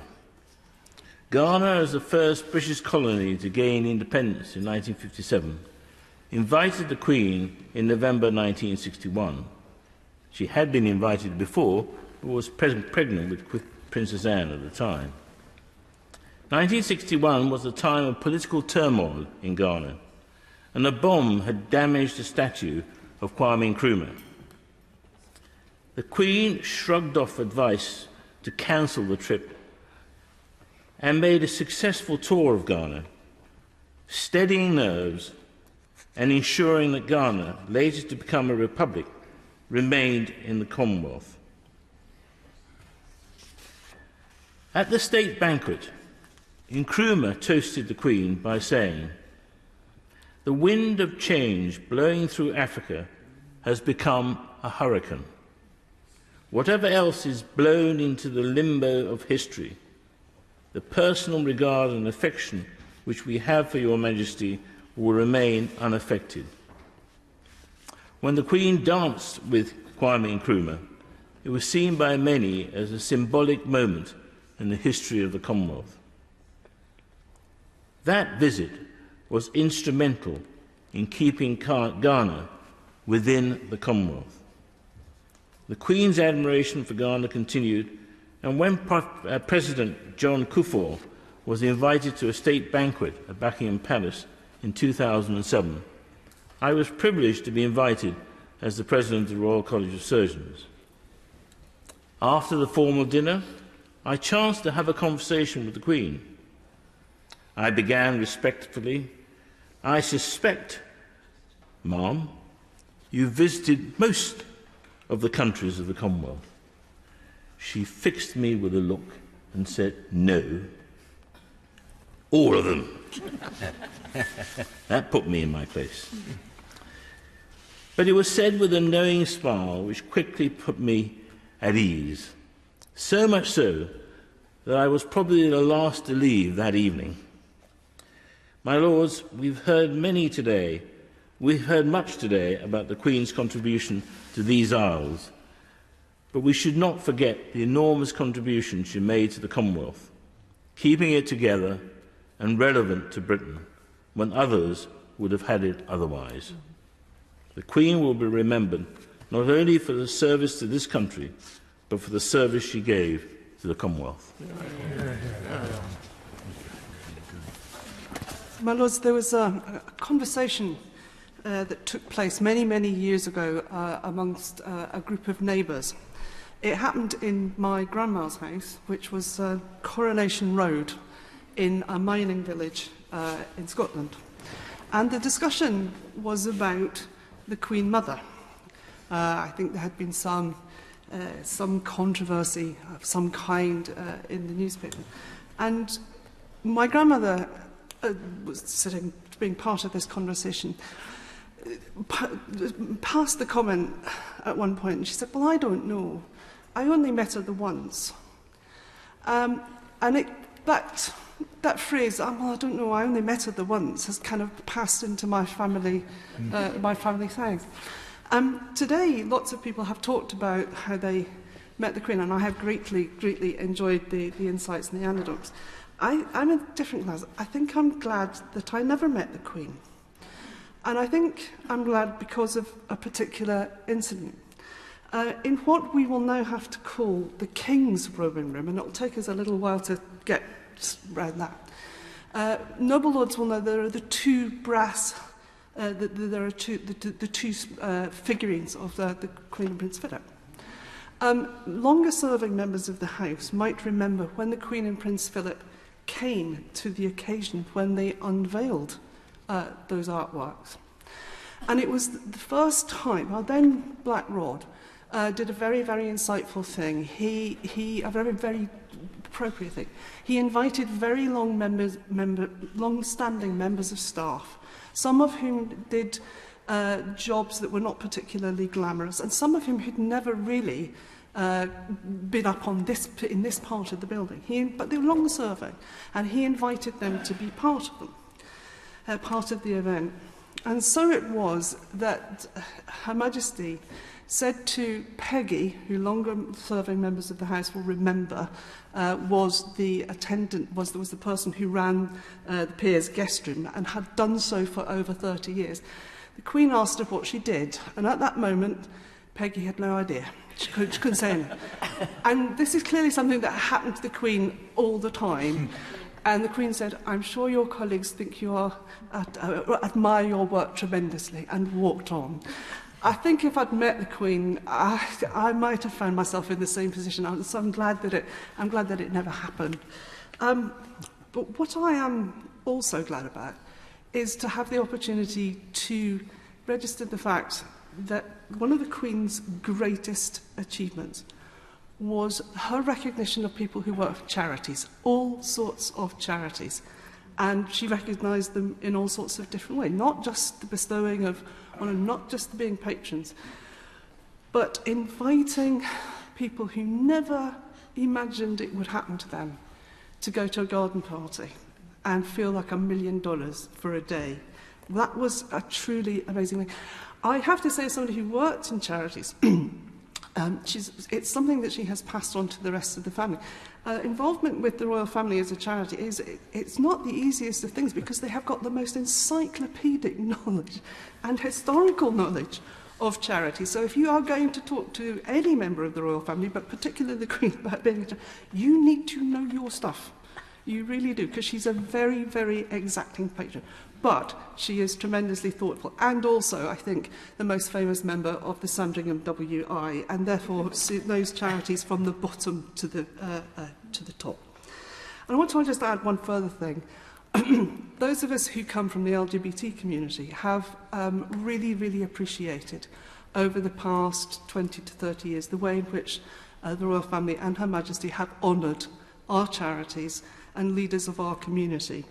Ghana, as the first British colony to gain independence in 1957, invited the Queen in November 1961. She had been invited before, but was pregnant with Princess Anne at the time. 1961 was a time of political turmoil in Ghana, and a bomb had damaged the statue of Kwame Nkrumah. The Queen shrugged off advice to cancel the trip and made a successful tour of Ghana, steadying nerves and ensuring that Ghana, later to become a republic, remained in the Commonwealth. At the state banquet, Nkrumah toasted the Queen by saying, "The wind of change blowing through Africa has become a hurricane. Whatever else is blown into the limbo of history, the personal regard and affection which we have for your Majesty will remain unaffected." When the Queen danced with Kwame Nkrumah, it was seen by many as a symbolic moment in the history of the Commonwealth. That visit was instrumental in keeping Ghana within the Commonwealth. The Queen's admiration for Ghana continued, and when President John Kufuor was invited to a state banquet at Buckingham Palace in 2007, I was privileged to be invited as the President of the Royal College of Surgeons. After the formal dinner, I chanced to have a conversation with the Queen. I began respectfully, "I suspect, Ma'am, you visited most of the countries of the Commonwealth." she fixed me with a look and said, "No, all of them." That put me in my place. But it was said with a knowing smile which quickly put me at ease. So much so that I was probably the last to leave that evening. My lords, we've heard much today about the Queen's contribution to these Isles, but we should not forget the enormous contribution she made to the Commonwealth, keeping it together and relevant to Britain when others would have had it otherwise. The Queen will be remembered not only for the service to this country, but for the service she gave to the Commonwealth. My Lords, there was a conversation that took place many, many years ago amongst a group of neighbours. It happened in my grandma's house, which was Coronation Road in a mining village in Scotland. And the discussion was about the Queen Mother. I think there had been some controversy of some kind in the newspaper. And my grandmother was sitting, being part of this conversation, passed the comment at one point, and she said, "Well, I don't know. I only met her the once." And that phrase, "Well, I don't know, I only met her the once," has kind of passed into my family thing. Today, lots of people have talked about how they met the Queen, and I have greatly enjoyed the insights and the anecdotes. I'm in a different class. I think I'm glad that I never met the Queen. And I think I'm glad because of a particular incident. In what we will now have to call the King's Robing Room, and it'll take us a little while to get around that. Noble lords will know there are the two brass, there are the two figurines of the Queen and Prince Philip. Longer-serving members of the House might remember when the Queen and Prince Philip came to the occasion when they unveiled those artworks. And it was the first time, then Black Rod did a very, very insightful thing. A very appropriate thing. He invited very long-standing members of staff, some of whom did jobs that were not particularly glamorous, and some of whom had never really been up on in this part of the building. But they were long-serving, and he invited them to be part of them, part of the event. And so it was that Her Majesty said to Peggy, who longer-serving members of the House will remember, was the person who ran the Peer's guest room and had done so for over 30 years. The Queen asked her what she did, and at that moment, Peggy had no idea. She couldn't say anything. And this is clearly something that happened to the Queen all the time. And the Queen said, "I'm sure your colleagues think you are admire your work tremendously," and walked on. I think if I'd met the Queen, I might have found myself in the same position. So I'm glad that it never happened. But what I am also glad about is to have the opportunity to register the fact that one of the Queen's greatest achievements was her recognition of people who work for charities, all sorts of charities. And she recognised them in all sorts of different ways, not just the bestowing of honour, not just being patrons, but inviting people who never imagined it would happen to them to go to a garden party and feel like $1 million for a day. That was a truly amazing thing. I have to say, as somebody who worked in charities, it's something that she has passed on to the rest of the family. Involvement with the royal family as a charity it's not the easiest of things, because they have got the most encyclopedic knowledge and historical knowledge of charity. So if you are going to talk to any member of the royal family, but particularly the Queen, about being a charity, you need to know your stuff. You really do, because she's a very, very exacting patron. But she is tremendously thoughtful, and also, I think, the most famous member of the Sandringham WI, and therefore those charities from the bottom to the top. And I want to just add one further thing. Those of us who come from the LGBT community have really, really appreciated over the past 20 to 30 years, the way in which the royal family and Her Majesty have honoured our charities and leaders of our community.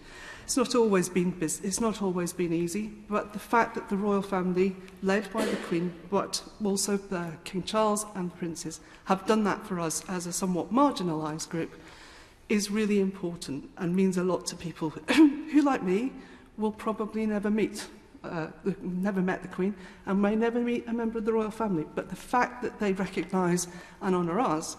It's not always been easy, but the fact that the royal family, led by the Queen, but also King Charles and the princes, have done that for us as a somewhat marginalised group is really important and means a lot to people who, like me, will probably never met the Queen and may never meet a member of the royal family. But the fact that they recognise and honour us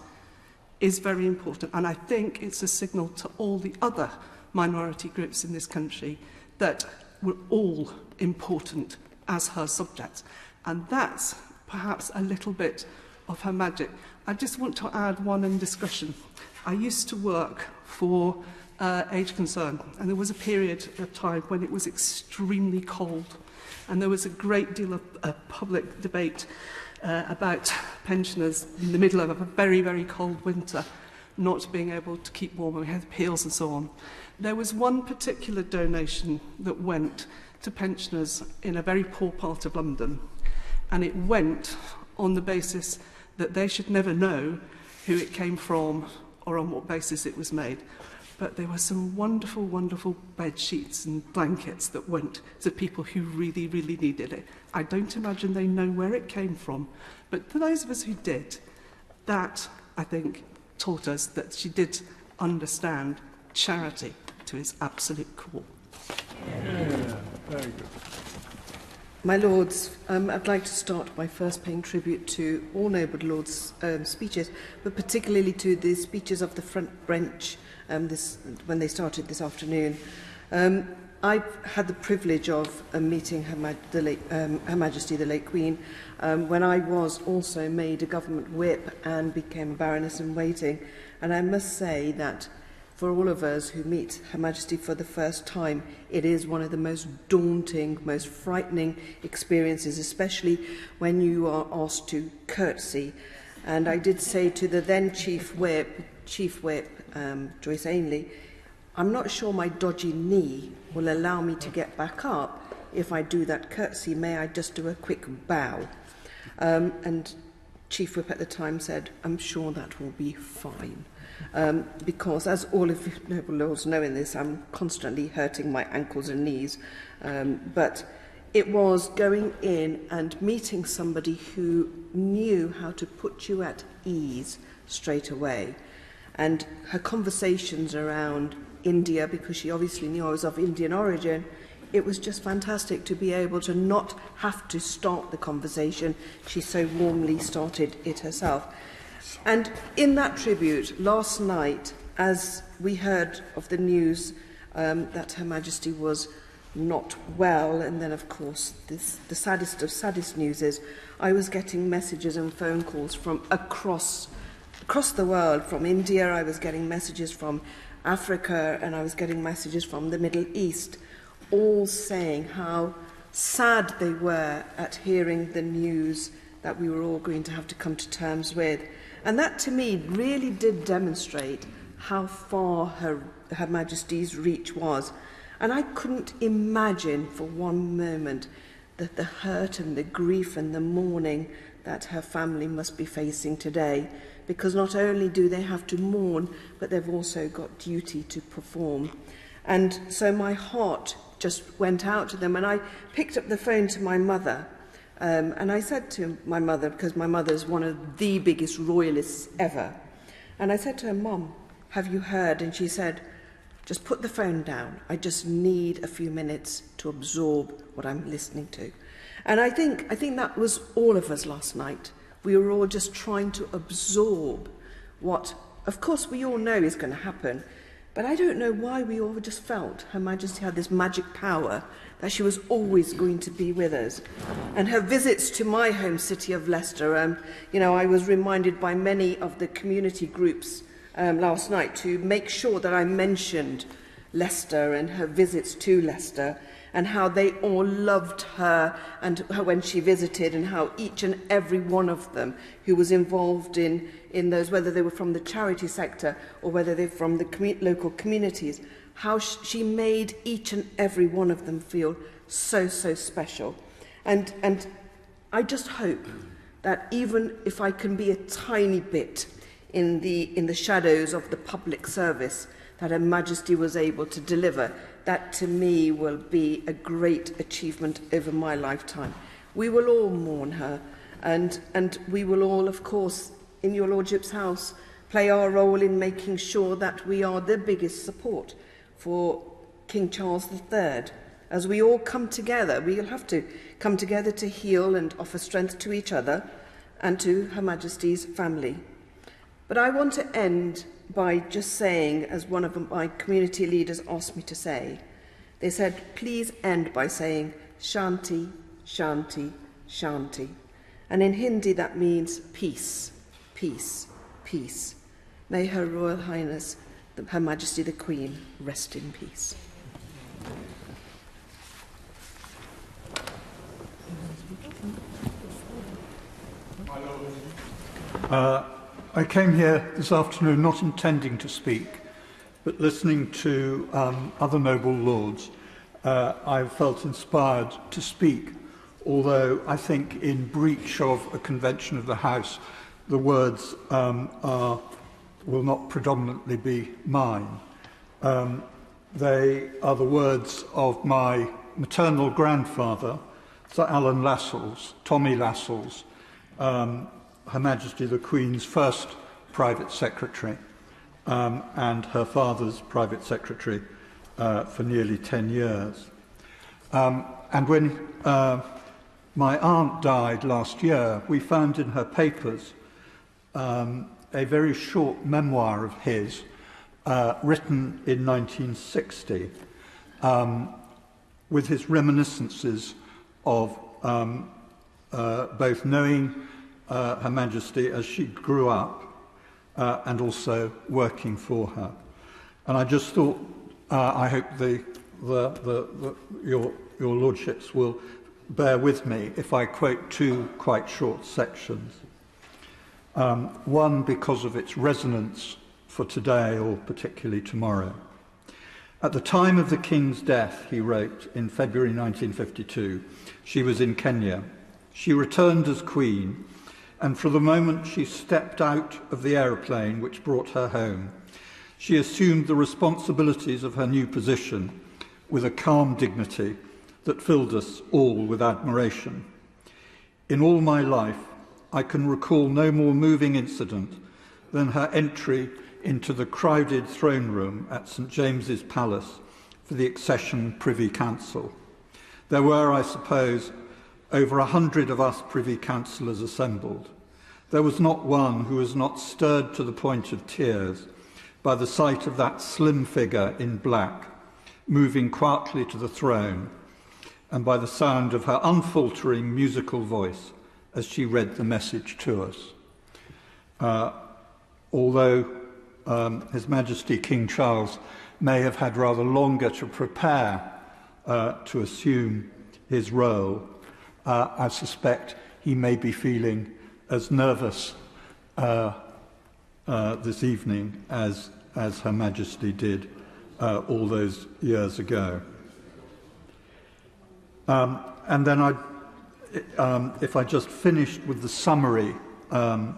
is very important, and I think it's a signal to all the other minority groups in this country that we're all important as her subjects. And that's perhaps a little bit of her magic. I just want to add one in discussion. I used to work for Age Concern, and there was a period of time when it was extremely cold, and there was a great deal of public debate about pensioners in the middle of a very, very cold winter not being able to keep warm, and we had appeals and so on. There was one particular donation that went to pensioners in a very poor part of London, and it went on the basis that they should never know who it came from or on what basis it was made. But there were some wonderful, wonderful bed sheets and blankets that went to people who really, really needed it. I don't imagine they know where it came from, but for those of us who did, that, I think, taught us that she did understand charity to its absolute core. Yeah, very good. My Lords, I'd like to start by first paying tribute to all noble Lords' speeches, but particularly to the speeches of the front bench when they started this afternoon. I had the privilege of meeting Her Majesty the late Queen when I was also made a government whip and became Baroness-in-Waiting. And I must say that for all of us who meet Her Majesty for the first time, it is one of the most daunting, most frightening experiences, especially when you are asked to curtsy. And I did say to the then Chief Whip, Joyce Ainley, I'm not sure my dodgy knee will allow me to get back up if I do that curtsy. May I just do a quick bow? And Chief Whip at the time said, I'm sure that will be fine. Because, as all of you noble lords know in this, I'm constantly hurting my ankles and knees. But it was going in and meeting somebody who knew how to put you at ease straight away. And her conversations around India, because she obviously knew I was of Indian origin, it was just fantastic to be able to not have to start the conversation. She so warmly started it herself. And in that tribute, last night, as we heard of the news that Her Majesty was not well, and then, of course, the saddest of saddest news is I was getting messages and phone calls from across the world. From India, I was getting messages from Africa, and I was getting messages from the Middle East, all saying how sad they were at hearing the news that we were all going to have to come to terms with. And that, to me, really did demonstrate how far Her Majesty's reach was. And I couldn't imagine for one moment that the hurt and the grief and the mourning that her family must be facing today, because not only do they have to mourn, but they've also got duty to perform. And so my heart just went out to them, and I picked up the phone to my mother, and I said to my mother, because my mother is one of the biggest royalists ever, and I said to her, Mom, have you heard? And she said, just put the phone down. I just need a few minutes to absorb what I'm listening to. And I think that was all of us last night. We were all just trying to absorb what, of course, we all know is going to happen, but I don't know why we all just felt Her Majesty had this magic power that she was always going to be with us. And her visits to my home city of Leicester, I was reminded by many of the community groups last night to make sure that I mentioned Leicester and her visits to Leicester, and how they all loved her and when she visited, and how each and every one of them who was involved in those, whether they were from the charity sector or whether they're from the local communities, how she made each and every one of them feel so, so special. And I just hope that even if I can be a tiny bit in the shadows of the public service that Her Majesty was able to deliver, that to me will be a great achievement over my lifetime. We will all mourn her, and we will all, of course, in your Lordship's house, play our role in making sure that we are the biggest support for King Charles III. As we all come together, we'll have to come together to heal and offer strength to each other and to Her Majesty's family. But I want to end by just saying, as one of my community leaders asked me to say, they said, please end by saying, Shanti, Shanti, Shanti. And in Hindi that means peace, peace, peace. May Her Royal Highness, Her Majesty the Queen, rest in peace. I came here this afternoon not intending to speak, but listening to other noble lords, I felt inspired to speak, although I think in breach of a convention of the House, the words will not predominantly be mine. They are the words of my maternal grandfather, Sir Alan Lascelles, Tommy Lascelles, Her Majesty the Queen's first private secretary, and her father's private secretary for nearly 10 years. And when my aunt died last year, we found in her papers a very short memoir of his, written in 1960, with his reminiscences of both knowing Her Majesty as she grew up and also working for her. And I just thought, I hope your lordships will bear with me if I quote two quite short sections. One because of its resonance for today or particularly tomorrow. At the time of the King's death, he wrote in February 1952, she was in Kenya. She returned as Queen, and for the moment she stepped out of the aeroplane which brought her home. She assumed the responsibilities of her new position with a calm dignity that filled us all with admiration. In all my life, I can recall no more moving incident than her entry into the crowded throne room at St James's Palace for the Accession Privy Council. There were, I suppose, over 100 of us Privy Councillors assembled. There was not one who was not stirred to the point of tears by the sight of that slim figure in black, moving quietly to the throne, and by the sound of her unfaltering musical voice as she read the message to us. Although His Majesty King Charles may have had rather longer to prepare to assume his role, I suspect he may be feeling as nervous this evening as Her Majesty did all those years ago. And then if I just finished with the summary that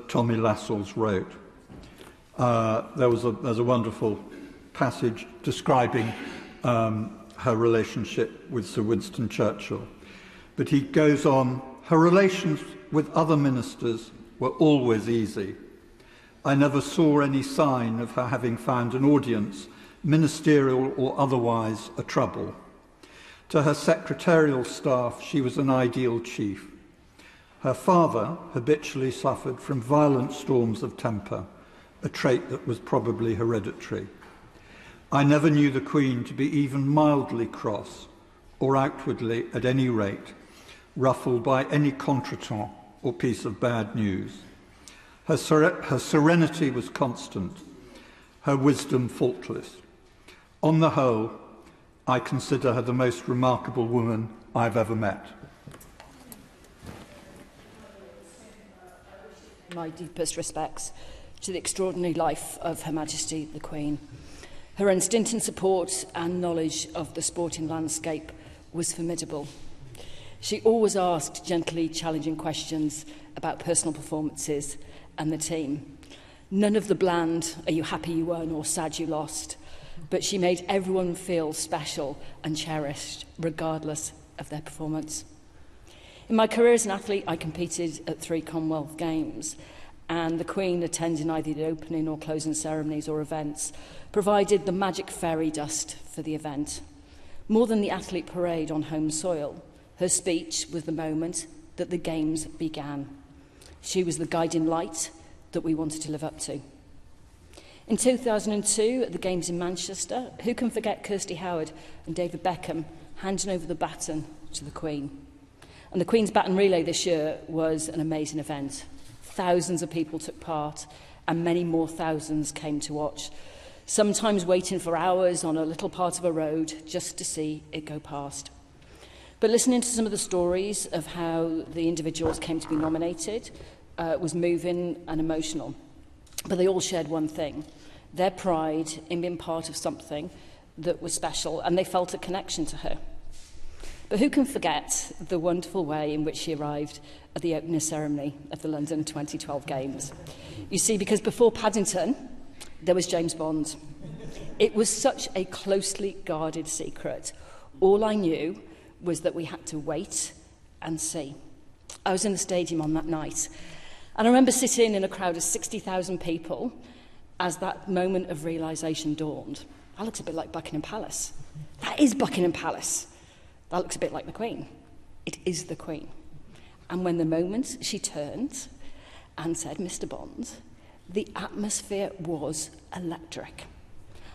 Tommy Lascelles wrote, there's a wonderful passage describing her relationship with Sir Winston Churchill. But he goes on, her relations with other ministers were always easy. I never saw any sign of her having found an audience, ministerial or otherwise, a trouble. To her secretarial staff, she was an ideal chief. Her father habitually suffered from violent storms of temper, a trait that was probably hereditary. I never knew the Queen to be even mildly cross, or outwardly, at any rate, ruffled by any contretemps or piece of bad news. Her serenity was constant, her wisdom faultless. On the whole, I consider her the most remarkable woman I've ever met. My deepest respects to the extraordinary life of Her Majesty the Queen. Her unstinted support and knowledge of the sporting landscape was formidable. She always asked gently challenging questions about personal performances and the team. None of the bland, are you happy you won or sad you lost? But she made everyone feel special and cherished, regardless of their performance. In my career as an athlete, I competed at 3 Commonwealth Games, and the Queen attending either the opening or closing ceremonies or events provided the magic fairy dust for the event. More than the athlete parade on home soil, her speech was the moment that the Games began. She was the guiding light that we wanted to live up to. In 2002, at the Games in Manchester, who can forget Kirsty Howard and David Beckham handing over the baton to the Queen? And the Queen's baton relay this year was an amazing event. Thousands of people took part, and many more thousands came to watch, sometimes waiting for hours on a little part of a road just to see it go past. But listening to some of the stories of how the individuals came to be nominated was moving and emotional. But they all shared one thing, their pride in being part of something that was special, and they felt a connection to her. But who can forget the wonderful way in which she arrived at the opening ceremony of the London 2012 Games? You see, because before Paddington, there was James Bond. It was such a closely guarded secret. All I knew was that we had to wait and see. I was in the stadium on that night, and I remember sitting in a crowd of 60,000 people as that moment of realisation dawned. That looks a bit like Buckingham Palace. That is Buckingham Palace. That looks a bit like the Queen. It is the Queen. And when the moment she turned and said, Mr. Bond, the atmosphere was electric.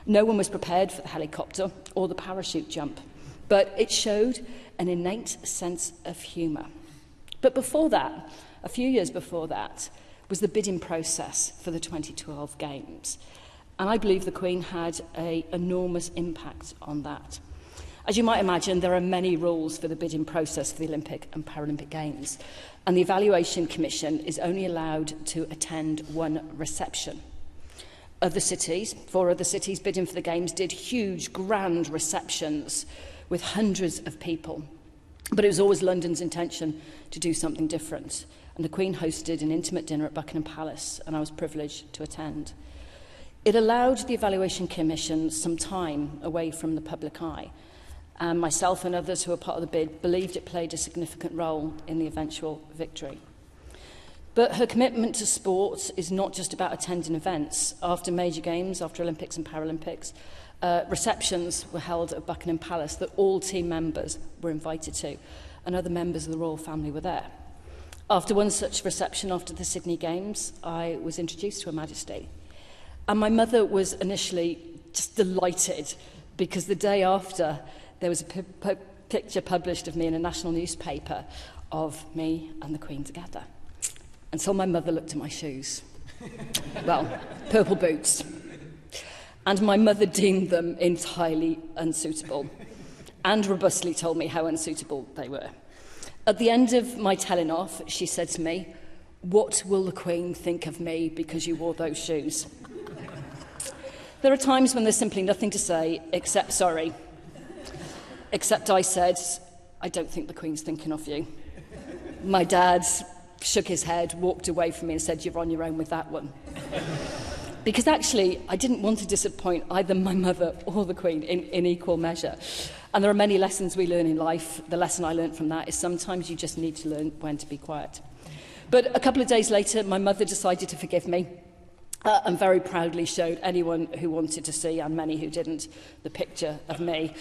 No one was prepared for the helicopter or the parachute jump, but it showed an innate sense of humour. But before that, a few years before that, was the bidding process for the 2012 Games. And I believe the Queen had an enormous impact on that. As you might imagine, there are many rules for the bidding process for the Olympic and Paralympic Games, and the Evaluation Commission is only allowed to attend one reception. Other cities, 4 other cities bidding for the Games, did huge, grand receptions with hundreds of people. But it was always London's intention to do something different, and the Queen hosted an intimate dinner at Buckingham Palace, and I was privileged to attend. It allowed the Evaluation Commission some time away from the public eye, and myself and others who were part of the bid believed it played a significant role in the eventual victory. But her commitment to sport is not just about attending events. After major games, after Olympics and Paralympics, receptions were held at Buckingham Palace that all team members were invited to, and other members of the royal family were there. After one such reception after the Sydney Games, I was introduced to Her Majesty. And my mother was initially just delighted because the day after, there was a picture published of me in a national newspaper of me and the Queen together. Until my mother looked at my shoes. Well, purple boots. And my mother deemed them entirely unsuitable and robustly told me how unsuitable they were. At the end of my telling off, she said to me, "What will the Queen think of me because you wore those shoes?" There are times when there's simply nothing to say except sorry. Except I said, "I don't think the Queen's thinking of you." My dad shook his head, walked away from me and said, "You're on your own with that one." Because actually, I didn't want to disappoint either my mother or the Queen in equal measure. And there are many lessons we learn in life. The lesson I learned from that is sometimes you just need to learn when to be quiet. But a couple of days later, my mother decided to forgive me and very proudly showed anyone who wanted to see, and many who didn't, the picture of me.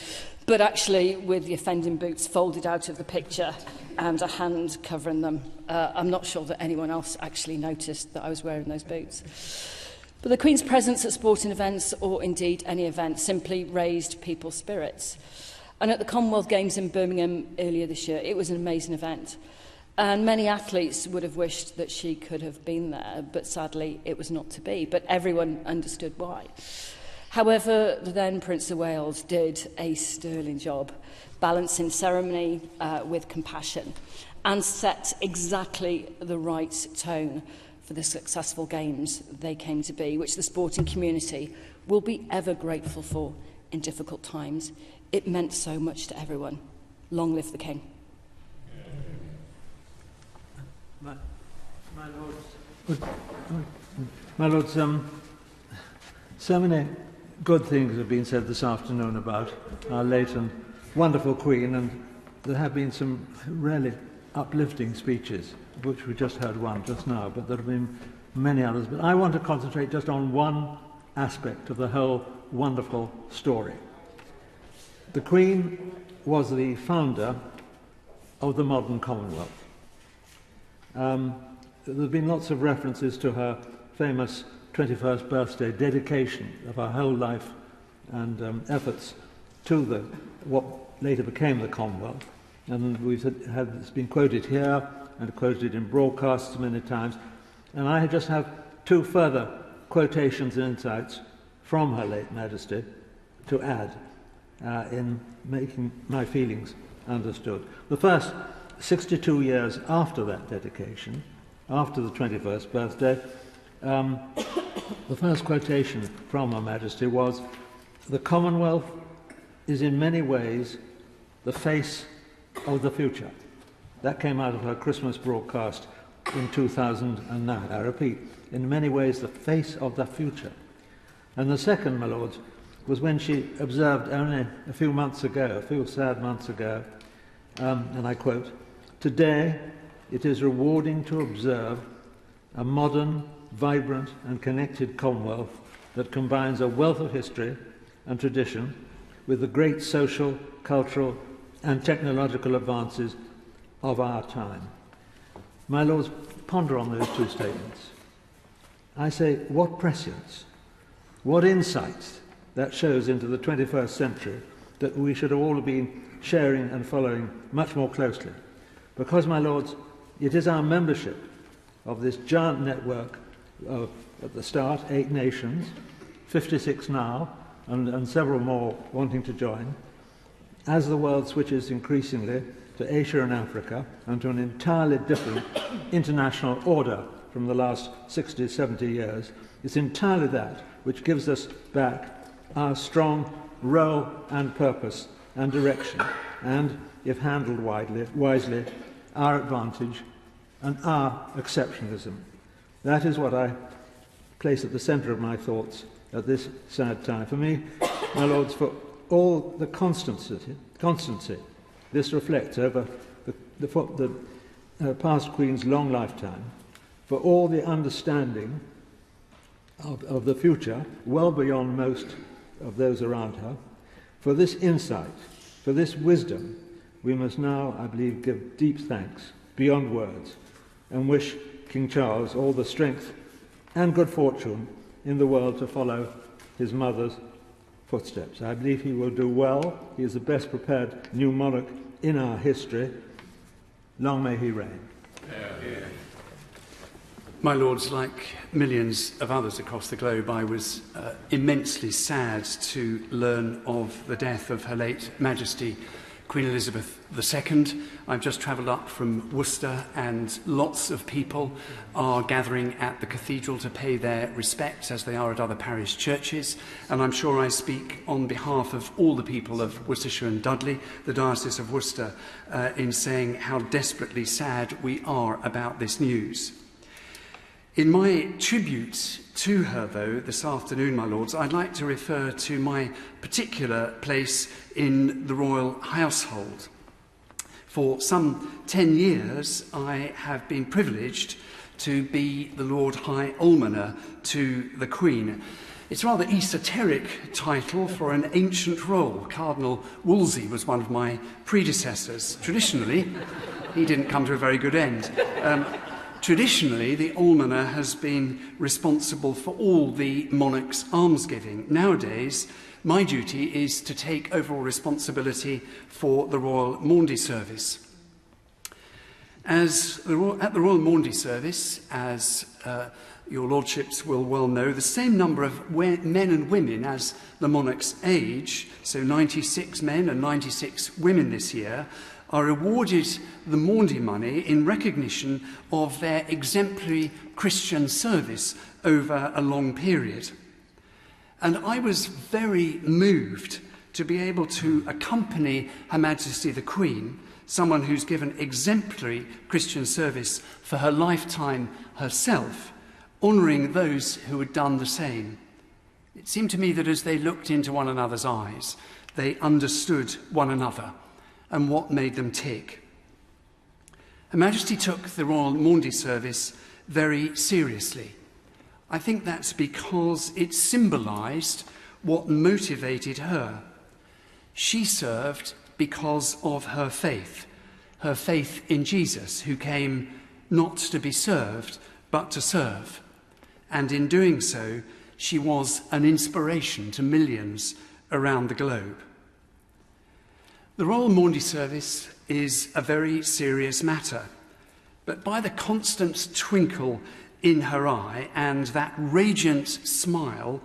But actually, with the offending boots folded out of the picture and a hand covering them, I'm not sure that anyone else actually noticed that I was wearing those boots. But the Queen's presence at sporting events, or indeed any event, simply raised people's spirits. And at the Commonwealth Games in Birmingham earlier this year, it was an amazing event. And many athletes would have wished that she could have been there, but sadly it was not to be. But everyone understood why. However, the then Prince of Wales did a sterling job, balancing ceremony with compassion, and set exactly the right tone for the successful games they came to be, which the sporting community will be ever grateful for in difficult times. It meant so much to everyone. Long live the King. My Lords, so many good things have been said this afternoon about our late and wonderful Queen, and there have been some really uplifting speeches, of which we just heard one just now, but there have been many others. But I want to concentrate just on one aspect of the whole wonderful story. The Queen was the founder of the modern Commonwealth. There have been lots of references to her famous 21st birthday dedication of her whole life and efforts to what later became the Commonwealth. And it's been quoted here and quoted in broadcasts many times. And I just have two further quotations and insights from Her late Majesty to add in making my feelings understood. The first, 62 years after that dedication, after the 21st birthday, the first quotation from Her Majesty was, "The Commonwealth is in many ways the face of the future." That came out of her Christmas broadcast in 2009. I repeat, in many ways the face of the future. And the second, my lords, was when she observed only a few sad months ago, and I quote, "Today it is rewarding to observe a modern, vibrant and connected Commonwealth that combines a wealth of history and tradition with the great social, cultural and technological advances of our time." My lords, ponder on those two statements. I say, what prescience, what insight that shows into the 21st century that we should all have been sharing and following much more closely. Because, my lords, it is our membership of this giant network of, at the start, 8 nations, 56 now, and several more wanting to join, as the world switches increasingly to Asia and Africa and to an entirely different international order from the last 60, 70 years, it's entirely that which gives us back our strong role and purpose and direction, and, if handled wisely, our advantage and our exceptionalism. That is what I place at the centre of my thoughts at this sad time. For me, my lords, for all the constancy this reflects over the past Queen's long lifetime, for all the understanding of the future, well beyond most of those around her, for this insight, for this wisdom, we must now, I believe, give deep thanks beyond words and wish King Charles all the strength and good fortune in the world to follow his mother's footsteps. I believe he will do well. He is the best prepared new monarch in our history. Long may he reign. My lords, like millions of others across the globe, I was immensely sad to learn of the death of Her late Majesty Queen Elizabeth II. I've just travelled up from Worcester, and lots of people are gathering at the cathedral to pay their respects, as they are at other parish churches. And I'm sure I speak on behalf of all the people of Worcestershire and Dudley, the Diocese of Worcester, in saying how desperately sad we are about this news. In my tribute to her, though, this afternoon, my lords, I'd like to refer to my particular place in the royal household. For some 10 years, I have been privileged to be the Lord High Almoner to the Queen. It's a rather esoteric title for an ancient role. Cardinal Wolsey was one of my predecessors. Traditionally, he didn't come to a very good end. Traditionally, the almoner has been responsible for all the monarch's almsgiving. Nowadays, my duty is to take overall responsibility for the Royal Maundy Service. At the Royal Maundy Service, as your lordships will well know, the same number of men and women as the monarch's age, so 96 men and 96 women this year, are awarded the Maundy money in recognition of their exemplary Christian service over a long period. And I was very moved to be able to accompany Her Majesty the Queen someone who's given exemplary Christian service for her lifetime herself, honouring those who had done the same. It seemed to me that as they looked into one another's eyes, they understood one another and what made them tick. Her Majesty took the Royal Maundy service very seriously. I think that's because it symbolised what motivated her. She served because of her faith in Jesus, who came not to be served, but to serve. And in doing so, she was an inspiration to millions around the globe. The Royal Maundy service is a very serious matter, but by the constant twinkle in her eye and that radiant smile,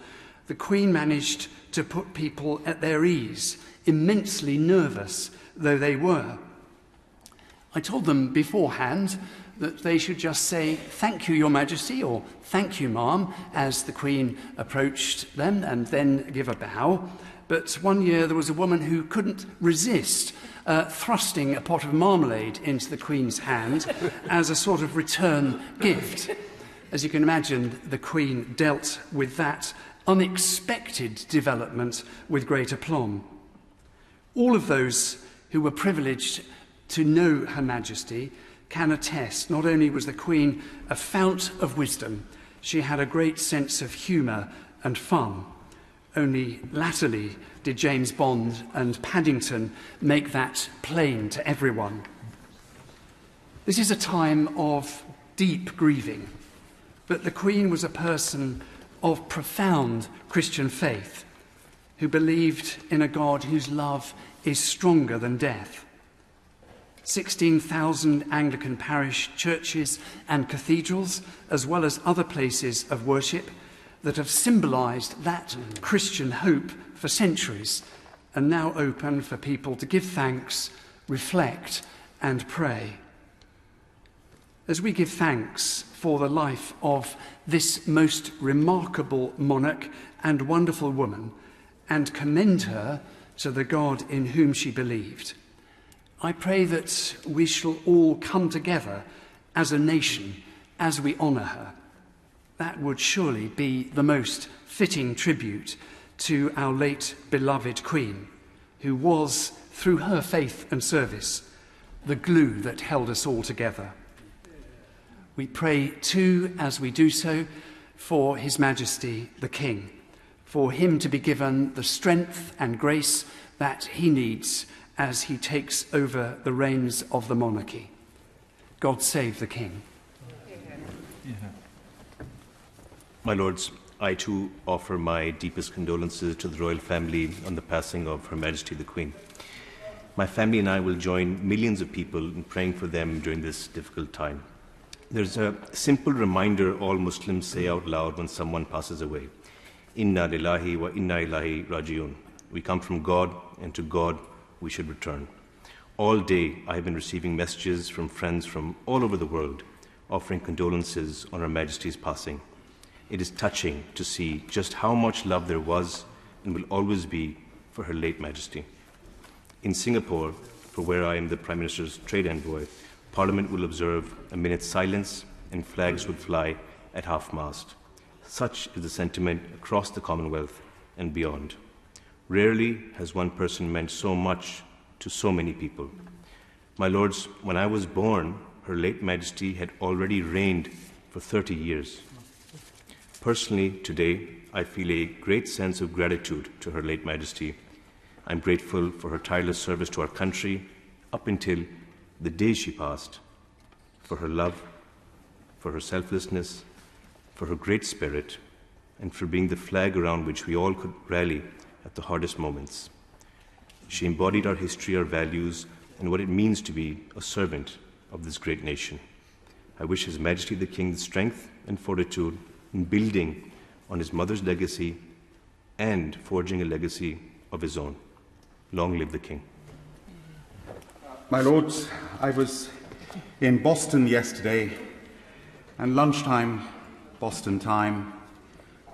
the Queen managed to put people at their ease, immensely nervous though they were. I told them beforehand that they should just say, "Thank you, Your Majesty," or "Thank you, ma'am," as the Queen approached them, and then give a bow. But one year there was a woman who couldn't resist thrusting a pot of marmalade into the Queen's hand as a sort of return gift. As you can imagine, the Queen dealt with that unexpected development with great aplomb. All of those who were privileged to know Her Majesty can attest, not only was the Queen a fount of wisdom, she had a great sense of humour and fun. Only latterly did James Bond and Paddington make that plain to everyone. This is a time of deep grieving, but the Queen was a person of profound Christian faith, who believed in a God whose love is stronger than death. 16,000 Anglican parish churches and cathedrals, as well as other places of worship that have symbolised that Christian hope for centuries, are now open for people to give thanks, reflect, and pray. As we give thanks for the life of this most remarkable monarch and wonderful woman, and commend her to the God in whom she believed, I pray that we shall all come together as a nation as we honour her. That would surely be the most fitting tribute to our late beloved Queen, who was, through her faith and service, the glue that held us all together. We pray too, as we do so, for His Majesty the King, for him to be given the strength and grace that he needs as he takes over the reins of the monarchy. God save the King. My Lords, I too offer my deepest condolences to the royal family on the passing of Her Majesty the Queen. My family and I will join millions of people in praying for them during this difficult time. There's a simple reminder all Muslims say out loud when someone passes away. Inna lillahi wa inna ilahi rajiun. We come from God, and to God we should return. All day I have been receiving messages from friends from all over the world offering condolences on Her Majesty's passing. It is touching to see just how much love there was and will always be for Her late Majesty. In Singapore, for where I am the Prime Minister's trade envoy, Parliament will observe a minute's silence and flags will fly at half-mast. Such is the sentiment across the Commonwealth and beyond. Rarely has one person meant so much to so many people. My Lords, when I was born, Her late Majesty had already reigned for 30 years. Personally, today, I feel a great sense of gratitude to Her late Majesty. I'm grateful for her tireless service to our country up until the day she passed, for her love, for her selflessness, for her great spirit, and for being the flag around which we all could rally at the hardest moments. She embodied our history, our values, and what it means to be a servant of this great nation. I wish His Majesty the King the strength and fortitude in building on his mother's legacy and forging a legacy of his own. Long live the King. My Lords, I was in Boston yesterday, and lunchtime, Boston time,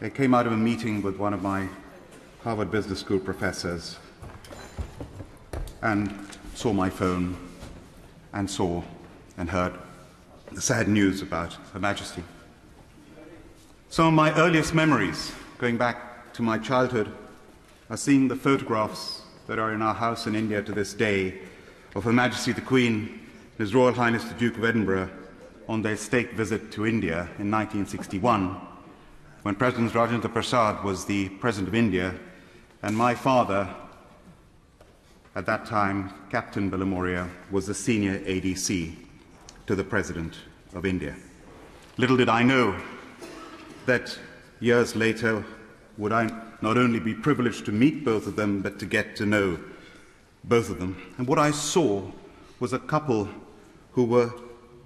I came out of a meeting with one of my Harvard Business School professors and saw my phone and saw and heard the sad news about Her Majesty. Some of my earliest memories, going back to my childhood, are seeing the photographs that are in our house in India to this day of Her Majesty the Queen and His Royal Highness the Duke of Edinburgh on their state visit to India in 1961, when President Rajendra Prasad was the President of India, and my father, at that time Captain Billamoria, was the senior ADC to the President of India. Little did I know that years later would I not only be privileged to meet both of them, but to get to know both of them. And what I saw was a couple who were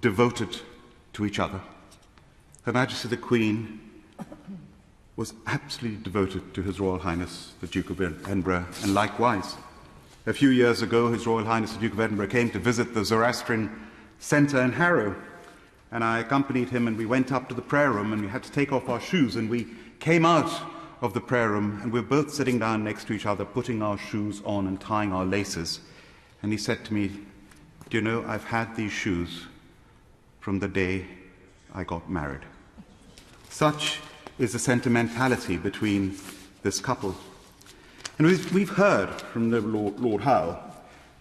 devoted to each other. Her Majesty the Queen was absolutely devoted to His Royal Highness the Duke of Edinburgh, and likewise. A few years ago, His Royal Highness the Duke of Edinburgh came to visit the Zoroastrian Centre in Harrow, and I accompanied him, and we went up to the prayer room, and we had to take off our shoes, and we came out of the prayer room, and we were both sitting down next to each other, putting our shoes on and tying our laces. And he said to me, "Do you know, I've had these shoes from the day I got married." Such is the sentimentality between this couple. And we've heard from the Lord Howe,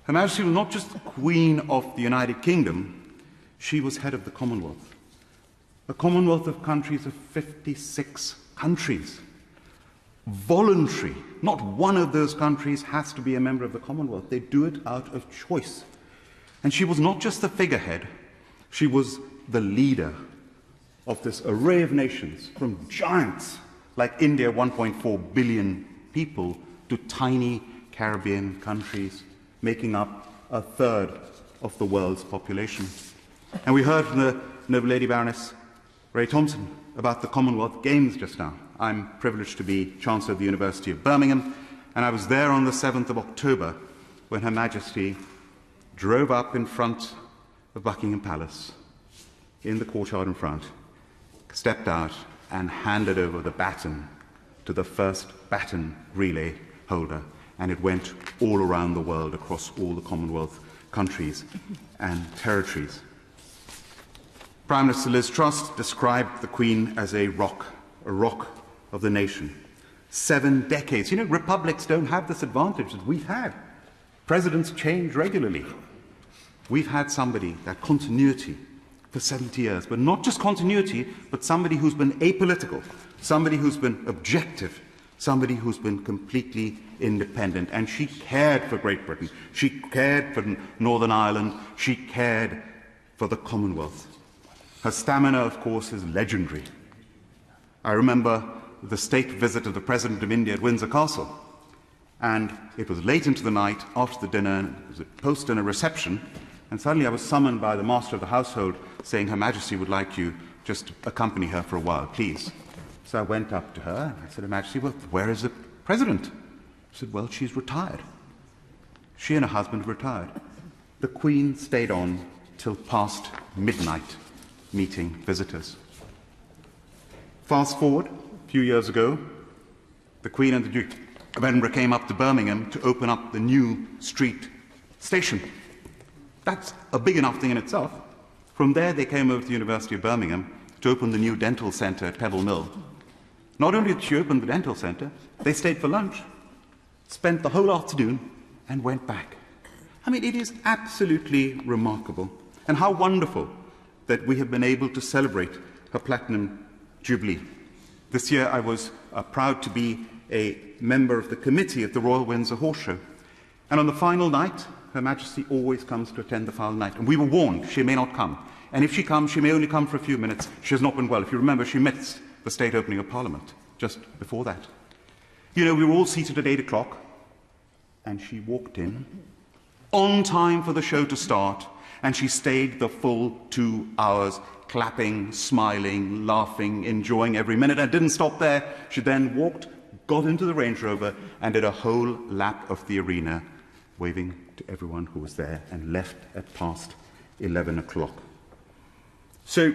Her Majesty was not just the Queen of the United Kingdom, she was head of the Commonwealth. A Commonwealth of countries of 56 countries. Voluntary. Not one of those countries has to be a member of the Commonwealth. They do it out of choice. And she was not just the figurehead, she was the leader of this array of nations, from giants like India, 1.4 billion people, to tiny Caribbean countries, making up a third of the world's population. And we heard from the Noble Lady Baroness Ray Thompson about the Commonwealth Games just now. I'm privileged to be Chancellor of the University of Birmingham, and I was there on the 7th of October when Her Majesty drove up in front of Buckingham Palace, in the courtyard in front, stepped out and handed over the baton to the first baton relay holder, and it went all around the world across all the Commonwealth countries and territories. Prime Minister Liz Truss described the Queen as a rock of the nation. 7 decades. You know, republics don't have this advantage that we've had. Presidents change regularly. We've had somebody, that continuity, for 70 years, but not just continuity, but somebody who's been apolitical, somebody who's been objective, somebody who's been completely independent. And she cared for Great Britain, she cared for Northern Ireland, she cared for the Commonwealth. Her stamina, of course, is legendary. I remember the state visit of the President of India at Windsor Castle, and it was late into the night after the dinner, it was a post-dinner reception, and suddenly I was summoned by the master of the household saying, Her Majesty would like you just to accompany her for a while, please. So I went up to her and I said, Her Majesty, well, where is the President? She said, well, she's retired. She and her husband retired. The Queen stayed on till past midnight, meeting visitors. Fast forward a few years ago, the Queen and the Duke of Edinburgh came up to Birmingham to open up the new street station. That's a big enough thing in itself. From there, they came over to the University of Birmingham to open the new dental centre at Pebble Mill. Not only did she open the dental centre, they stayed for lunch, spent the whole afternoon, and went back. I mean, it is absolutely remarkable. And how wonderful that we have been able to celebrate her Platinum Jubilee. This year, I was proud to be a member of the committee at the Royal Windsor Horse Show. And on the final night, Her Majesty always comes to attend the final night. And we were warned she may not come. And if she comes, she may only come for a few minutes. She has not been well. If you remember, she missed the state opening of Parliament just before that. You know, we were all seated at 8 o'clock, and she walked in on time for the show to start, and she stayed the full 2 hours, clapping, smiling, laughing, enjoying every minute, and didn't stop there. She then walked, got into the Range Rover, and did a whole lap of the arena, waving to everyone who was there, and left at past 11 o'clock. So,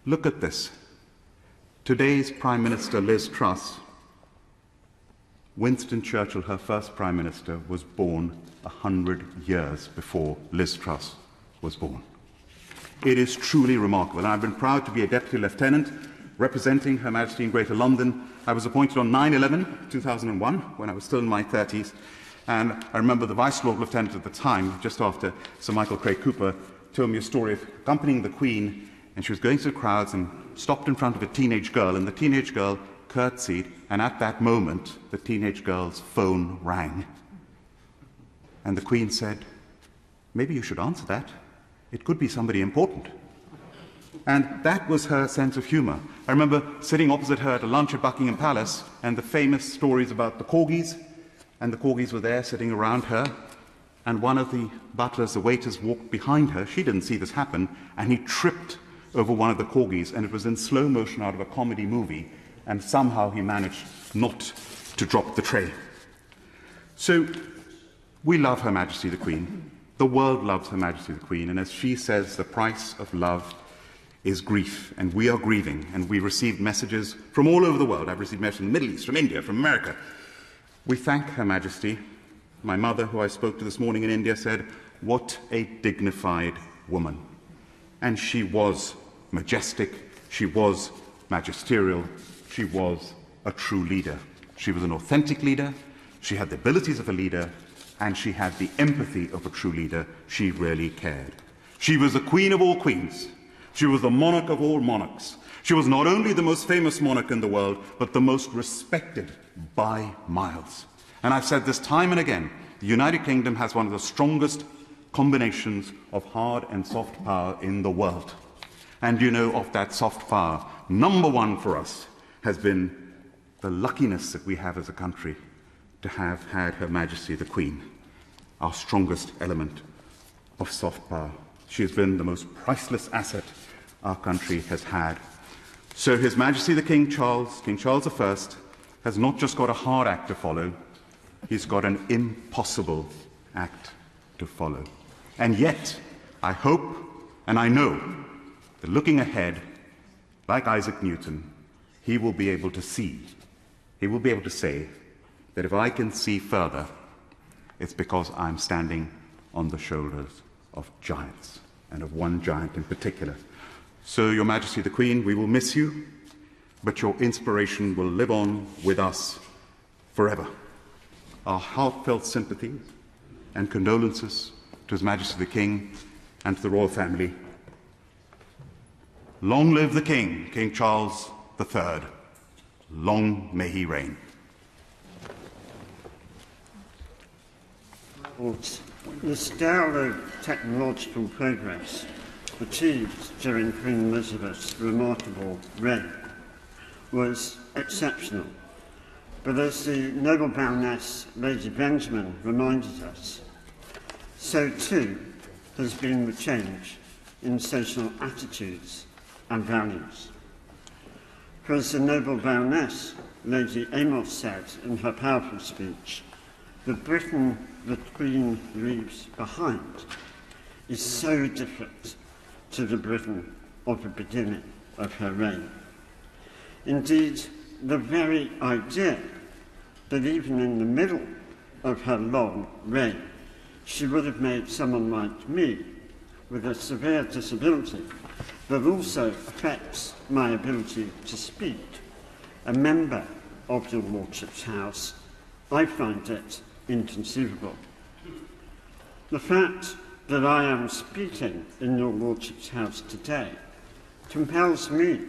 look at this. Today's Prime Minister Liz Truss Winston Churchill, her first Prime Minister, was born 100 years before Liz Truss was born. It is truly remarkable, and I've been proud to be a Deputy Lieutenant representing Her Majesty in Greater London. I was appointed on 9/11, 2001, when I was still in my 30s, and I remember the Vice Lord Lieutenant at the time, just after Sir Michael Craig Cooper, told me a story of accompanying the Queen, and she was going through crowds and stopped in front of a teenage girl, and the teenage girl curtsied, and at that moment, the teenage girl's phone rang. And the Queen said, "Maybe you should answer that. It could be somebody important." And that was her sense of humour. I remember sitting opposite her at a lunch at Buckingham Palace, and the famous stories about the corgis, and the corgis were there sitting around her, and one of the butlers, the waiters, walked behind her. She didn't see this happen, and he tripped over one of the corgis, and it was in slow motion out of a comedy movie, and somehow he managed not to drop the tray. So we love Her Majesty the Queen. The world loves Her Majesty the Queen, and as she says, the price of love is grief, and we are grieving, and we received messages from all over the world. I've received messages from the Middle East, from India, from America. We thank Her Majesty. My mother, who I spoke to this morning in India, said, "What a dignified woman." And she was majestic, she was magisterial, she was a true leader. She was an authentic leader, she had the abilities of a leader, and she had the empathy of a true leader. She really cared. She was the queen of all queens. She was the monarch of all monarchs. She was not only the most famous monarch in the world, but the most respected by miles. And I've said this time and again, the United Kingdom has one of the strongest combinations of hard and soft power in the world. And you know, of that soft power, number one for us has been the luckiness that we have as a country to have had Her Majesty the Queen, our strongest element of soft power. She has been the most priceless asset our country has had. So His Majesty the King Charles I, has not just got a hard act to follow, he's got an impossible act to follow. And yet, I hope and I know that looking ahead, like Isaac Newton, he will be able to see, he will be able to say that if I can see further, it's because I'm standing on the shoulders of giants, and of one giant in particular. So, Your Majesty the Queen, we will miss you, but your inspiration will live on with us forever. Our heartfelt sympathies and condolences to His Majesty the King and to the royal family. Long live the King, King Charles III. Long may he reign. The scale of technological progress achieved during Queen Elizabeth's remarkable reign was exceptional. But as the noble Baroness Lady Benjamin reminded us, so too has been the change in social attitudes and values. For as the noble Baroness Lady Amos said in her powerful speech, the Britain the Queen leaves behind is so different to the Britain of the beginning of her reign. Indeed, the very idea that even in the middle of her long reign, she would have made someone like me, with a severe disability that also affects my ability to speak, a member of your Lordship's House, I find it inconceivable. The fact that I am speaking in your Lordship's House today compels me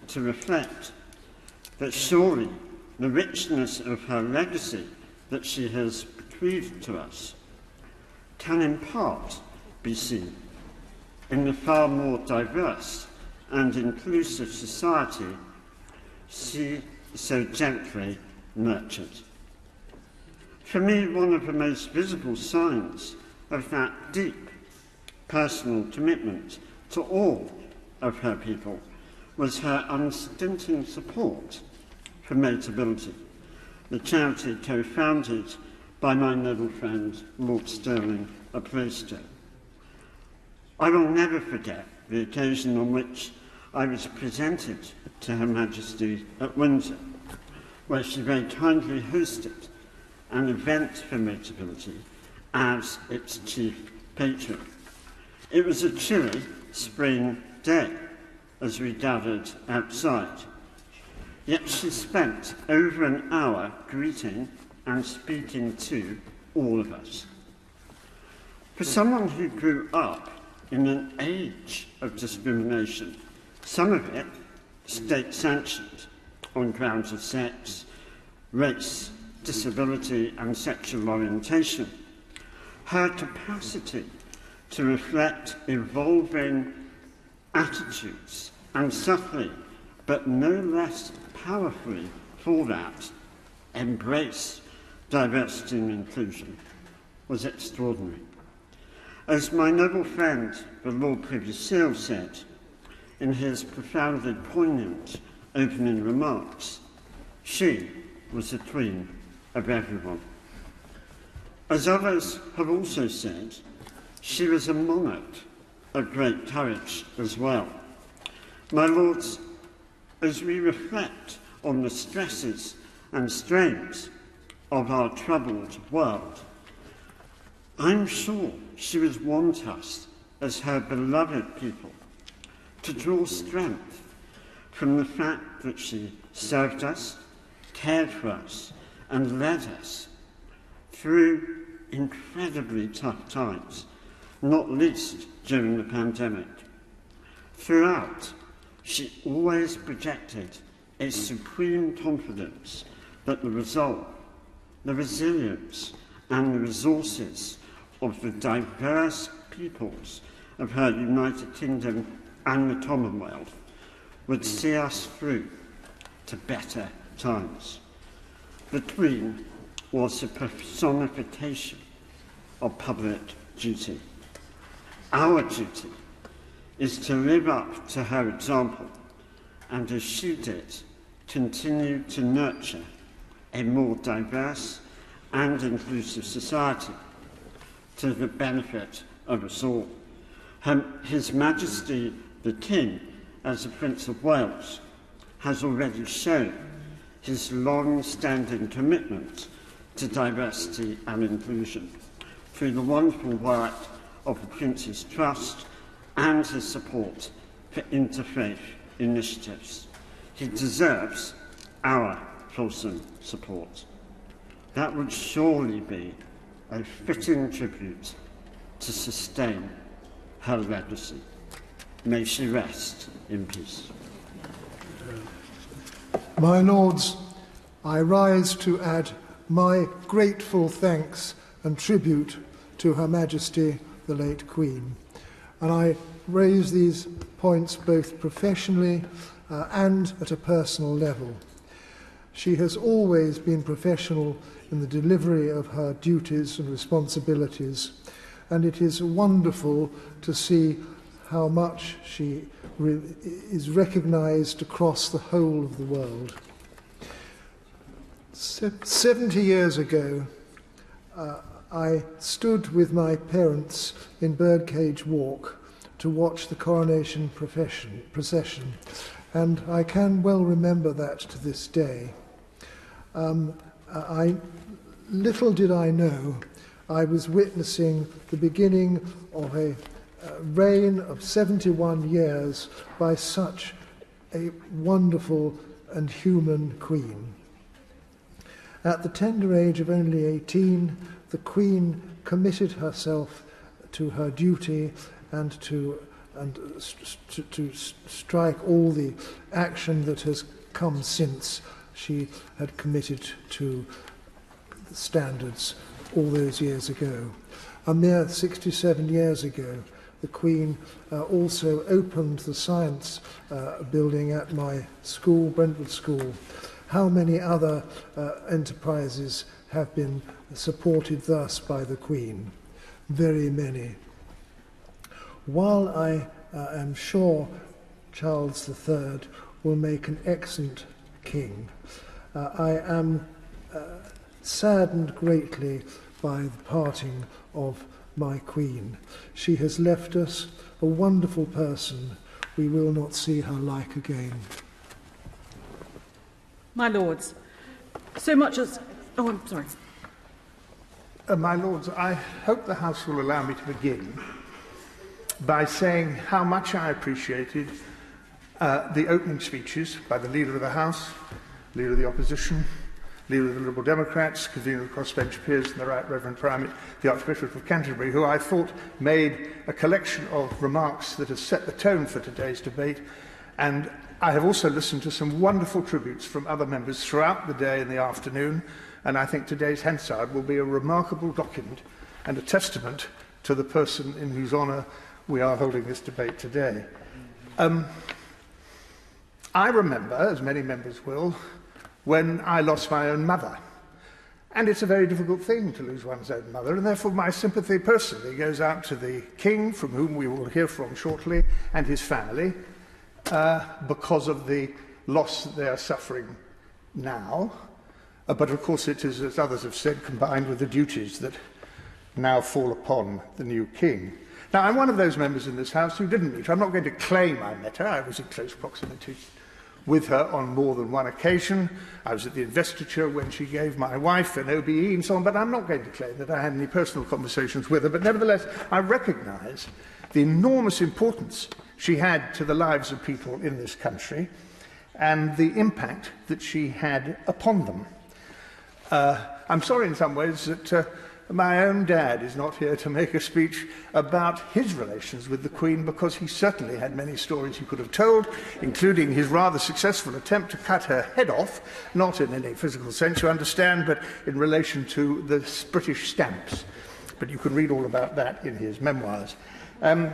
to reflect that surely the richness of her legacy that she has bequeathed to us can in part be seen in the far more diverse and inclusive society she so gently nurtured. For me, one of the most visible signs of that deep personal commitment to all of her people was her unstinting support for Motability, the charity co-founded by my noble friend Lord Stirling of Plaistow. I will never forget the occasion on which I was presented to Her Majesty at Windsor where she very kindly hosted an event for Motability as its chief patron. It was a chilly spring day as we gathered outside, yet she spent over an hour greeting and speaking to all of us. For someone who grew up in an age of discrimination, some of it state-sanctioned on grounds of sex, race, disability and sexual orientation, her capacity to reflect evolving attitudes and subtly, but no less powerfully for that, embrace diversity and inclusion, was extraordinary. As my noble friend, the Lord Privy Seal, said in his profoundly poignant opening remarks, she was the queen of everyone. As others have also said, she was a monarch of great courage as well. My lords, as we reflect on the stresses and strains of our troubled world, I'm sure she would want us, as her beloved people, to draw strength from the fact that she served us, cared for us, and led us through incredibly tough times, not least during the pandemic. Throughout, she always projected a supreme confidence that the resolve, the resilience, and the resources of the diverse peoples of her United Kingdom and the Commonwealth would see us through to better times. The Queen was the personification of public duty. Our duty is to live up to her example and, as she did, continue to nurture a more diverse and inclusive society to the benefit of us all. His Majesty the King, as the Prince of Wales, has already shown his long-standing commitment to diversity and inclusion through the wonderful work of the Prince's Trust and his support for interfaith initiatives. He deserves our fulsome support. That would surely be a fitting tribute to sustain her legacy. May she rest in peace. My lords, I rise to add my grateful thanks and tribute to Her Majesty the late Queen. And I raise these points both professionally and at a personal level. She has always been professional in the delivery of her duties and responsibilities, and it is wonderful to see how much she is recognised across the whole of the world. 70 years ago, I stood with my parents in Birdcage Walk to watch the coronation procession, and I can well remember that to this day. Little did I know I was witnessing the beginning of a reign of 71 years by such a wonderful and human queen. At the tender age of only 18, the Queen committed herself to her duty and to strike all the action that has come since she had committed to the standards all those years ago. A mere 67 years ago, the Queen also opened the science building at my school, Brentwood School. How many other enterprises have been supported thus by the Queen? Very many. While I am sure Charles III will make an excellent king, I am saddened greatly by the parting of my Queen. She has left us a wonderful person. We will not see her like again. My lords, So much as... Oh, I'm sorry. My Lords, I hope the House will allow me to begin by saying how much I appreciated the opening speeches by the Leader of the House, Leader of the Opposition, Leader of the Liberal Democrats, Convener of the Crossbench Peers, and the Right Reverend Primate, the Archbishop of Canterbury, who I thought made a collection of remarks that has set the tone for today's debate. And I have also listened to some wonderful tributes from other members throughout the day and the afternoon, and I think today's Hansard will be a remarkable document and a testament to the person in whose honour we are holding this debate today. I remember, as many members will, when I lost my own mother. And it's a very difficult thing to lose one's own mother, and therefore my sympathy personally goes out to the King, from whom we will hear from shortly, and his family, because of the loss that they are suffering now. But of course it is, as others have said, combined with the duties that now fall upon the new King. Now, I'm one of those members in this House who didn't meet her. I'm not going to claim I met her. I was in close proximity with her on more than one occasion. I was at the investiture when she gave my wife an OBE and so on, but I'm not going to claim that I had any personal conversations with her. But nevertheless, I recognise the enormous importance she had to the lives of people in this country and the impact that she had upon them. I'm sorry in some ways that my own dad is not here to make a speech about his relations with the Queen, because he certainly had many stories he could have told, including his rather successful attempt to cut her head off, not in any physical sense, you understand, but in relation to the British stamps. But you can read all about that in his memoirs. I'm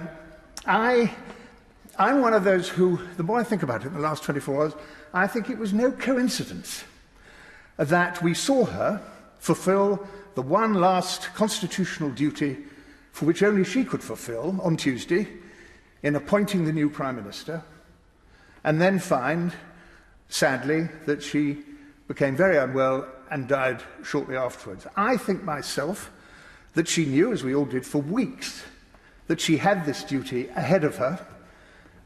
one of those who, the more I think about it in the last 24 hours, I think it was no coincidence that we saw her fulfil the one last constitutional duty for which only she could fulfil on Tuesday in appointing the new Prime Minister, and then find, sadly, that she became very unwell and died shortly afterwards. I think myself that she knew, as we all did for weeks, that she had this duty ahead of her,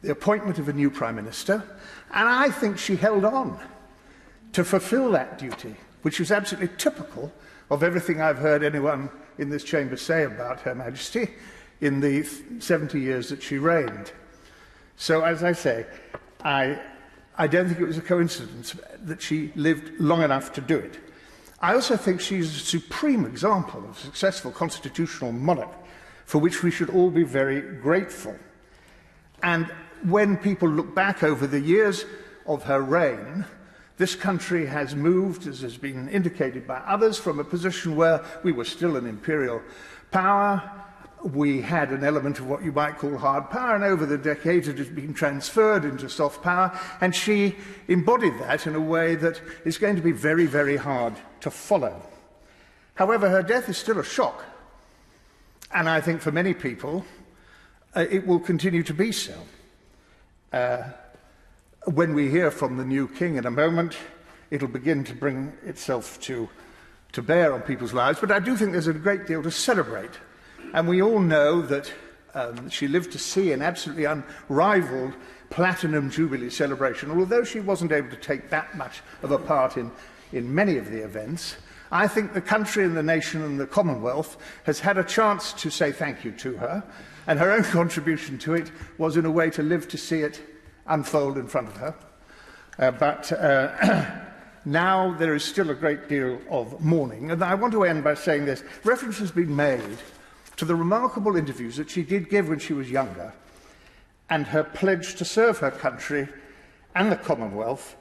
the appointment of a new Prime Minister, and I think she held on to fulfil that duty, which was absolutely typical of everything I've heard anyone in this chamber say about Her Majesty in the 70 years that she reigned. So, as I say, I don't think it was a coincidence that she lived long enough to do it. I also think she's a supreme example of a successful constitutional monarch for which we should all be very grateful. And when people look back over the years of her reign, this country has moved, as has been indicated by others, from a position where we were still an imperial power. We had an element of what you might call hard power, and over the decades it has been transferred into soft power, and she embodied that in a way that is going to be very, very hard to follow. However, her death is still a shock, and I think for many people it will continue to be so. When we hear from the new King in a moment, it'll begin to bring itself to bear on people's lives. But I do think there's a great deal to celebrate. And we all know that she lived to see an absolutely unrivaled Platinum Jubilee celebration. Although she wasn't able to take that much of a part in many of the events, I think the country and the nation and the Commonwealth has had a chance to say thank you to her. And her own contribution to it was, in a way, to live to see it unfold in front of her. But now there is still a great deal of mourning. And I want to end by saying this. Reference has been made to the remarkable interviews that she did give when she was younger, and her pledge to serve her country and the Commonwealth,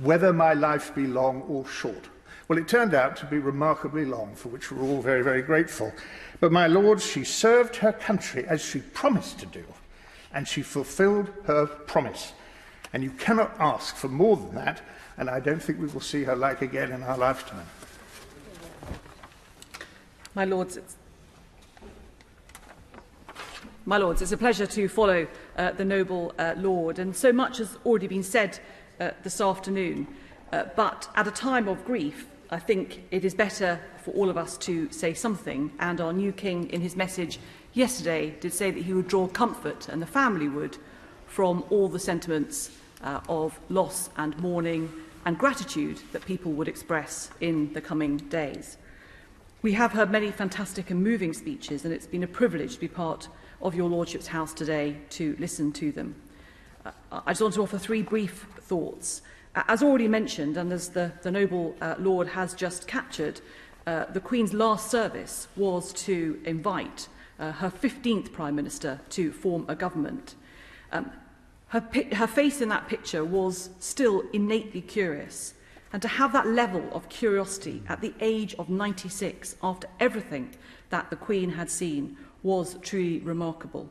whether my life be long or short. Well, it turned out to be remarkably long, for which we're all very, very grateful. But, my lords, she served her country as she promised to do, and she fulfilled her promise. And you cannot ask for more than that, and I don't think we will see her like again in our lifetime. My Lords, it's a pleasure to follow the noble Lord, and so much has already been said this afternoon. But at a time of grief, I think it is better for all of us to say something, and our new King, in his message yesterday, did say that he would draw comfort, and the family would, from all the sentiments of loss and mourning and gratitude that people would express in the coming days. We have heard many fantastic and moving speeches, and it's been a privilege to be part of your Lordship's house today to listen to them. I just want to offer 3 brief thoughts. As already mentioned, and as the noble Lord has just captured, the Queen's last service was to invite her 15th Prime Minister to form a government. Her face in that picture was still innately curious, and to have that level of curiosity at the age of 96 after everything that the Queen had seen was truly remarkable.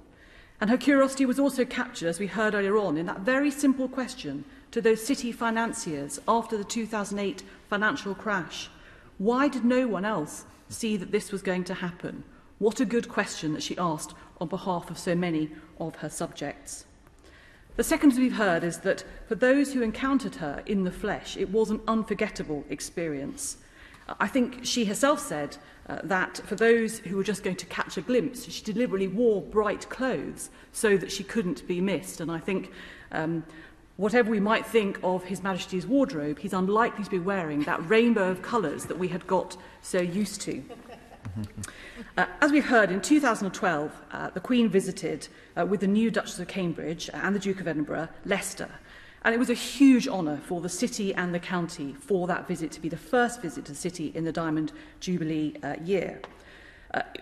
And her curiosity was also captured, as we heard earlier on, in that very simple question to those city financiers after the 2008 financial crash. Why did no one else see that this was going to happen? What a good question that she asked on behalf of so many of her subjects. The second we've heard is that for those who encountered her in the flesh, it was an unforgettable experience. I think she herself said that for those who were just going to catch a glimpse, she deliberately wore bright clothes so that she couldn't be missed. And I think whatever we might think of His Majesty's wardrobe, he's unlikely to be wearing that rainbow of colours that we had got so used to. As we've heard, in 2012, the Queen visited with the new Duchess of Cambridge and the Duke of Edinburgh, Leicester. And it was a huge honour for the city and the county for that visit to be the first visit to the city in the Diamond Jubilee year.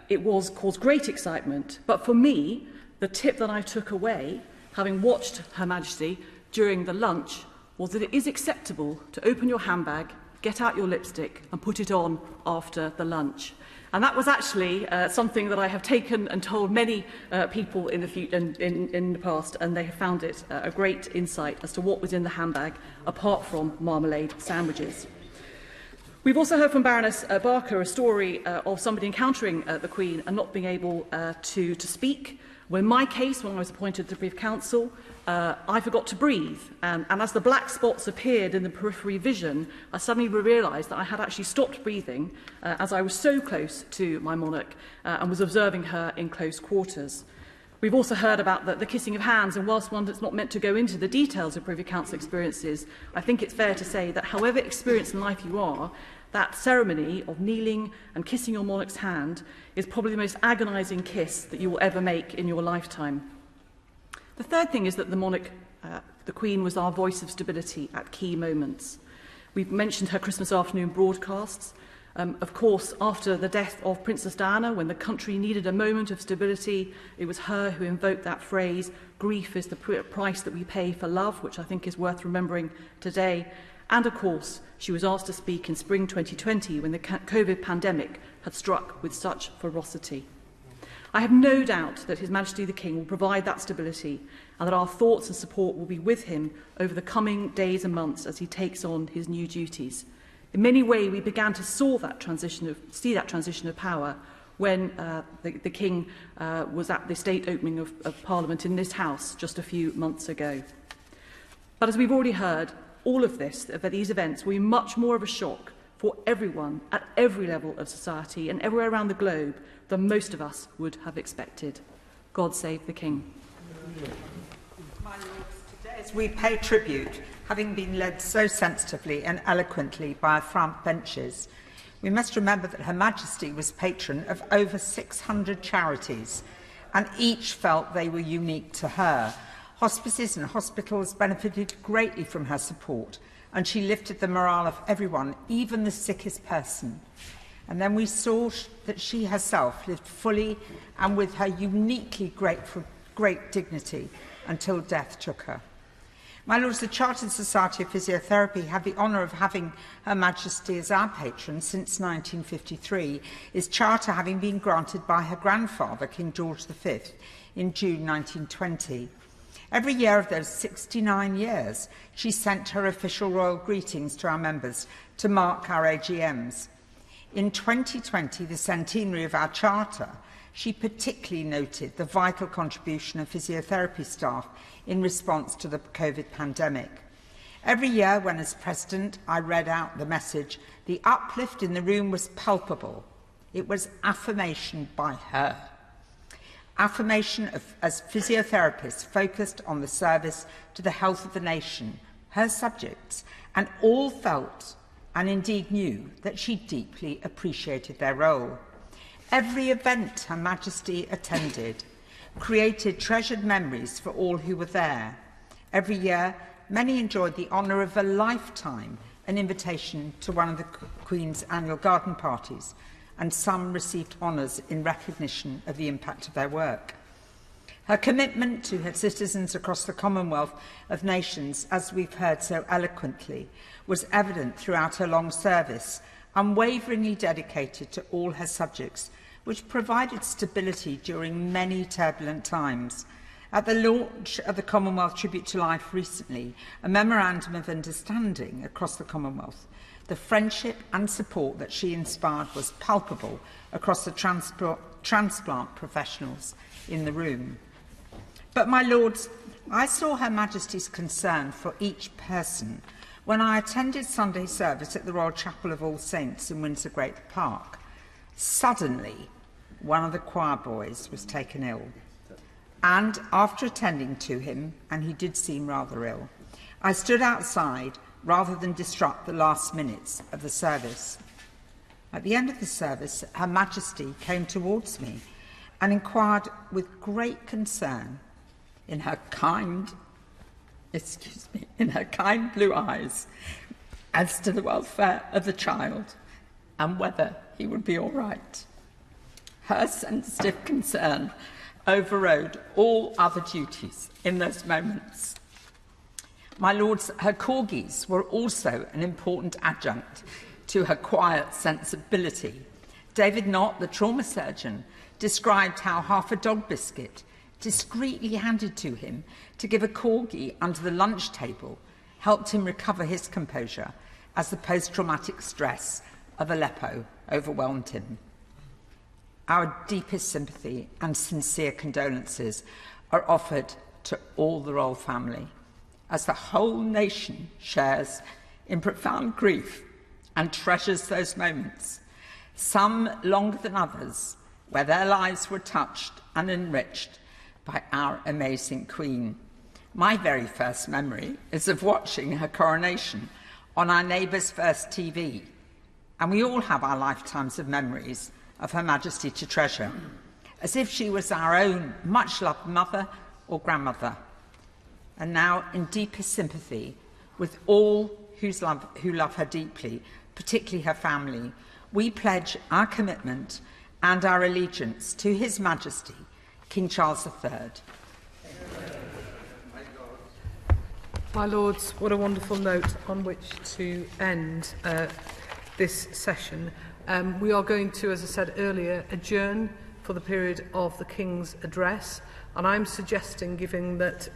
It caused great excitement, but for me, the tip that I took away, having watched Her Majesty during the lunch, was that it is acceptable to open your handbag, get out your lipstick and put it on after the lunch. And that was actually something that I have taken and told many people in the past, and they have found it a great insight as to what was in the handbag, apart from marmalade sandwiches. We've also heard from Baroness Barker a story of somebody encountering the Queen and not being able to speak. Well, in my case, when I was appointed to the Brief Council, I forgot to breathe, and as the black spots appeared in the periphery vision, I suddenly realised that I had actually stopped breathing as I was so close to my monarch and was observing her in close quarters. We've also heard about the kissing of hands, and whilst one is not meant to go into the details of Privy Council experiences, I think it's fair to say that however experienced in life you are, that ceremony of kneeling and kissing your monarch's hand is probably the most agonising kiss that you will ever make in your lifetime. The third thing is that the monarch, the Queen, was our voice of stability at key moments. We've mentioned her Christmas afternoon broadcasts. Of course, after the death of Princess Diana, when the country needed a moment of stability, it was her who invoked that phrase, "Grief is the price that we pay for love," which I think is worth remembering today. And of course, she was asked to speak in spring 2020 when the COVID pandemic had struck with such ferocity. I have no doubt that His Majesty the King will provide that stability and that our thoughts and support will be with him over the coming days and months as he takes on his new duties. In many ways, we began to see that transition of power when the King was at the state opening of Parliament in this House just a few months ago. But as we've already heard, all of these events will be much more of a shock for everyone at every level of society and everywhere around the globe than most of us would have expected. God save the King. My Lords, today as we pay tribute, having been led so sensitively and eloquently by our front benches, we must remember that Her Majesty was patron of over 600 charities, and each felt they were unique to her. Hospices and hospitals benefited greatly from her support, and she lifted the morale of everyone, even the sickest person. And then we saw that she herself lived fully and with her uniquely great dignity until death took her. My Lords, the Chartered Society of Physiotherapy had the honour of having Her Majesty as our patron since 1953, its charter having been granted by her grandfather, King George V, in June 1920. Every year of those 69 years, she sent her official royal greetings to our members to mark our AGMs. In 2020, the centenary of our charter, she particularly noted the vital contribution of physiotherapy staff in response to the COVID pandemic. Every year, when as President I read out the message, the uplift in the room was palpable. It was affirmation by her. Affirmation as physiotherapists focused on the service to the health of the nation, her subjects, and all felt and indeed knew that she deeply appreciated their role. Every event Her Majesty attended created treasured memories for all who were there. Every year, many enjoyed the honour of a lifetime, an invitation to one of the Queen's annual garden parties, and some received honours in recognition of the impact of their work. Her commitment to her citizens across the Commonwealth of Nations, as we've heard so eloquently, was evident throughout her long service, unwaveringly dedicated to all her subjects, which provided stability during many turbulent times. At the launch of the Commonwealth Tribute to Life recently, a memorandum of understanding across the Commonwealth, the friendship and support that she inspired was palpable across the transplant professionals in the room. But, my lords, I saw Her Majesty's concern for each person when I attended Sunday service at the Royal Chapel of All Saints in Windsor Great Park. Suddenly, one of the choir boys was taken ill. And after attending to him, and he did seem rather ill, I stood outside rather than disrupt the last minutes of the service. At the end of the service, Her Majesty came towards me and inquired with great concern in her kind blue eyes as to the welfare of the child and whether he would be all right. Her sensitive concern overrode all other duties in those moments. My lords, her corgis were also an important adjunct to her quiet sensibility. David Knott, the trauma surgeon, described how half a dog biscuit discreetly handed to him to give a corgi under the lunch table helped him recover his composure as the post-traumatic stress of Aleppo overwhelmed him. Our deepest sympathy and sincere condolences are offered to all the royal family, as the whole nation shares in profound grief and treasures those moments, some longer than others, where their lives were touched and enriched by our amazing Queen. My very first memory is of watching her coronation on our neighbour's first TV, and we all have our lifetimes of memories of Her Majesty to treasure, as if she was our own much-loved mother or grandmother. And now, in deepest sympathy with all who love her deeply, particularly her family, we pledge our commitment and our allegiance to His Majesty, King Charles III. My lords, what a wonderful note on which to end this session. We are going to, as I said earlier, adjourn for the period of the King's address, and I'm suggesting, given that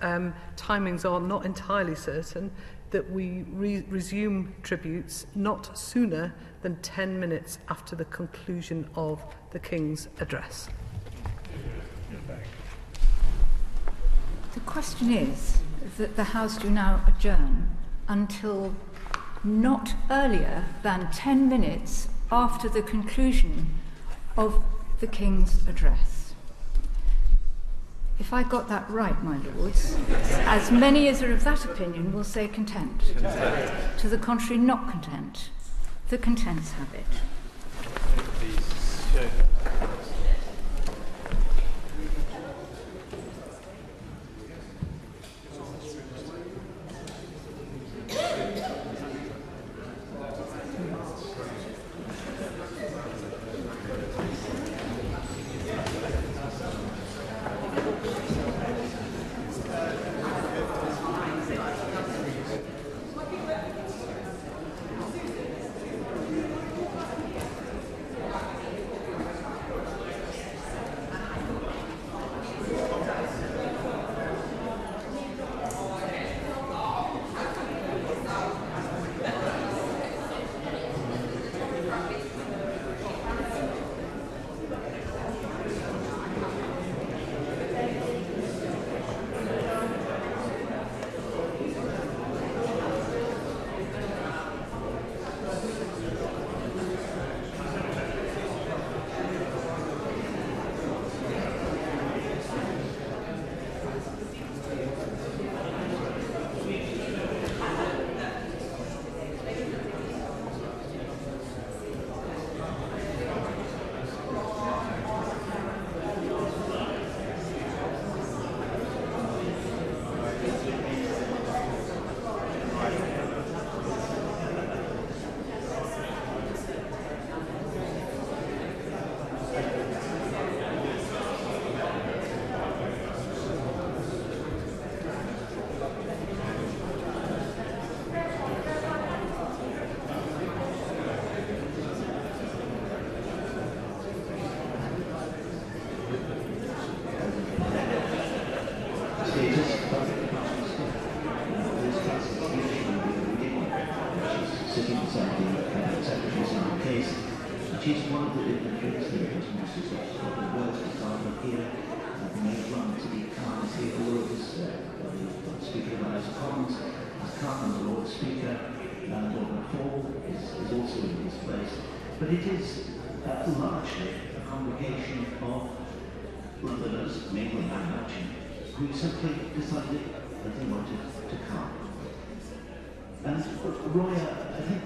timings are not entirely certain, that we resume tributes not sooner than 10 minutes after the conclusion of the King's address. The question is that the House do now adjourn until not earlier than 10 minutes after the conclusion of the King's address. If I got that right, my lords, as many as are of that opinion will say content. To the contrary, not content. The contents have it. sitting beside the secretaries in the case. And she's one of the dignitaries here at Westminster Scotland Wales Department here. The main one to be command here, the Speaker of the House of Commons, the Lord Speaker, Lord McFall is also in his place. But it is largely a congregation of Londoners, mainly I imagine, who simply decided that they wanted to come. And Roya, I think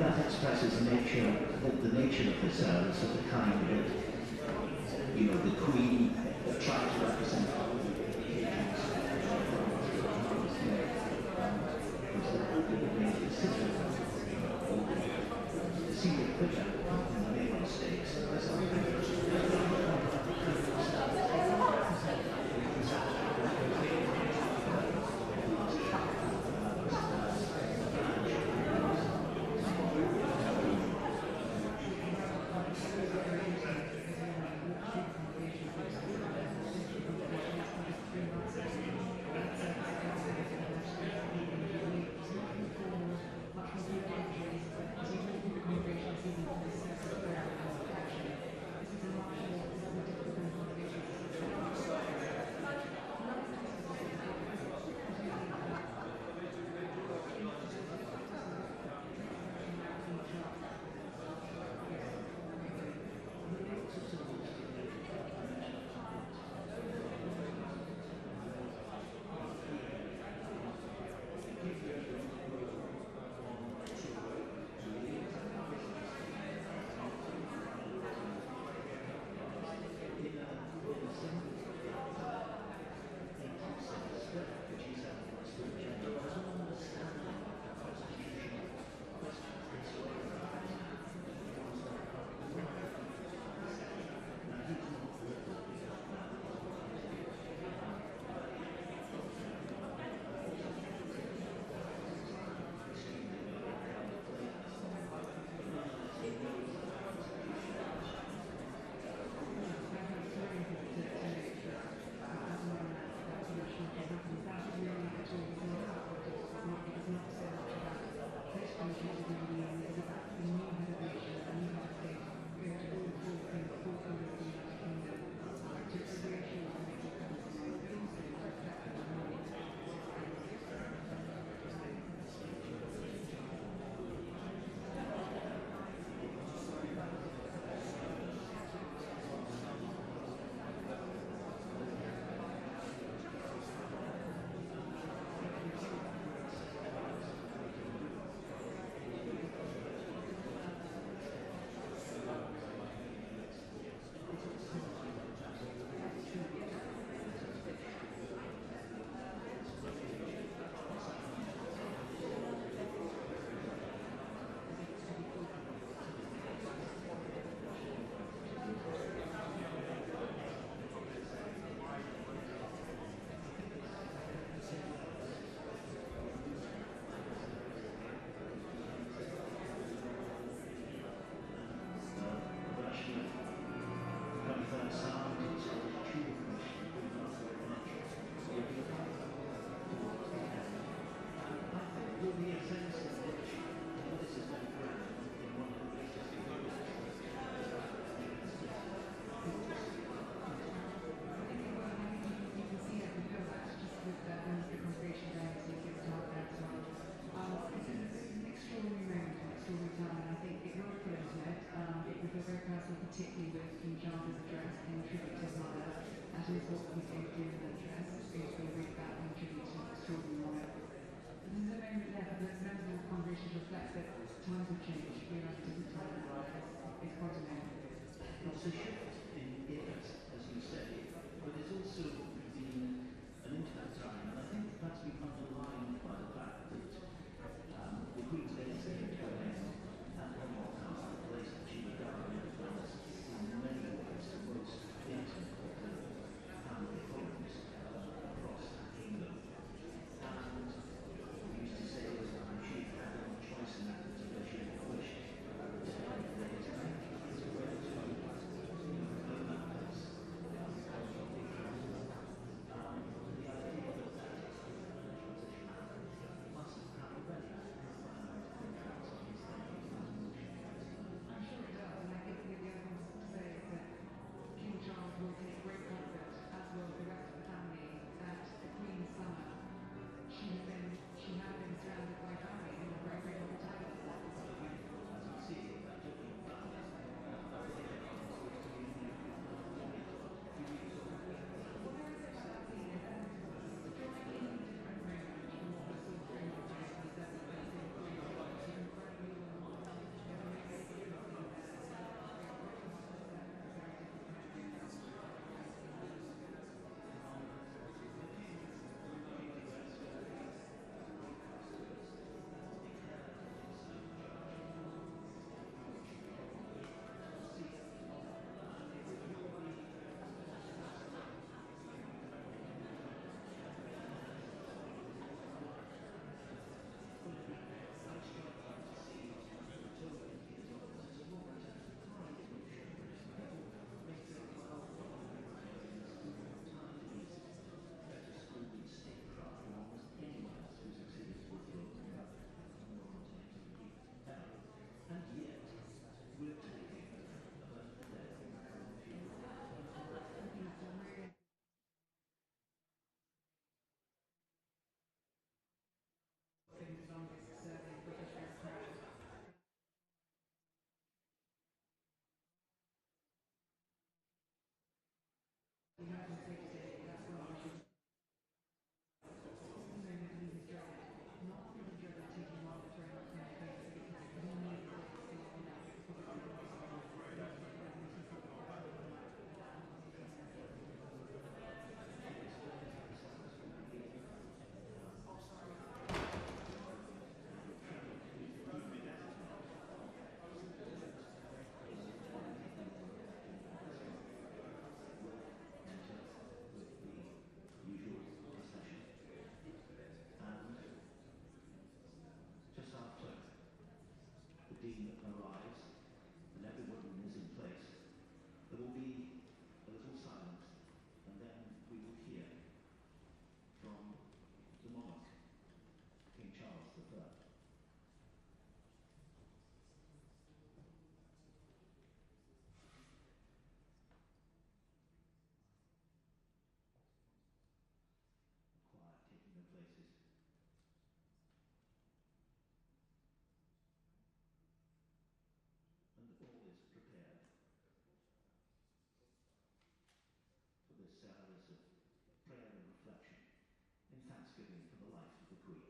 that expresses the nature of the service, of the kind that, the Queen tried to represent. The senior figure in the Naval States particularly with King Charles's address in tribute to his mother, and is what we can do in that address, is we read that in tribute to extraordinary mother. And there's a moment left that members of the congregation reflect that times have changed, we are at a different time now, it's quite amazing. It's a shift in eras, as you say, but it's also been an intimate time, and I think that's been underlined by the fact that the Queen's Day is coming to an end, and one more house, the place that she regarded as in many ways the most intimate of the family homes across the kingdom. And we used to say that she had no choice in that particular she had a wish thanksgiving for the life of the Queen.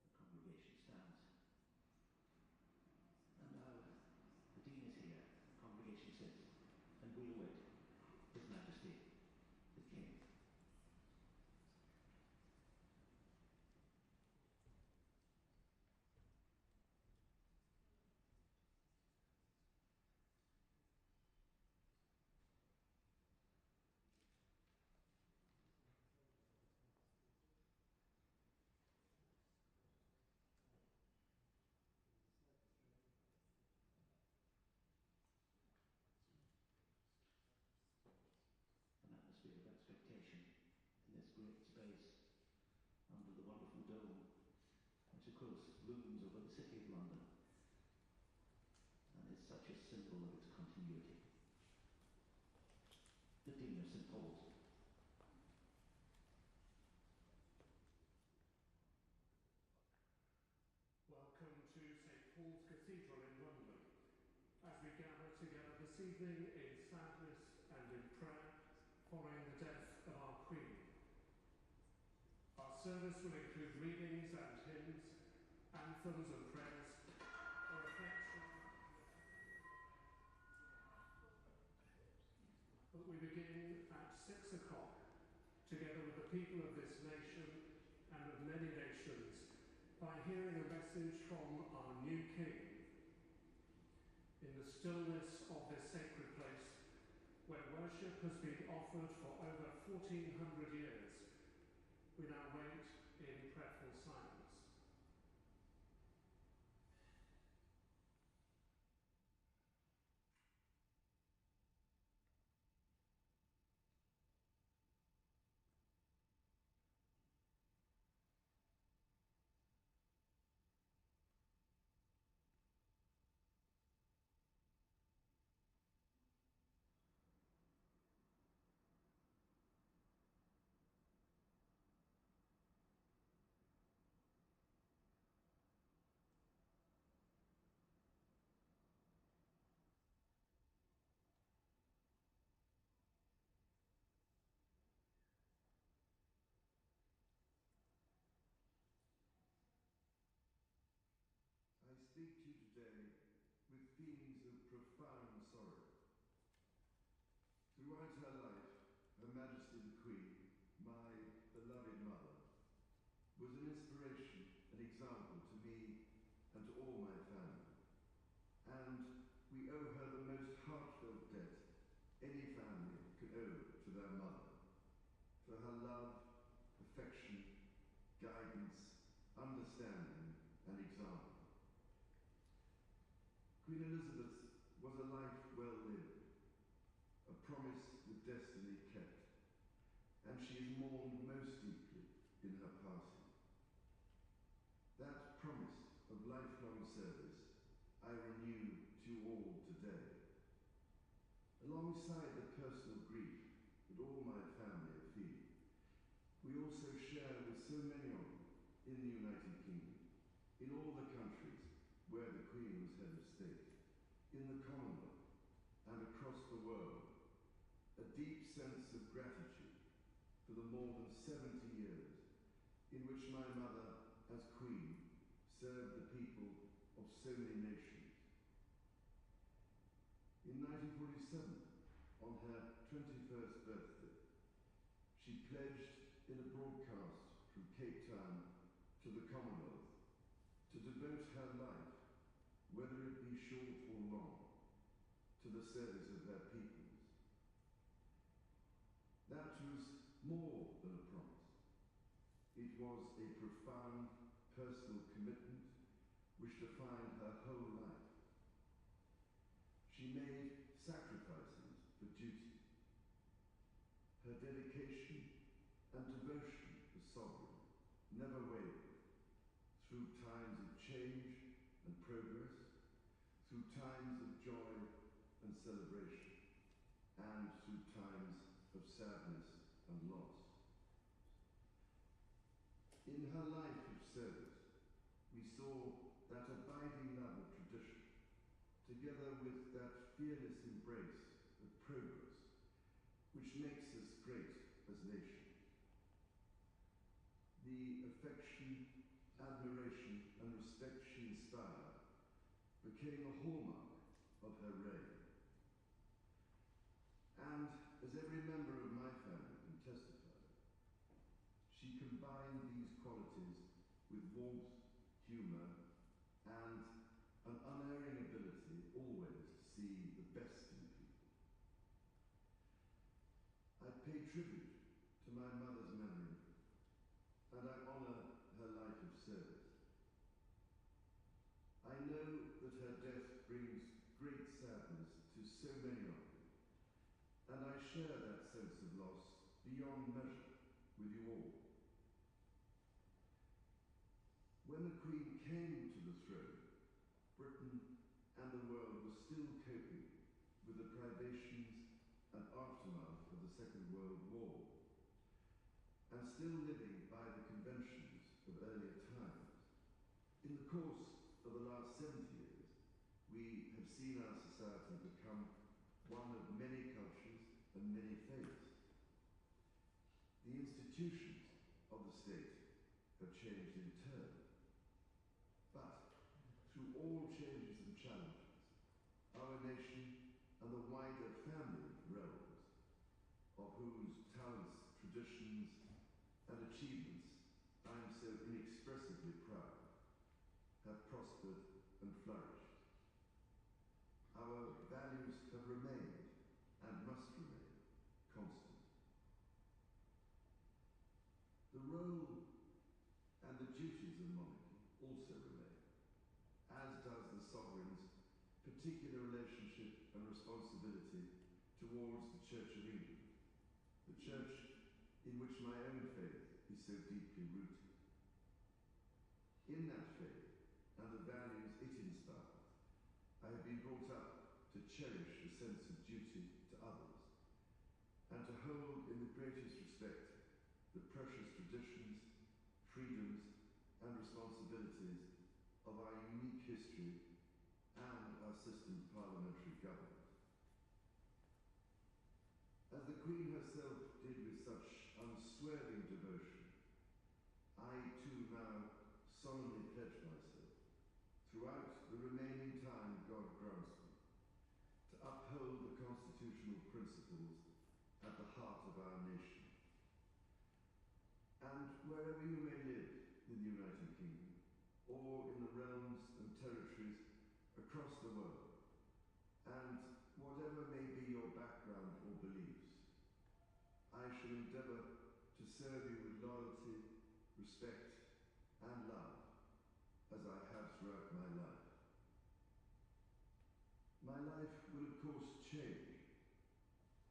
The congregation stands. And now the Dean is here, the congregation sits, and we await His Majesty, the King. An atmosphere of expectation in this great space under the wonderful dome, which of course looms over the city of London and is such a symbol of its continuity. The Dean of St. Paul's. Welcome to St. Paul's Cathedral in London, as we gather together this evening in sadness and in prayer following the death of our Queen. Our service will include readings and hymns, anthems and prayers, a reflection. But we begin at 6 o'clock, together with the people of this nation and of many nations, by hearing a message from our new King. In the stillness of this sacred place, where worship has been offered for over 1400 years, we now wait in prayerful silence. I speak to you today with feelings of profound sorrow. Throughout her life, Her Majesty the Queen, my beloved mother, was an inspiration and example to me and to all my family. And we owe her the most heartfelt debt any family could owe to their mother, for her love, affection, guidance, understanding, and example. Queen Elizabeth was a life well lived, a promise with destiny kept, and she is mourned most deeply in her passing. That promise of lifelong service I renew to you all today. Alongside the personal grief that all my family are feeling, we also share with so many of you in the United Kingdom, in all the countries where the Queen was head of state, in the Commonwealth and across the world, a deep sense of gratitude for the more than 70 years in which my mother, as Queen, served the people of so many nations. In 1947, on her 21st birthday, she pledged in a broadcast from Cape Town to the Commonwealth to devote her life, whether it be short or long, to the service of their peoples. That was more than a promise. It was a profound personal commitment which defined her whole life. She made sacrifices for duty. Her dedication and devotion to sovereign never wavered through times of change and progress, through times of joy and celebration, and through times of sadness and loss. In her life of service, we saw that abiding love of tradition, together with that fearless embrace affection, admiration, and respect she inspired became a hallmark of her reign. And as every member of my family can testify, she combined these qualities with warmth, humour, and an unerring ability always to see the best in people. I pay tribute to my mother's memory, and I honour her life of service. I know that her death brings great sadness to so many of you, and I share that sense of loss beyond measure with you all. When the Queen came to the throne, Britain and the world were still coping with the privations and aftermath of the Second World War, and still living by the conventions of earlier times. In the course of the last 70 years, we have seen our society become one of many cultures and many faiths. The institutions of the state have changed in turn. But through all changes and challenges, our nation and the wider family realms, of whose talents, traditions, and achievements I am so inexpressibly proud, have prospered and flourished. Our values have remained and must remain constant. The role and the duties of monarchy also remain, as does the sovereign's particular relationship and responsibility towards the Church of England, the church in which my own faith is so deeply rooted. In that faith and the values it inspires, I have been brought up to cherish a sense of duty to others and to hold in the greatest respect the precious traditions, freedoms, and responsibilities of our unique history and our system of parliamentary government. As the Queen herself did with such unswerving devotion, I too now solemnly pledge myself, throughout the remaining time God grants me, to uphold the constitutional principles at the heart of our nation. And wherever you may live in the United Kingdom, or in the realms and territories across the world, and whatever may be your background or beliefs, I shall endeavour to serve you with loyalty, respect, and love, as I have throughout my life. My life will of course change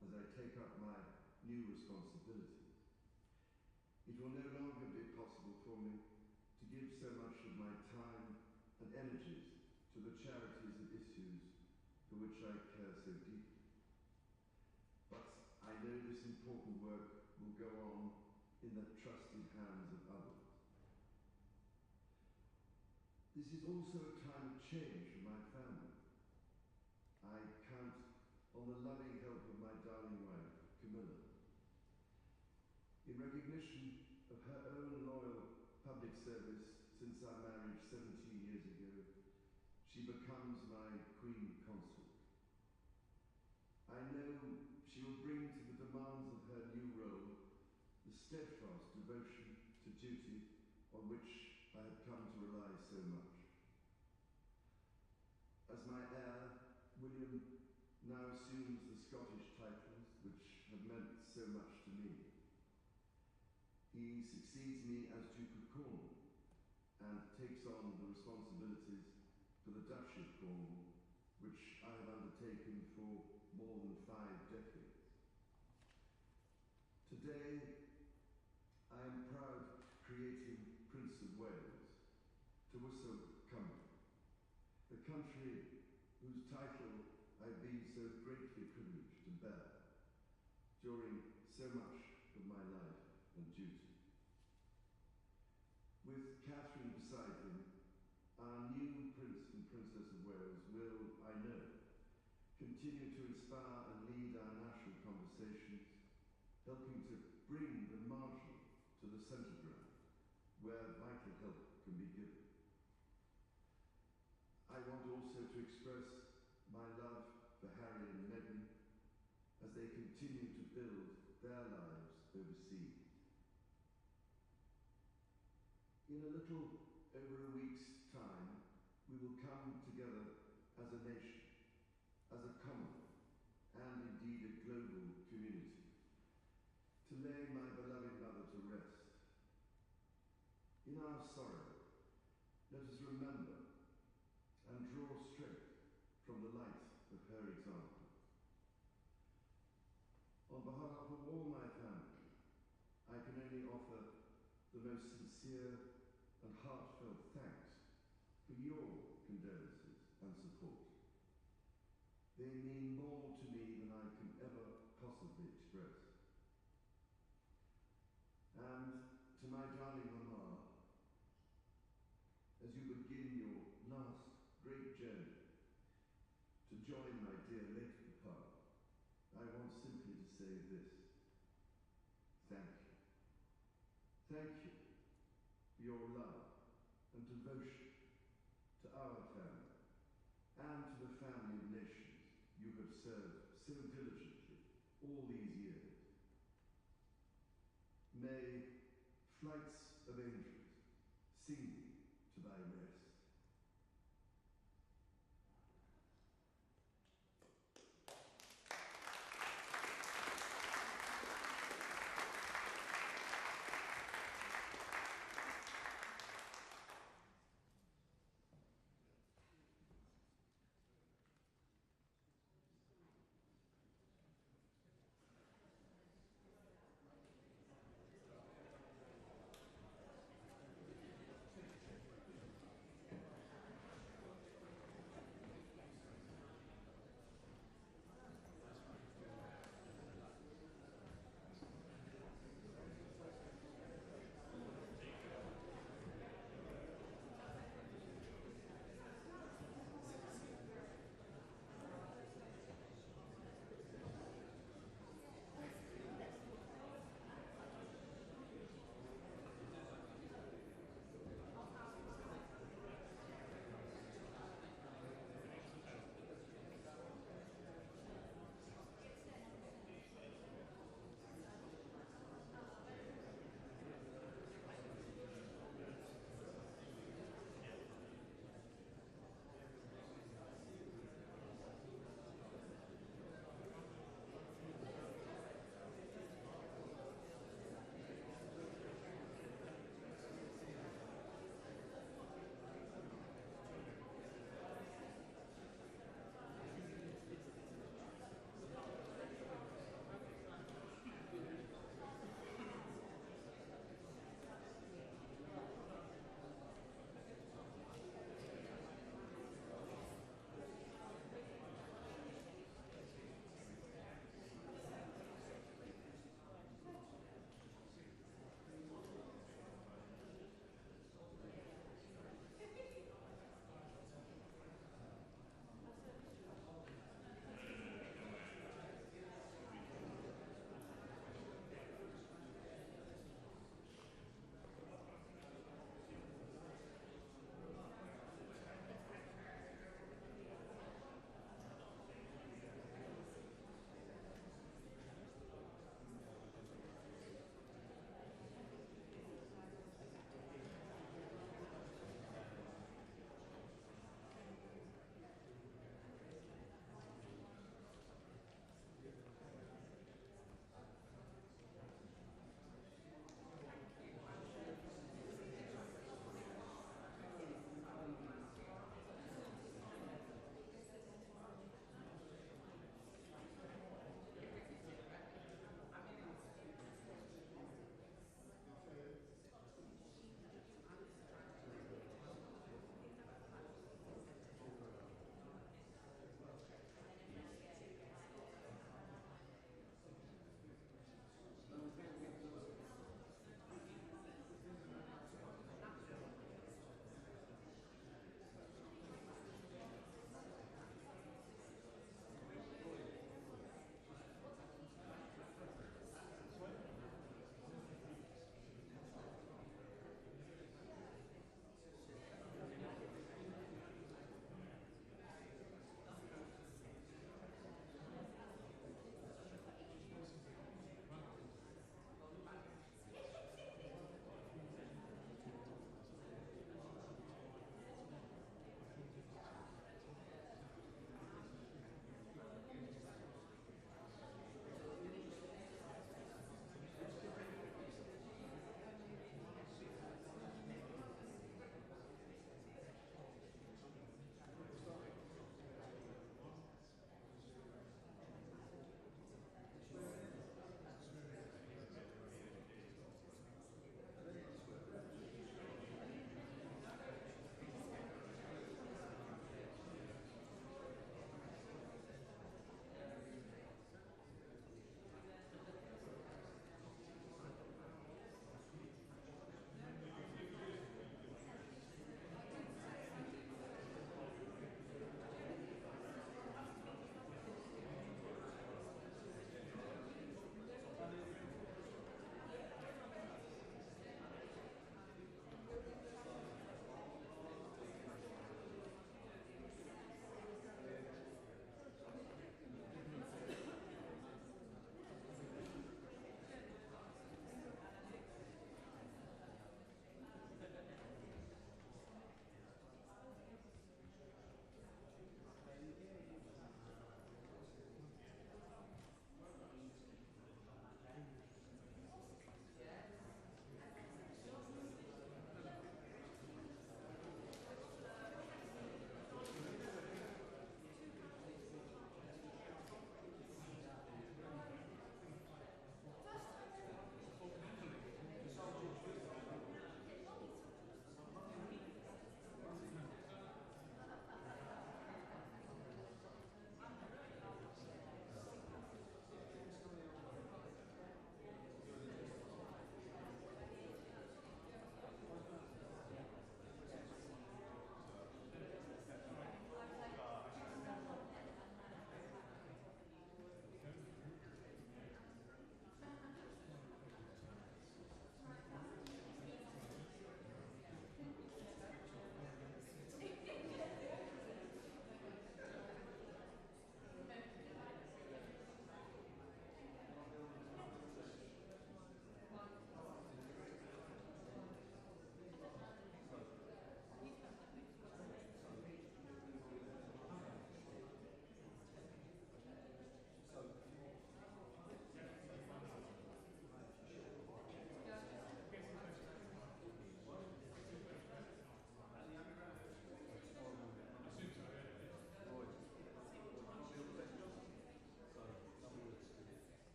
as I take up my new responsibilities. It will no longer be possible for me to give so much of my time and energies to the charities and issues for which I care so deeply. But I know this important work will go on in the trusted hands of others. This is also a time of change for my family. I count on the loving help of my darling wife, Camilla. In recognition of her own loyal public service since our marriage 17 years ago, she becomes my Queen Consort. I know she will bring to the demands of her new role the steadfast devotion to duty on which I have come to rely so much. As my heir, William now assumes the Scottish titles which have meant so much to me. He succeeds me as Duke of Cornwall and takes on the responsibilities for the Duchy of Cornwall, which I have undertaken for more than 5 decades. Today, I am proud creating Prince of Wales to Whistle Cumber, the country whose title I've been so greatly privileged to bear during so much of my life and duty. With Catherine beside him, our new Prince and Princess of Wales will, I know, continue to inspire and lead our national conversations, helping to bring the marginal to the centre ground, where vital help can be given. I want also to express my love for Harry and Meghan as they continue to build their lives overseas. In a little over a week's time, we will come together as a nation, as a common and indeed a global community, to lay my beloved mother to rest. In our sorrow, let us remember and draw strength from the light of her example. On behalf of all my family, I can only offer the most sincere and heartfelt thanks for your condolences and support. They mean more to me than I can ever possibly express. And to my darling Mama, as you begin your last great journey to join my dear late Papa, I want simply to say this: thank you. Thank you for your love and devotion to our family and to the family of nations you have served so diligently all these years. May flights of angels sing to thy rest.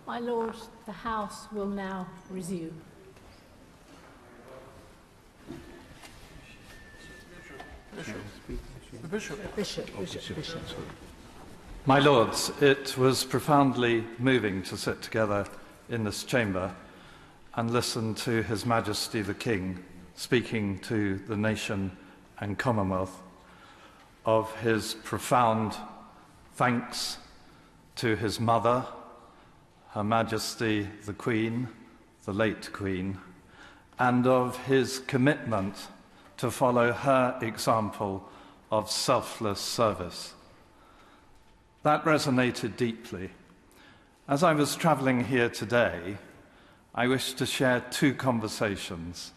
My Lord, the House will now resume. Bishop. My Lords, it was profoundly moving to sit together in this chamber and listen to His Majesty the King speaking to the nation and Commonwealth of his profound thanks to his mother, Her Majesty the Queen, the late Queen, and of his commitment to follow her example of selfless service. That resonated deeply. As I was travelling here today, I wish to share two conversations.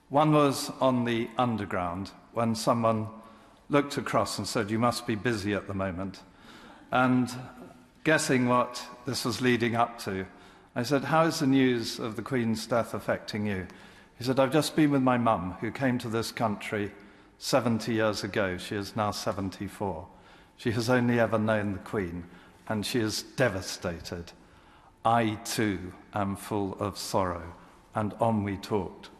One was on the Underground, when someone looked across and said, "You must be busy at the moment." And guessing what this was leading up to, I said, "How is the news of the Queen's death affecting you?" He said, "I've just been with my mum, who came to this country 70 years ago. She is now 74. She has only ever known the Queen, and she is devastated. I, too, am full of sorrow." And on we talked.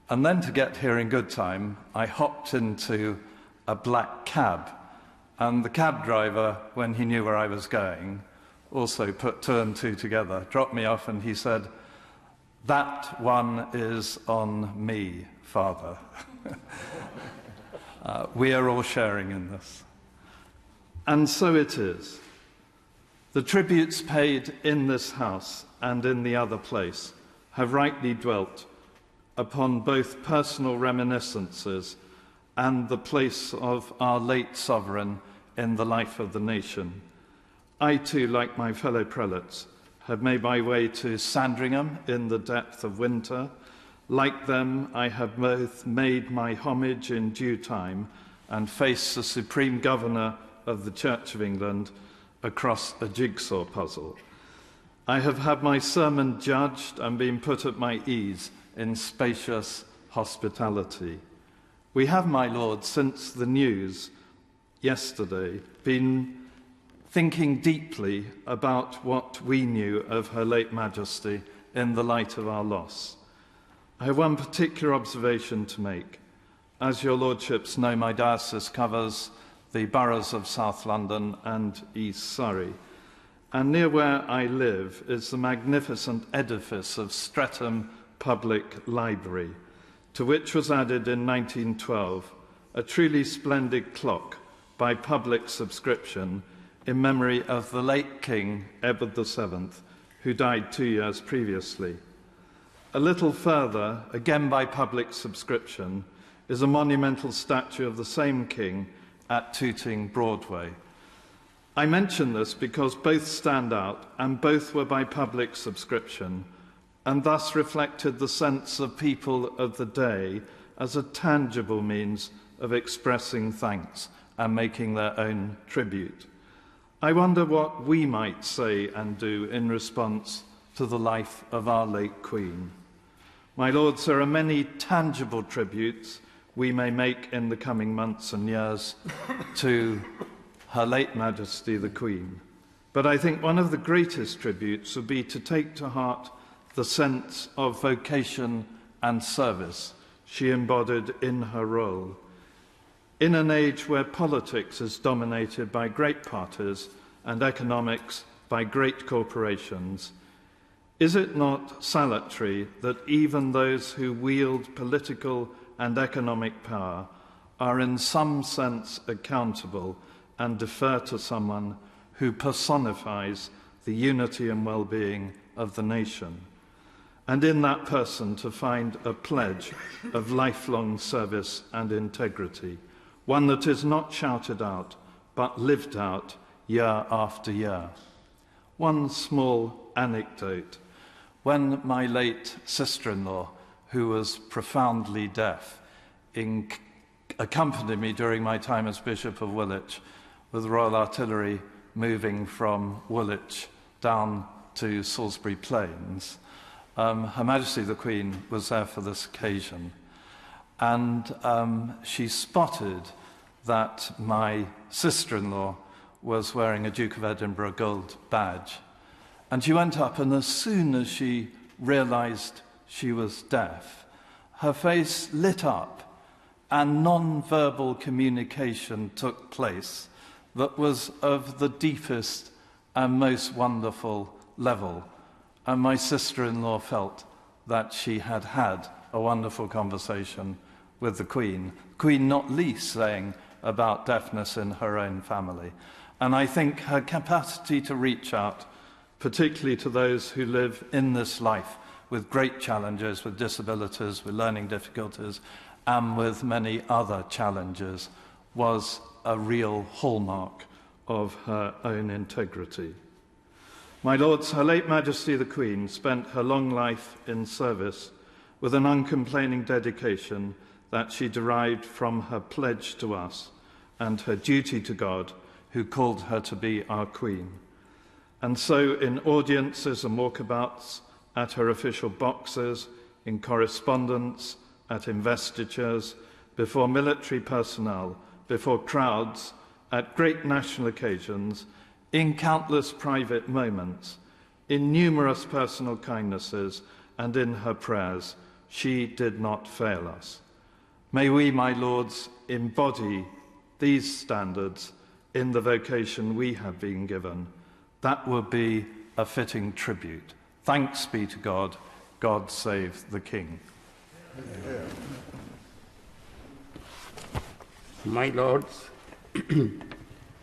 And then, to get here in good time, I hopped into a black cab. And the cab driver, when he knew where I was going, also put two and two together, dropped me off, and he said, "That one is on me, Father." We are all sharing in this. And so it is. The tributes paid in this house and in the other place have rightly dwelt upon both personal reminiscences and the place of our late sovereign in the life of the nation. I too, like my fellow prelates, have made my way to Sandringham in the depth of winter. Like them, I have both made my homage in due time and faced the Supreme Governor of the Church of England across a jigsaw puzzle. I have had my sermon judged and been put at my ease in spacious hospitality. We have, my Lord, since the news yesterday, been thinking deeply about what we knew of Her late Majesty in the light of our loss. I have one particular observation to make. As your Lordships know, my diocese covers the boroughs of South London and East Surrey. And near where I live is the magnificent edifice of Streatham Public Library, to which was added in 1912 a truly splendid clock by public subscription in memory of the late King Edward VII, who died 2 years previously. A little further, again by public subscription, is a monumental statue of the same king at Tooting, Broadway. I mention this because both stand out and both were by public subscription, and thus reflected the sense of people of the day as a tangible means of expressing thanks and making their own tribute. I wonder what we might say and do in response to the life of our late Queen. My Lords, there are many tangible tributes we may make in the coming months and years to Her late Majesty the Queen. But I think one of the greatest tributes would be to take to heart the sense of vocation and service she embodied in her role. In an age where politics is dominated by great parties and economics by great corporations, is it not salutary that even those who wield political and economic power are in some sense accountable and defer to someone who personifies the unity and well-being of the nation, and in that person to find a pledge of lifelong service and integrity, one that is not shouted out but lived out year after year. One small anecdote. When my late sister-in-law, who was profoundly deaf, accompanied me during my time as Bishop of Woolwich, with the Royal Artillery moving from Woolwich down to Salisbury Plains, Her Majesty the Queen was there for this occasion. And she spotted that my sister-in-law was wearing a Duke of Edinburgh gold badge. And she went up, and as soon as she realized she was deaf, her face lit up and non-verbal communication took place that was of the deepest and most wonderful level. And my sister-in-law felt that she had had a wonderful conversation with the Queen not least saying about deafness in her own family. And I think her capacity to reach out, particularly to those who live in this life with great challenges, with disabilities, with learning difficulties, and with many other challenges, was a real hallmark of her own integrity. My Lords, Her late Majesty the Queen spent her long life in service with an uncomplaining dedication that she derived from her pledge to us and her duty to God, who called her to be our Queen. And so in audiences and walkabouts, at her official boxes, in correspondence, at investitures, before military personnel, before crowds, at great national occasions, in countless private moments, in numerous personal kindnesses, and in her prayers, she did not fail us. May we, my Lords, embody these standards in the vocation we have been given. That would be a fitting tribute. Thanks be to God. God save the King. My Lords,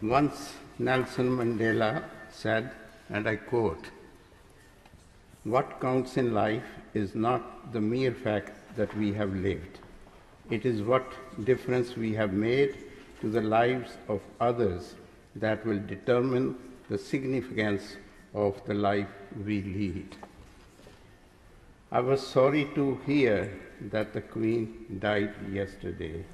once Nelson Mandela said, and I quote, "What counts in life is not the mere fact that we have lived. It is what difference we have made to the lives of others that will determine the significance of the life we lead." I was sorry to hear that the Queen died yesterday.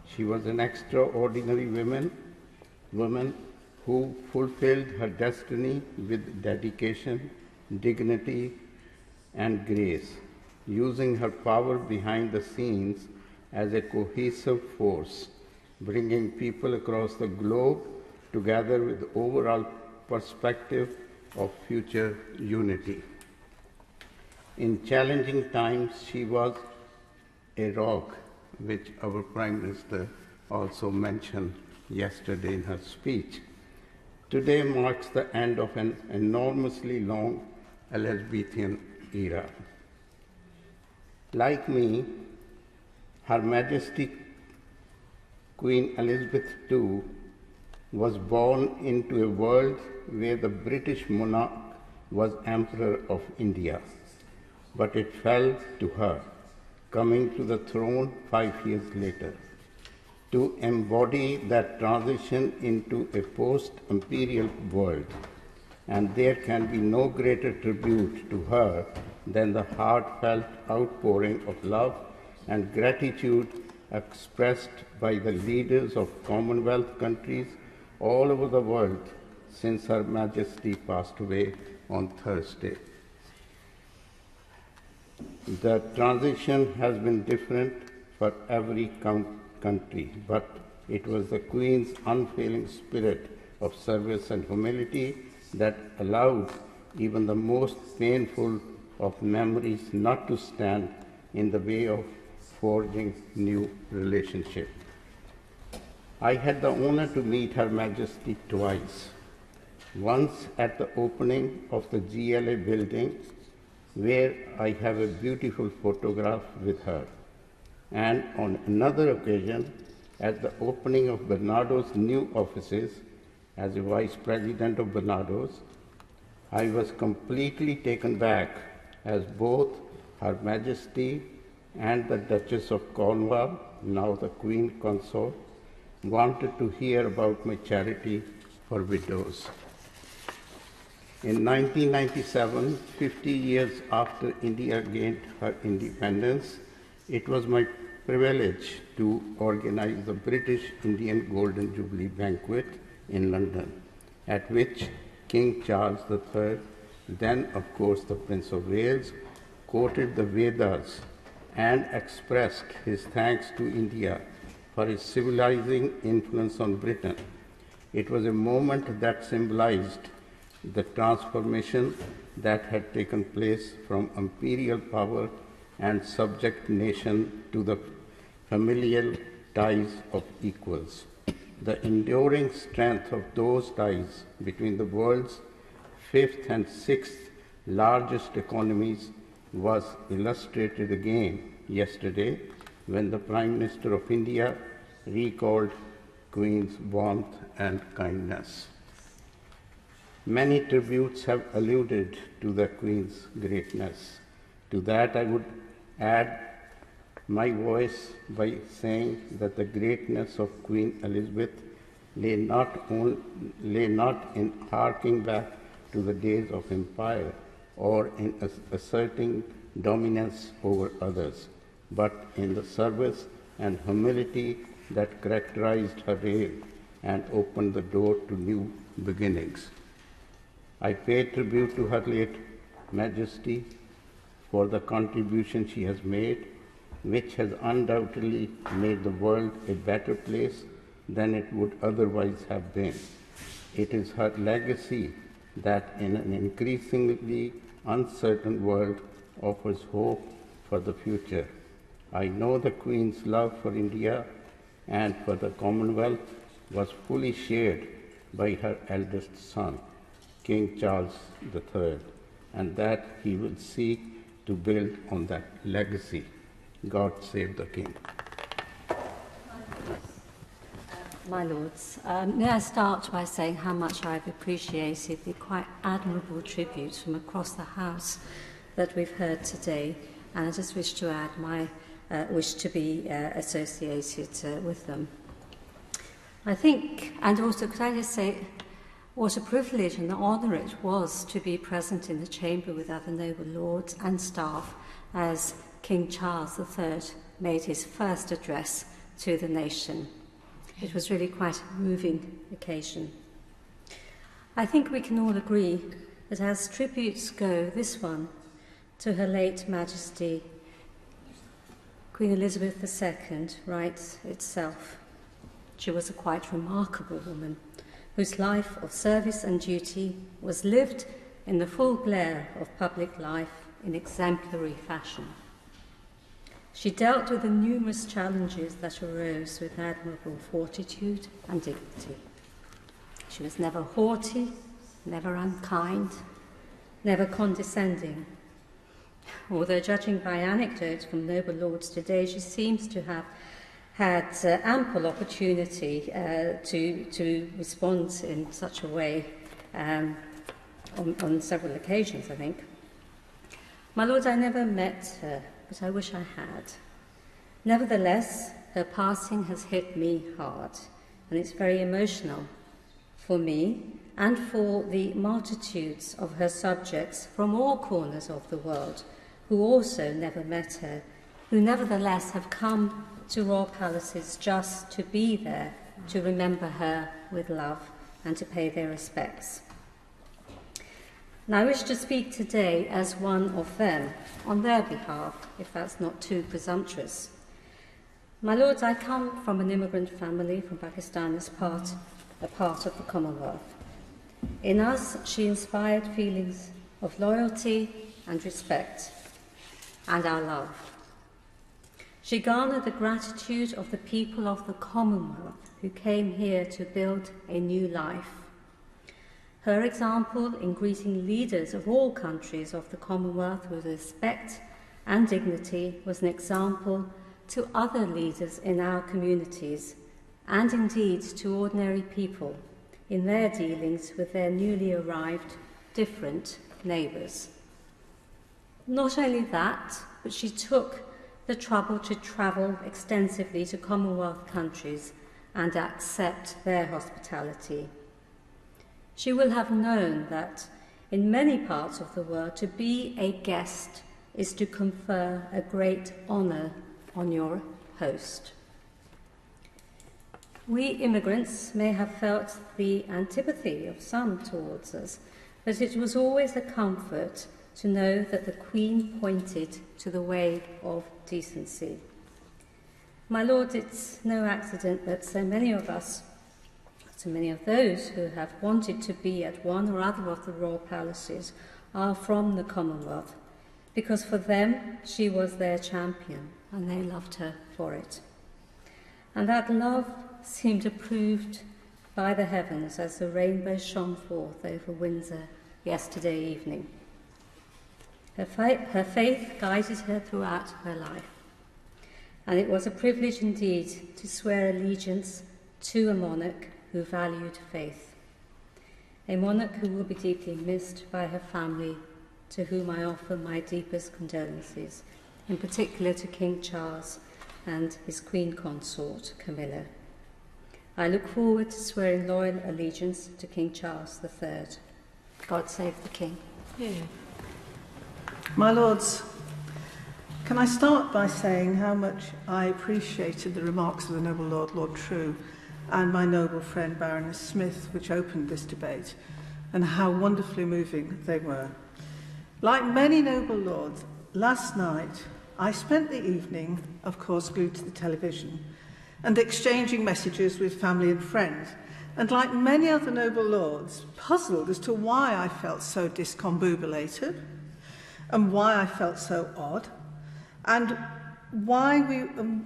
She was an extraordinary woman who fulfilled her destiny with dedication, dignity, and grace, using her power behind the scenes as a cohesive force, bringing people across the globe together with the overall perspective of future unity. In challenging times, she was a rock, which our Prime Minister also mentioned yesterday in her speech. Today marks the end of an enormously long Elizabethan era. Like me, Her Majesty Queen Elizabeth II was born into a world where the British monarch was Emperor of India, but it fell to her, coming to the throne 5 years later. To embody that transition into a post-imperial world, and there can be no greater tribute to her than the heartfelt outpouring of love and gratitude expressed by the leaders of Commonwealth countries all over the world since Her Majesty passed away on Thursday. The transition has been different for every country, but it was the Queen's unfailing spirit of service and humility that allowed even the most painful of memories not to stand in the way of forging new relationships. I had the honor to meet Her Majesty twice. Once at the opening of the GLA building, where I have a beautiful photograph with her, and on another occasion at the opening of Barnardo's new offices as a Vice President of Barnardo's. I was completely taken back as both Her Majesty and the Duchess of Cornwall, now the Queen Consort, wanted to hear about my charity for widows. In 1997, 50 years after India gained her independence, it was my privilege to organize the British Indian Golden Jubilee Banquet in London, at which King Charles III, then of course the Prince of Wales, quoted the Vedas and expressed his thanks to India for its civilizing influence on Britain. It was a moment that symbolized the transformation that had taken place from imperial power and subject nation to the familial ties of equals. The enduring strength of those ties between the world's fifth and sixth largest economies was illustrated again yesterday when the Prime Minister of India recalled Queen's warmth and kindness. Many tributes have alluded to the Queen's greatness. To that I would add my voice by saying that the greatness of Queen Elizabeth lay not in harking back to the days of empire or in asserting dominance over others, but in the service and humility that characterized her reign and opened the door to new beginnings. I pay tribute to Her late Majesty for the contribution she has made, which has undoubtedly made the world a better place than it would otherwise have been. It is her legacy that in an increasingly uncertain world offers hope for the future. I know the Queen's love for India and for the Commonwealth was fully shared by her eldest son, King Charles III, and that he will seek to build on that legacy. God save the King. My Lords, may I start by saying how much I've appreciated the quite admirable tributes from across the House that we've heard today, and I just wish to add my wish to be associated with them. I think, and also could I just say, what a privilege and an honour it was to be present in the chamber with other noble lords and staff as King Charles III made his first address to the nation. It was really quite a moving occasion. I think we can all agree that as tributes go, this one to Her late Majesty Queen Elizabeth II writes itself. She was a quite remarkable woman whose life of service and duty was lived in the full glare of public life in exemplary fashion. She dealt with the numerous challenges that arose with admirable fortitude and dignity. She was never haughty, never unkind, never condescending. Although, judging by anecdotes from noble lords today, she seems to have had ample opportunity to respond in such a way on several occasions, I think. My lords, I never met her, but I wish I had. Nevertheless, her passing has hit me hard, and it's very emotional for me and for the multitudes of her subjects from all corners of the world who also never met her, who nevertheless have come to royal palaces just to be there, to remember her with love and to pay their respects. Now, I wish to speak today as one of them, on their behalf, if that's not too presumptuous. My lords, I come from an immigrant family from Pakistan as a part of the Commonwealth. In us, she inspired feelings of loyalty and respect, and our love. She garnered the gratitude of the people of the Commonwealth who came here to build a new life. Her example in greeting leaders of all countries of the Commonwealth with respect and dignity was an example to other leaders in our communities, and indeed to ordinary people in their dealings with their newly arrived different neighbours. Not only that, but she took the trouble to travel extensively to Commonwealth countries and accept their hospitality. She will have known that in many parts of the world, to be a guest is to confer a great honour on your host. We immigrants may have felt the antipathy of some towards us, but it was always a comfort to know that the Queen pointed to the way of decency. My lords, it's no accident that so many of us So many of those who have wanted to be at one or other of the royal palaces are from the Commonwealth, because for them she was their champion and they loved her for it. And that love seemed approved by the heavens as the rainbow shone forth over Windsor yesterday evening. Her faith guided her throughout her life, and it was a privilege indeed to swear allegiance to a monarch who valued faith, a monarch who will be deeply missed by her family, to whom I offer my deepest condolences, in particular to King Charles and his Queen Consort, Camilla. I look forward to swearing loyal allegiance to King Charles III. God save the King. Yeah. My Lords, can I start by saying how much I appreciated the remarks of the Noble Lord, Lord True, and my noble friend Baroness Smith, which opened this debate, and how wonderfully moving they were. Like many noble lords, last night I spent the evening, of course, glued to the television and exchanging messages with family and friends, and like many other noble lords, puzzled as to why I felt so discombobulated and why I felt so odd, and why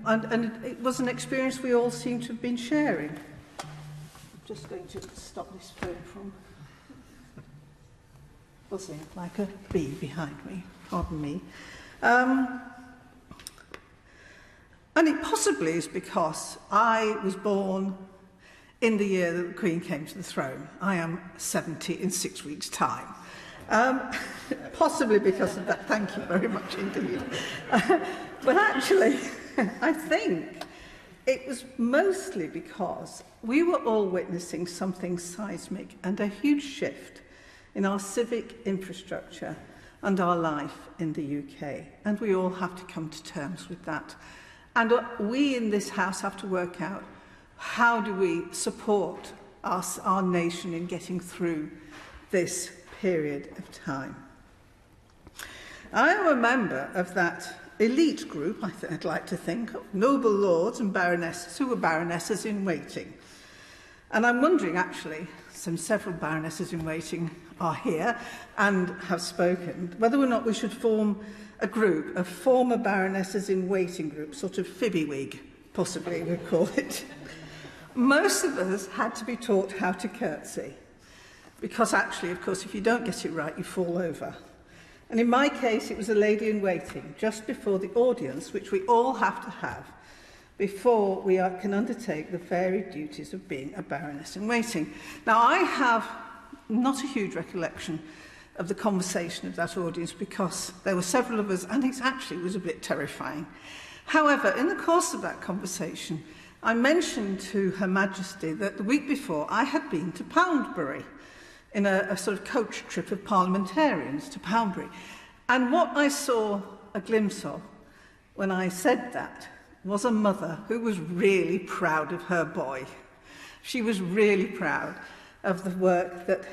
and it was an experience we all seem to have been sharing. I'm just going to stop this phone from buzzing like a bee behind me, pardon me. And it possibly is because I was born in the year that the Queen came to the throne. I am 70 in 6 weeks' time. Possibly because of that. Thank you very much indeed. But actually, I think it was mostly because we were all witnessing something seismic and a huge shift in our civic infrastructure and our life in the UK. And we all have to come to terms with that. And we in this House have to work out, how do we support our nation in getting through this period of time? I am a member of that elite group, I'd like to think, of noble lords and baronesses who were baronesses in waiting. And I'm wondering, actually, several baronesses in waiting are here and have spoken, whether or not we should form a group of former baronesses in waiting group, sort of fibbywig, possibly we'd call it. Most of us had to be taught how to curtsy, because actually, of course, if you don't get it right, you fall over. And in my case, it was a lady in waiting, just before the audience, which we all have to have before we can undertake the varied duties of being a baroness in waiting. Now, I have not a huge recollection of the conversation of that audience, because there were several of us, and it actually was a bit terrifying. However, in the course of that conversation, I mentioned to Her Majesty that the week before I had been to Poundbury in a sort of coach trip of parliamentarians to Poundbury. And what I saw a glimpse of when I said that was a mother who was really proud of her boy. She was really proud of the work that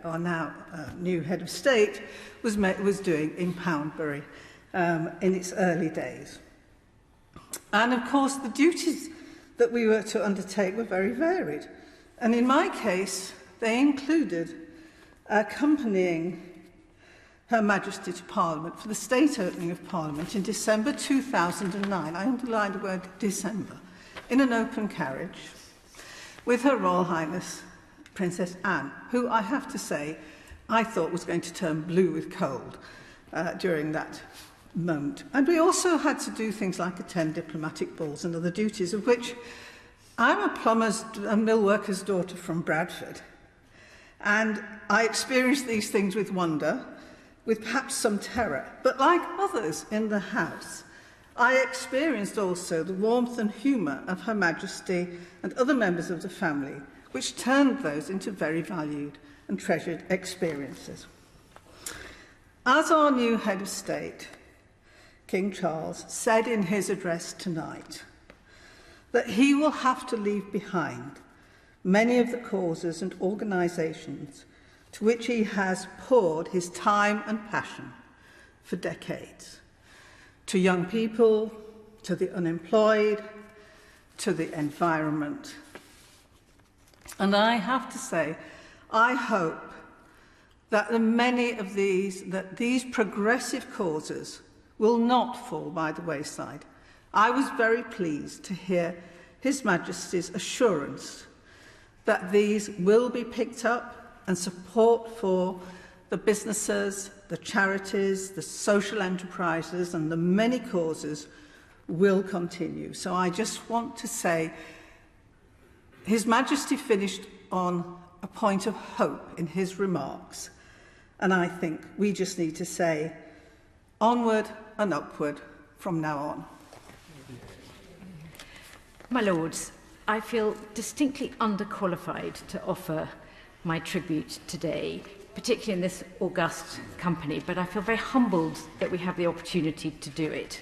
our now new head of state was doing in Poundbury in its early days. And of course, the duties that we were to undertake were very varied. And in my case, they included accompanying Her Majesty to Parliament for the state opening of Parliament in December 2009. I underline the word December, in an open carriage with Her Royal Highness Princess Anne, who I have to say I thought was going to turn blue with cold during that moment. And we also had to do things like attend diplomatic balls and other duties, of which I'm a plumber's and mill worker's daughter from Bradford. And I experienced these things with wonder, with perhaps some terror. But like others in the House, I experienced also the warmth and humour of Her Majesty and other members of the family, which turned those into very valued and treasured experiences. As our new head of state, King Charles, said in his address tonight, that he will have to leave behind many of the causes and organisations to which he has poured his time and passion for decades. To young people, to the unemployed, to the environment. And I have to say, I hope that these progressive causes will not fall by the wayside. I was very pleased to hear His Majesty's assurance that these will be picked up and support for the businesses, the charities, the social enterprises and the many causes will continue. So I just want to say His Majesty finished on a point of hope in his remarks, and I think we just need to say onward and upward from now on. My Lords, I feel distinctly underqualified to offer my tribute today, particularly in this august company, but I feel very humbled that we have the opportunity to do it.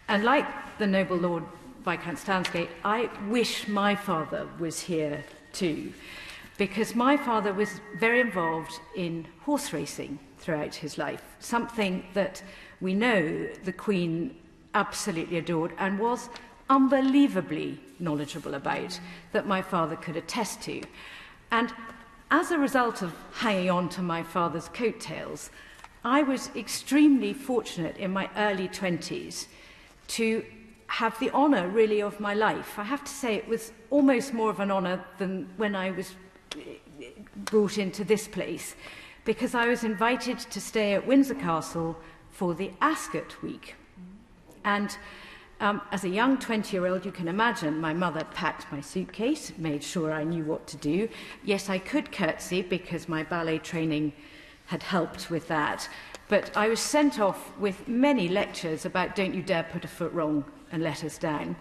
And like the noble Lord Viscount Stansgate, I wish my father was here too, because my father was very involved in horse racing throughout his life, something that we know the Queen absolutely adored and was unbelievably knowledgeable about, that my father could attest to. And as a result of hanging on to my father's coattails, I was extremely fortunate in my early 20s to have the honour, really, of my life. I have to say it was almost more of an honour than when I was brought into this place, because I was invited to stay at Windsor Castle for the Ascot week. And as a young 20-year-old, you can imagine, my mother packed my suitcase, made sure I knew what to do. Yes, I could curtsy because my ballet training had helped with that. But I was sent off with many lectures about don't you dare put a foot wrong and let us down.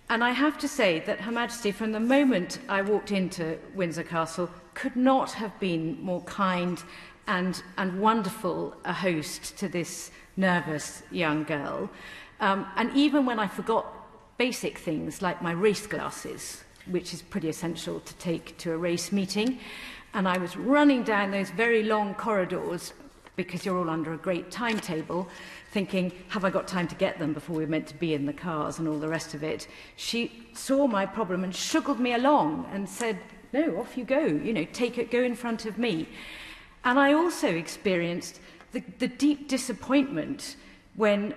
And I have to say that Her Majesty, from the moment I walked into Windsor Castle, could not have been more kind and wonderful a host to this nervous young girl. And even when I forgot basic things like my race glasses, which is pretty essential to take to a race meeting, and I was running down those very long corridors, because you're all under a great timetable, thinking, have I got time to get them before we're meant to be in the cars and all the rest of it, she saw my problem and shuggled me along and said, no, off you go, you know, take it, go in front of me. And I also experienced the deep disappointment when,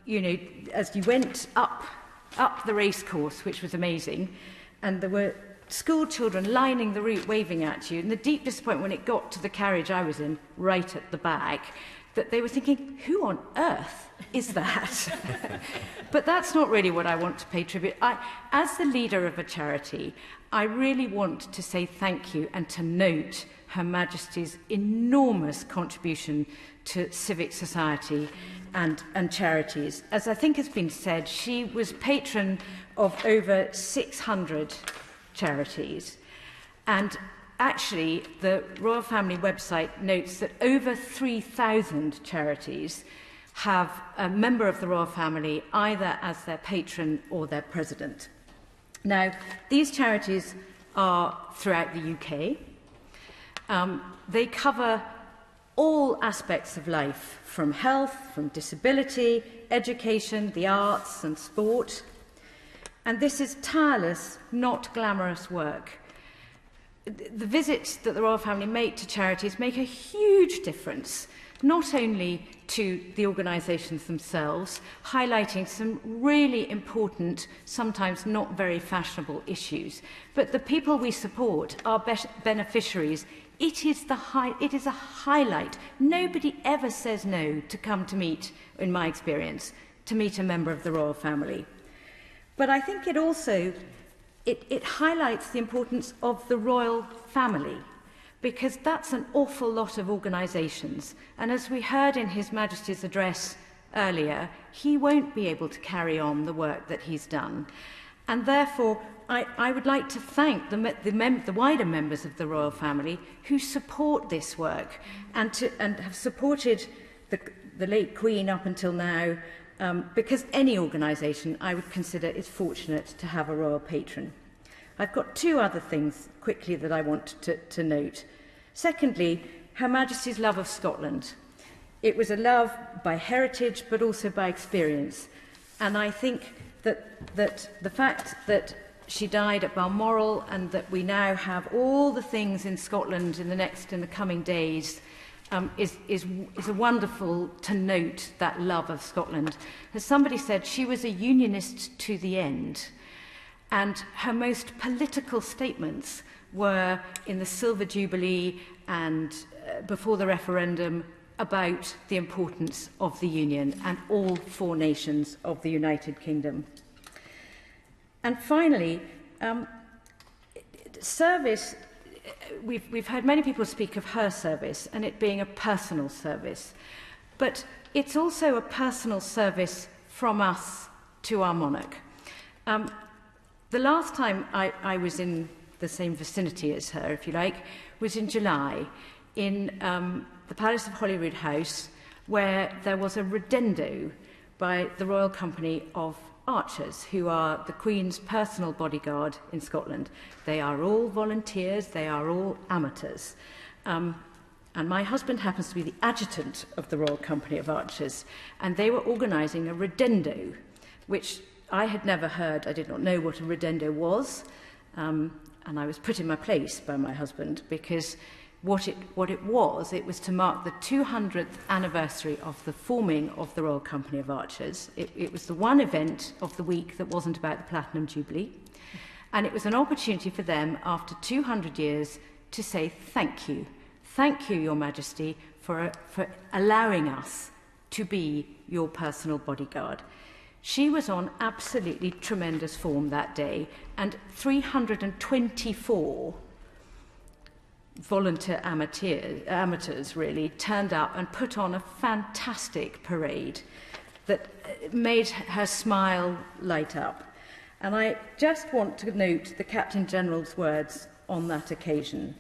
you know, as you went up the race course, which was amazing, and there were school children lining the route waving at you, and the deep disappointment when it got to the carriage I was in, right at the back, that they were thinking, who on earth is that? But that's not really what I want to pay tribute. As the leader of a charity, I really want to say thank you and to note Her Majesty's enormous contribution to civic society and charities. As I think has been said, she was patron of over 600 charities. And actually, the Royal Family website notes that over 3,000 charities have a member of the Royal Family either as their patron or their president. Now, these charities are throughout the UK. They cover all aspects of life, from health, from disability, education, the arts and sport. And this is tireless, not glamorous work. The visits that the Royal Family make to charities make a huge difference, not only to the organisations themselves, highlighting some really important, sometimes not very fashionable issues, but the people we support, our beneficiaries. It is a highlight. Nobody ever says no to come to meet, in my experience, to meet a member of the Royal Family. But I think it also it highlights the importance of the Royal Family, because that's an awful lot of organisations. And as we heard in His Majesty's address earlier, he won't be able to carry on the work that he's done. And therefore, I would like to thank the wider members of the Royal Family who support this work and have supported the late Queen up until now, because any organisation I would consider is fortunate to have a royal patron. I've got two other things quickly that I want to note. Secondly, Her Majesty's love of Scotland. It was a love by heritage but also by experience. And I think that the fact that she died at Balmoral, and that we now have all the things in Scotland in the coming days, is a wonderful to note that love of Scotland. As somebody said, she was a unionist to the end, and her most political statements were in the Silver Jubilee and before the referendum about the importance of the Union and all 4 nations of the United Kingdom. And finally, service. We've heard many people speak of her service and it being a personal service, but it's also a personal service from us to our monarch. The last time I was in the same vicinity as her, if you like, was in July in the Palace of Holyrood House, where there was a redendo by the Royal Company of Archers, who are the Queen's personal bodyguard in Scotland. They are all volunteers, they are all amateurs. And my husband happens to be the adjutant of the Royal Company of Archers, and they were organising a redendo, which I had never heard. I did not know what a redendo was, and I was put in my place by my husband, because what it was to mark the 200th anniversary of the forming of the Royal Company of Archers. It was the one event of the week that wasn't about the Platinum Jubilee, and it was an opportunity for them, after 200 years, to say thank you. Thank you, Your Majesty, for allowing us to be your personal bodyguard. She was on absolutely tremendous form that day, and 324 volunteer amateurs really turned up and put on a fantastic parade that made her smile light up. And I just want to note the Captain General's words on that occasion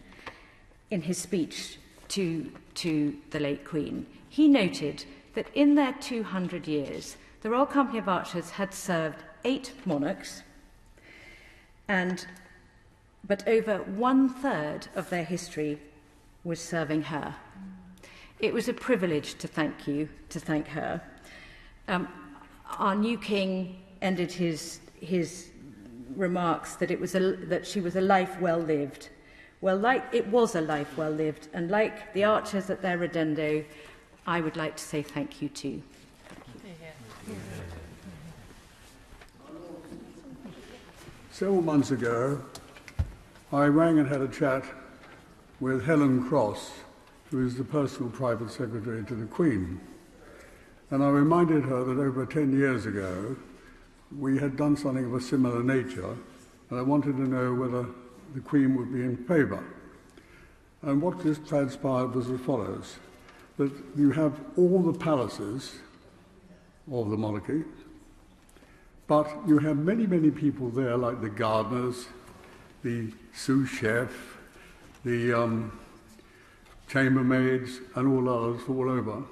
in his speech to the late Queen. He noted that in their 200 years, the Royal Company of Archers had served 8 monarchs, but over 1/3 of their history was serving her. It was a privilege to thank her. Our new king ended his remarks that that she was a life well lived. Well, it was a life well lived, and like the Archers at their redendo, I would like to say thank you too. Several months ago, I rang and had a chat with Helen Cross, who is the personal private secretary to the Queen. And I reminded her that over 10 years ago, we had done something of a similar nature, and I wanted to know whether the Queen would be in favour. And what just transpired was as follows, that you have all the palaces of the monarchy, but you have many, many people there, like the gardeners, the sous chef, the chambermaids, and all others all over,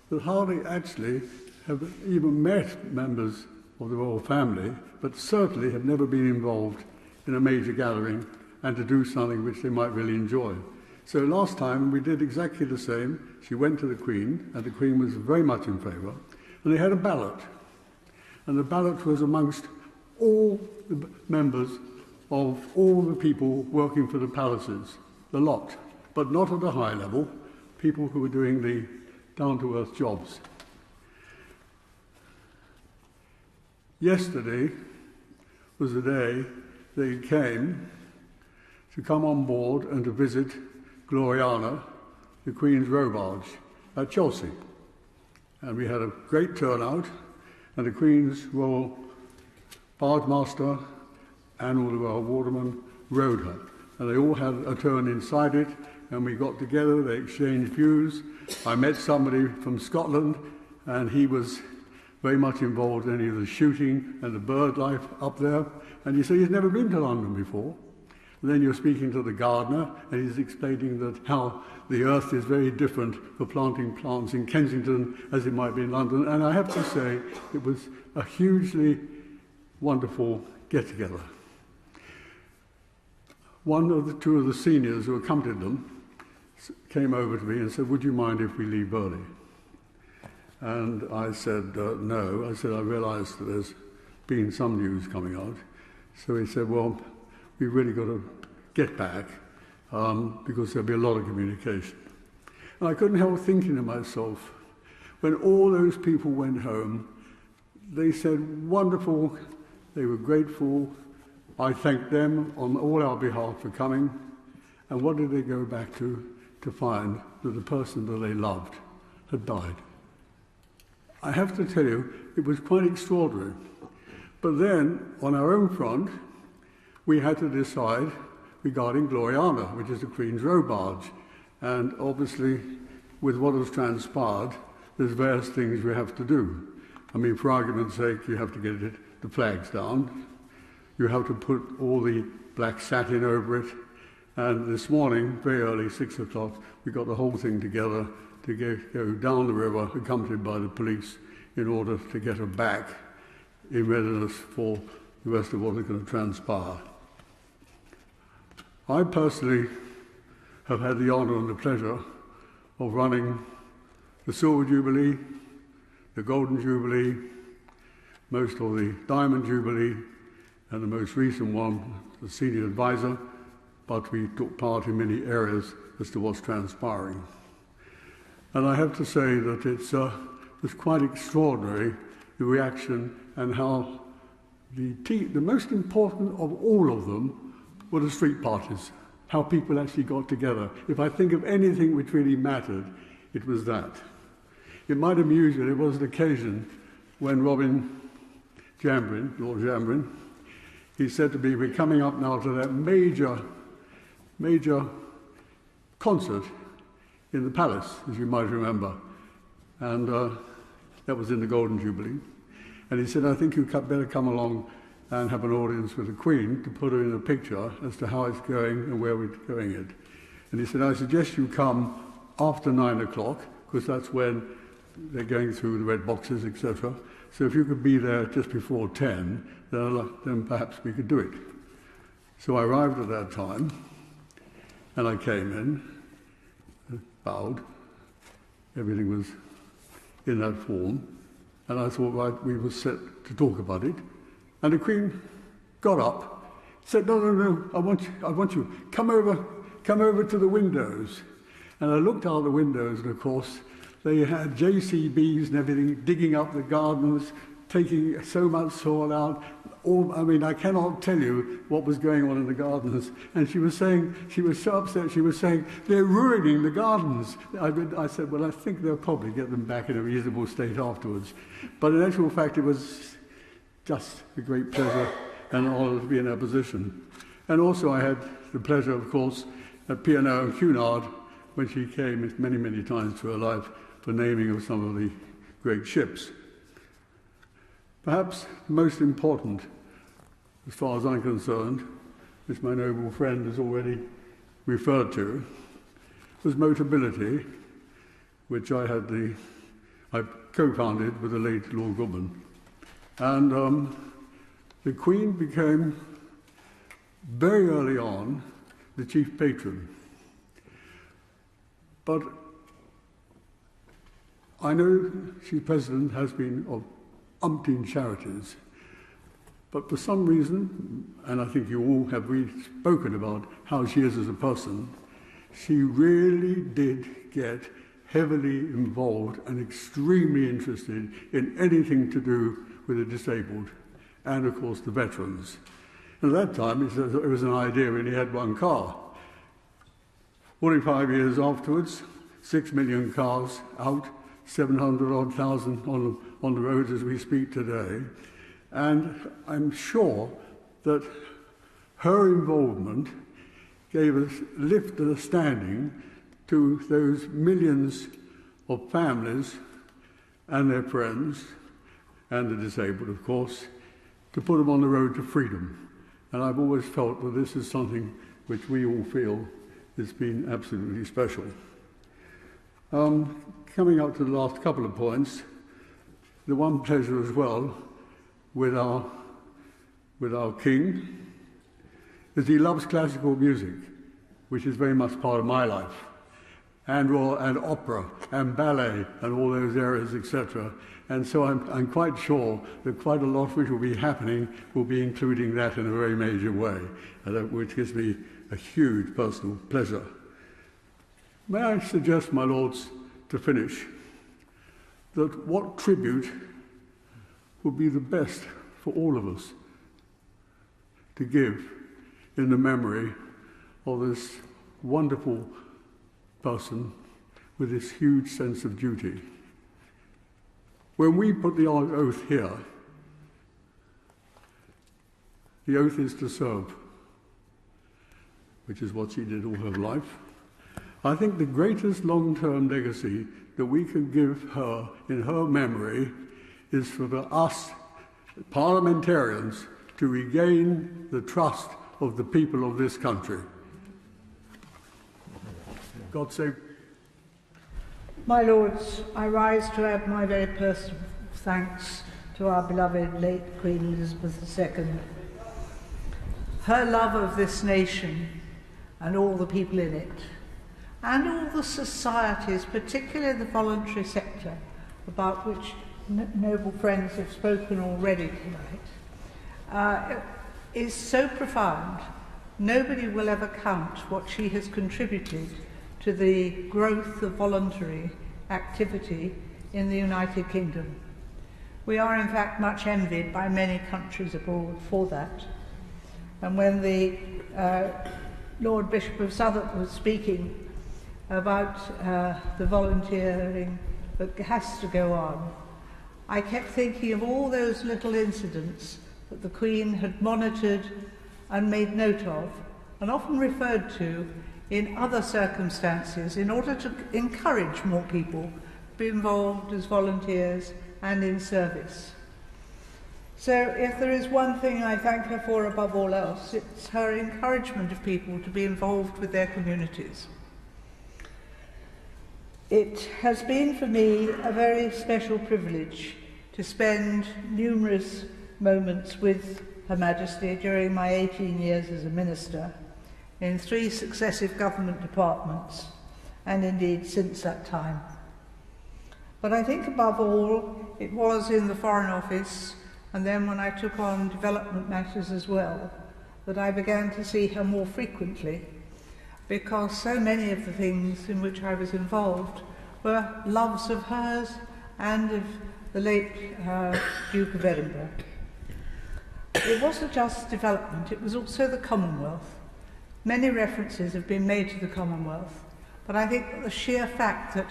that hardly actually have even met members of the royal family, but certainly have never been involved in a major gathering and to do something which they might really enjoy. So last time we did exactly the same. She went to the Queen, and the Queen was very much in favour, and they had a ballot. And the ballot was amongst all the members of all the people working for the palaces, the lot, but not at a high level, people who were doing the down-to-earth jobs. Yesterday was the day they came to come on board and to visit Gloriana, the Queen's row barge, at Chelsea. And we had a great turnout, and the Queen's royal barge master and all the royal watermen rowed her. And they all had a turn inside it, and we got together, they exchanged views. I met somebody from Scotland, and he was very much involved in any of the shooting and the bird life up there. And he said he's never been to London before. And then you're speaking to the gardener, and he's explaining that how the earth is very different for planting plants in Kensington as it might be in London. And I have to say, it was a hugely wonderful get-together. Two of the seniors who accompanied them came over to me and said, "Would you mind if we leave early?" And I said, no. I said, I realise that there's been some news coming out. So he said, well, we've really got to get back because there'll be a lot of communication. And I couldn't help thinking to myself, when all those people went home, they said, wonderful, they were grateful, I thanked them on all our behalf for coming, and what did they go back to find that the person that they loved had died. I have to tell you, it was quite extraordinary. But then, on our own front, we had to decide regarding Gloriana, which is the Queen's row barge. And obviously, with what has transpired, there's various things we have to do. I mean, for argument's sake, you have to get the flags down. You have to put all the black satin over it. And this morning, very early, 6 o'clock, we got the whole thing together to go down the river, accompanied by the police, in order to get her back in readiness for the rest of what is going to transpire. I personally have had the honour and the pleasure of running the Silver Jubilee, the Golden Jubilee, most of the Diamond Jubilee, and the most recent one, the Senior Advisor, but we took part in many areas as to what's transpiring. And I have to say that it's quite extraordinary, the reaction, and how the most important of all of them were the street parties, how people actually got together. If I think of anything which really mattered, it was that. It might amuse you, there was an occasion when Robin Jambrin, Lord Jambrin, he said to me, we're coming up now to that major concert in the palace, as you might remember. And that was in the Golden Jubilee. And he said, I think you better come along and have an audience with the Queen to put her in a picture as to how it's going and where we're going it. And he said, I suggest you come after 9 o'clock, because that's when they're going through the red boxes, etc. So if you could be there just before 10, then perhaps we could do it. So I arrived at that time, and I came in, bowed, everything was in that form, and I thought, right, we were set to talk about it. And the Queen got up, said, no, I want you, come over to the windows. And I looked out the windows, and of course, they had JCBs and everything digging up the gardens, taking so much soil out. I cannot tell you what was going on in the gardens. And she was so upset, she was saying, they're ruining the gardens. I said, well, I think they'll probably get them back in a reasonable state afterwards. But in actual fact, it was just a great pleasure and honour to be in that position. And also I had the pleasure, of course, at P&O and Cunard, when she came many, many times through her life for naming of some of the great ships. Perhaps the most important, as far as I'm concerned, which my noble friend has already referred to, was Motability, which I co-founded with the late Lord Goodman. And the Queen became, very early on, the chief patron. But I know she's president, has been of umpteen charities, but for some reason, and I think you all have really spoken about how she is as a person, she really did get heavily involved and extremely interested in anything to do with the disabled and, of course, the veterans. And at that time, it was an idea, and he had one car. 45 years afterwards, 6 million cars out, 700-odd thousand on the roads as we speak today. And I'm sure that her involvement gave a lift and a standing to those millions of families and their friends, and the disabled, of course, to put them on the road to freedom. And I've always felt that this is something which we all feel has been absolutely special. Coming up to the last couple of points, the one pleasure as well with our King is he loves classical music, which is very much part of my life. and opera and ballet and all those areas, etc. And so I'm quite sure that quite a lot which will be happening will be including that in a very major way, which gives me a huge personal pleasure. May I suggest, my lords, to finish, that what tribute would be the best for all of us to give in the memory of this wonderful person with this huge sense of duty. When we put the oath here, the oath is to serve, which is what she did all her life. I think the greatest long-term legacy that we can give her in her memory is for us, parliamentarians, to regain the trust of the people of this country. God save. My lords, I rise to add my very personal thanks to our beloved late Queen Elizabeth II. Her love of this nation and all the people in it, and all the societies, particularly the voluntary sector, about which noble friends have spoken already tonight, is so profound. Nobody will ever count what she has contributed to the growth of voluntary activity in the United Kingdom. We are in fact much envied by many countries abroad for that. And when the Lord Bishop of Southwark was speaking about the volunteering that has to go on, I kept thinking of all those little incidents that the Queen had monitored and made note of, and often referred to in other circumstances in order to encourage more people to be involved as volunteers and in service. So if there is one thing I thank her for above all else, it's her encouragement of people to be involved with their communities. It has been for me a very special privilege to spend numerous moments with Her Majesty during my 18 years as a minister in 3 successive government departments, and indeed since that time. But I think above all, it was in the Foreign Office, and then when I took on development matters as well, that I began to see her more frequently, because so many of the things in which I was involved were loves of hers and of the late Duke of Edinburgh. It wasn't just development, it was also the Commonwealth. Many references have been made to the Commonwealth, but I think that the sheer fact that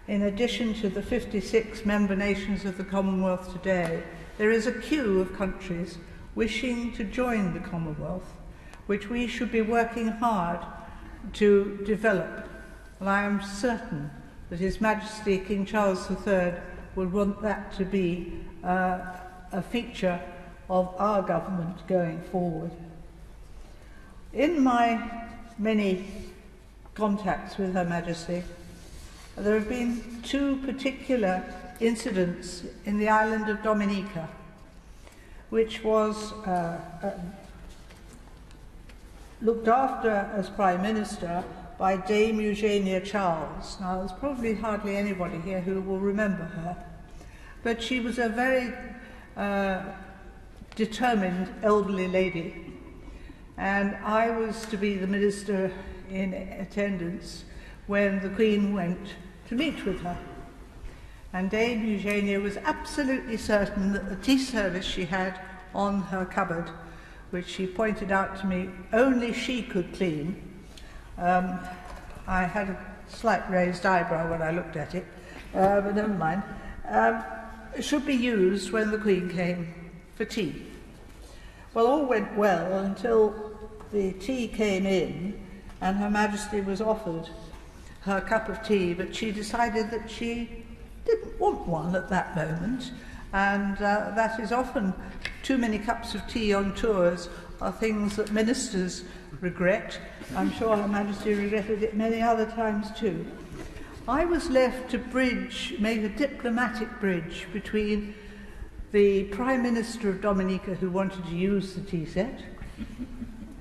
in addition to the 56 member nations of the Commonwealth today, there is a queue of countries wishing to join the Commonwealth, which we should be working hard to develop. And I am certain that His Majesty King Charles III will want that to be a feature of our government going forward. In my many contacts with Her Majesty, there have been 2 particular incidents in the island of Dominica, which was looked after as Prime Minister by Dame Eugenia Charles. Now, there's probably hardly anybody here who will remember her, but she was a very determined elderly lady, and I was to be the minister in attendance when the Queen went to meet with her. And Dame Eugenia was absolutely certain that the tea service she had on her cupboard, which she pointed out to me only she could clean, I had a slight raised eyebrow when I looked at it, but never mind, should be used when the Queen came for tea. Well, all went well until the tea came in and Her Majesty was offered her cup of tea, but she decided that she didn't want one at that moment, and that is often too many cups of tea on tours are things that ministers regret. I'm sure Her Majesty regretted it many other times too. I was left to make a diplomatic bridge between the Prime Minister of Dominica, who wanted to use the tea set,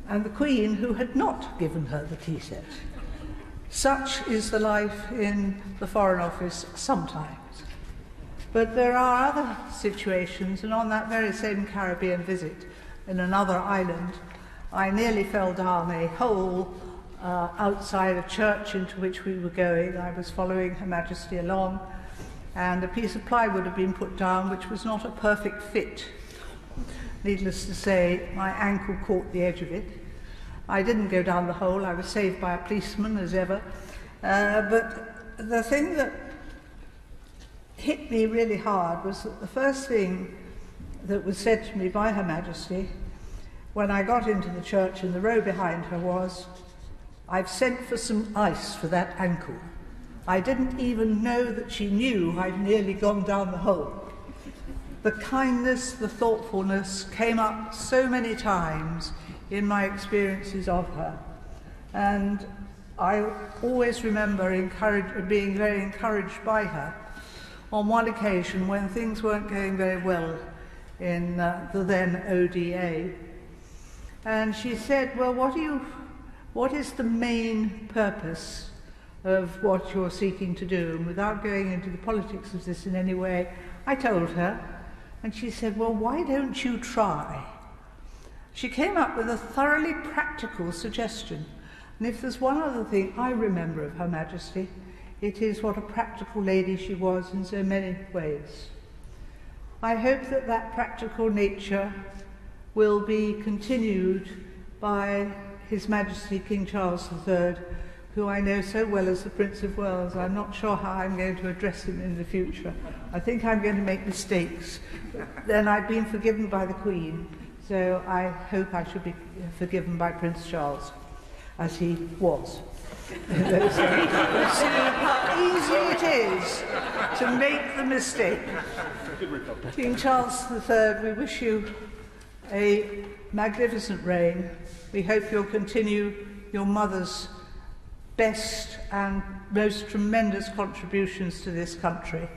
and the Queen, who had not given her the tea set. Such is the life in the Foreign Office sometimes. But there are other situations, and on that very same Caribbean visit in another island, I nearly fell down a hole outside a church into which we were going. I was following Her Majesty along, and a piece of plywood had been put down which was not a perfect fit. Needless to say, my ankle caught the edge of it. I didn't go down the hole. I was saved by a policeman, as ever. But the thing that hit me really hard was that the first thing that was said to me by Her Majesty when I got into the church in the row behind her was, "I've sent for some ice for that ankle." I didn't even know that she knew I'd nearly gone down the hole. The kindness, the thoughtfulness came up so many times in my experiences of her. And I always remember being very encouraged by her on one occasion when things weren't going very well in the then ODA. And she said, "Well, what is the main purpose of what you're seeking to do?" And without going into the politics of this in any way, I told her, and she said, "Well, why don't you try?" She came up with a thoroughly practical suggestion. And if there's one other thing I remember of Her Majesty, it is what a practical lady she was in so many ways. I hope that that practical nature will be continued by His Majesty King Charles III, who I know so well as the Prince of Wales. I'm not sure how I'm going to address him in the future. I think I'm going to make mistakes. Then I've been forgiven by the Queen, so I hope I should be forgiven by Prince Charles, as he was. See how easy it is to make the mistake. King Charles III, we wish you a magnificent reign. We hope you'll continue your mother's best and most tremendous contributions to this country.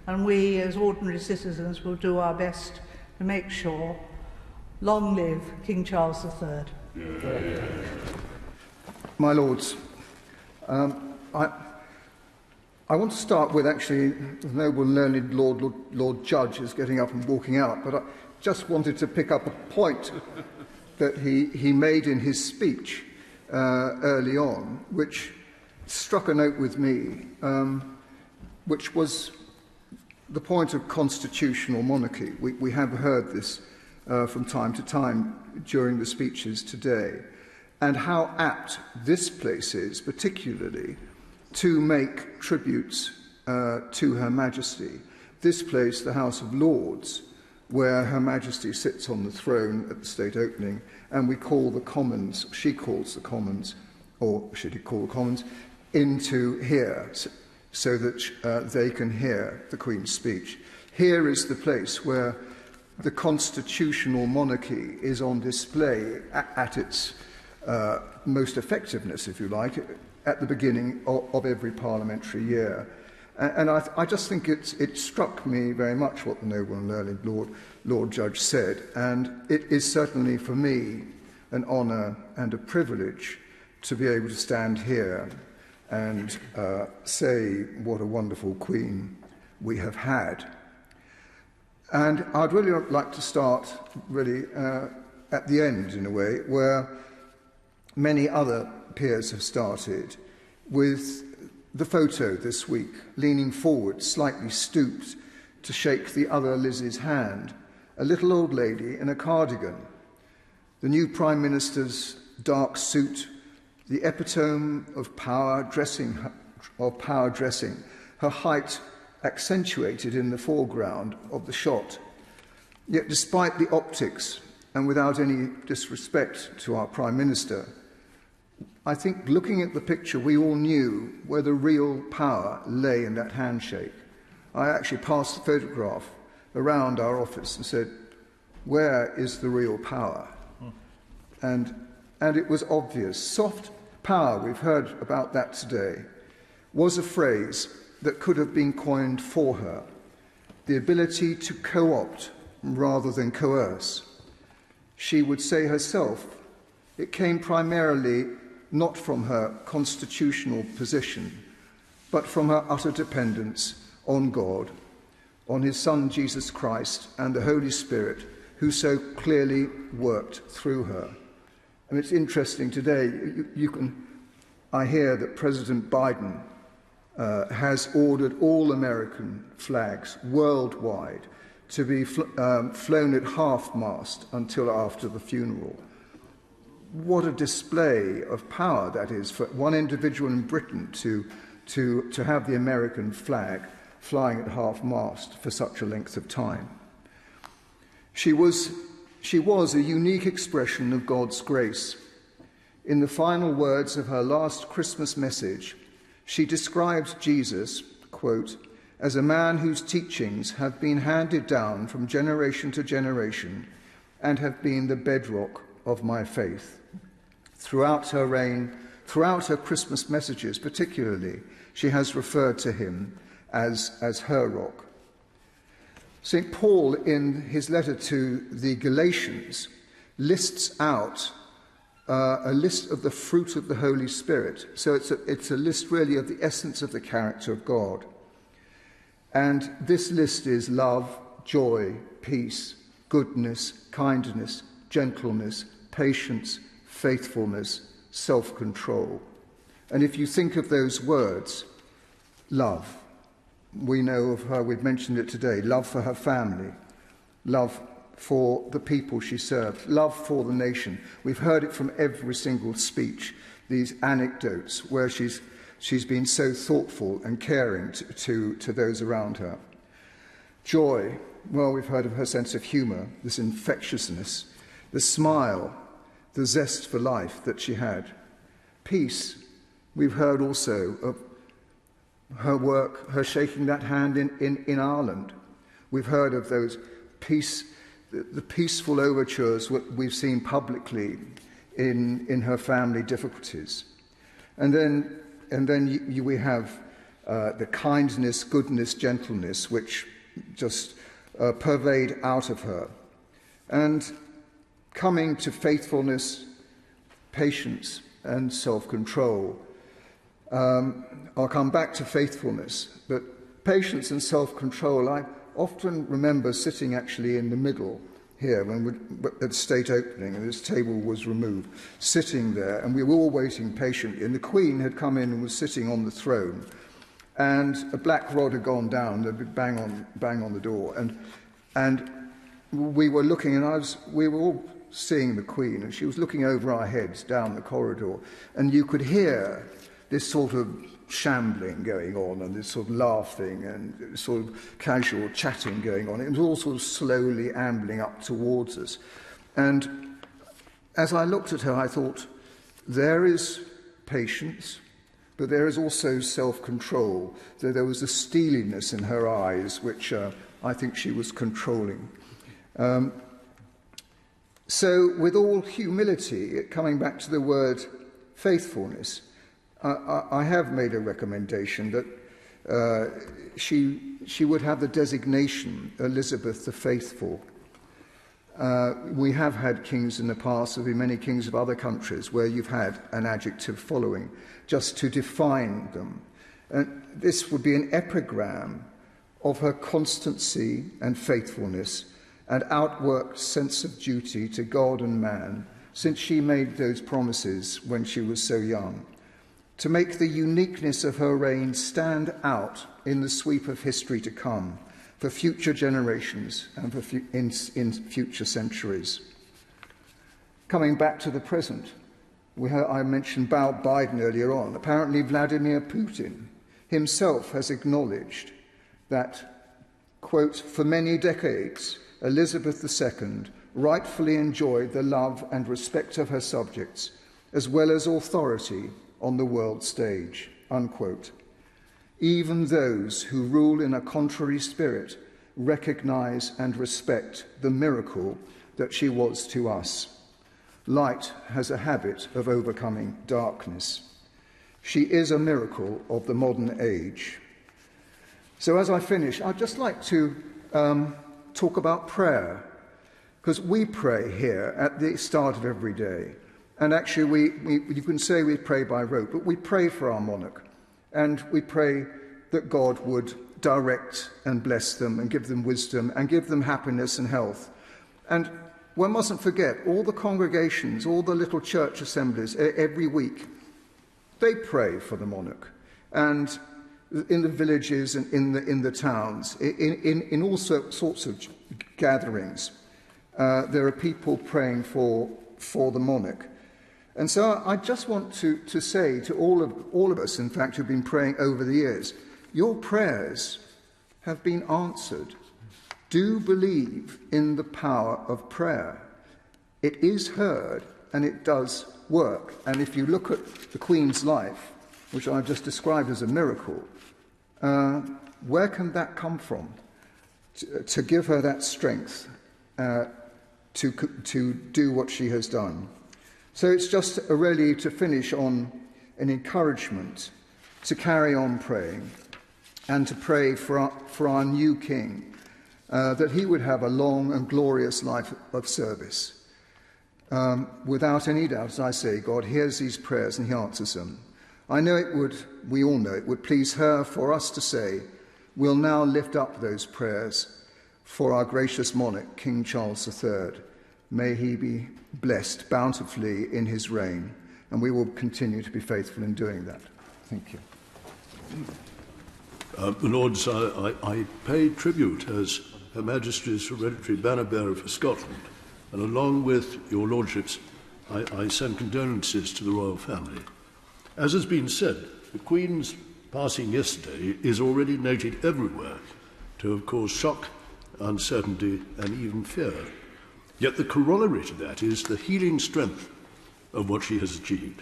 And we, as ordinary citizens, will do our best to make sure. Long live King Charles III. My Lords, I want to start with actually the noble and learned Lord Judge is getting up and walking out, but I just wanted to pick up a point that he made in his speech early on, which struck a note with me, which was the point of constitutional monarchy. We have heard this from time to time during the speeches today, and how apt this place is, particularly, to make tributes to Her Majesty. This place, the House of Lords, where Her Majesty sits on the throne at the state opening, and we call the Commons, she calls the Commons, or should he call the Commons, into here, so that they can hear the Queen's speech. Here is the place where the constitutional monarchy is on display at its most effectiveness, if you like, at the beginning of every parliamentary year. And I just think it struck me very much what the noble and learned Lord Judge said, and it is certainly for me an honour and a privilege to be able to stand here and say what a wonderful Queen we have had. And I'd really like to start really at the end, in a way, where many other peers have started, with the photo this week, leaning forward, slightly stooped to shake the other Liz's hand, a little old lady in a cardigan. The new Prime Minister's dark suit, the epitome of power dressing, her height accentuated in the foreground of the shot. Yet despite the optics, and without any disrespect to our Prime Minister, I think looking at the picture, we all knew where the real power lay in that handshake. I actually passed the photograph around our office and said, "Where is the real power?" And it was obvious. Soft power, we've heard about that today, was a phrase that could have been coined for her. The ability to co-opt rather than coerce. She would say herself, it came primarily not from her constitutional position, but from her utter dependence on God, on his Son Jesus Christ and the Holy Spirit, who so clearly worked through her. And it's interesting today, I hear that President Biden has ordered all American flags worldwide to be flown at half-mast until after the funeral. What a display of power that is for one individual in Britain to have the American flag flying at half-mast for such a length of time. She was a unique expression of God's grace. In the final words of her last Christmas message, she described Jesus, quote, as a man whose teachings have been handed down from generation to generation and have been the bedrock of my faith. Throughout her reign, throughout her Christmas messages particularly, she has referred to him as her rock. St. Paul, in his letter to the Galatians, lists out a list of the fruit of the Holy Spirit. So it's a list really of the essence of the character of God. And this list is love, joy, peace, goodness, kindness, gentleness, patience, faithfulness, self-control. And if you think of those words, love, we know of her, we've mentioned it today, love for her family, love for the people she served, love for the nation. We've heard it from every single speech, these anecdotes where she's been so thoughtful and caring to those around her. Joy, well, we've heard of her sense of humour, this infectiousness, the smile, the zest for life that she had. Peace, we've heard also of her work, her shaking that hand in Ireland. We've heard of those the peaceful overtures we've seen publicly in her family difficulties. And then we have the kindness, goodness, gentleness, which just pervade out of her. And coming to faithfulness, patience, and self-control. I'll come back to faithfulness, but patience and self-control, I often remember sitting actually in the middle here at the state opening, and this table was removed, sitting there, and we were all waiting patiently, and the Queen had come in and was sitting on the throne, and a black rod had gone down, there'd be bang on the door, and we were looking, and we were all seeing the Queen, and she was looking over our heads down the corridor, and you could hear this sort of shambling going on and this sort of laughing and sort of casual chatting going on. It was all sort of slowly ambling up towards us. And as I looked at her, I thought, there is patience, but there is also self-control. So there was a steeliness in her eyes, which I think she was controlling. So with all humility, coming back to the word faithfulness, I have made a recommendation that she would have the designation Elizabeth the Faithful. We have had kings in the past, there have been many kings of other countries where you've had an adjective following just to define them. And this would be an epigram of her constancy and faithfulness and outworked sense of duty to God and man since she made those promises when she was so young, to make the uniqueness of her reign stand out in the sweep of history to come, for future generations and in future centuries. Coming back to the present, I mentioned Biden earlier on. Apparently Vladimir Putin himself has acknowledged that, quote, for many decades, Elizabeth II rightfully enjoyed the love and respect of her subjects, as well as authority on the world stage, unquote. Even those who rule in a contrary spirit recognize and respect the miracle that she was to us. Light has a habit of overcoming darkness. She is a miracle of the modern age. So as I finish, I'd just like to talk about prayer, because we pray here at the start of every day. And actually, you can say we pray by rote, but we pray for our monarch. And we pray that God would direct and bless them and give them wisdom and give them happiness and health. And one mustn't forget, all the congregations, all the little church assemblies every week, they pray for the monarch. And in the villages and in the towns, in all sorts of gatherings, there are people praying for the monarch. And so I just want to say to all of us, in fact, who've been praying over the years, your prayers have been answered. Do believe in the power of prayer. It is heard and it does work. And if you look at the Queen's life, which I've just described as a miracle, where can that come from? To give her that strength to do what she has done. So it's just really to finish on an encouragement to carry on praying and to pray for our new King, that he would have a long and glorious life of service. Without any doubt, as I say, God hears these prayers and he answers them. I know we all know it would please her for us to say, we'll now lift up those prayers for our gracious monarch, King Charles III. May he be blessed bountifully in his reign, and we will continue to be faithful in doing that. Thank you. Lords, I pay tribute as Her Majesty's hereditary banner-bearer for Scotland, and along with your lordships, I send condolences to the royal family. As has been said, the Queen's passing yesterday is already noted everywhere to have caused shock, uncertainty, and even fear. Yet the corollary to that is the healing strength of what she has achieved.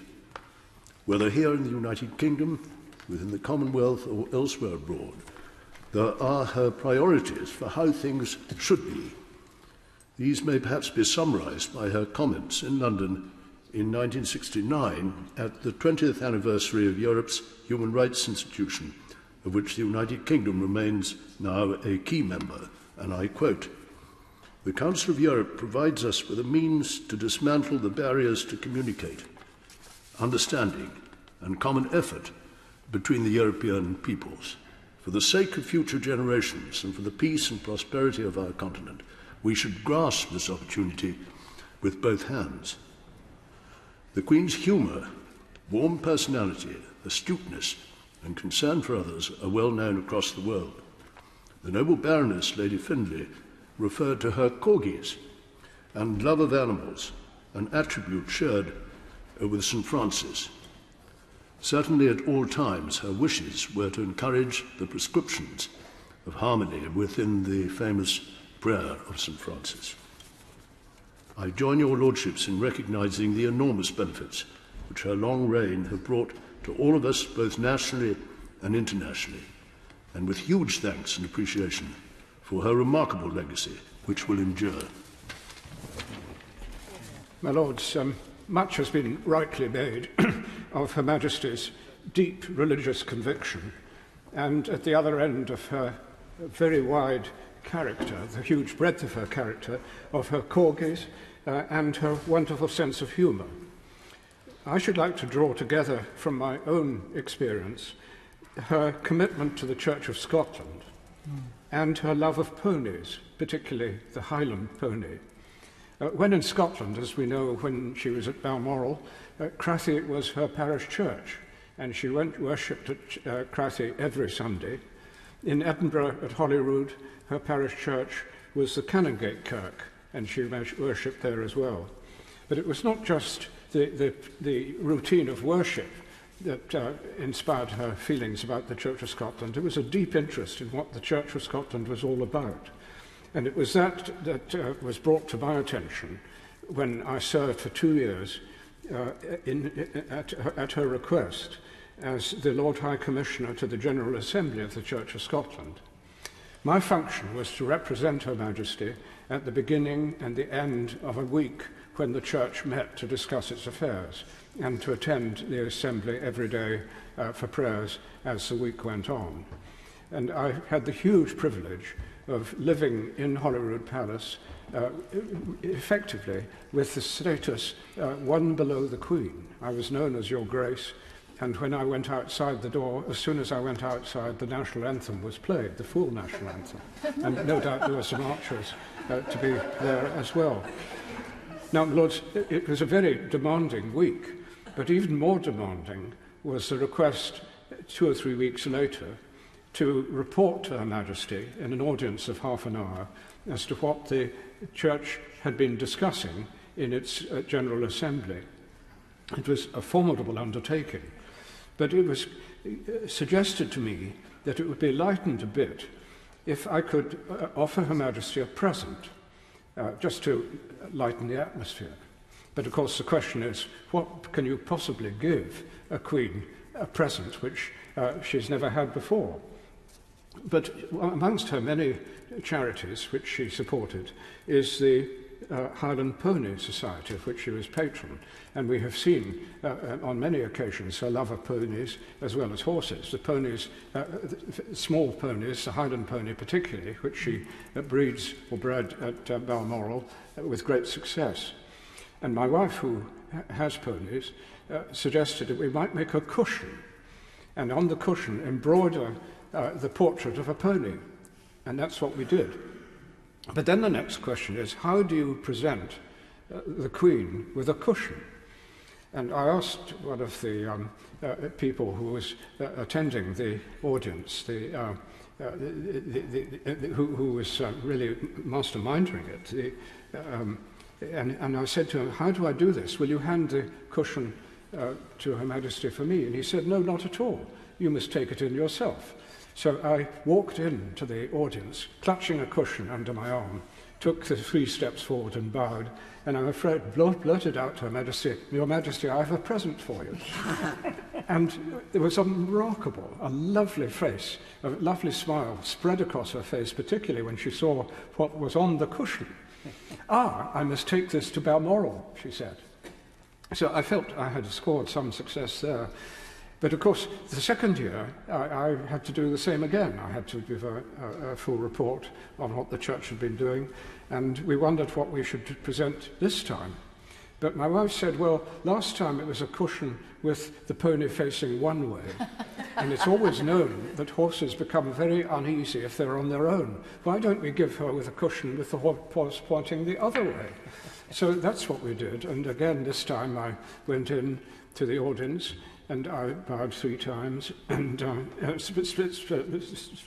Whether here in the United Kingdom, within the Commonwealth, or elsewhere abroad, there are her priorities for how things should be. These may perhaps be summarised by her comments in London in 1969 at the 20th anniversary of Europe's human rights institution, of which the United Kingdom remains now a key member, and I quote, "The Council of Europe provides us with a means to dismantle the barriers to communicate, understanding, and common effort between the European peoples. For the sake of future generations and for the peace and prosperity of our continent, we should grasp this opportunity with both hands." The Queen's humour, warm personality, astuteness, and concern for others are well known across the world. The noble Baroness, Lady Findlay, referred to her corgis and love of animals, an attribute shared with St. Francis. Certainly at all times her wishes were to encourage the prescriptions of harmony within the famous prayer of St. Francis. I join your lordships in recognising the enormous benefits which her long reign have brought to all of us, both nationally and internationally, and with huge thanks and appreciation for her remarkable legacy, which will endure. My Lords, much has been rightly made of Her Majesty's deep religious conviction, and at the other end of her very wide character, the huge breadth of her character, of her corgis, and her wonderful sense of humour. I should like to draw together from my own experience her commitment to the Church of Scotland and her love of ponies, particularly the Highland pony. When in Scotland, as we know, when she was at Balmoral, Crathy was her parish church, and she worshipped at Crathy every Sunday. In Edinburgh at Holyrood, her parish church was the Canongate Kirk, and she worshipped there as well. But it was not just the routine of worship that inspired her feelings about the Church of Scotland. It was a deep interest in what the Church of Scotland was all about. And it was that was brought to my attention when I served for 2 years at her request as the Lord High Commissioner to the General Assembly of the Church of Scotland. My function was to represent Her Majesty at the beginning and the end of a week when the Church met to discuss its affairs, and to attend the Assembly every day for prayers as the week went on. And I had the huge privilege of living in Holyrood Palace effectively with the status one below the Queen. I was known as Your Grace, and when I went outside the door, as soon as I went outside, the national anthem was played, the full national anthem. And no doubt there were some archers to be there as well. Now, Lords, it was a very demanding week, but even more demanding was the request 2 or 3 weeks later to report to Her Majesty in an audience of half an hour as to what the Church had been discussing in its General Assembly. It was a formidable undertaking, but it was suggested to me that it would be lightened a bit if I could offer Her Majesty a present, just to lighten the atmosphere. But of course the question is, what can you possibly give a Queen a present which she's never had before? But amongst her many charities which she supported is the Highland Pony Society, of which she was patron, and we have seen on many occasions her love of ponies as well as horses. The ponies, small ponies, the Highland pony particularly, which she breeds or bred at Balmoral with great success. And my wife, who has ponies, suggested that we might make a cushion, and on the cushion embroider the portrait of a pony, and that's what we did. But then the next question is, how do you present the Queen with a cushion? And I asked one of the people who was attending the audience, who was really masterminding it, and I said to him, how do I do this? Will you hand the cushion to Her Majesty for me? And he said, no, not at all. You must take it in yourself. So I walked into the audience, clutching a cushion under my arm, took the 3 steps forward and bowed, and I'm afraid blurted out to Her Majesty, Your Majesty, I have a present for you. And there was a lovely face, a lovely smile spread across her face, particularly when she saw what was on the cushion. I must take this to Balmoral, she said. So I felt I had scored some success there. But of course, the second year, I had to do the same again. I had to give a full report on what the Church had been doing, and we wondered what we should present this time. But my wife said, well, last time it was a cushion with the pony facing one way, and it's always known that horses become very uneasy if they're on their own. Why don't we give her with a cushion with the horse pointing the other way? So that's what we did, and again, this time I went in to the audience, and I bowed 3 times, and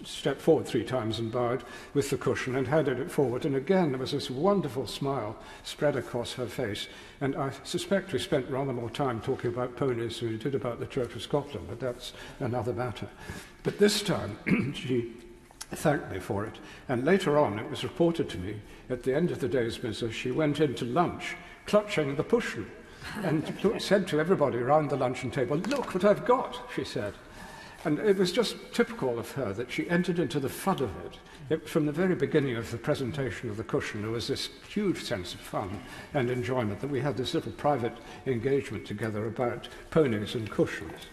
stepped forward 3 times and bowed with the cushion and handed it forward. And again, there was this wonderful smile spread across her face. And I suspect we spent rather more time talking about ponies than we did about the Church of Scotland, but that's another matter. But this time, she thanked me for it. And later on, it was reported to me, at the end of the day's business, she went into lunch clutching the cushion, and said to everybody around the luncheon table, look what I've got, she said. And it was just typical of her that she entered into the fun of it. From the very beginning of the presentation of the cushion, there was this huge sense of fun and enjoyment that we had this little private engagement together about ponies and cushions.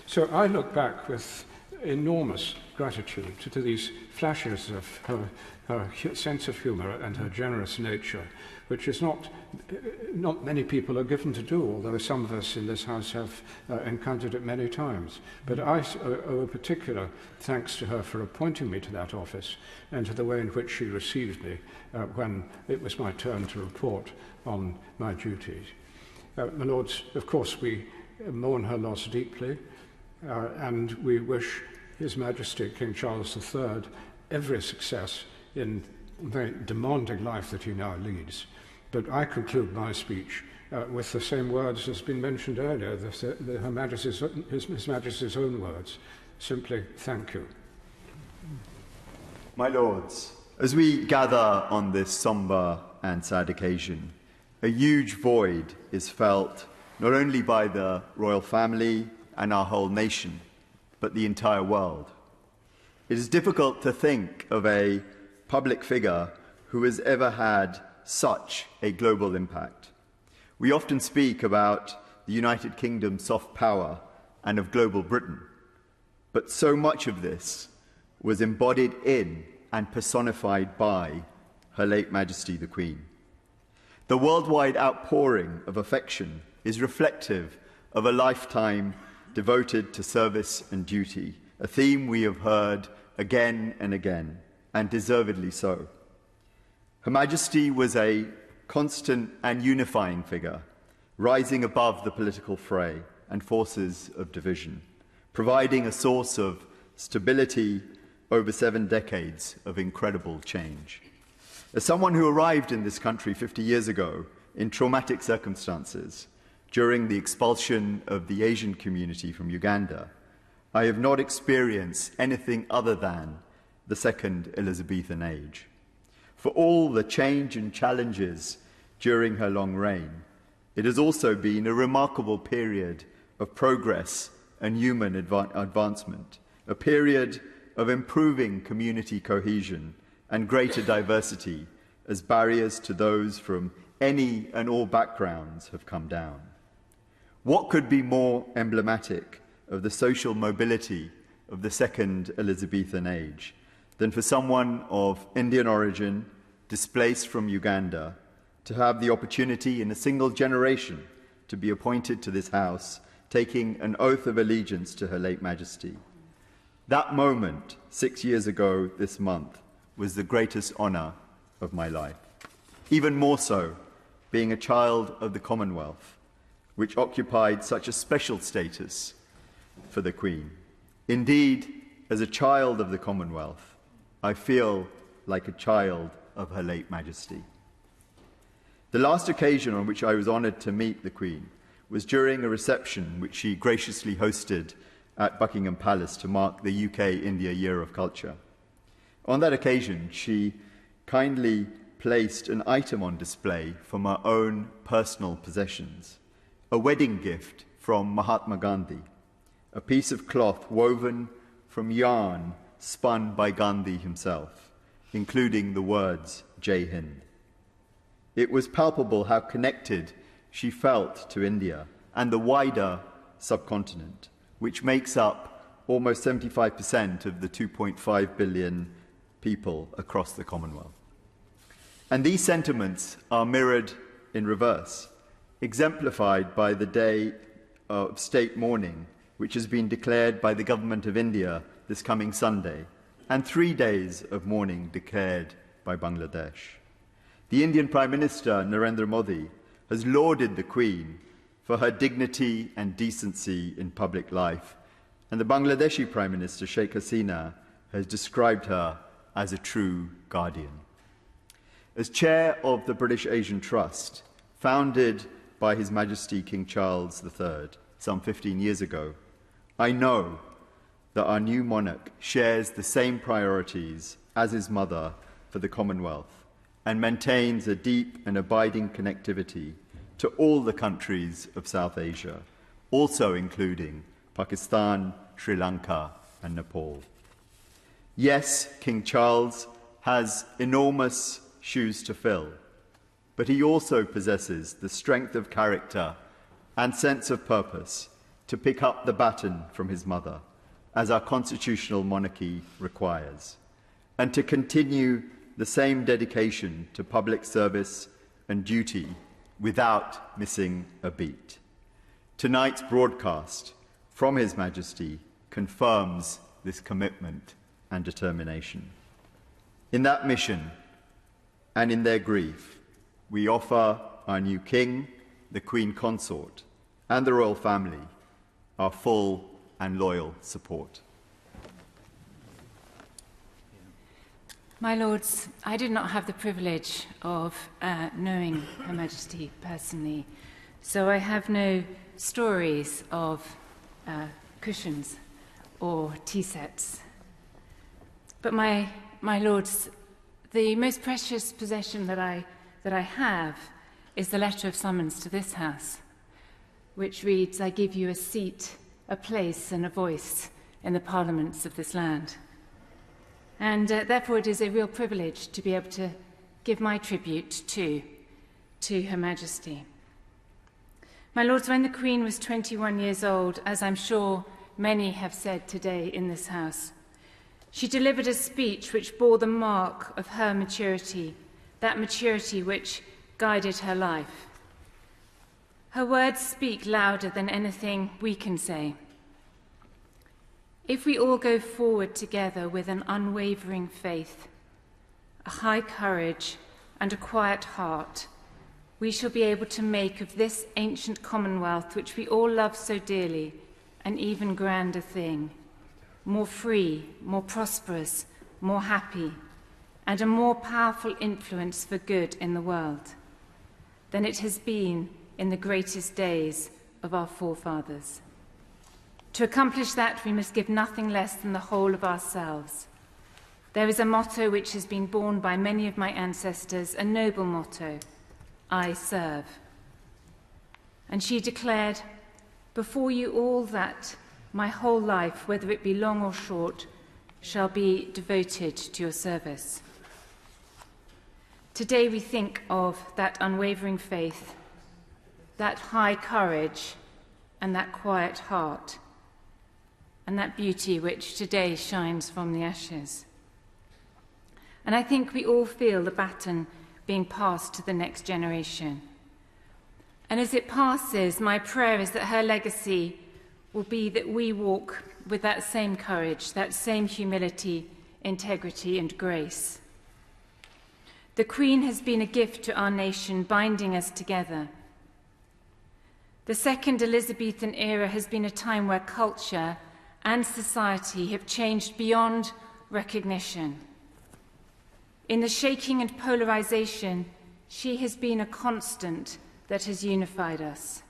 So I look back with enormous gratitude to these flashes of her sense of humour and her generous nature, which is not many people are given to do, although some of us in this house have encountered it many times. But I owe a particular thanks to her for appointing me to that office and to the way in which she received me when it was my turn to report on my duties. My Lords, of course, we mourn her loss deeply, and we wish His Majesty King Charles III every success in the very demanding life that he now leads. But I conclude my speech with the same words as been mentioned earlier, His Majesty's own words, simply thank you. My Lords, as we gather on this sombre and sad occasion, a huge void is felt not only by the royal family and our whole nation, but the entire world. It is difficult to think of a public figure who has ever had such a global impact. We often speak about the United Kingdom's soft power and of global Britain, but so much of this was embodied in and personified by Her late Majesty the Queen. The worldwide outpouring of affection is reflective of a lifetime devoted to service and duty, a theme we have heard again and again, and deservedly so. Her Majesty was a constant and unifying figure, rising above the political fray and forces of division, providing a source of stability over 7 decades of incredible change. As someone who arrived in this country 50 years ago in traumatic circumstances during the expulsion of the Asian community from Uganda, I have not experienced anything other than the second Elizabethan age. For all the change and challenges during her long reign, it has also been a remarkable period of progress and human advancement, a period of improving community cohesion and greater diversity as barriers to those from any and all backgrounds have come down. What could be more emblematic of the social mobility of the second Elizabethan age than for someone of Indian origin, displaced from Uganda, to have the opportunity in a single generation to be appointed to this House, taking an oath of allegiance to Her late Majesty. That moment, 6 years ago this month, was the greatest honour of my life. Even more so, being a child of the Commonwealth, which occupied such a special status for the Queen. Indeed, as a child of the Commonwealth, I feel like a child of Her late Majesty. The last occasion on which I was honoured to meet the Queen was during a reception which she graciously hosted at Buckingham Palace to mark the UK-India Year of Culture. On that occasion, she kindly placed an item on display from her own personal possessions, a wedding gift from Mahatma Gandhi, a piece of cloth woven from yarn spun by Gandhi himself, including the words Jai Hind. It was palpable how connected she felt to India and the wider subcontinent, which makes up almost 75% of the 2.5 billion people across the Commonwealth. And these sentiments are mirrored in reverse, exemplified by the day of state mourning, which has been declared by the Government of India this coming Sunday, and 3 days of mourning declared by Bangladesh. The Indian Prime Minister, Narendra Modi, has lauded the Queen for her dignity and decency in public life, and the Bangladeshi Prime Minister, Sheikh Hasina, has described her as a true guardian. As chair of the British Asian Trust, founded by His Majesty King Charles III some 15 years ago, I know that our new monarch shares the same priorities as his mother for the Commonwealth and maintains a deep and abiding connectivity to all the countries of South Asia, also including Pakistan, Sri Lanka, and Nepal. Yes, King Charles has enormous shoes to fill, but he also possesses the strength of character and sense of purpose to pick up the baton from his mother, as our constitutional monarchy requires, and to continue the same dedication to public service and duty without missing a beat. Tonight's broadcast from His Majesty confirms this commitment and determination. In that mission and in their grief, we offer our new King, the Queen Consort, and the royal family our full and loyal support. My Lords, I did not have the privilege of knowing Her Majesty personally, so I have no stories of cushions or tea sets. But my Lords, the most precious possession that I have is the letter of summons to this House, which reads, "I give you a seat, a place and a voice in the parliaments of this land." And therefore it is a real privilege to be able to give my tribute to Her Majesty. My Lords, when the Queen was 21 years old, as I'm sure many have said today in this House, She delivered a speech which bore the mark of her maturity, that maturity which guided her life. Her words speak louder than anything we can say. If we all go forward together with an unwavering faith, a high courage, and a quiet heart, we shall be able to make of this ancient commonwealth, which we all love so dearly, an even grander thing, more free, more prosperous, more happy, and a more powerful influence for good in the world than it has been in the greatest days of our forefathers. To accomplish that, we must give nothing less than the whole of ourselves. There is a motto which has been borne by many of my ancestors, a noble motto: I serve. And she declared, before you all that my whole life, whether it be long or short, shall be devoted to your service. Today we think of that unwavering faith, that high courage, and that quiet heart, and that beauty which today shines from the ashes. And I think we all feel the baton being passed to the next generation. And as it passes, my prayer is that her legacy will be that we walk with that same courage, that same humility, integrity, and grace. The Queen has been a gift to our nation, binding us together. The second Elizabethan era has been a time where culture and society have changed beyond recognition. In the shaking and polarization, she has been a constant that has unified us.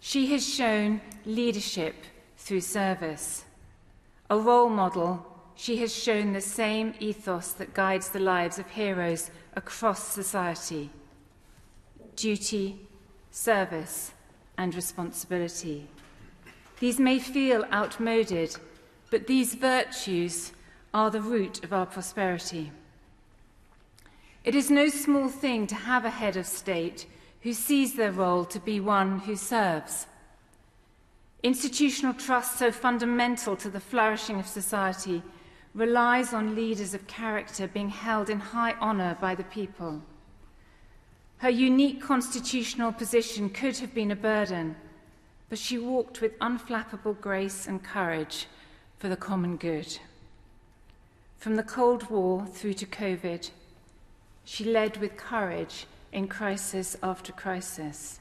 She has shown leadership through service. A role model, she has shown the same ethos that guides the lives of heroes across society: duty, service, and responsibility. These may feel outmoded, but these virtues are the root of our prosperity. It is no small thing to have a head of state who sees their role to be one who serves. Institutional trust, so fundamental to the flourishing of society, relies on leaders of character being held in high honour by the people. Her unique constitutional position could have been a burden, but she walked with unflappable grace and courage for the common good. From the Cold War through to COVID, she led with courage in crisis after crisis.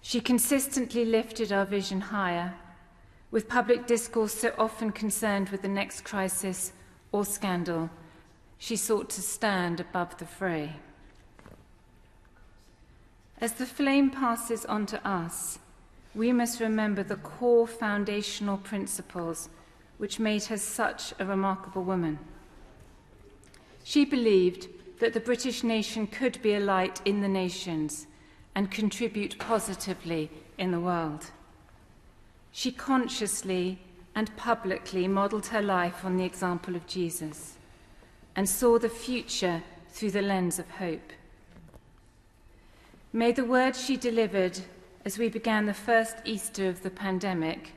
She consistently lifted our vision higher, with public discourse so often concerned with the next crisis or scandal. She sought to stand above the fray. As the flame passes on to us, we must remember the core foundational principles which made her such a remarkable woman. She believed that the British nation could be a light in the nations and contribute positively in the world. She consciously and publicly modelled her life on the example of Jesus and saw the future through the lens of hope. May the words she delivered as we began the first Easter of the pandemic,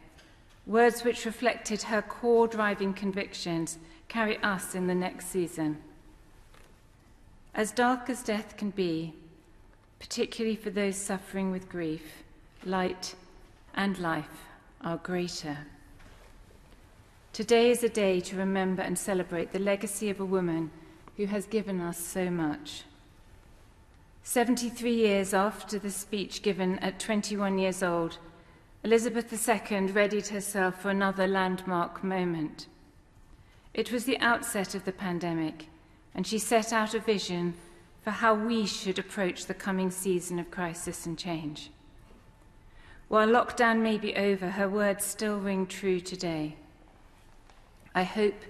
words which reflected her core driving convictions, carry us in the next season. As dark as death can be, particularly for those suffering with grief, light and life are greater. Today is a day to remember and celebrate the legacy of a woman who has given us so much. 73 years after the speech given at 21 years old, Elizabeth II readied herself for another landmark moment. It was the outset of the pandemic, and she set out a vision for how we should approach the coming season of crisis and change. While lockdown may be over, her words still ring true today. I hope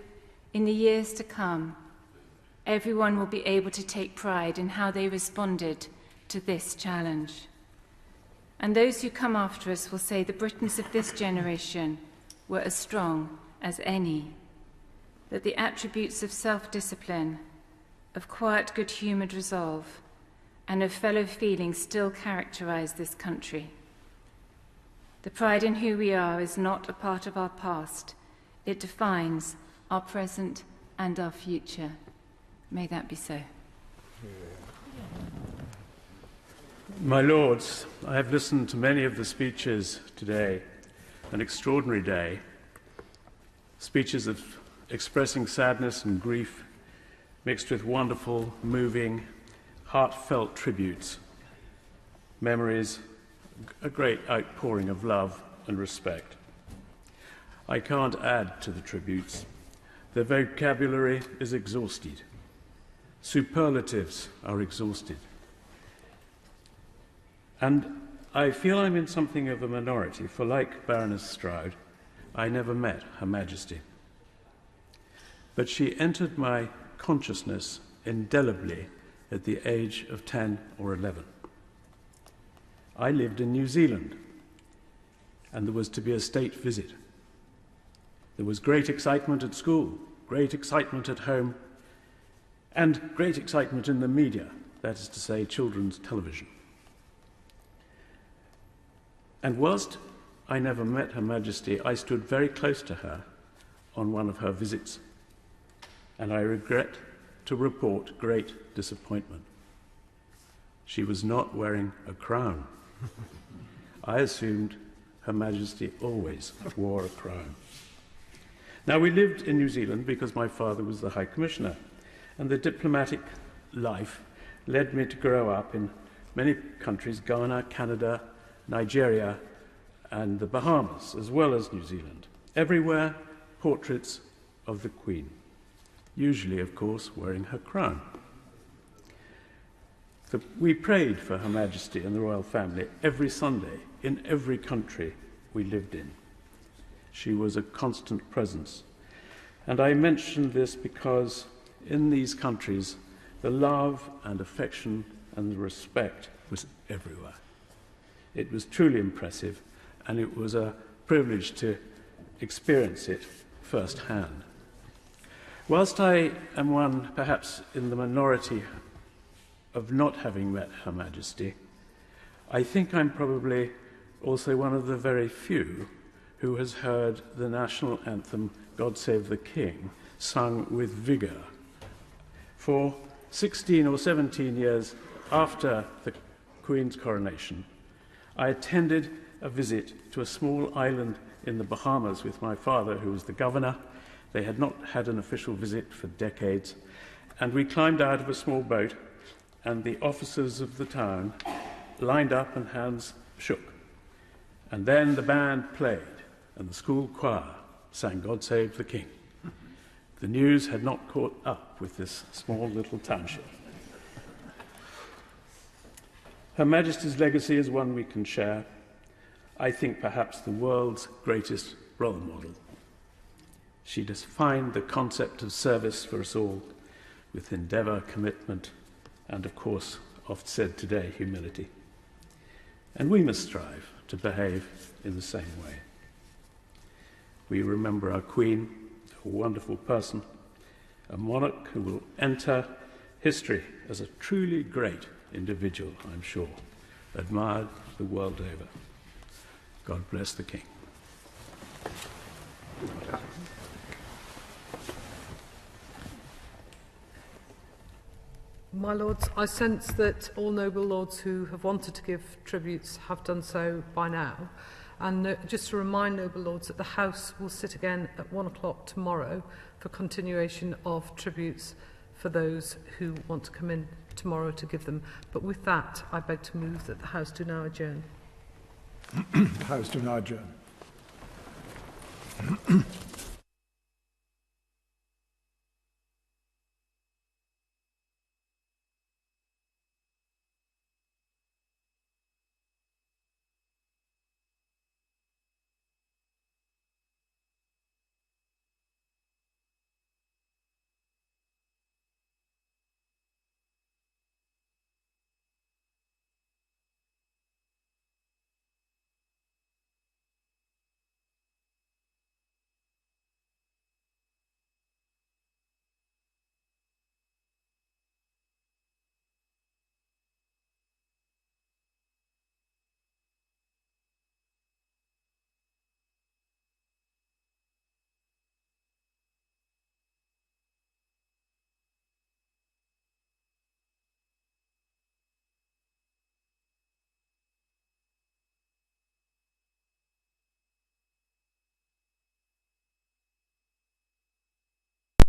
in the years to come, everyone will be able to take pride in how they responded to this challenge. And those who come after us will say the Britons of this generation were as strong as any, that the attributes of self-discipline, of quiet, good-humoured resolve, and of fellow feeling still characterise this country. The pride in who we are is not a part of our past. It defines our present and our future. May that be so. My Lords, I have listened to many of the speeches today, an extraordinary day, speeches of expressing sadness and grief, mixed with wonderful, moving, heartfelt tributes, memories, a great outpouring of love and respect. I can't add to the tributes. The vocabulary is exhausted. Superlatives are exhausted. And I feel I'm in something of a minority, for like Baroness Stroud, I never met Her Majesty. But she entered my consciousness indelibly at the age of 10 or 11. I lived in New Zealand, and there was to be a state visit. There was great excitement at school, great excitement at home, and great excitement in the media, that is to say, children's television. And whilst I never met Her Majesty, I stood very close to her on one of her visits, and I regret to report great disappointment. She was not wearing a crown. I assumed Her Majesty always wore a crown. Now, we lived in New Zealand because my father was the High Commissioner, and the diplomatic life led me to grow up in many countries, Ghana, Canada, Nigeria, and the Bahamas, as well as New Zealand. Everywhere, portraits of the Queen, usually, of course, wearing her crown. We prayed for Her Majesty and the royal family every Sunday in every country we lived in. She was a constant presence. And I mention this because in these countries, the love and affection and the respect was everywhere. It was truly impressive, and it was a privilege to experience it firsthand. Whilst I am one, perhaps in the minority, of not having met Her Majesty, I think I'm probably also one of the very few who has heard the national anthem, God Save the King, sung with vigour. For 16 or 17 years after the Queen's coronation, I attended a visit to a small island in the Bahamas with my father, who was the governor. They had not had an official visit for decades, and we climbed out of a small boat, and the officers of the town lined up and hands shook. And then the band played, and the school choir sang God Save the King. The news had not caught up with this small little township. Her Majesty's legacy is one we can share. I think perhaps the world's greatest role model. She defined the concept of service for us all with endeavour, commitment, and of course, oft said today, humility. And we must strive to behave in the same way. We remember our Queen, a wonderful person, a monarch who will enter history as a truly great individual, I'm sure, admired the world over. God bless the King. My Lords, I sense that all noble lords who have wanted to give tributes have done so by now. And just to remind noble lords that the House will sit again at 1 o'clock tomorrow for continuation of tributes for those who want to come in tomorrow to give them. But with that, I beg to move that the House do now adjourn. The House do now adjourn.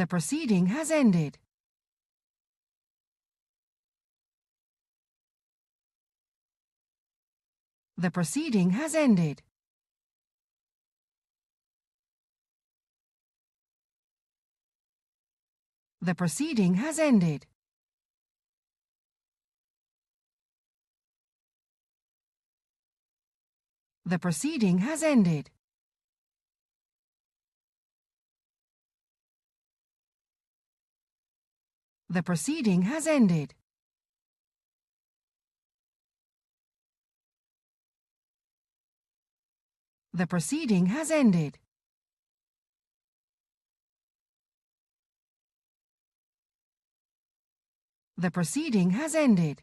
The proceeding has ended. The proceeding has ended. The proceeding has ended. The proceeding has ended. The proceeding has ended. The proceeding has ended. The proceeding has ended.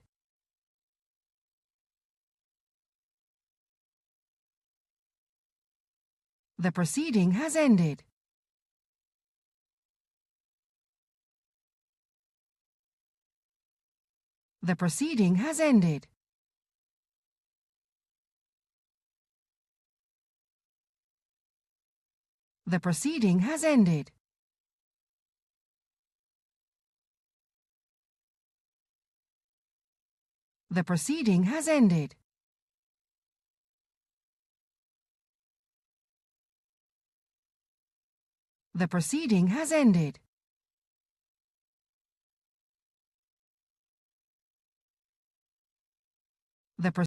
The proceeding has ended. The proceeding has ended. The proceeding has ended. The proceeding has ended. The proceeding has ended. The